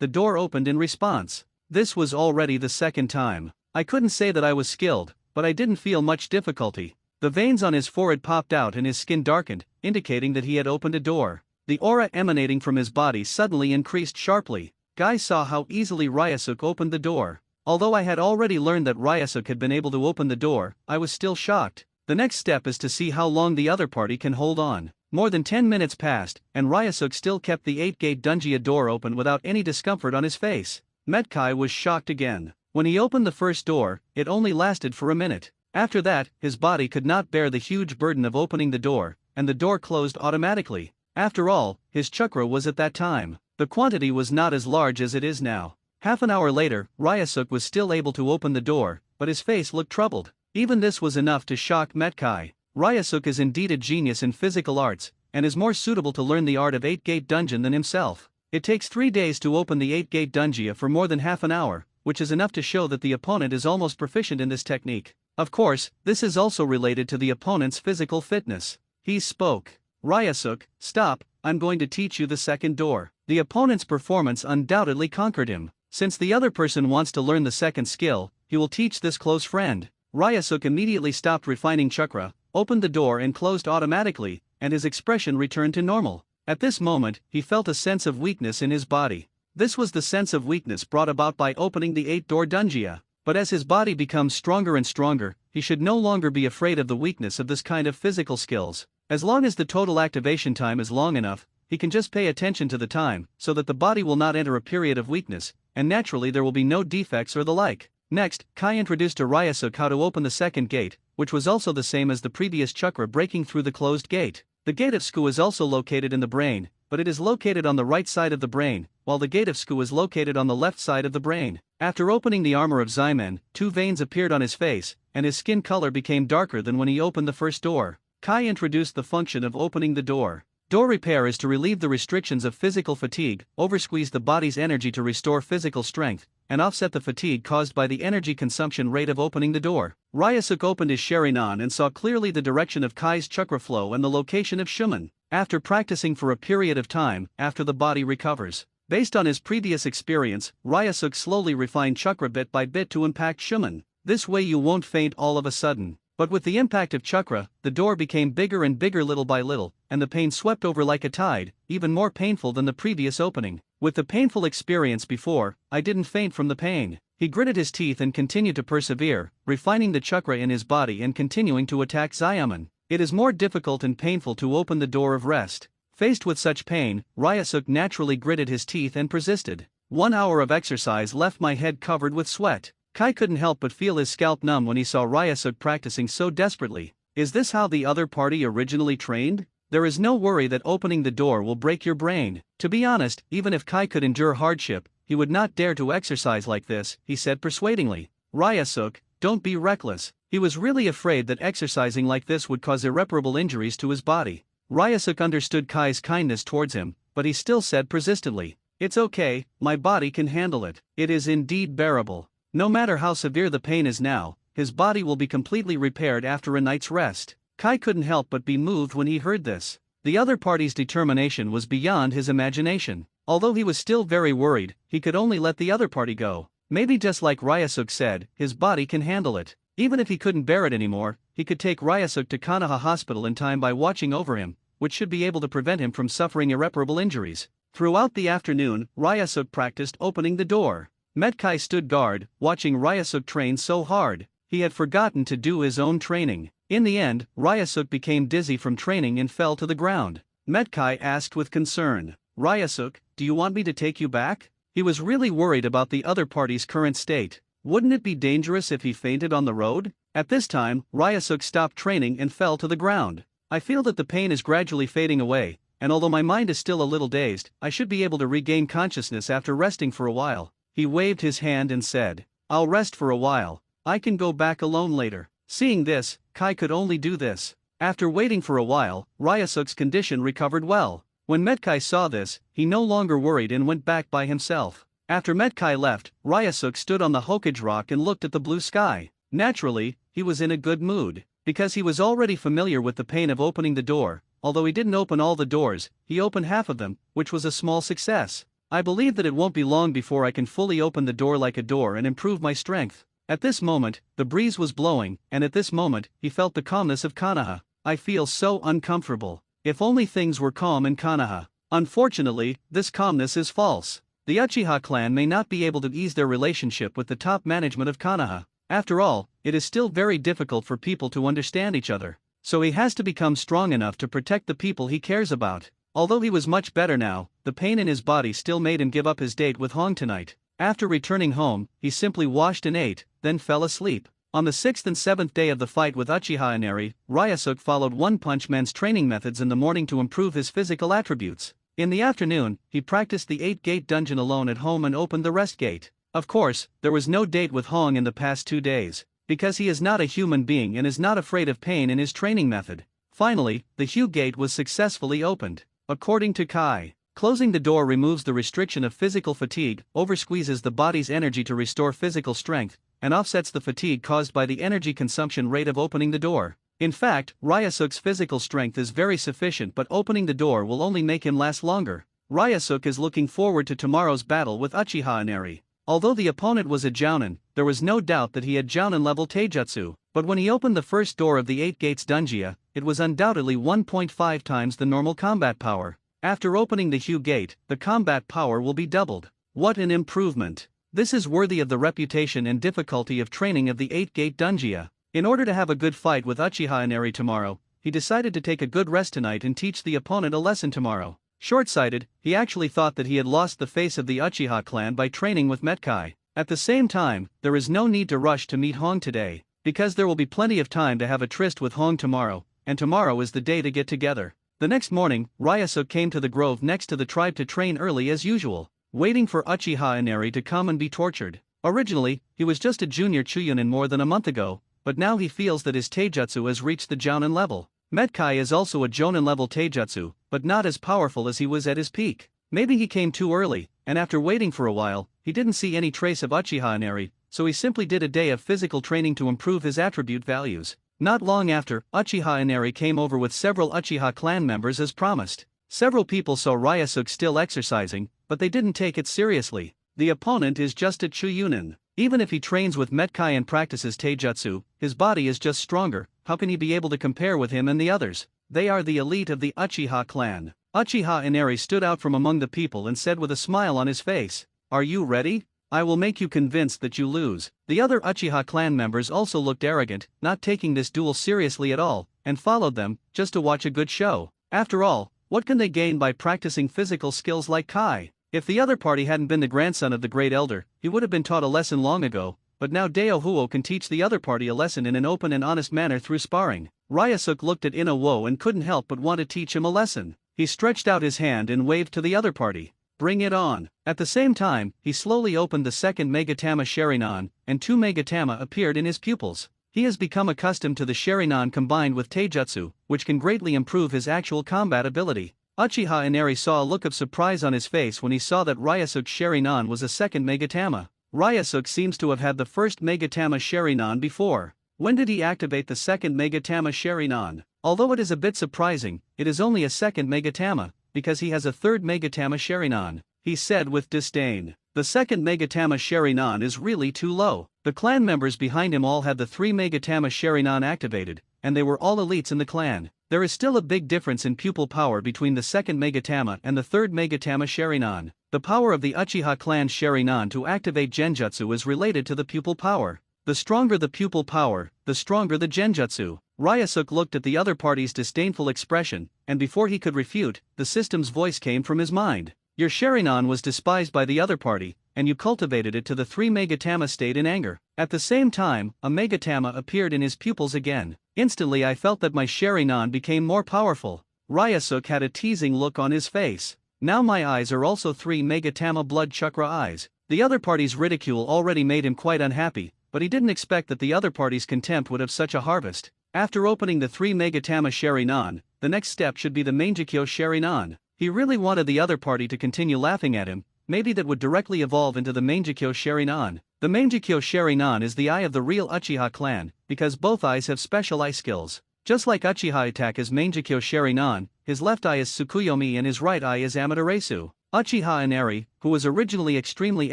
door opened in response. This was already the second time. I couldn't say that I was skilled, but I didn't feel much difficulty. The veins on his forehead popped out and his skin darkened, indicating that he had opened a door. The aura emanating from his body suddenly increased sharply. Guy saw how easily Ryasuk opened the door. Although I had already learned that Ryasuk had been able to open the door, I was still shocked. The next step is to see how long the other party can hold on. More than 10 minutes passed, and Ryasuk still kept the 8-gate dungeon door open without any discomfort on his face. Metkai was shocked again. When he opened the first door, it only lasted for a minute. After that, his body could not bear the huge burden of opening the door, and the door closed automatically. After all, his chakra was at that time. The quantity was not as large as it is now. Half an hour later, Ryasuk was still able to open the door, but his face looked troubled. Even this was enough to shock Metkai. Ryasuk is indeed a genius in physical arts, and is more suitable to learn the art of 8-gate dungeon than himself. It takes 3 days to open the 8-gate dungeon for more than half an hour, which is enough to show that the opponent is almost proficient in this technique. Of course, this is also related to the opponent's physical fitness. He spoke. Ryasuk, stop, I'm going to teach you the second door. The opponent's performance undoubtedly conquered him. Since the other person wants to learn the second skill, he will teach this close friend. Ryasuk immediately stopped refining chakra, opened the door and closed automatically, and his expression returned to normal. At this moment, he felt a sense of weakness in his body. This was the sense of weakness brought about by opening the 8-door dungeon. But as his body becomes stronger and stronger, he should no longer be afraid of the weakness of this kind of physical skills. As long as the total activation time is long enough, he can just pay attention to the time, so that the body will not enter a period of weakness, and naturally there will be no defects or the like. Next, Kai introduced to Ryasuk how to open the second gate, which was also the same as the previous chakra breaking through the closed gate. The gate of Sku is also located in the brain, but it is located on the right side of the brain, while the gate of Sku is located on the left side of the brain. After opening the armor of Zymen, 2 veins appeared on his face, and his skin color became darker than when he opened the first door. Kai introduced the function of opening the door. Door repair is to relieve the restrictions of physical fatigue, oversqueeze the body's energy to restore physical strength, and offset the fatigue caused by the energy consumption rate of opening the door. Ryasuk opened his Sharingan and saw clearly the direction of Kai's chakra flow and the location of Shumen. After practicing for a period of time, after the body recovers. Based on his previous experience, Ryasuk slowly refined chakra bit by bit to impact Shumen. This way you won't faint all of a sudden. But with the impact of chakra, the door became bigger and bigger little by little, and the pain swept over like a tide, even more painful than the previous opening. With the painful experience before, I didn't faint from the pain. He gritted his teeth and continued to persevere, refining the chakra in his body and continuing to attack Zymen. It is more difficult and painful to open the door of rest. Faced with such pain, Ryasuk naturally gritted his teeth and persisted. 1 hour of exercise left my head covered with sweat. Kai couldn't help but feel his scalp numb when he saw Ryasuk practicing so desperately. Is this how the other party originally trained? There is no worry that opening the door will break your brain. To be honest, even if Kai could endure hardship, he would not dare to exercise like this, he said persuadingly. Ryasuk, don't be reckless. He was really afraid that exercising like this would cause irreparable injuries to his body. Ryasuk understood Kai's kindness towards him, but he still said persistently, "It's okay, my body can handle it. It is indeed bearable. No matter how severe the pain is now, his body will be completely repaired after a night's rest." Kai couldn't help but be moved when he heard this. The other party's determination was beyond his imagination. Although he was still very worried, he could only let the other party go. Maybe just like Ryasuk said, his body can handle it. Even if he couldn't bear it anymore, he could take Ryasuk to Konoha Hospital in time by watching over him, which should be able to prevent him from suffering irreparable injuries. Throughout the afternoon, Ryasuk practiced opening the door. Metkai stood guard, watching Ryasuk train so hard. he had forgotten to do his own training. In the end, Ryusuke became dizzy from training and fell to the ground. Metkai asked with concern, "Ryusuke, do you want me to take you back?" He was really worried about the other party's current state. Wouldn't it be dangerous if he fainted on the road? At this time, Ryusuke stopped training and fell to the ground. "I feel that the pain is gradually fading away, and although my mind is still a little dazed, I should be able to regain consciousness after resting for a while." He waved his hand and said, "I'll rest for a while. I can go back alone later." Seeing this, Kai could only do this. After waiting for a while, Ryusuke's condition recovered well. When Metkai saw this, he no longer worried and went back by himself. After Metkai left, Ryusuke stood on the Hokage rock and looked at the blue sky. Naturally, he was in a good mood, because he was already familiar with the pain of opening the door. Although he didn't open all the doors, he opened half of them, which was a small success. "I believe that it won't be long before I can fully open the door like a door and improve my strength." At this moment, the breeze was blowing, and at this moment, he felt the calmness of Konoha. "I feel so uncomfortable. If only things were calm in Konoha." Unfortunately, this calmness is false. The Uchiha clan may not be able to ease their relationship with the top management of Konoha. After all, it is still very difficult for people to understand each other. So he has to become strong enough to protect the people he cares about. Although he was much better now, the pain in his body still made him give up his date with Hong tonight. After returning home, he simply washed and ate, then fell asleep. On the 6th and 7th day of the fight with Uchiha Inari, Ryusuke followed One Punch Man's training methods in the morning to improve his physical attributes. In the afternoon, he practiced the 8-gate dungeon alone at home and opened the rest gate. Of course, there was no date with Hong in the past 2 days, because he is not a human being and is not afraid of pain in his training method. Finally, the Hue gate was successfully opened. According to Kai, closing the door removes the restriction of physical fatigue, oversqueezes the body's energy to restore physical strength, and offsets the fatigue caused by the energy consumption rate of opening the door. In fact, Ryusuke's physical strength is very sufficient, but opening the door will only make him last longer. Ryusuke is looking forward to tomorrow's battle with Uchiha Inari. Although the opponent was a Jounin, there was no doubt that he had Jounin-level Taijutsu, but when he opened the first door of the 8 gates Dunjia, it was undoubtedly 1.5 times the normal combat power. After opening the Hue gate, the combat power will be doubled. What an improvement! This is worthy of the reputation and difficulty of training of the 8-gate Dunjia. In order to have a good fight with Uchiha Inari tomorrow, he decided to take a good rest tonight and teach the opponent a lesson tomorrow. Short-sighted, he actually thought that he had lost the face of the Uchiha clan by training with Metkai. At the same time, there is no need to rush to meet Hong today, because there will be plenty of time to have a tryst with Hong tomorrow, and tomorrow is the day to get together. The next morning, Ryusuke came to the grove next to the tribe to train early as usual, waiting for Uchiha Inari to come and be tortured. Originally, he was just a junior Chuunin more than a month ago, but now he feels that his Taijutsu has reached the Jounin level. Metkai is also a Jonin level Taijutsu, but not as powerful as he was at his peak. Maybe he came too early, and after waiting for a while, he didn't see any trace of Uchiha Inari, so he simply did a day of physical training to improve his attribute values. Not long after, Uchiha Inari came over with several Uchiha clan members as promised. Several people saw Ryusuke still exercising, but they didn't take it seriously. The opponent is just a Chuunin. Even if he trains with Metkai and practices Taijutsu, his body is just stronger. How can he be able to compare with him and the others? They are the elite of the Uchiha clan. Uchiha Inari stood out from among the people and said with a smile on his face, "Are you ready? I will make you convinced that you lose." The other Uchiha clan members also looked arrogant, not taking this duel seriously at all, and followed them, just to watch a good show. After all, what can they gain by practicing physical skills like Kai? If the other party hadn't been the grandson of the great elder, he would have been taught a lesson long ago, but now Dao Huo can teach the other party a lesson in an open and honest manner through sparring. Ryusuke looked at Ino-Wo and couldn't help but want to teach him a lesson. He stretched out his hand and waved to the other party. "Bring it on." At the same time, he slowly opened the second Megatama Sharingan, and 2 Megatama appeared in his pupils. He has become accustomed to the Sharingan combined with Taijutsu, which can greatly improve his actual combat ability. Uchiha Inari saw a look of surprise on his face when he saw that Ryusuke's Sharingan was a second Megatama. Ryusuke seems to have had the first Megatama Sharingan before. When did he activate the second Megatama Sharingan? Although it is a bit surprising, it is only a second Megatama, because he has a third Megatama Sharingan, he said with disdain. The second Megatama Sharingan is really too low. The clan members behind him all had the 3 Megatama Sharingan activated, and they were all elites in the clan. There is still a big difference in pupil power between the second Megatama and the third Megatama Sharingan. The power of the Uchiha clan Sharingan to activate Genjutsu is related to the pupil power. The stronger the pupil power, the stronger the genjutsu. Ryusuke looked at the other party's disdainful expression, and before he could refute, the system's voice came from his mind. Your Sharingan was despised by the other party, and you cultivated it to the 3 Megatama state in anger. At the same time, a Megatama appeared in his pupils again. Instantly I felt that my Sharingan became more powerful. Ryusuke had a teasing look on his face. Now my eyes are also 3 Megatama blood chakra eyes. The other party's ridicule already made him quite unhappy, but he didn't expect that the other party's contempt would have such a harvest. After opening the 3 Megatama Sharingan, the next step should be the Mangekyo Sharingan. He really wanted the other party to continue laughing at him, maybe that would directly evolve into the Mangekyo Sharingan. The Mangekyo Sharingan is the eye of the real Uchiha clan, because both eyes have special eye skills. Just like Uchiha attack is Mangekyo Sharingan, his left eye is Tsukuyomi and his right eye is Amaterasu. Uchiha Inari, who was originally extremely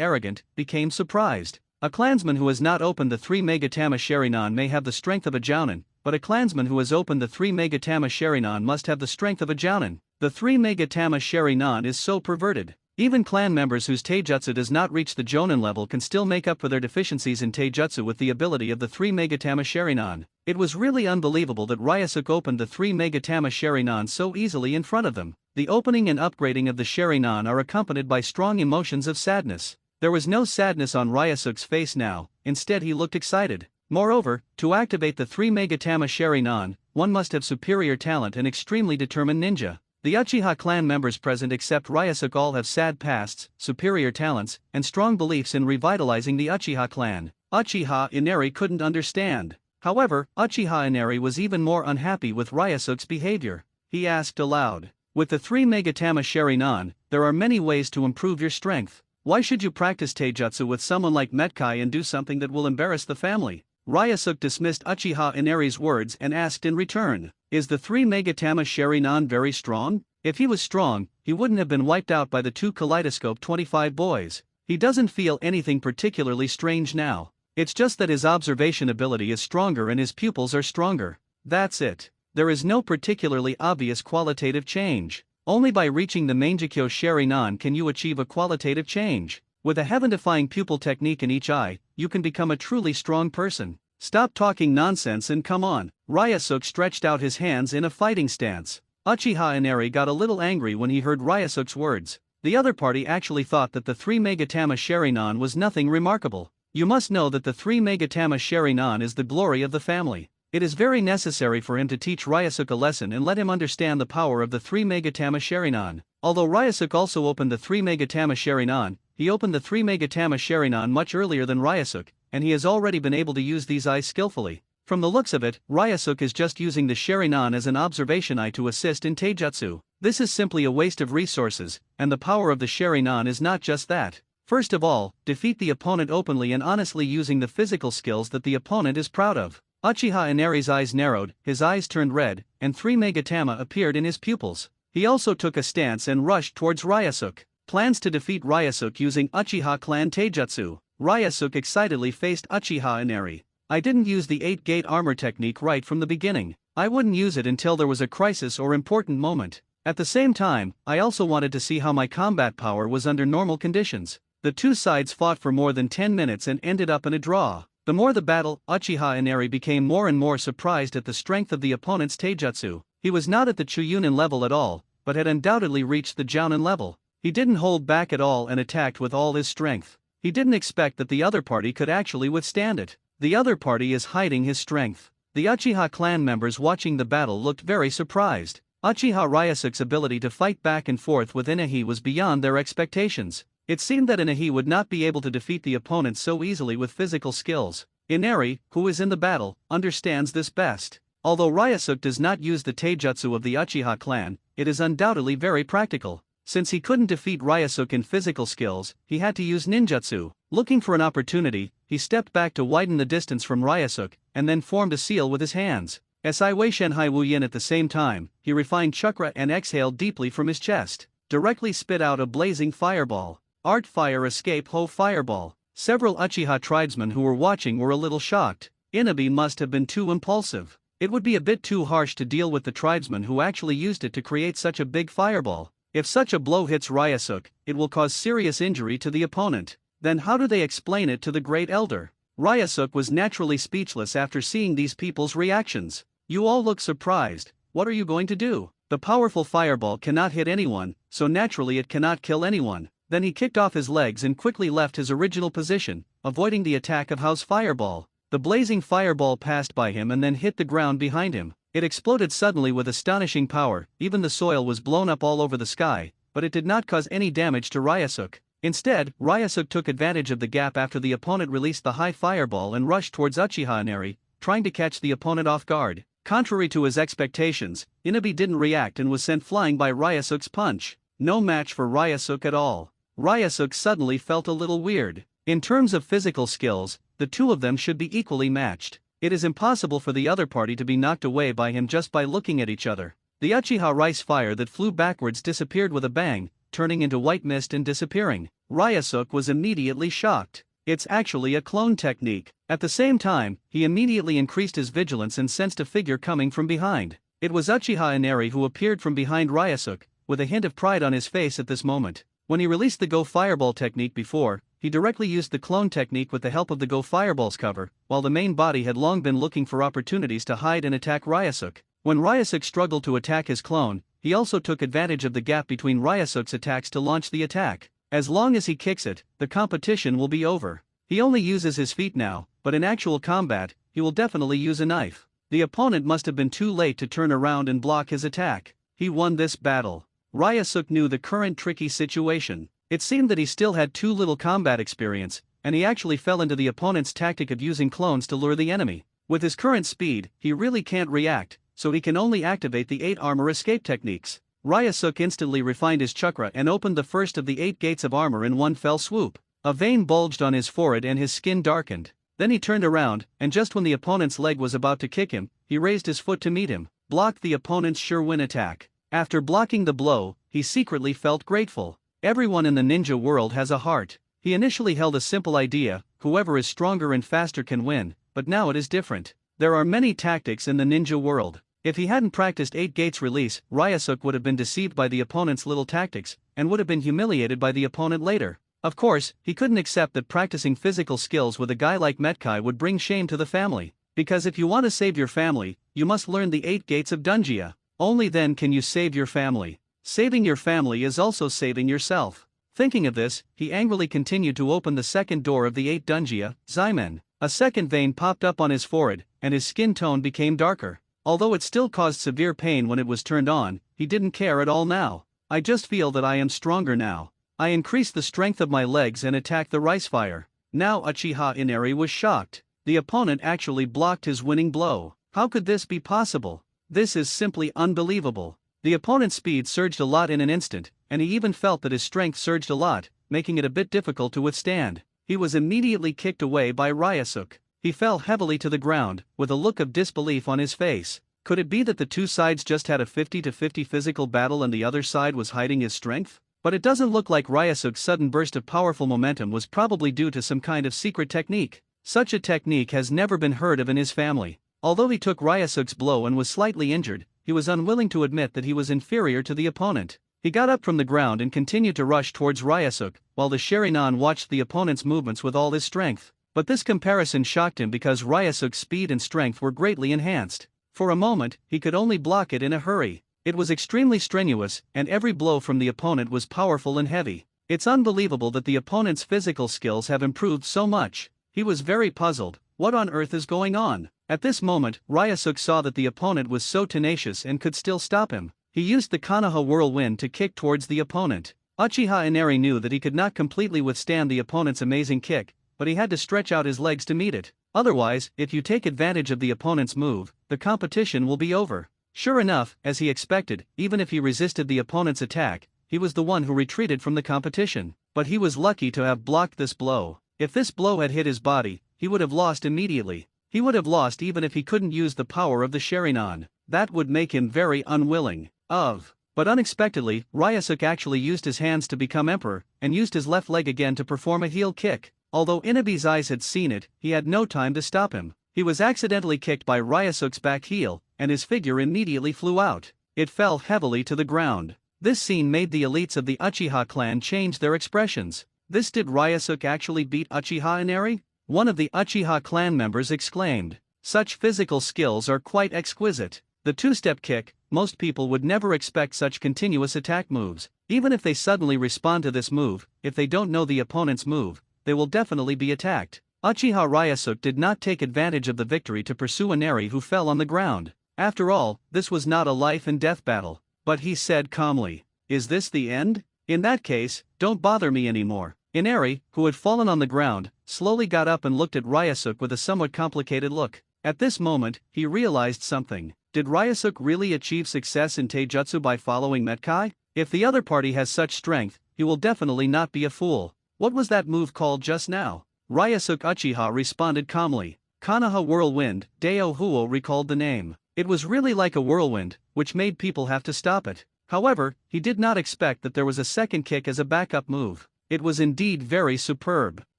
arrogant, became surprised. A clansman who has not opened the 3 Megatama Sharingan may have the strength of a Jounin, but a clansman who has opened the 3 Megatama Sharingan must have the strength of a Jounin. The 3 Megatama Sharingan is so perverted. Even clan members whose Taijutsu does not reach the Jounin level can still make up for their deficiencies in Taijutsu with the ability of the 3 Megatama Sharingan. It was really unbelievable that Ryusuke opened the 3 Megatama Sharingan so easily in front of them. The opening and upgrading of the Sharingan are accompanied by strong emotions of sadness. There was no sadness on Ryusuke's face now, instead he looked excited. Moreover, to activate the 3 Megatama Sharingan, one must have superior talent and extremely determined ninja. The Uchiha clan members present except Ryusuke all have sad pasts, superior talents, and strong beliefs in revitalizing the Uchiha clan. Uchiha Inari couldn't understand. However, Uchiha Inari was even more unhappy with Ryusuke's behavior. He asked aloud, "With the 3 Megatama Sharingan, there are many ways to improve your strength. Why should you practice Taijutsu with someone like Metkai and do something that will embarrass the family?" Ryusuke dismissed Uchiha Inari's words and asked in return, "Is the 3 Megatama Sharingan very strong? If he was strong, he wouldn't have been wiped out by the 2 Kaleidoscope 25 boys. He doesn't feel anything particularly strange now. It's just that his observation ability is stronger and his pupils are stronger. That's it. There is no particularly obvious qualitative change. Only by reaching the Mangekyo Sharingan can you achieve a qualitative change. With a heaven-defying pupil technique in each eye, you can become a truly strong person. Stop talking nonsense and come on." Ryusuke stretched out his hands in a fighting stance. Uchiha Inari got a little angry when he heard Ryusuke's words. The other party actually thought that the 3 Megatama Sharingan was nothing remarkable. You must know that the 3 Megatama Sharingan is the glory of the family. It is very necessary for him to teach Ryusuke a lesson and let him understand the power of the 3 Megatama Sharingan. Although Ryusuke also opened the 3 Megatama Sharingan, he opened the 3 Megatama Sharingan much earlier than Ryusuke, and he has already been able to use these eyes skillfully. From the looks of it, Ryusuke is just using the Sharingan as an observation eye to assist in Taijutsu. This is simply a waste of resources, and the power of the Sharingan is not just that. First of all, defeat the opponent openly and honestly using the physical skills that the opponent is proud of. Uchiha Inari's eyes narrowed, his eyes turned red, and 3 Megatama appeared in his pupils. He also took a stance and rushed towards Ryusuke. Plans to defeat Ryusuke using Uchiha clan Taijutsu. Ryusuke excitedly faced Uchiha Inari. "I didn't use the 8-gate armor technique right from the beginning. I wouldn't use it until there was a crisis or important moment. At the same time, I also wanted to see how my combat power was under normal conditions." The two sides fought for more than 10 minutes and ended up in a draw. The more the battle, Uchiha Inari became more and more surprised at the strength of the opponent's Taijutsu. He was not at the Chuunin level at all, but had undoubtedly reached the Jounin level. He didn't hold back at all and attacked with all his strength. He didn't expect that the other party could actually withstand it. The other party is hiding his strength. The Uchiha clan members watching the battle looked very surprised. Uchiha Ryusuke's ability to fight back and forth with Inahi was beyond their expectations. It seemed that Inahi would not be able to defeat the opponent so easily with physical skills. Inari, who is in the battle, understands this best. Although Ryusuke does not use the Taijutsu of the Uchiha clan, it is undoubtedly very practical. Since he couldn't defeat Ryusuke in physical skills, he had to use ninjutsu. Looking for an opportunity, he stepped back to widen the distance from Ryusuke, and then formed a seal with his hands. Sai Wei Shenhai Wu Yin at the same time, he refined chakra and exhaled deeply from his chest. Directly spit out a blazing fireball. Art Fire Escape Ho Fireball. Several Uchiha tribesmen who were watching were a little shocked. Inabi must have been too impulsive. It would be a bit too harsh to deal with the tribesman who actually used it to create such a big fireball. If such a blow hits Ryusuke, it will cause serious injury to the opponent. Then how do they explain it to the Great Elder? Ryusuke was naturally speechless after seeing these people's reactions. You all look surprised. What are you going to do? The powerful fireball cannot hit anyone, so naturally it cannot kill anyone. Then he kicked off his legs and quickly left his original position, avoiding the attack of House Fireball. The blazing fireball passed by him and then hit the ground behind him. It exploded suddenly with astonishing power, even the soil was blown up all over the sky, but it did not cause any damage to Ryusuke. Instead, Ryusuke took advantage of the gap after the opponent released the high fireball and rushed towards Uchiha Inari, trying to catch the opponent off guard. Contrary to his expectations, Inabi didn't react and was sent flying by Ryusuke's punch. No match for Ryusuke at all. Ryusuke suddenly felt a little weird. In terms of physical skills, the two of them should be equally matched. It is impossible for the other party to be knocked away by him just by looking at each other. The Uchiha rice fire that flew backwards disappeared with a bang, turning into white mist and disappearing. Ryusuke was immediately shocked. It's actually a clone technique. At the same time, he immediately increased his vigilance and sensed a figure coming from behind. It was Uchiha Inari who appeared from behind Ryusuke, with a hint of pride on his face at this moment. When he released the Go Fireball technique before, he directly used the clone technique with the help of the Go Fireball's cover, while the main body had long been looking for opportunities to hide and attack Ryusuke. When Ryusuke struggled to attack his clone, he also took advantage of the gap between Ryusuke's attacks to launch the attack. As long as he kicks it, the competition will be over. He only uses his feet now, but in actual combat, he will definitely use a knife. The opponent must have been too late to turn around and block his attack. He won this battle. Ryusuke knew the current tricky situation. It seemed that he still had too little combat experience, and he actually fell into the opponent's tactic of using clones to lure the enemy. With his current speed, he really can't react, so he can only activate the 8 armor escape techniques. Ryusuke instantly refined his chakra and opened the first of the 8 gates of armor in one fell swoop. A vein bulged on his forehead and his skin darkened. Then he turned around, and just when the opponent's leg was about to kick him, he raised his foot to meet him, blocked the opponent's sure win attack. After blocking the blow, he secretly felt grateful. Everyone in the ninja world has a heart. He initially held a simple idea: whoever is stronger and faster can win, but now it is different. There are many tactics in the ninja world. If he hadn't practiced 8 gates release, Ryusuke would have been deceived by the opponent's little tactics, and would have been humiliated by the opponent later. Of course, he couldn't accept that practicing physical skills with a guy like Metkai would bring shame to the family. Because if you want to save your family, you must learn the 8 gates of Dungia. Only then can you save your family. Saving your family is also saving yourself. Thinking of this, he angrily continued to open the second door of the 8 Dungia, Zymen. A second vein popped up on his forehead, and his skin tone became darker. Although it still caused severe pain when it was turned on, he didn't care at all now. I just feel that I am stronger now. I increased the strength of my legs and attacked the rice fire. Now Uchiha Inari was shocked. The opponent actually blocked his winning blow. How could this be possible? This is simply unbelievable. The opponent's speed surged a lot in an instant, and he even felt that his strength surged a lot, making it a bit difficult to withstand. He was immediately kicked away by Ryusuke. He fell heavily to the ground, with a look of disbelief on his face. Could it be that the two sides just had a 50-50 physical battle and the other side was hiding his strength? But it doesn't look like Ryusuke's sudden burst of powerful momentum was probably due to some kind of secret technique. Such a technique has never been heard of in his family. Although he took Ryusuke's blow and was slightly injured, he was unwilling to admit that he was inferior to the opponent. He got up from the ground and continued to rush towards Ryusuke, while the Sharingan watched the opponent's movements with all his strength. But this comparison shocked him because Ryusuke's speed and strength were greatly enhanced. For a moment, he could only block it in a hurry. It was extremely strenuous, and every blow from the opponent was powerful and heavy. It's unbelievable that the opponent's physical skills have improved so much. He was very puzzled. What on earth is going on? At this moment, Ryusuke saw that the opponent was so tenacious and could still stop him. He used the Konoha whirlwind to kick towards the opponent. Uchiha Inari knew that he could not completely withstand the opponent's amazing kick, but he had to stretch out his legs to meet it. Otherwise, if you take advantage of the opponent's move, the competition will be over. Sure enough, as he expected, even if he resisted the opponent's attack, he was the one who retreated from the competition. But he was lucky to have blocked this blow. If this blow had hit his body, he would have lost immediately. He would have lost even if he couldn't use the power of the Sharingan. That would make him very unwilling. But unexpectedly, Ryusuke actually used his hands to become emperor, and used his left leg again to perform a heel kick. Although Inabi's eyes had seen it, he had no time to stop him. He was accidentally kicked by Ryusuke's back heel, and his figure immediately flew out. It fell heavily to the ground. This scene made the elites of the Uchiha clan change their expressions. This did Ryusuke actually beat Uchiha Inari? one of the Uchiha clan members exclaimed. Such physical skills are quite exquisite. The two-step kick, most people would never expect such continuous attack moves. Even if they suddenly respond to this move, if they don't know the opponent's move, they will definitely be attacked. Uchiha Ryusuke did not take advantage of the victory to pursue Inari, who fell on the ground. After all, this was not a life and death battle. But he said calmly, "Is this the end? In that case, don't bother me anymore." Inari, who had fallen on the ground, slowly got up and looked at Ryusuke with a somewhat complicated look. At this moment, he realized something. Did Ryusuke really achieve success in Taijutsu by following Metkai? If the other party has such strength, he will definitely not be a fool. What was that move called just now? Ryusuke Uchiha responded calmly. Konoha Whirlwind. Deo Huo recalled the name. It was really like a whirlwind, which made people have to stop it. However, he did not expect that there was a second kick as a backup move. It was indeed very superb.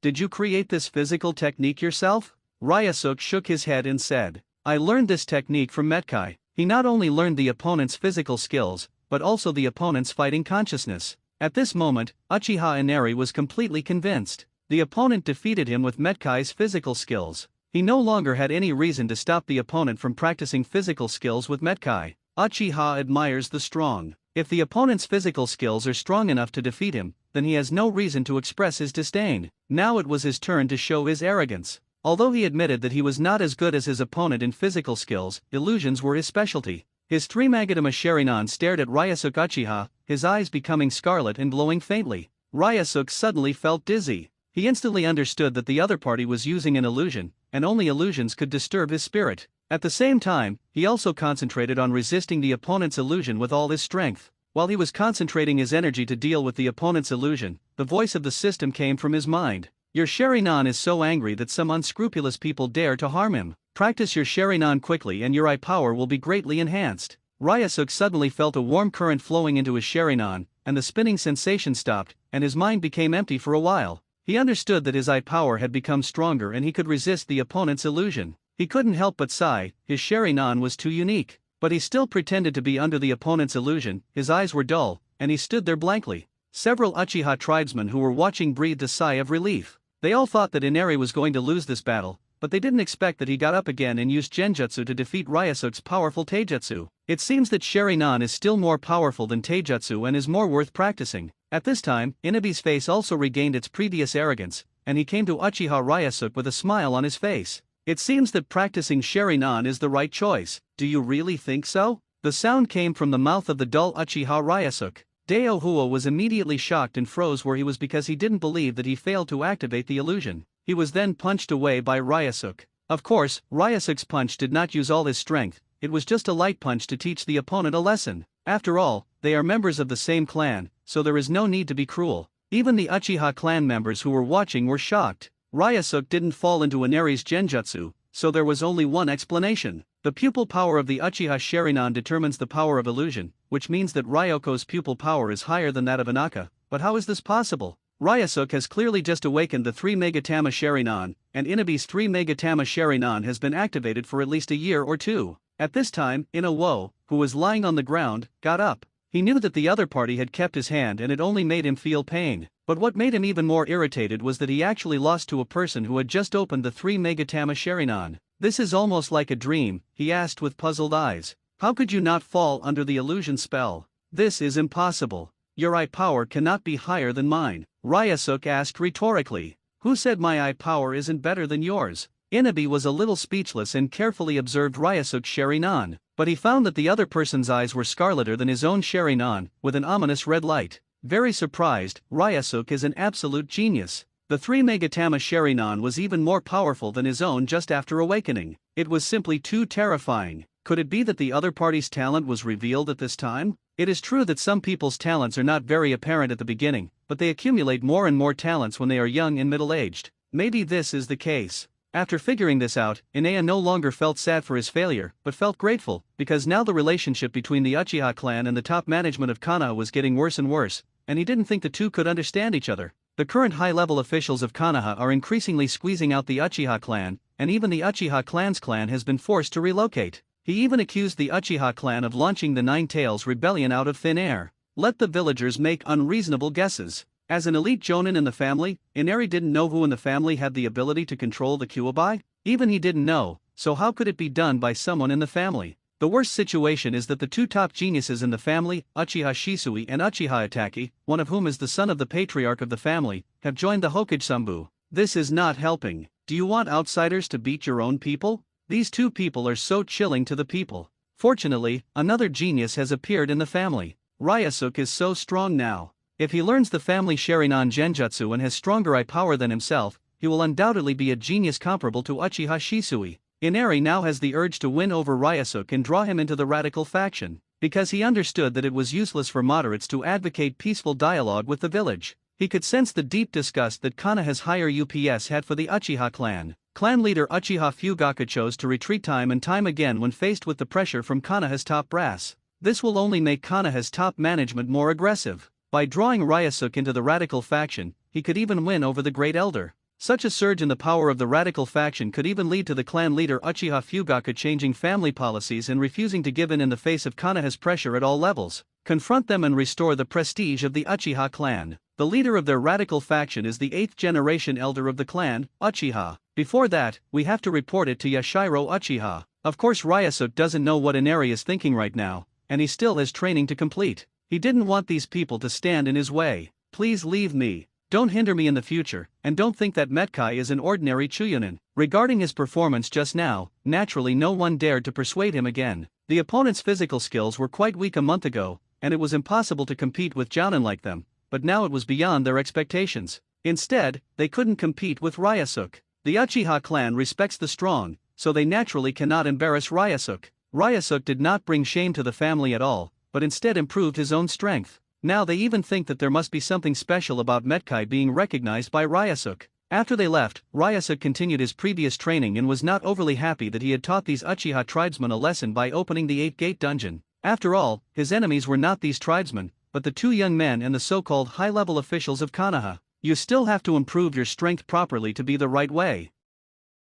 Did you create this physical technique yourself? Ryusuke shook his head and said, "I learned this technique from Metkai." He not only learned the opponent's physical skills, but also the opponent's fighting consciousness. At this moment, Uchiha Inari was completely convinced. The opponent defeated him with Metkai's physical skills. He no longer had any reason to stop the opponent from practicing physical skills with Metkai. Uchiha admires the strong. If the opponent's physical skills are strong enough to defeat him, then he has no reason to express his disdain. Now it was his turn to show his arrogance. Although he admitted that he was not as good as his opponent in physical skills, illusions were his specialty. His three Magatama Sharingan stared at Ryusuke Uchiha, his eyes becoming scarlet and glowing faintly. Ryusuke suddenly felt dizzy. He instantly understood that the other party was using an illusion, and only illusions could disturb his spirit. At the same time, he also concentrated on resisting the opponent's illusion with all his strength. While he was concentrating his energy to deal with the opponent's illusion, the voice of the system came from his mind. Your Sharingan is so angry that some unscrupulous people dare to harm him. Practice your Sharingan quickly and your eye power will be greatly enhanced. Ryusuke suddenly felt a warm current flowing into his Sharingan, and the spinning sensation stopped, and his mind became empty for a while. He understood that his eye power had become stronger and he could resist the opponent's illusion. He couldn't help but sigh, his Sharingan was too unique. But he still pretended to be under the opponent's illusion, his eyes were dull, and he stood there blankly. Several Uchiha tribesmen who were watching breathed a sigh of relief. They all thought that Inari was going to lose this battle, but they didn't expect that he got up again and used Genjutsu to defeat Ryusuke's powerful Taijutsu. It seems that Sharingan is still more powerful than Taijutsu and is more worth practicing. At this time, Inabi's face also regained its previous arrogance, and he came to Uchiha Ryusuke with a smile on his face. It seems that practicing Sharingan is the right choice. Do you really think so? The sound came from the mouth of the dull Uchiha Ryusuke. Deo Huo was immediately shocked and froze where he was because he didn't believe that he failed to activate the illusion. He was then punched away by Ryusuke. Of course, Ryusuke's punch did not use all his strength, it was just a light punch to teach the opponent a lesson. After all, they are members of the same clan, so there is no need to be cruel. Even the Uchiha clan members who were watching were shocked. Ryusuke didn't fall into Inari's Genjutsu, so there was only one explanation. The pupil power of the Uchiha Sharingan determines the power of illusion, which means that Ryuko's pupil power is higher than that of Inaka. But how is this possible? Ryusuke has clearly just awakened the 3 Megatama Sharingan, and Inabi's 3 Megatama Sharingan has been activated for at least a year or two. At this time, Ina-Wo, who was lying on the ground, got up. He knew that the other party had kept his hand and it only made him feel pain. But what made him even more irritated was that he actually lost to a person who had just opened the 3 Megatama Sharingan. This is almost like a dream, he asked with puzzled eyes. How could you not fall under the illusion spell? This is impossible. Your eye power cannot be higher than mine. Ryusuke asked rhetorically. Who said my eye power isn't better than yours? Inabi was a little speechless and carefully observed Ryusuke's Sharingan, but he found that the other person's eyes were scarleter than his own Sharingan, with an ominous red light. Very surprised, Ryusuke is an absolute genius. The 3 Megatama Sharingan was even more powerful than his own just after awakening. It was simply too terrifying. Could it be that the other party's talent was revealed at this time? It is true that some people's talents are not very apparent at the beginning, but they accumulate more and more talents when they are young and middle-aged. Maybe this is the case. After figuring this out, Inaya no longer felt sad for his failure, but felt grateful, because now the relationship between the Uchiha clan and the top management of Konoha was getting worse and worse, and he didn't think the two could understand each other. The current high-level officials of Konoha are increasingly squeezing out the Uchiha clan, and even the Uchiha clan's clan has been forced to relocate. He even accused the Uchiha clan of launching the Nine Tails rebellion out of thin air. Let the villagers make unreasonable guesses. As an elite jonin in the family, Inari didn't know who in the family had the ability to control the Kyuubi? Even he didn't know, so how could it be done by someone in the family? The worst situation is that the two top geniuses in the family, Uchiha Shisui and Uchiha Itachi, one of whom is the son of the patriarch of the family, have joined the Hokage Sambu. This is not helping. Do you want outsiders to beat your own people? These two people are so chilling to the people. Fortunately, another genius has appeared in the family. Ryusuke is so strong now. If he learns the family Sharingan Genjutsu and has stronger eye power than himself, he will undoubtedly be a genius comparable to Uchiha Shisui. Inari now has the urge to win over Ryusuke and draw him into the radical faction, because he understood that it was useless for moderates to advocate peaceful dialogue with the village. He could sense the deep disgust that Konoha's higher UPS had for the Uchiha clan. Clan leader Uchiha Fugaka chose to retreat time and time again when faced with the pressure from Konoha's top brass. This will only make Konoha's top management more aggressive. By drawing Ryusuke into the radical faction, he could even win over the Great Elder. Such a surge in the power of the radical faction could even lead to the clan leader Uchiha Fugaka changing family policies and refusing to give in the face of Konoha's pressure at all levels. Confront them and restore the prestige of the Uchiha clan. The leader of their radical faction is the 8th generation elder of the clan, Uchiha. Before that, we have to report it to Yashiro Uchiha. Of course Ryusuke doesn't know what Inari is thinking right now, and he still has training to complete. He didn't want these people to stand in his way. Please leave me. Don't hinder me in the future, and don't think that Metkai is an ordinary Chuyonin. Regarding his performance just now, naturally no one dared to persuade him again. The opponent's physical skills were quite weak a month ago, and it was impossible to compete with Jounin like them, but now it was beyond their expectations. Instead, they couldn't compete with Ryusuke. The Uchiha clan respects the strong, so they naturally cannot embarrass Ryusuke. Ryusuke did not bring shame to the family at all, but instead improved his own strength. Now they even think that there must be something special about Metkai being recognized by Ryusuke. After they left, Ryusuke continued his previous training and was not overly happy that he had taught these Uchiha tribesmen a lesson by opening the 8-gate dungeon. After all, his enemies were not these tribesmen, but the two young men and the so-called high-level officials of Konoha. You still have to improve your strength properly to be the right way.